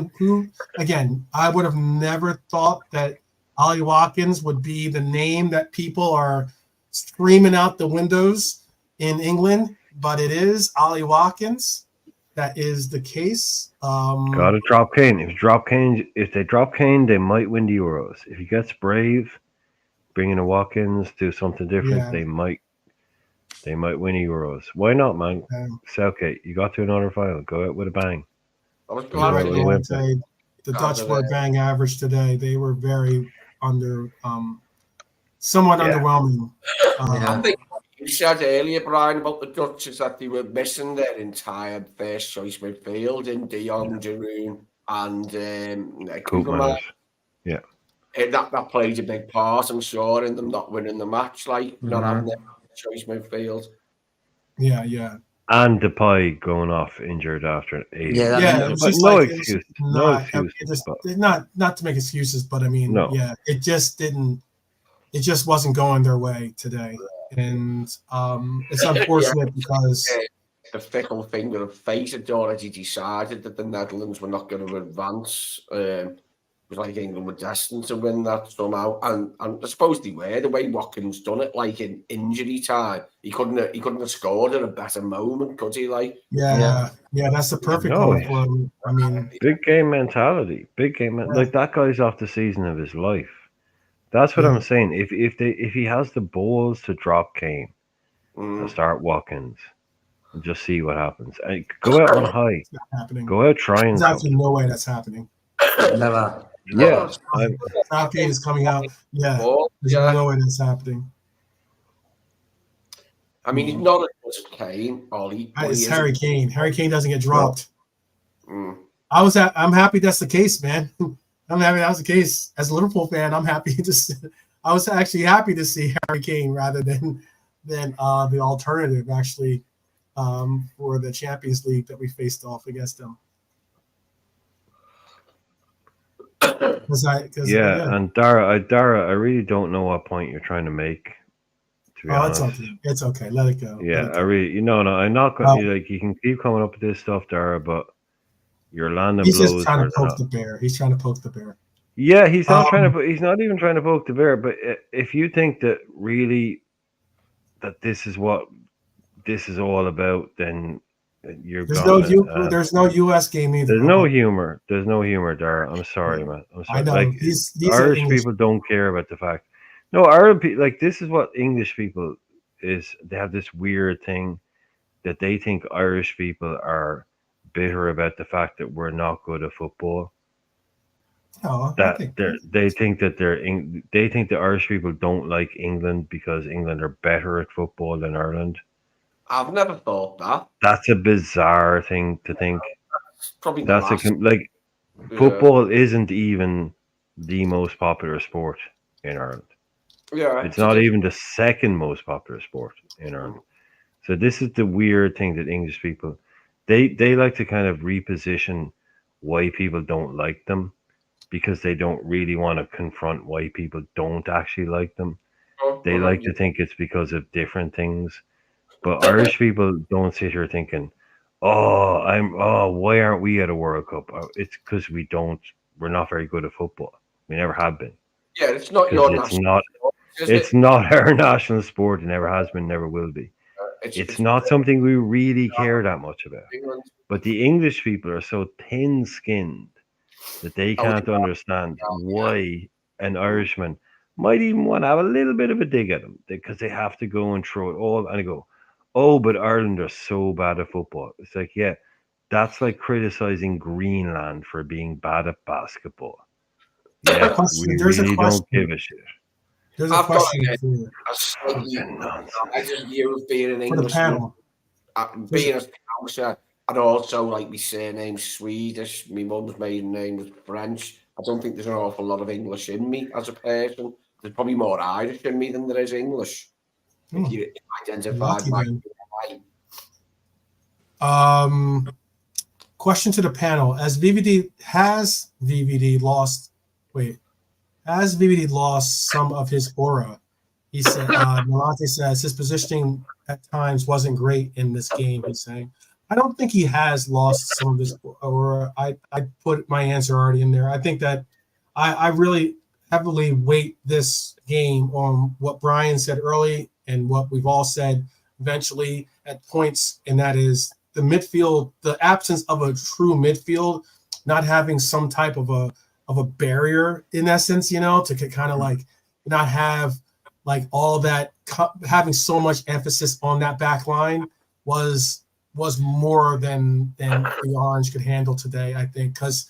would have never thought that Ollie Watkins would be the name that people are screaming out the windows in England, but it is Ollie Watkins. That is the case. Got to drop Kane. If they drop Kane, they might win the Euros. If he gets brave, bring in a Watkins, do something different, they might win the Euros. Why not, man? Southgate, you got to another final. Go out with a bang. I was glad the Dutch were bang average today. They were very somewhat underwhelming. I think what you said earlier, Brian, about the Dutch is that they were missing their entire first choice midfield in De Jong, Giroud, and Koeman. Yeah. That played a big part, I'm sure, in them not winning the match, not having their choice midfield. Yeah. And Depay going off injured after 80. It was just no excuse. Not to make excuses, but I mean, it just didn't. It just wasn't going their way today, and it's unfortunate because the fickle finger of fate had already decided that the Netherlands were not going to advance. It was like England were destined to win that somehow, and I suppose they were. The way Watkins done it, like in injury time, he couldn't have scored at a better moment, could he? Like, Yeah, that's the perfect No, moment for him. I mean, big game mentality. Big game. Like that guy's off the season of his life. That's what I'm saying. If he has the balls to drop Kane and start Watkins and just see what happens, and go out on high. it's not happening. Go out trying. There's actually no way that's happening. Never. Yeah, Southgate is coming out. Yeah, there's no way that's happening. I mean, he's not as good as Kane, Ollie. It's Harry Kane. Harry Kane doesn't get dropped. Mm. I'm happy that's the case, man. I'm happy that was the case. As a Liverpool fan, I'm happy I was actually happy to see Harry Kane rather than the alternative actually for the Champions League that we faced off against them. And Dara, I really don't know what point you're trying to make. To be honest, it's okay. Let it go. Yeah, I really, I'm not going to you can keep coming up with this stuff, Dara, but you're landing blows. He's just trying to poke the bear. He's trying to poke the bear. Yeah, he's not he's not even trying to poke the bear. But if you think that really that this is what this is all about, then you're there's no U.S. game either. There's no humor. There's no humor, Dara. I'm sorry, man. I'm sorry. I know. Like, Irish people don't care about the fact. No, Ireland people, like, this is what English people is. They have this weird thing that they think Irish people are bitter about the fact that we're not good at football. No, they think that Irish people don't like England because England are better at football than Ireland. I've never thought that. That's a bizarre thing to think. Probably football isn't even the most popular sport in Ireland. Yeah, it's not even the second most popular sport in Ireland. So this is the weird thing that English people they like to kind of reposition why people don't like them because they don't really want to confront why people don't actually like them. They like to think it's because of different things. But Irish people don't sit here thinking, why aren't we at a World Cup? It's because we're not very good at football. We never have been. Yeah, it's not your national sport. It's not our national sport. It never has been, never will be. It's not something we really care that much about. But the English people are so thin-skinned that they can't understand why an Irishman might even want to have a little bit of a dig at them because they have to go and throw it all and go, but Ireland are so bad at football. It's like, yeah, that's like criticizing Greenland for being bad at basketball. Yeah, we really don't give a shit. There's a question for you. I just view of being an Englishman, being a Scouser, and also like my surname's Swedish. My mum's maiden name was French. I don't think there's an awful lot of English in me as a person. There's probably more Irish in me than there is English. If you identified question to the panel: Has VVD lost some of his aura? He said, Malante says his positioning at times wasn't great in this game. He's saying, I don't think he has lost some of his aura. I put my answer already in there. I think that I really heavily weight this game on what Brian said early and what we've all said eventually at points, and that is the midfield, the absence of a true midfield, not having some type of a barrier in essence, to kind of like not have like all that, having so much emphasis on that back line was more than the Orange could handle today, I think, because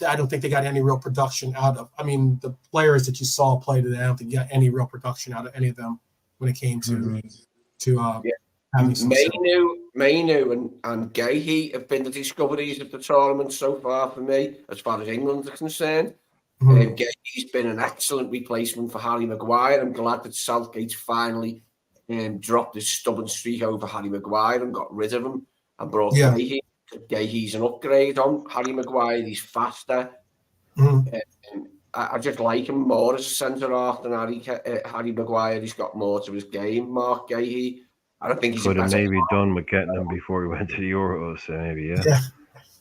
I don't think they got any real production out of. I mean, the players that you saw play today, I don't think you got any real production out of any of them when it came to having some. Mainu and Gahey have been the discoveries of the tournament so far for me, as far as England is concerned. Gahey's been an excellent replacement for Harry Maguire. I'm glad that Southgate finally dropped his stubborn streak over Harry Maguire and got rid of him and brought Gahey. Gahey's an upgrade on Harry Maguire. He's faster. I just like him more as a centre half than Harry Maguire. He's got more to his game. Mark Gahey. I don't think he's Could a have better. maybe done with getting him before he went to the Euros. So maybe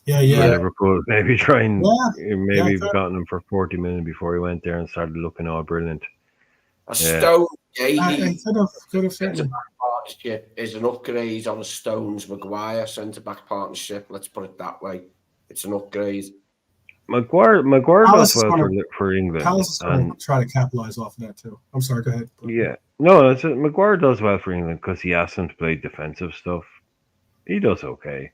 Yeah, For yeah, Liverpool, maybe trying yeah. maybe gotten him for 40 million before he went there and started looking all brilliant. A Yeah. Stone I Gahey could have centre certainly. back partnership is an upgrade on a Stones Maguire centre back partnership. Let's put it that way. It's an upgrade. Maguire Palace does is well gonna for England, Palace is going and to try to capitalize off of that too. I'm sorry. Go ahead. yeah, no, Maguire does well for England because he asks them to play defensive stuff. He does okay,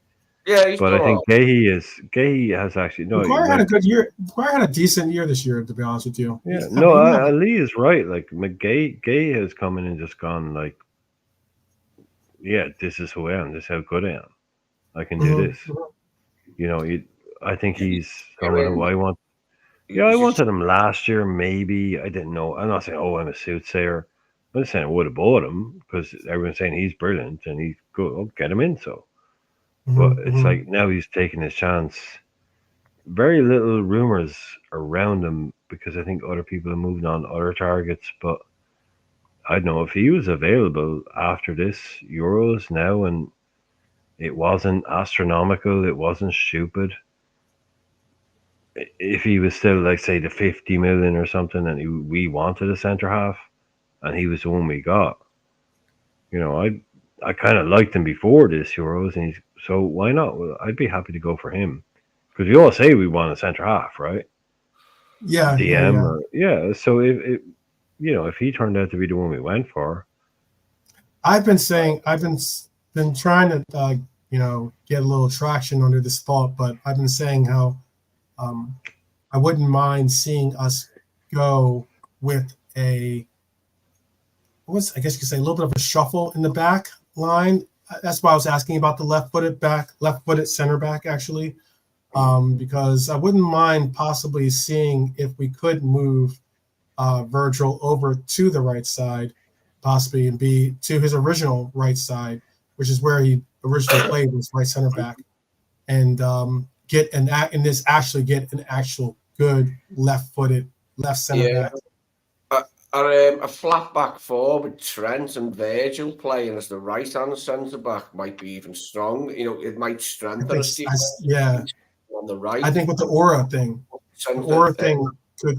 Yeah, he's but done I think Gahey has actually no McGuire had a like good year. McGuire had a decent year this year, to be honest with you. yeah He's- no I mean, Ali is right. Like Gay has come in and just gone like yeah, this is who I am. This is how good I am. I can do this. You know, I think he's someone who I want. Yeah, I wanted him last year. Maybe I didn't know. I'm not saying, oh, I'm a soothsayer. I'm just saying I would have bought him because everyone's saying he's brilliant and he's good. I'll get him in. So, but it's like now he's taking his chance. Very little rumors around him because I think other people are moving on to other targets. But I don't know if he was available after this Euros now and it wasn't astronomical. It wasn't stupid. If he was still like say the 50 million or something and we wanted a centre half and he was the one we got, you know, I kind of liked him before this Euros and so why not? Well, I'd be happy to go for him because we all say we want a centre half, right? Yeah, DM or so if you know if he turned out to be the one we went for, I've been trying to get a little traction under this thought, but I've been saying how I wouldn't mind seeing us go with I guess you could say a little bit of a shuffle in the back line. That's why I was asking about the left-footed center back actually, because I wouldn't mind possibly seeing if we could move Virgil over to the right side, possibly, and be to his original right side, which is where he originally played, was right center back, and get an actual good left center back. A flat back four with Trent and Virgil playing as the right hand centre back might be even strong. You know, it might strengthen us. Yeah, on the right. I think with the aura thing,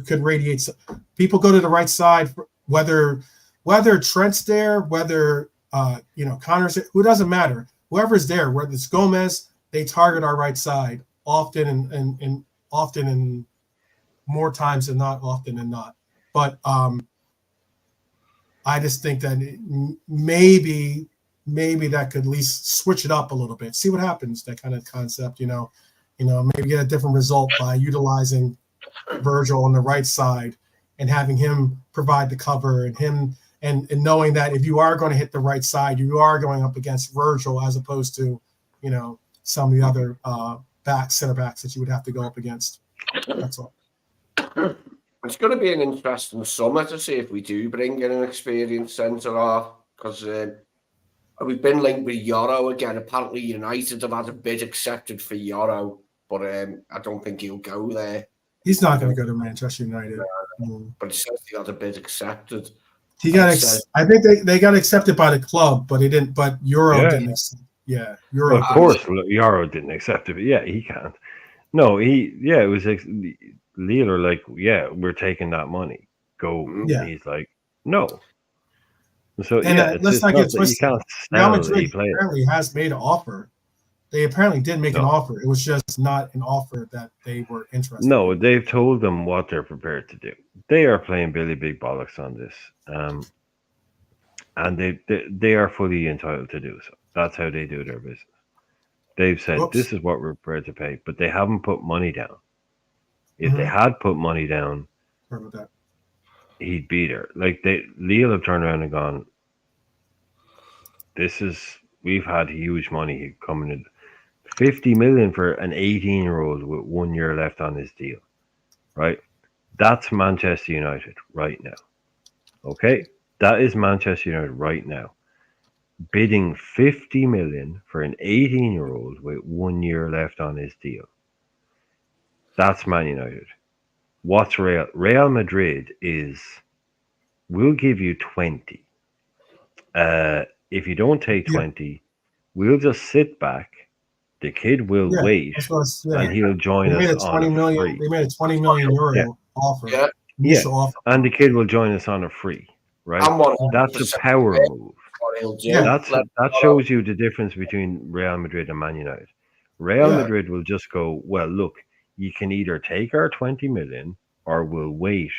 could radiate. People go to the right side, whether Trent's there, whether Connor's there, who doesn't matter. Whoever's there, whether it's Gomez, they target our right side often and more times than not, often than not. But I just think that maybe that could at least switch it up a little bit, see what happens. That kind of concept, maybe get a different result by utilizing Virgil on the right side and having him provide the cover and knowing that if you are going to hit the right side, you are going up against Virgil as opposed to, some of the other center backs that you would have to go up against. That's all. It's going to be an interesting summer to see if we do bring in an experienced centre half because we've been linked with Yoro again. Apparently, United have had a bid accepted for Yoro, but I don't think he'll go there. He's not going to go to Manchester United. But it says he got a bid accepted. He got. I think they got accepted by the club, but he didn't. But Euro didn't accept. Yeah, Euro. Well, of course, Yaro didn't accept it. But yeah, he can't. No, it was Lille are like, yeah, we're taking that money. Go. Yeah. He's like, no. So and let's not get twisted. Real Madrid player. Apparently has made an offer. They apparently did make an offer. It was just not an offer that they were interested. No, they've told them what they're prepared to do. They are playing Billy Big Bollocks on this, and they are fully entitled to do so. That's how they do their business. They've said this is what we're prepared to pay, but they haven't put money down. If they had put money down, he'd be there. Like Lille have turned around and gone, we've had huge money coming in. 50 million for an 18-year-old with 1 year left on his deal, right? That's Manchester United right now. Okay? That is Manchester United right now. Bidding 50 million for an 18-year-old with 1 year left on his deal. That's Man United. What's Real Madrid is, we'll give you 20. if you don't take Yeah. 20, we'll just sit back. The kid will Yeah, wait, that's what I said. and he'll join They made us a on 20 a million. free. They made a 20 million euro Yeah. offer. Yeah. Initial offer. And the kid will join us on a free, right? I'm 100% That's a power move. what he'll do. Yeah. That shows you the difference between Real Madrid and Man United. Real Madrid will just go, well, look, you can either take our 20 million or we'll wait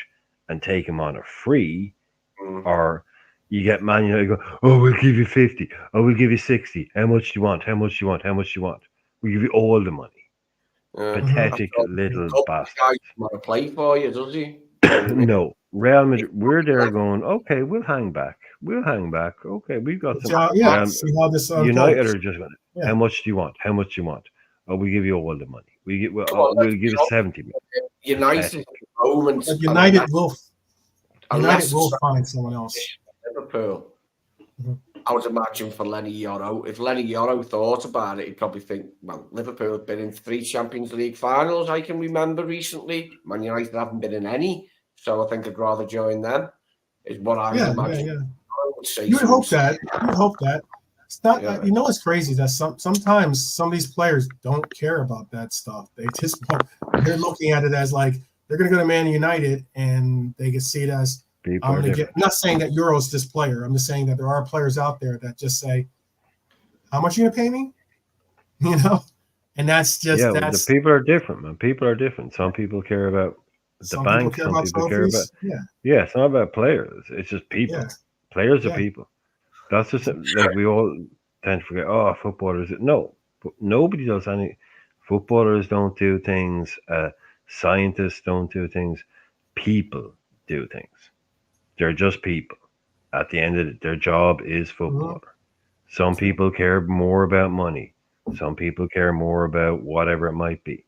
and take him on a free, or you get Man United go, oh, we'll give you 50, oh, we'll give you 60. How much do you want? How much do you want? How much do you want? We'll give you all the money. Pathetic little bastards. Guy want to play for you, does he? No, Real Madrid, we're there going, okay, we'll hang back. We'll hang back. Okay, we've got some. See how this United unfolds. are just going, how much do you want? How much do you want? Oh, we give you all the money. We'll give you 70 million. United moment. But United will find someone else. Liverpool. I would imagine for Lenny Yoro, if Lenny Yoro thought about it, he'd probably think, well, Liverpool have been in 3 Champions League finals I can remember recently. Man United haven't been in any, so I think I'd rather join them, is what I would imagine. Yeah. I would say You would hope that. You would hope that. It's not. You know, it's crazy that sometimes some of these players don't care about that stuff. They just they're looking at it as like they're going to go to Man United and they can see it as I'm going to get. I'm not saying that Euro's this player. I'm just saying that there are players out there that just say, "How much are you going to pay me?" You know, and that's just the people are different, man. People are different. Some people care about the bank. Some people care about it's not about players. It's just people. Yeah. Players are people. That's just like we all tend to forget. Oh, footballers. No, nobody does any. Footballers don't do things. Scientists don't do things. People do things. They're just people. At the end of it, their job is footballer. Some people care more about money. Some people care more about whatever it might be.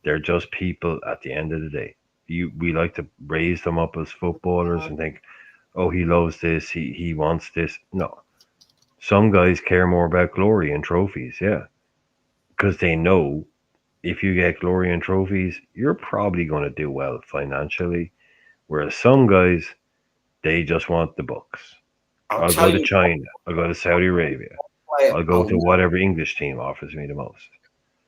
They're just people at the end of the day. We like to raise them up as footballers and think, oh, he loves this, he wants this. No. Some guys care more about glory and trophies, because they know if you get glory and trophies, you're probably going to do well financially. Whereas some guys, they just want the bucks. I'll go to China. I'll go to Saudi Arabia. I'll go to whatever English team offers me the most.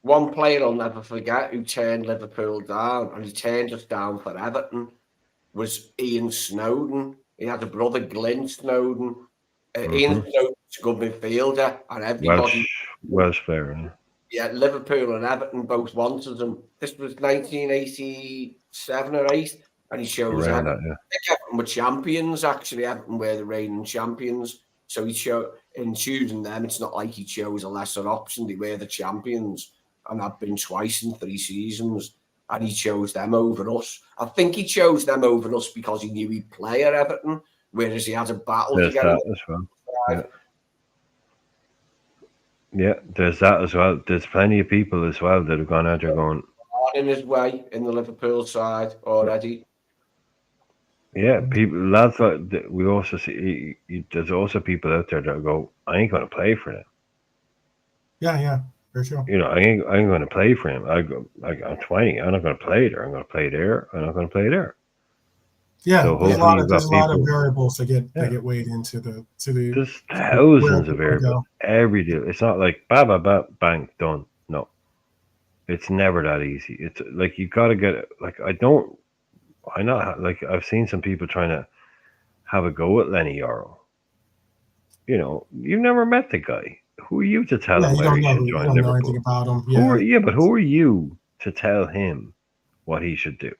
One player I'll never forget who turned Liverpool down, and he turned us down for Everton, was Ian Snowden. He had a brother, Glenn Snowden. Ian Snowden's a good midfielder, and everybody... Welsh player, Yeah, Liverpool and Everton both wanted him. This was 1987 or 8, and he chose Everton. I think Everton were champions, actually. Everton were the reigning champions. So he chose, in choosing them, it's not like he chose a lesser option. They were the champions, and I've been twice in 3 seasons, and he chose them over us. I think he chose them over us because he knew he'd play at Everton, whereas he had a battle to get that as well. Yeah, there's that as well. There's plenty of people as well that have gone out there going in his way in the Liverpool side already. Yeah, lads like we also see. There's also people out there that go, I ain't going to play for them. Yeah, for sure. You know, I ain't going to play for him. I'm 20. I'm not going to play there. I'm going to play there. I'm not going to play there. Yeah, so there's a lot of variables to get weighed into the. There's thousands of variables every day. It's not like bang, done. No, it's never that easy. It's like you got to get it. Like I've seen some people trying to have a go at Lenny Yoro. You know, you've never met the guy. Who are you to tell him where he should join Liverpool? Know anything about him. But who are you to tell him what he should do?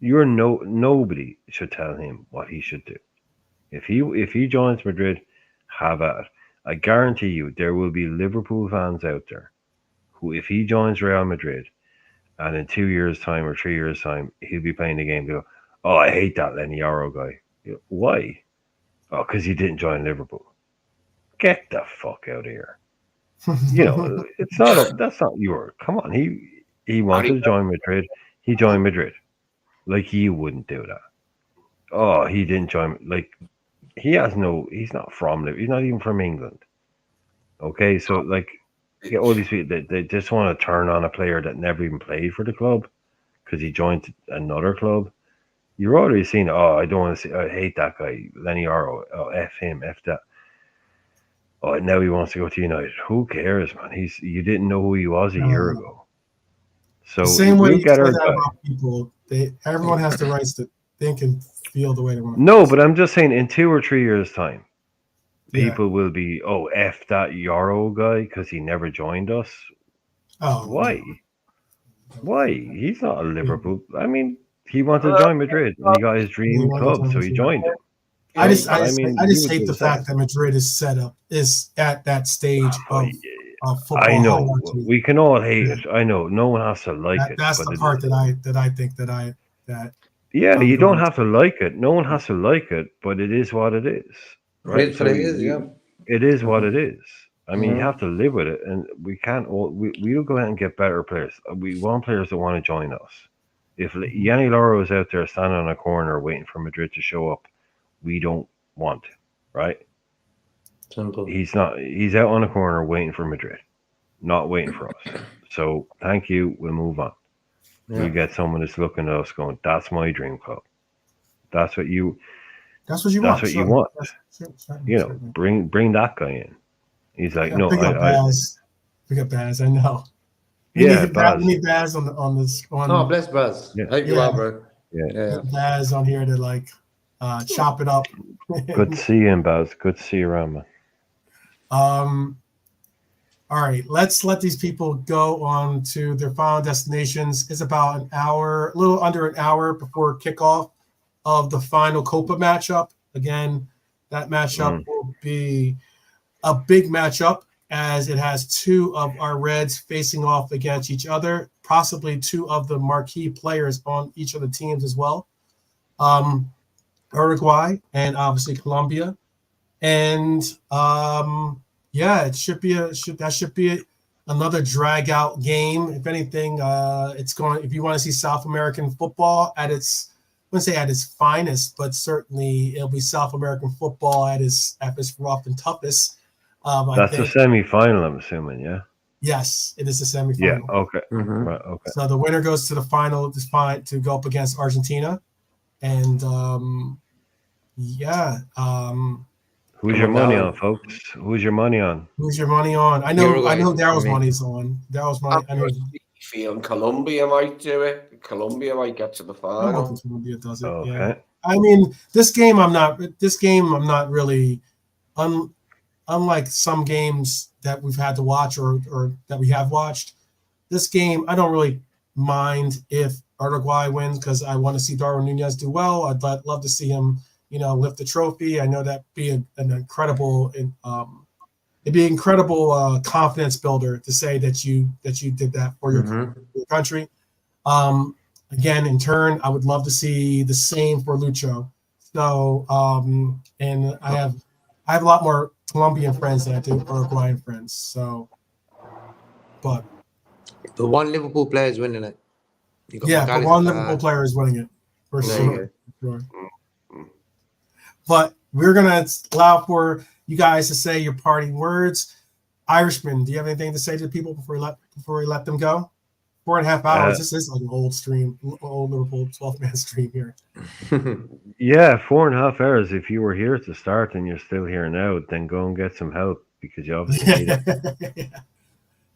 Nobody should tell him what he should do. If he joins Madrid, have at it. I guarantee you there will be Liverpool fans out there who, if he joins Real Madrid, and in 2 years' time or 3 years' time, he'll be playing the game. They go, oh, I hate that Lenny Yoro guy. Why? Oh, because he didn't join Liverpool. Get the fuck out of here. You know, that's not your. Come on, he wanted to join Madrid. He joined Madrid. Like you wouldn't do that. Oh, he didn't join. Like he's not from Liverpool. He's not even from England. Okay, so like. Yeah, all these people, they just want to turn on a player that never even played for the club because he joined another club. You're already seeing, oh, I don't want to see, I hate that guy, Lenny Oro. Oh, F him, F that. Oh, now he wants to go to United. Who cares, man? You didn't know who he was a year ago. So The same way we'll you get say our that guy. about people. Everyone has the rights to think and feel the way they want. No, but I'm just saying, in 2 or 3 years' time, Yeah. people will be, oh, F that Euro guy because he never joined us. Oh, Why? no. Why? He's not a Liverpool. I mean, he wanted to join Madrid and he got his dream club, so he joined it. I just you hate would the do same. fact that Madrid is at that stage of football. I know hierarchy. we can all hate it. I know no one has to like it. That's but the part that I think that yeah, I'm you don't going have to like it. No one has to like it, but it is what it is, right? It is, yeah. It is what it is. I mean, you Mhm. have to live with it, and we can't. We'll go out and get better players. We want players that want to join us. If Yanni Loro is out there standing on a corner waiting for Madrid to show up, we don't want, right? Simple. He's not. He's out on a corner waiting for Madrid, not waiting for us. So thank you. We'll move on. Yeah. We get someone that's looking at us going, "That's my dream club. That's what you. That's what you That's want. what you certainly. want. Certainly, You know, certainly. bring that guy in." He's like, "No, pick up Baz. Pick up Baz. I know. We need Baz on this. Oh, bless Baz. Yeah. Hope you are, bro. Yeah. Baz on here to like chop it up. Good to see you, Baz. Good to see you around, man. All right, let's let these people go on to their final destinations. It's about an hour, a little under an hour before kickoff of the final Copa matchup. Again, that matchup will be a big matchup as it has two of our Reds facing off against each other, possibly two of the marquee players on each of the teams as well. Uruguay and obviously Colombia. And it should be another drag out game. If anything, it's going. If you want to see South American football at its, I wouldn't say at its finest, but certainly it'll be South American football at its rough and toughest. That's a semi-final, I'm assuming, yeah. Yes, it is a semifinal. Yeah. Okay. Mhm. Right. Okay. So the winner goes to the final to go up against Argentina, and who's your money on, folks? Who's your money on? Who's your money on? I know Uruguay, Daryl's for me. money's on. Daryl's money. I know. Feeling Colombia might do it. Colombia might get to the I'm final. hoping Colombia does it. Okay. Yeah. I mean, this game I'm not really unlike some games that we've had to watch or that we have watched. This game I don't really mind if Uruguay wins because I want to see Darwin Nunez do well. I'd love to see him, lift the trophy. I know that'd be an incredible confidence builder to say that you did that for your country. Again, in turn, I would love to see the same for Lucho. So, and I have a lot more Colombian friends than I do Uruguayan friends. So, but The one Liverpool player is winning it. but one Liverpool player is winning it for sure. But we're gonna allow for you guys to say your parting words. Irishman, do you have anything to say to people before we let them go? 4.5 hours. This is like an old Liverpool 12-man stream here. Yeah, 4.5 hours. If you were here at the start and you're still here now, then go and get some help because you obviously need it.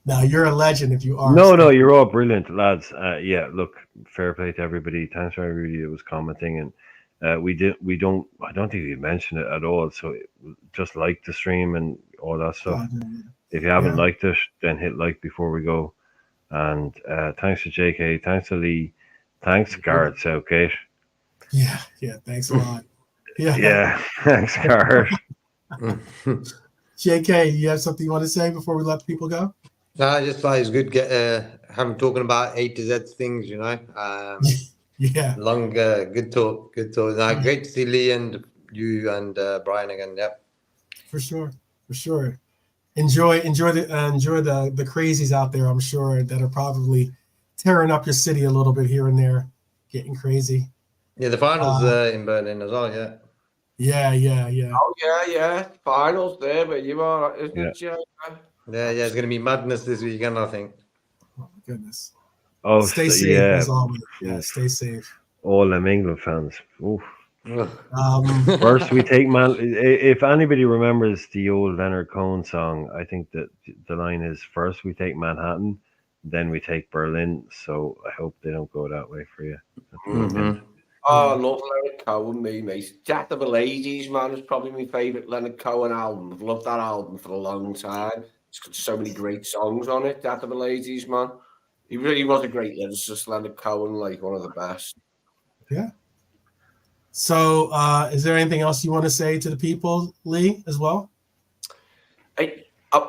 No, you're a legend if you are. No, you're all brilliant, lads. Look, fair play to everybody. Thanks for everybody that was commenting, and I don't think we mentioned it at all. So just like the stream and all that stuff. If you haven't liked it, then hit like before we go. And thanks to JK, thanks to Lee, thanks to Garrett Southgate. Yeah, thanks a lot. Yeah, thanks, Garrett. JK, you have something you want to say before we let people go? No, I just thought it's good having talking about A to Z things, Yeah. Long, good talk. No, great to see Lee and you and Brian again. Yep. For sure. Enjoy the crazies out there. I'm sure that are probably tearing up your city a little bit here and there, getting crazy. Yeah, the finals in Berlin as well. Yeah. Yeah. Oh yeah. Finals there, but you are, isn't it? Yeah. It's gonna be madness this weekend, I think. Oh my goodness. Oh, stay safe as always. Yeah, stay safe. All them England fans. Oof. Um, First, we take man. If anybody remembers the old Leonard Cohen song, I think that the line is first we take Manhattan, then we take Berlin. So I hope they don't go that way for you. Oh, I love Leonard Cohen, me, mate. Death of the Ladies, man, is probably my favourite Leonard Cohen album. I've loved that album for a long time. It's got so many great songs on it, Death of the Ladies, man. He really was a great lyricist, Leonard Cohen, like one of the best. yeah. So, is there anything else you want to say to the people, Lee, as well?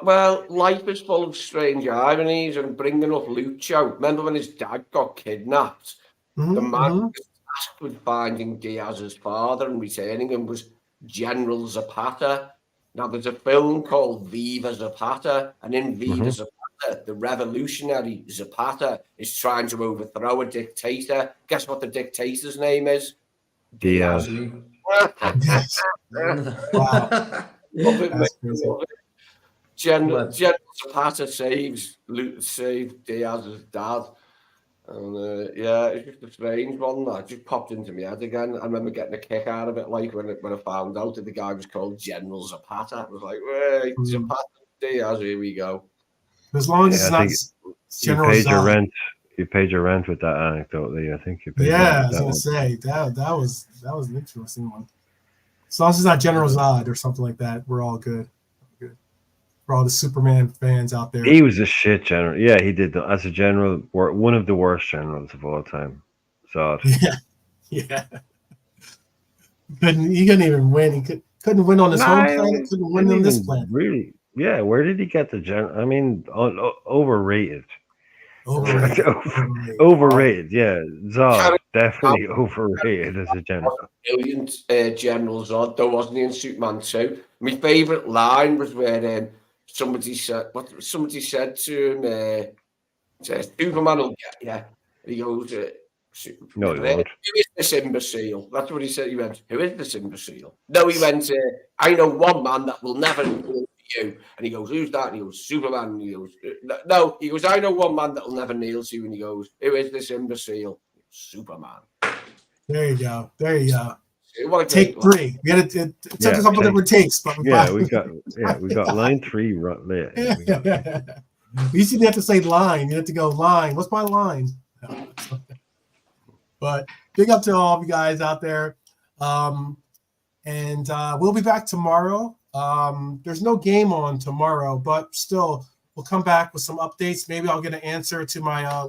Well, life is full of strange ironies and bringing up Lucho. Remember when his dad got kidnapped? The man who was tasked with finding Diaz's father and returning him was General Zapata. Now, there's a film called Viva Zapata, and in Viva Zapata, the revolutionary Zapata is trying to overthrow a dictator. Guess what the dictator's name is? Diaz. Wow. Love it, That's mate. crazy. Love it. General Zapata saved Diaz's dad. And yeah, it's just a strange one that just popped into my head again. I remember getting a kick out of it, like when I found out that the guy was called General Zapata. I was like, "Wait, Zapata Diaz, here we go." As long as Yeah, I it's think not you General paid your Zod. rent. You paid your rent with that anecdote, Lee. I think you paid Yeah, I rent was with gonna that say that was an interesting one. As long as it's not General Zod or something like that, we're all good. For all the Superman fans out there. He was a shit general. Yeah, he did. As a general, one of the worst generals of all time. Zod. Yeah. He couldn't even win. He couldn't win on his home planet. Couldn't win on this planet. Really? Yeah. Where did he get the general? I mean, overrated. Overrated. Yeah, Zod definitely overrated as a general. Brilliant General Zod, though, wasn't he, in Superman 2? My favourite line was where somebody said to him, Superman will get you. And he goes, No, he who won't. is this imbecile? That's what he said. He went, who is this imbecile? No, he went, I know one man that will never kneel to you. And he goes, who's that? And he goes, Superman. And he goes, no. He goes, I know one man that will never kneel to you. And he goes, who is this imbecile? Superman. There you go. There you go. Take 3. We had it took a couple different takes, but we got line 3 right there. You didn't have to say line. You have to go line. What's my line? But big up to all of you guys out there. And we'll be back tomorrow. There's no game on tomorrow, but still, we'll come back with some updates. Maybe I'll get an answer to my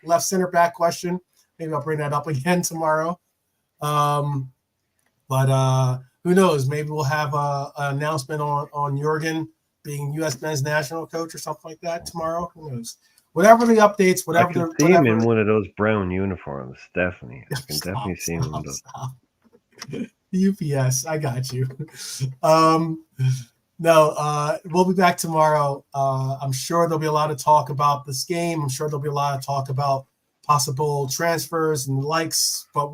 left center back question. Maybe I'll bring that up again tomorrow. But who knows? Maybe we'll have an announcement on Jurgen being U.S. men's national coach or something like that tomorrow. Who knows? Whatever the updates, I can see him in one of those brown uniforms. Definitely, I can definitely see him in those. UPS, I got you. We'll be back tomorrow. I'm sure there'll be a lot of talk about this game. I'm sure there'll be a lot of talk about possible transfers and likes. But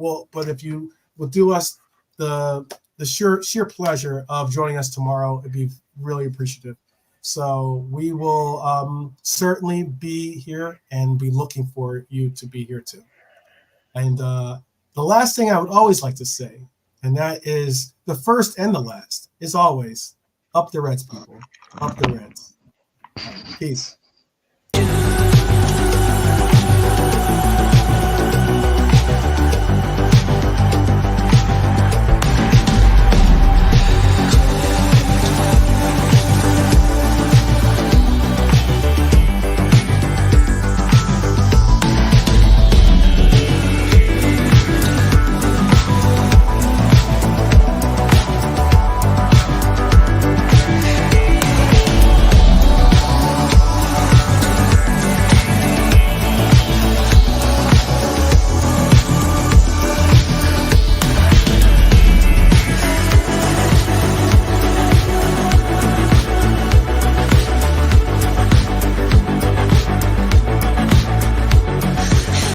if you will do us the sheer pleasure of joining us tomorrow, it'd be really appreciative. So we will certainly be here and be looking for you to be here too. And the last thing I would always like to say, and that is the first and the last, is always up the Reds, people. Up the Reds. Peace.